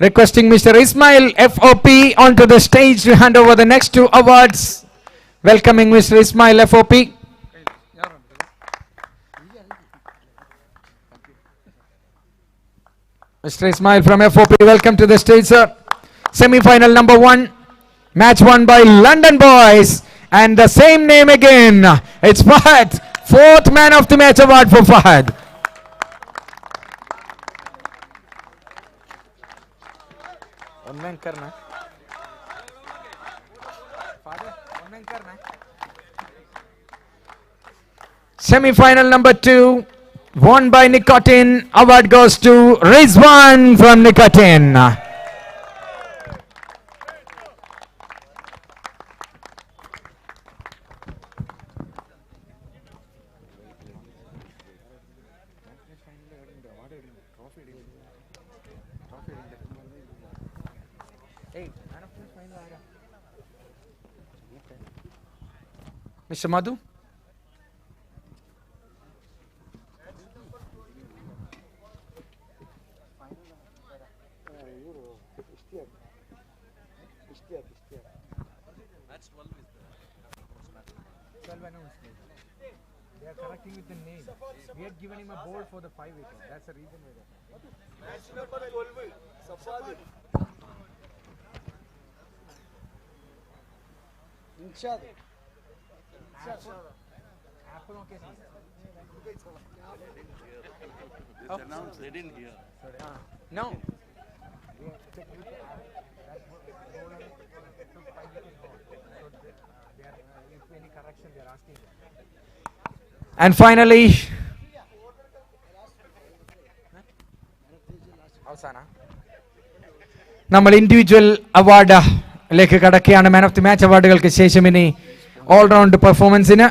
Requesting Mr. Ismail FOP onto the stage to hand over the next 2 awards. Welcoming Mr. Ismail FOP. Mr. Ismail from FOP, welcome to the stage, sir. Semi-final number 1. Match won by London boys. And the same name again. It's Fahad. 4th man of the match award for Fahad. Semi-final number 2, won by Nicotin. Award goes to Rizwan from Nicotin. Mr. Madhu? They are correcting with the name. We had given him a ball for the 5 wicket. That's the reason why. Match number 12. Safadi. Inshad. Apple okay. This announced, they didn't hear. No. And finally, നമ്മൾ individual അവാർഡിലേക്ക് കടക്കുകയാണ്. മാൻ of the match അവാർഡുകൾക്ക് ശേഷം ഇനി all-round പെർഫോമൻസിന്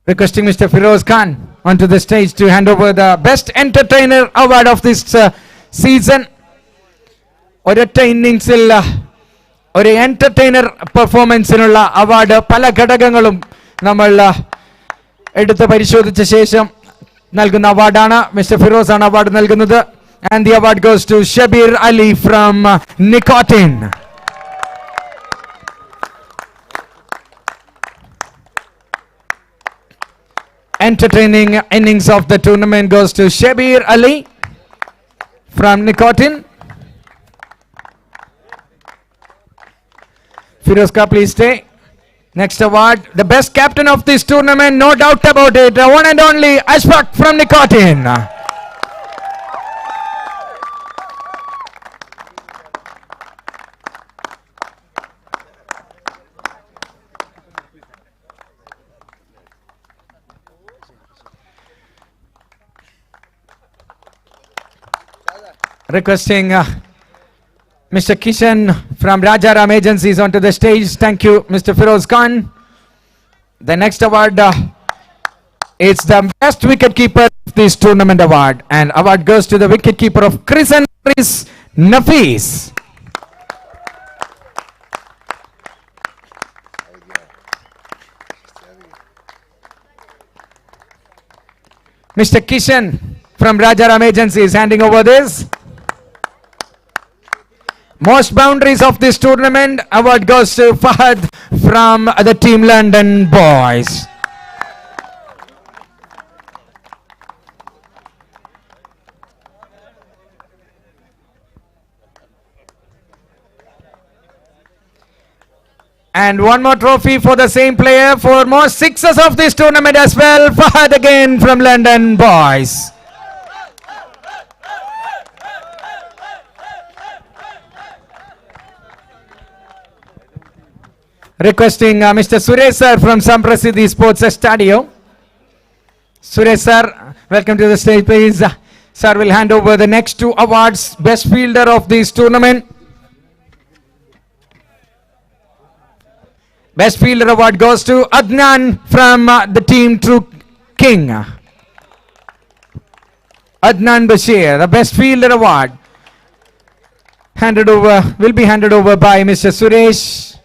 requesting Mr. Firoz Khan onto the stage to hand over the Best Entertainer Award of this season. ഒരൊറ്റ ഇന്നിംഗ്സിൽ ഒരു entertainer പെർഫോമൻസിനുള്ള award പല ഘടകങ്ങളും നമ്മൾ എടുത്ത് പരിശോധിച്ച ശേഷം നൽകുന്ന അവാർഡാണ്. മിസ്റ്റർ ഫിറോസ് ആണ് അവാർഡ് നൽകുന്നത്. And the award goes to Shabir Ali from Nicotin. Entertaining innings of the tournament goes to Shabir Ali from Nicotin. Firoz, please stay. Next award, the best captain of this tournament, no doubt about it, the one and only Ishwar from Nicotin. Requesting Mr. Kishan from Rajaram Agencies onto the stage. Thank you, Mr. Firoz Khan. The next award is the best wicket keeper of this tournament award, and award goes to the wicket keeper of Chris and Chris Nafis. Mr. Kishan from Rajaram Agencies handing over this. Most boundaries of this tournament award goes to Fahad from the Team London Boys. And one more trophy for the same player for most sixes of this tournament as well. Fahad again from London Boys. Requesting Mr. Suresh sir from Samprasiddhi Sports Stadio. Suresh sir, welcome to the stage please. Sir will hand over the next two awards. Best fielder of this tournament. Best fielder award goes to Adnan from the team True King. Adnan Bashir, the best fielder award will be handed over by Mr. Suresh.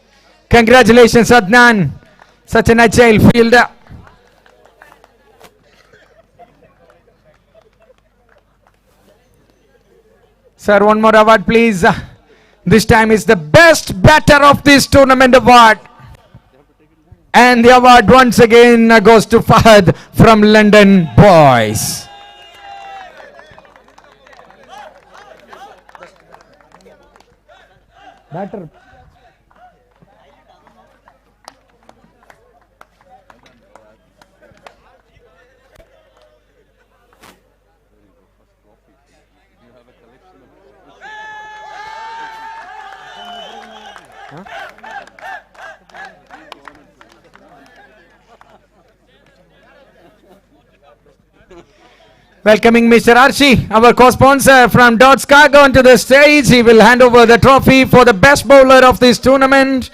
Congratulations Adnan, such an agile fielder. Sir, one more award please. This time is the best batter of this tournament award. And the award once again goes to Fahad from London Boys. Batter. Welcoming Mr. Archie, our co-sponsor from Dodds Cargo onto the stage. He will hand over the trophy for the best bowler of this tournament.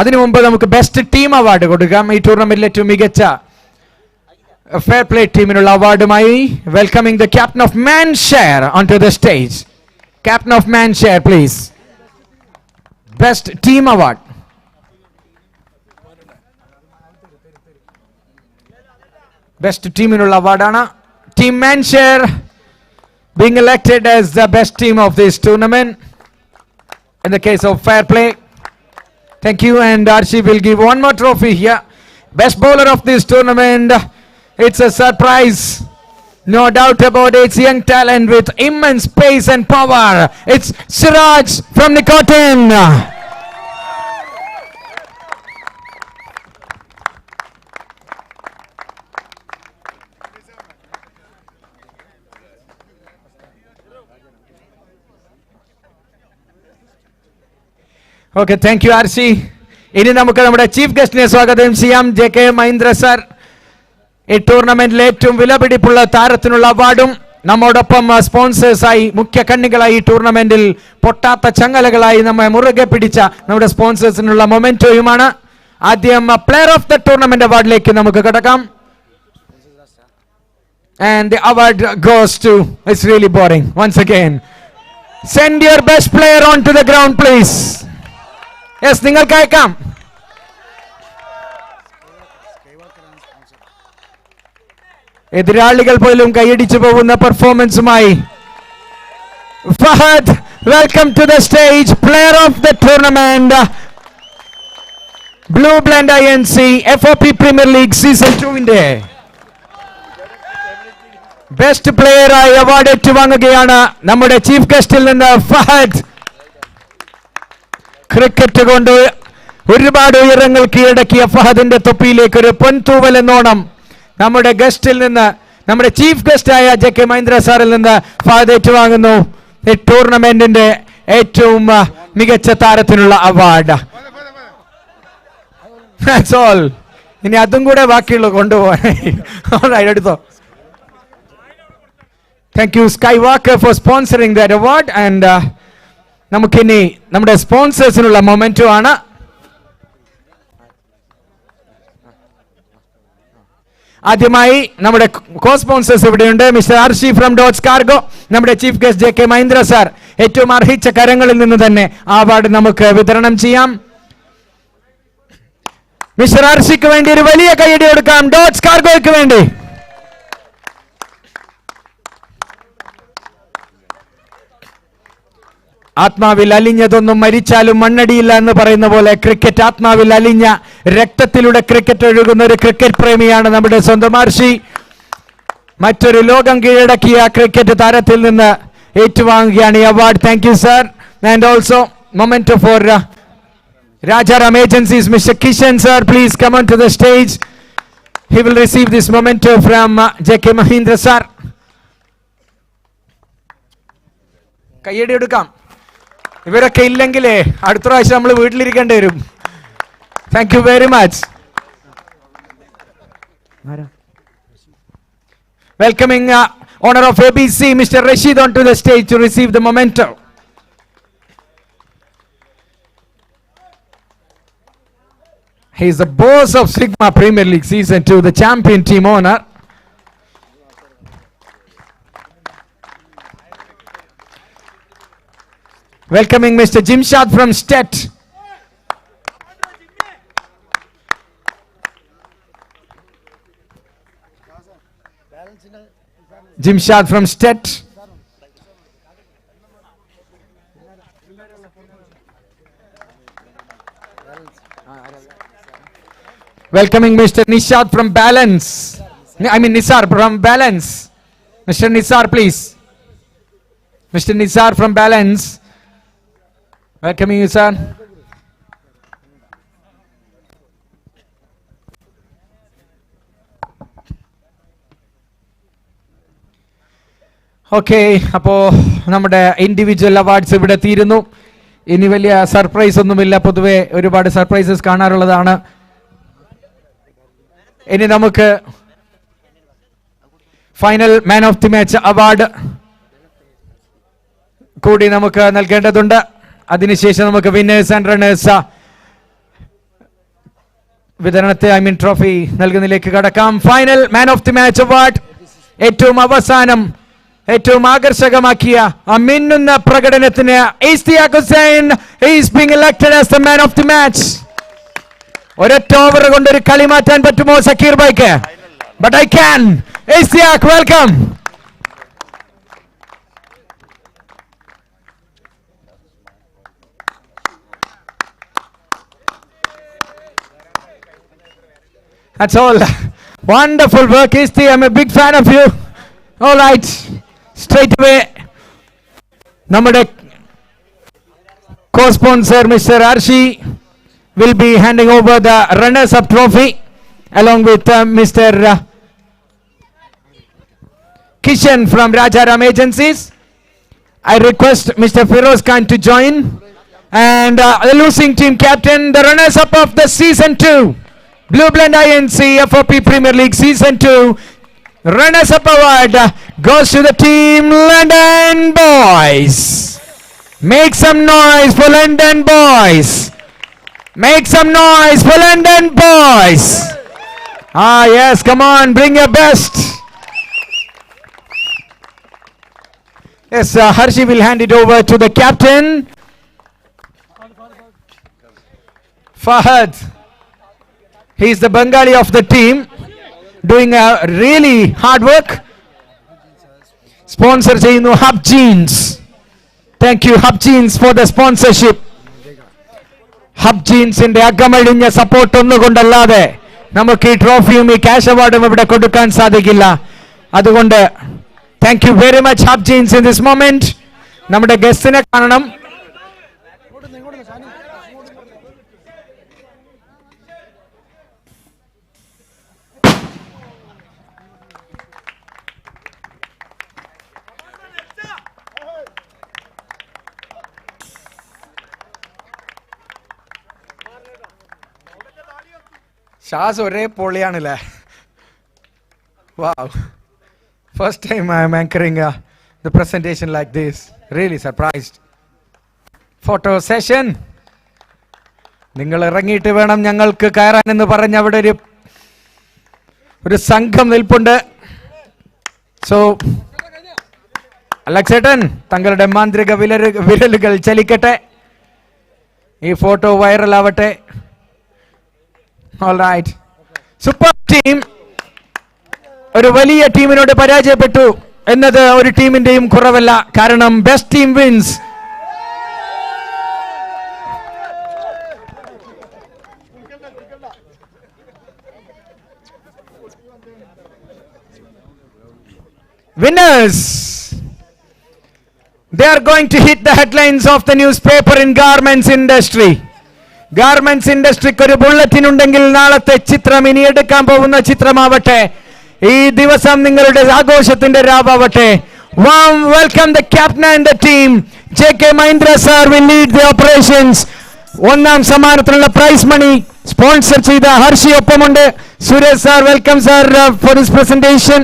അതിനു മുമ്പ് നമുക്ക് best team award കൊടുക്കാം. ഈ ടൂർണമെന്റിലെ ഏറ്റവും മികച്ച fair play ടീമിനുള്ള അവാർഡുമായി വെൽക്കമിംഗ് ദ ക്യാപ്റ്റൻ ഓഫ് മാൻഷെയർ onto the stage. Captain of Manshare, please. Best team award. Best team in awardana. Team Manshare being elected as the best team of this tournament in the case of fair play. Thank you, and Archie will give one more trophy here. Best bowler of this tournament. It's a surprise. No doubt about it. It's young talent with immense pace and power. It's Siraj from Nicotin. Okay, thank you, RC. ഇനി നമുക്ക് നമ്മുടെ chief ഗസ്റ്റിനെ സ്വാഗതം ചെയ്യാം. JK Mahindra sir ഈ ടൂർണമെന്റിലെ ഏറ്റവും വിലപിടിപ്പുള്ള താരത്തിനുള്ള അവാർഡും നമ്മോടൊപ്പം സ്പോൺസേഴ്സായി മുഖ്യ കണ്ണികളായി ഈ ടൂർണമെന്റിൽ പൊട്ടാത്ത ചങ്ങലകളായി നമ്മെ മുറുകെ പിടിച്ച നമ്മുടെ സ്പോൺസേഴ്സിനുള്ള മൊമെന്റോയുമാണ്. ആദ്യം പ്ലെയർ ഓഫ് ദ ടൂർണമെന്റ് അവാർഡിലേക്ക് നമുക്ക് കടക്കാം. And the award goes to, it's really boring once again, Send your best player onto the ground, please. Yes, നിങ്ങൾക്ക് അയക്കാം. എതിരാളികൾ പോലും കൈയടിച്ചു പോകുന്ന പെർഫോമൻസുമായി Fahad, welcome to the stage. Player of the tournament, Blue Blend INC FOP Premier League Season 2-ന്റെ best player ആയി award ഏറ്റുവാങ്ങുകയാണ് നമ്മുടെ chief ഗസ്റ്റിൽ നിന്ന് ഫഹദ്. ക്രിക്കറ്റ് കൊണ്ട് ഒരുപാട് ഉയരങ്ങൾ കീഴടക്കിയ ഫഹദിന്റെ തൊപ്പിയിലേക്ക് ഒരു പൊൻതൂവൽ എന്നോണം നമ്മുടെ ഗസ്റ്റിൽ നിന്ന്, നമ്മുടെ ചീഫ് ഗസ്റ്റായ JK മഹീന്ദ്ര സാറിൽ നിന്ന് ഫഹദ് ഏറ്റുവാങ്ങുന്നു ഈ ടൂർണമെന്റിന്റെ ഏറ്റവും മികച്ച താരത്തിനുള്ള അവാർഡ്. That's all. ഇനി അതും കൂടെ ബാക്കിയുള്ളൂ കൊണ്ടുപോകാൻ. എടുത്തോ. Thank you Skywalker for sponsoring that award. And നമുക്കിനി നമ്മുടെ സ്പോൺസേഴ്സിനുള്ള മൊമെന്റോ ആണ്. ആദ്യമായി നമ്മുടെ കോ സ്പോൺസേഴ്സ് ഇവിടെയുണ്ട്. Mister Arshi from Dots Cargo, നമ്മുടെ chief guest JK Mahindra sir. ഏറ്റവും അർഹിച്ച കരങ്ങളിൽ നിന്ന് തന്നെ ആ അവാർഡ് നമുക്ക് വിതരണം ചെയ്യാം. മിസ്റ്റർ ആർഷിക്ക് വേണ്ടി ഒരു വലിയ കൈയടി കൊടുക്കാം. ഡോട്ട്സ് കാർഗോയ്ക്ക് വേണ്ടി. ആത്മാവിൽ അലിഞ്ഞതൊന്നും മരിച്ചാലും മണ്ണടിയില്ല എന്ന് പറയുന്ന പോലെ ക്രിക്കറ്റ് ആത്മാവിൽ അലിഞ്ഞ, രക്തത്തിലൂടെ ക്രിക്കറ്റ് ഒഴുകുന്ന ഒരു ക്രിക്കറ്റ് പ്രേമിയാണ് നമ്മുടെ സ്വന്തം ആർഷി. മറ്റൊരു ലോകം കീഴടക്കിയ ക്രിക്കറ്റ് താരത്തിൽ നിന്ന് ഏറ്റുവാങ്ങുകയാണ് ഈ award. Thank you sir. And also memento for Rajaram Agencies. Mr. Kishan sir, please come on to the stage. He will receive this memento from JK Mahindra sir. കയ്യടി എടുക്കാം. ഇവരൊക്കെ ഇല്ലെങ്കിലേ അടുത്ത പ്രാവശ്യം നമ്മൾ വീട്ടിലിരിക്കേണ്ടി വരും. Thank you very much. Welcoming owner of ABC Mr. Rashid onto the stage to receive the memento. He is the boss of Sigma Premier League Season 2, the champion team owner. Welcoming Mr. Inshad from Stet. Inshad from Stet. Welcoming Mr. Nishad from Balance. Nisar from Balance. Mr. Nisar, please. Mr. Nisar from Balance. Welcoming you, sir. Okay, അപ്പോൾ നമ്മുടെ individual awards ഇവിടെ തീരുന്നു. ഇനി വലിയ surprise ഒന്നുമില്ല. പൊതുവെ ഒരുപാട് surprises കാണാറുള്ളതാണ്. ഇനി നമുക്ക് final man of the match award കൂടി നമുക്ക് നൽകേണ്ടതുണ്ട്. അതിനുശേഷം നമുക്ക് വിന്നേഴ്സ് ആൻഡ് റണ്ണേഴ്സ് വിതരണത്തെ ട്രോഫി നൽകുന്നതിലേക്ക് കടക്കാം. Final man of the match award ഏറ്റവും അവസാനം ഏറ്റവും ആകർഷകമാക്കിയ ആ മിന്നുന്ന പ്രകടനത്തിന് Istiyaq Hussain is being elected as the man of the match. ഒരൊറ്റ ഓവർ കൊണ്ട് ഒരു കളി മാറ്റാൻ പറ്റുമോ Zakir Baig? But I can. Istiyaq, welcome. That's all. Wonderful work, Isti. I'm a big fan of you. All right. Straight away, നമ്മുടെ co-sponsor Mr. Arshi will be handing over the runners-up trophy along with Mr. Kishan from Rajaram Agencies. I request Mr. Feroz Khan to join. And the losing team captain, the runners-up of the Season 2, Blue Blend INC FOP Premier League Season 2, runners-up award goes to the team London Boys. Make some noise for London Boys. Make some noise for London Boys. Ah yes, come on, bring your best. Yes, Harshi will hand it over to the captain. Fahad. He is the Bengali of the team, doing a really hard work. Sponsor ചെയ്യുന്നു Hub Jeans. Thank you Hub Jeans for the sponsorship. Hub Jeans ന്റെ അകമഴിഞ്ഞ support ഒന്നുകൊണ്ടല്ലാതെ നമുക്ക് ഈ ട്രോഫിയും ഈ cash അവാർഡും ഇവിടെ കൊടുക്കാൻ സാധിക്കില്ല. അതുകൊണ്ട് thank you very much Hub Jeans in this moment. നമ്മുടെ ഗസ്റ്റിനെ കാണണം. ഷാസ് ഒരേ പൊളിയാണല്ലേ. Wow. First time I am anchoring the presentation like this. Really surprised. Photo session. നിങ്ങൾ ഇറങ്ങിയിട്ട് വേണം ഞങ്ങൾക്ക് കയറാൻ എന്ന് പറഞ്ഞ് അവിടെ ഒരു സംഘം നിൽപ്പുണ്ട്. സോ അലക്സേട്ടൻ തങ്ങളുടെ മാന്ത്രിക വിരലുകൾ ചലിക്കട്ടെ, ഈ ഫോട്ടോ വൈറൽ ആവട്ടെ. All right. Super team. ഒരു വലിയ ടീമിനോട് പരാജയപ്പെട്ടു എന്നത് ഒരു ടീമിന്റെയും കുറവല്ല. കാരണം best team wins. Winners. They are going to hit the headlines of the newspaper in garments industry. Garments ഇൻഡസ്ട്രിക്ക് ഒരു ബുള്ളറ്റിൻ ഉണ്ടെങ്കിൽ നാളത്തെ ചിത്രം ഇനി എടുക്കാൻ പോകുന്ന ചിത്രമാവട്ടെ, ഈ ദിവസം നിങ്ങളുടെ ആഘോഷത്തിന്റെ രാവാവട്ടെ. Warm welcome the captain and the team. JK Mahindra sir will lead the operations. ഒന്നാം സമ്മാനത്തിനുള്ള പ്രൈസ് മണി സ്പോൺസർ ചെയ്ത ഹർഷി ഒപ്പമുണ്ട്. Suresh sir, welcome sir for this presentation.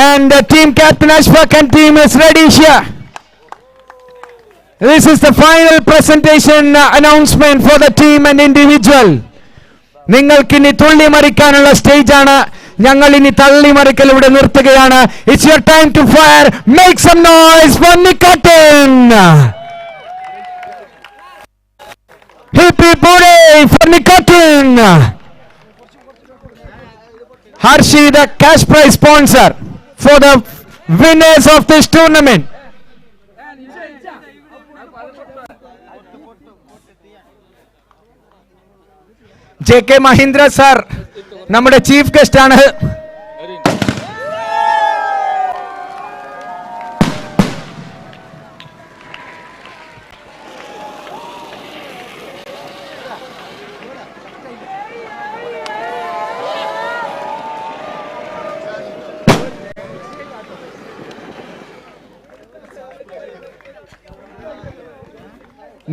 And team captain Ishwar and team is ready here. This is the final presentation announcement for the team and individual. നിങ്ങൾക്കിനി തുള്ളി മറിക്കാനുള്ള stage ആണ്. ഞങ്ങൾ ഇനി തള്ളി മറിക്കൽ ഇവിടെ നിർത്തുകയാണ്. It's your time to fire. Make some noise for Nicotin. Hip hip hooray for Nicotin. Harshi, the cash prize sponsor for the winners of this tournament. JK Mahindra sir നമ്മുടെ chief guest ആണ്.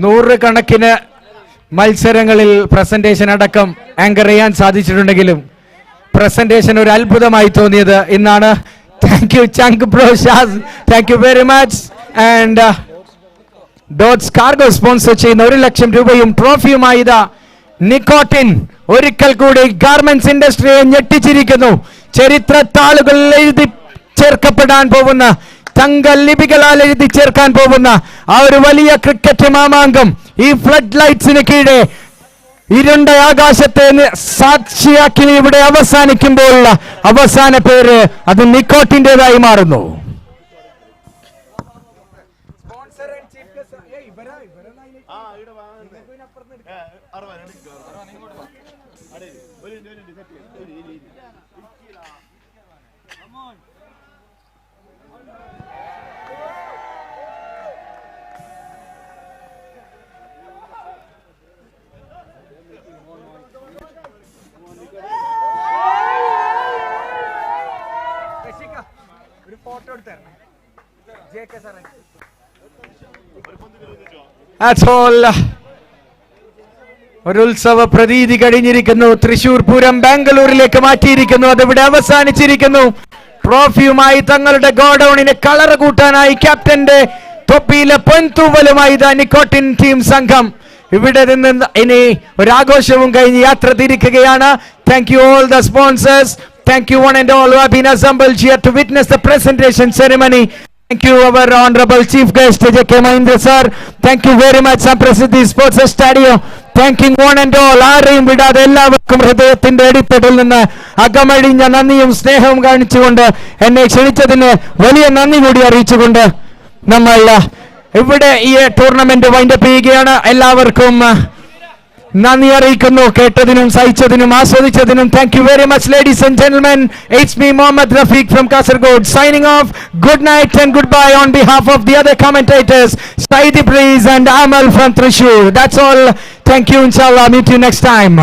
നൂറുകണക്കിന് മത്സരങ്ങളിൽ presentation അടക്കം anchor ചെയ്യാൻ സാധിച്ചിട്ടുണ്ടെങ്കിലും presentation ഒരു അത്ഭുതമായി തോന്നിയത് ഇന്നാണ്. താങ്ക് യു ചങ്ക് bro Shaz, thank you very much. And Dots Cargo sponsor ചെയ്യുന്ന 1 ലക്ഷം രൂപയും ട്രോഫിയുമായി ഇതാ നിക്കോട്ടിൻ ഒരിക്കൽ കൂടി ഗാർമെന്റ്സ് ഇൻഡസ്ട്രിയെ ഞെട്ടിച്ചിരിക്കുന്നു. ചരിത്ര താളുകളിൽ എഴുതി ചേർക്കപ്പെടാൻ പോകുന്ന, തങ്ക ലിപികളാൽ എഴുതി ചേർക്കാൻ പോകുന്ന ആ ഒരു വലിയ ക്രിക്കറ്റ് മാമാങ്കം ഈ ഫ്ലഡ് ലൈറ്റ്സിന് കീഴെ ഇരുണ്ട ആകാശത്തെ സാക്ഷിയാക്കി ഇവിടെ അവസാനിക്കുമ്പോൾ അവസാന പേര് അത് നിക്കോട്ടിൻ്റെതായി മാറുന്നു. That's all. ഒരു ഉത്സവ പ്രതീതി കഴിഞ്ഞിരിക്കുന്നു. തൃശൂർ പൂരം ബാംഗ്ലൂരിലേക്ക് മാറ്റിയിരിക്കുന്നു. അതിവിടെ അവസാനിച്ചിരിക്കുന്നു. ട്രോഫിയുമായി തങ്ങളുടെ ഗോഡൌണിന് കളർ കൂട്ടാനായി ക്യാപ്റ്റന്റെ തൊപ്പിയിലെ പൊൻതൂവലുമായി നിക്കോട്ടിൻ ടീം സംഘം ഇവിടെ നിന്ന് ഇനി ഒരാഘോഷവും കഴിഞ്ഞ് യാത്ര തിരിക്കുകയാണ്. Thank you all the sponsors. Thank you one and all who have been assembled here to witness the presentation ceremony. Thank you, our honorable chief guest, J.K. Mahindra sir. Thank you very much, Samprasiddhi Sports Stadium. Thanking one and all. ആരെയും വിടാതെ എല്ലാവർക്കും ഹൃദയത്തിന്റെ അടിത്തട്ടിൽ നിന്ന് അകമഴിഞ്ഞ നന്ദിയും സ്നേഹവും കാണിച്ചുകൊണ്ട് എന്നെ ക്ഷണിച്ചതിന് വലിയ നന്ദി കൂടി അറിയിച്ചുകൊണ്ട് നമ്മൾ ഇവിടെ ഈ ടൂർണമെന്റ് വൈൻഡപ്പ് ചെയ്യുകയാണ്. എല്ലാവർക്കും നന്ദി അറിയിക്കുന്നു, കേട്ടതിനും സഹിച്ചതിനും ആസ്വദിച്ചതിനും. Thank you very much, ladies and gentlemen. It's me, Mohammed Rafiq from Kasaragod, signing off. Good night and goodbye on behalf of the other commentators, Shahid and Amal from Thrissur. That's all. Thank you, inshallah. Meet you next time.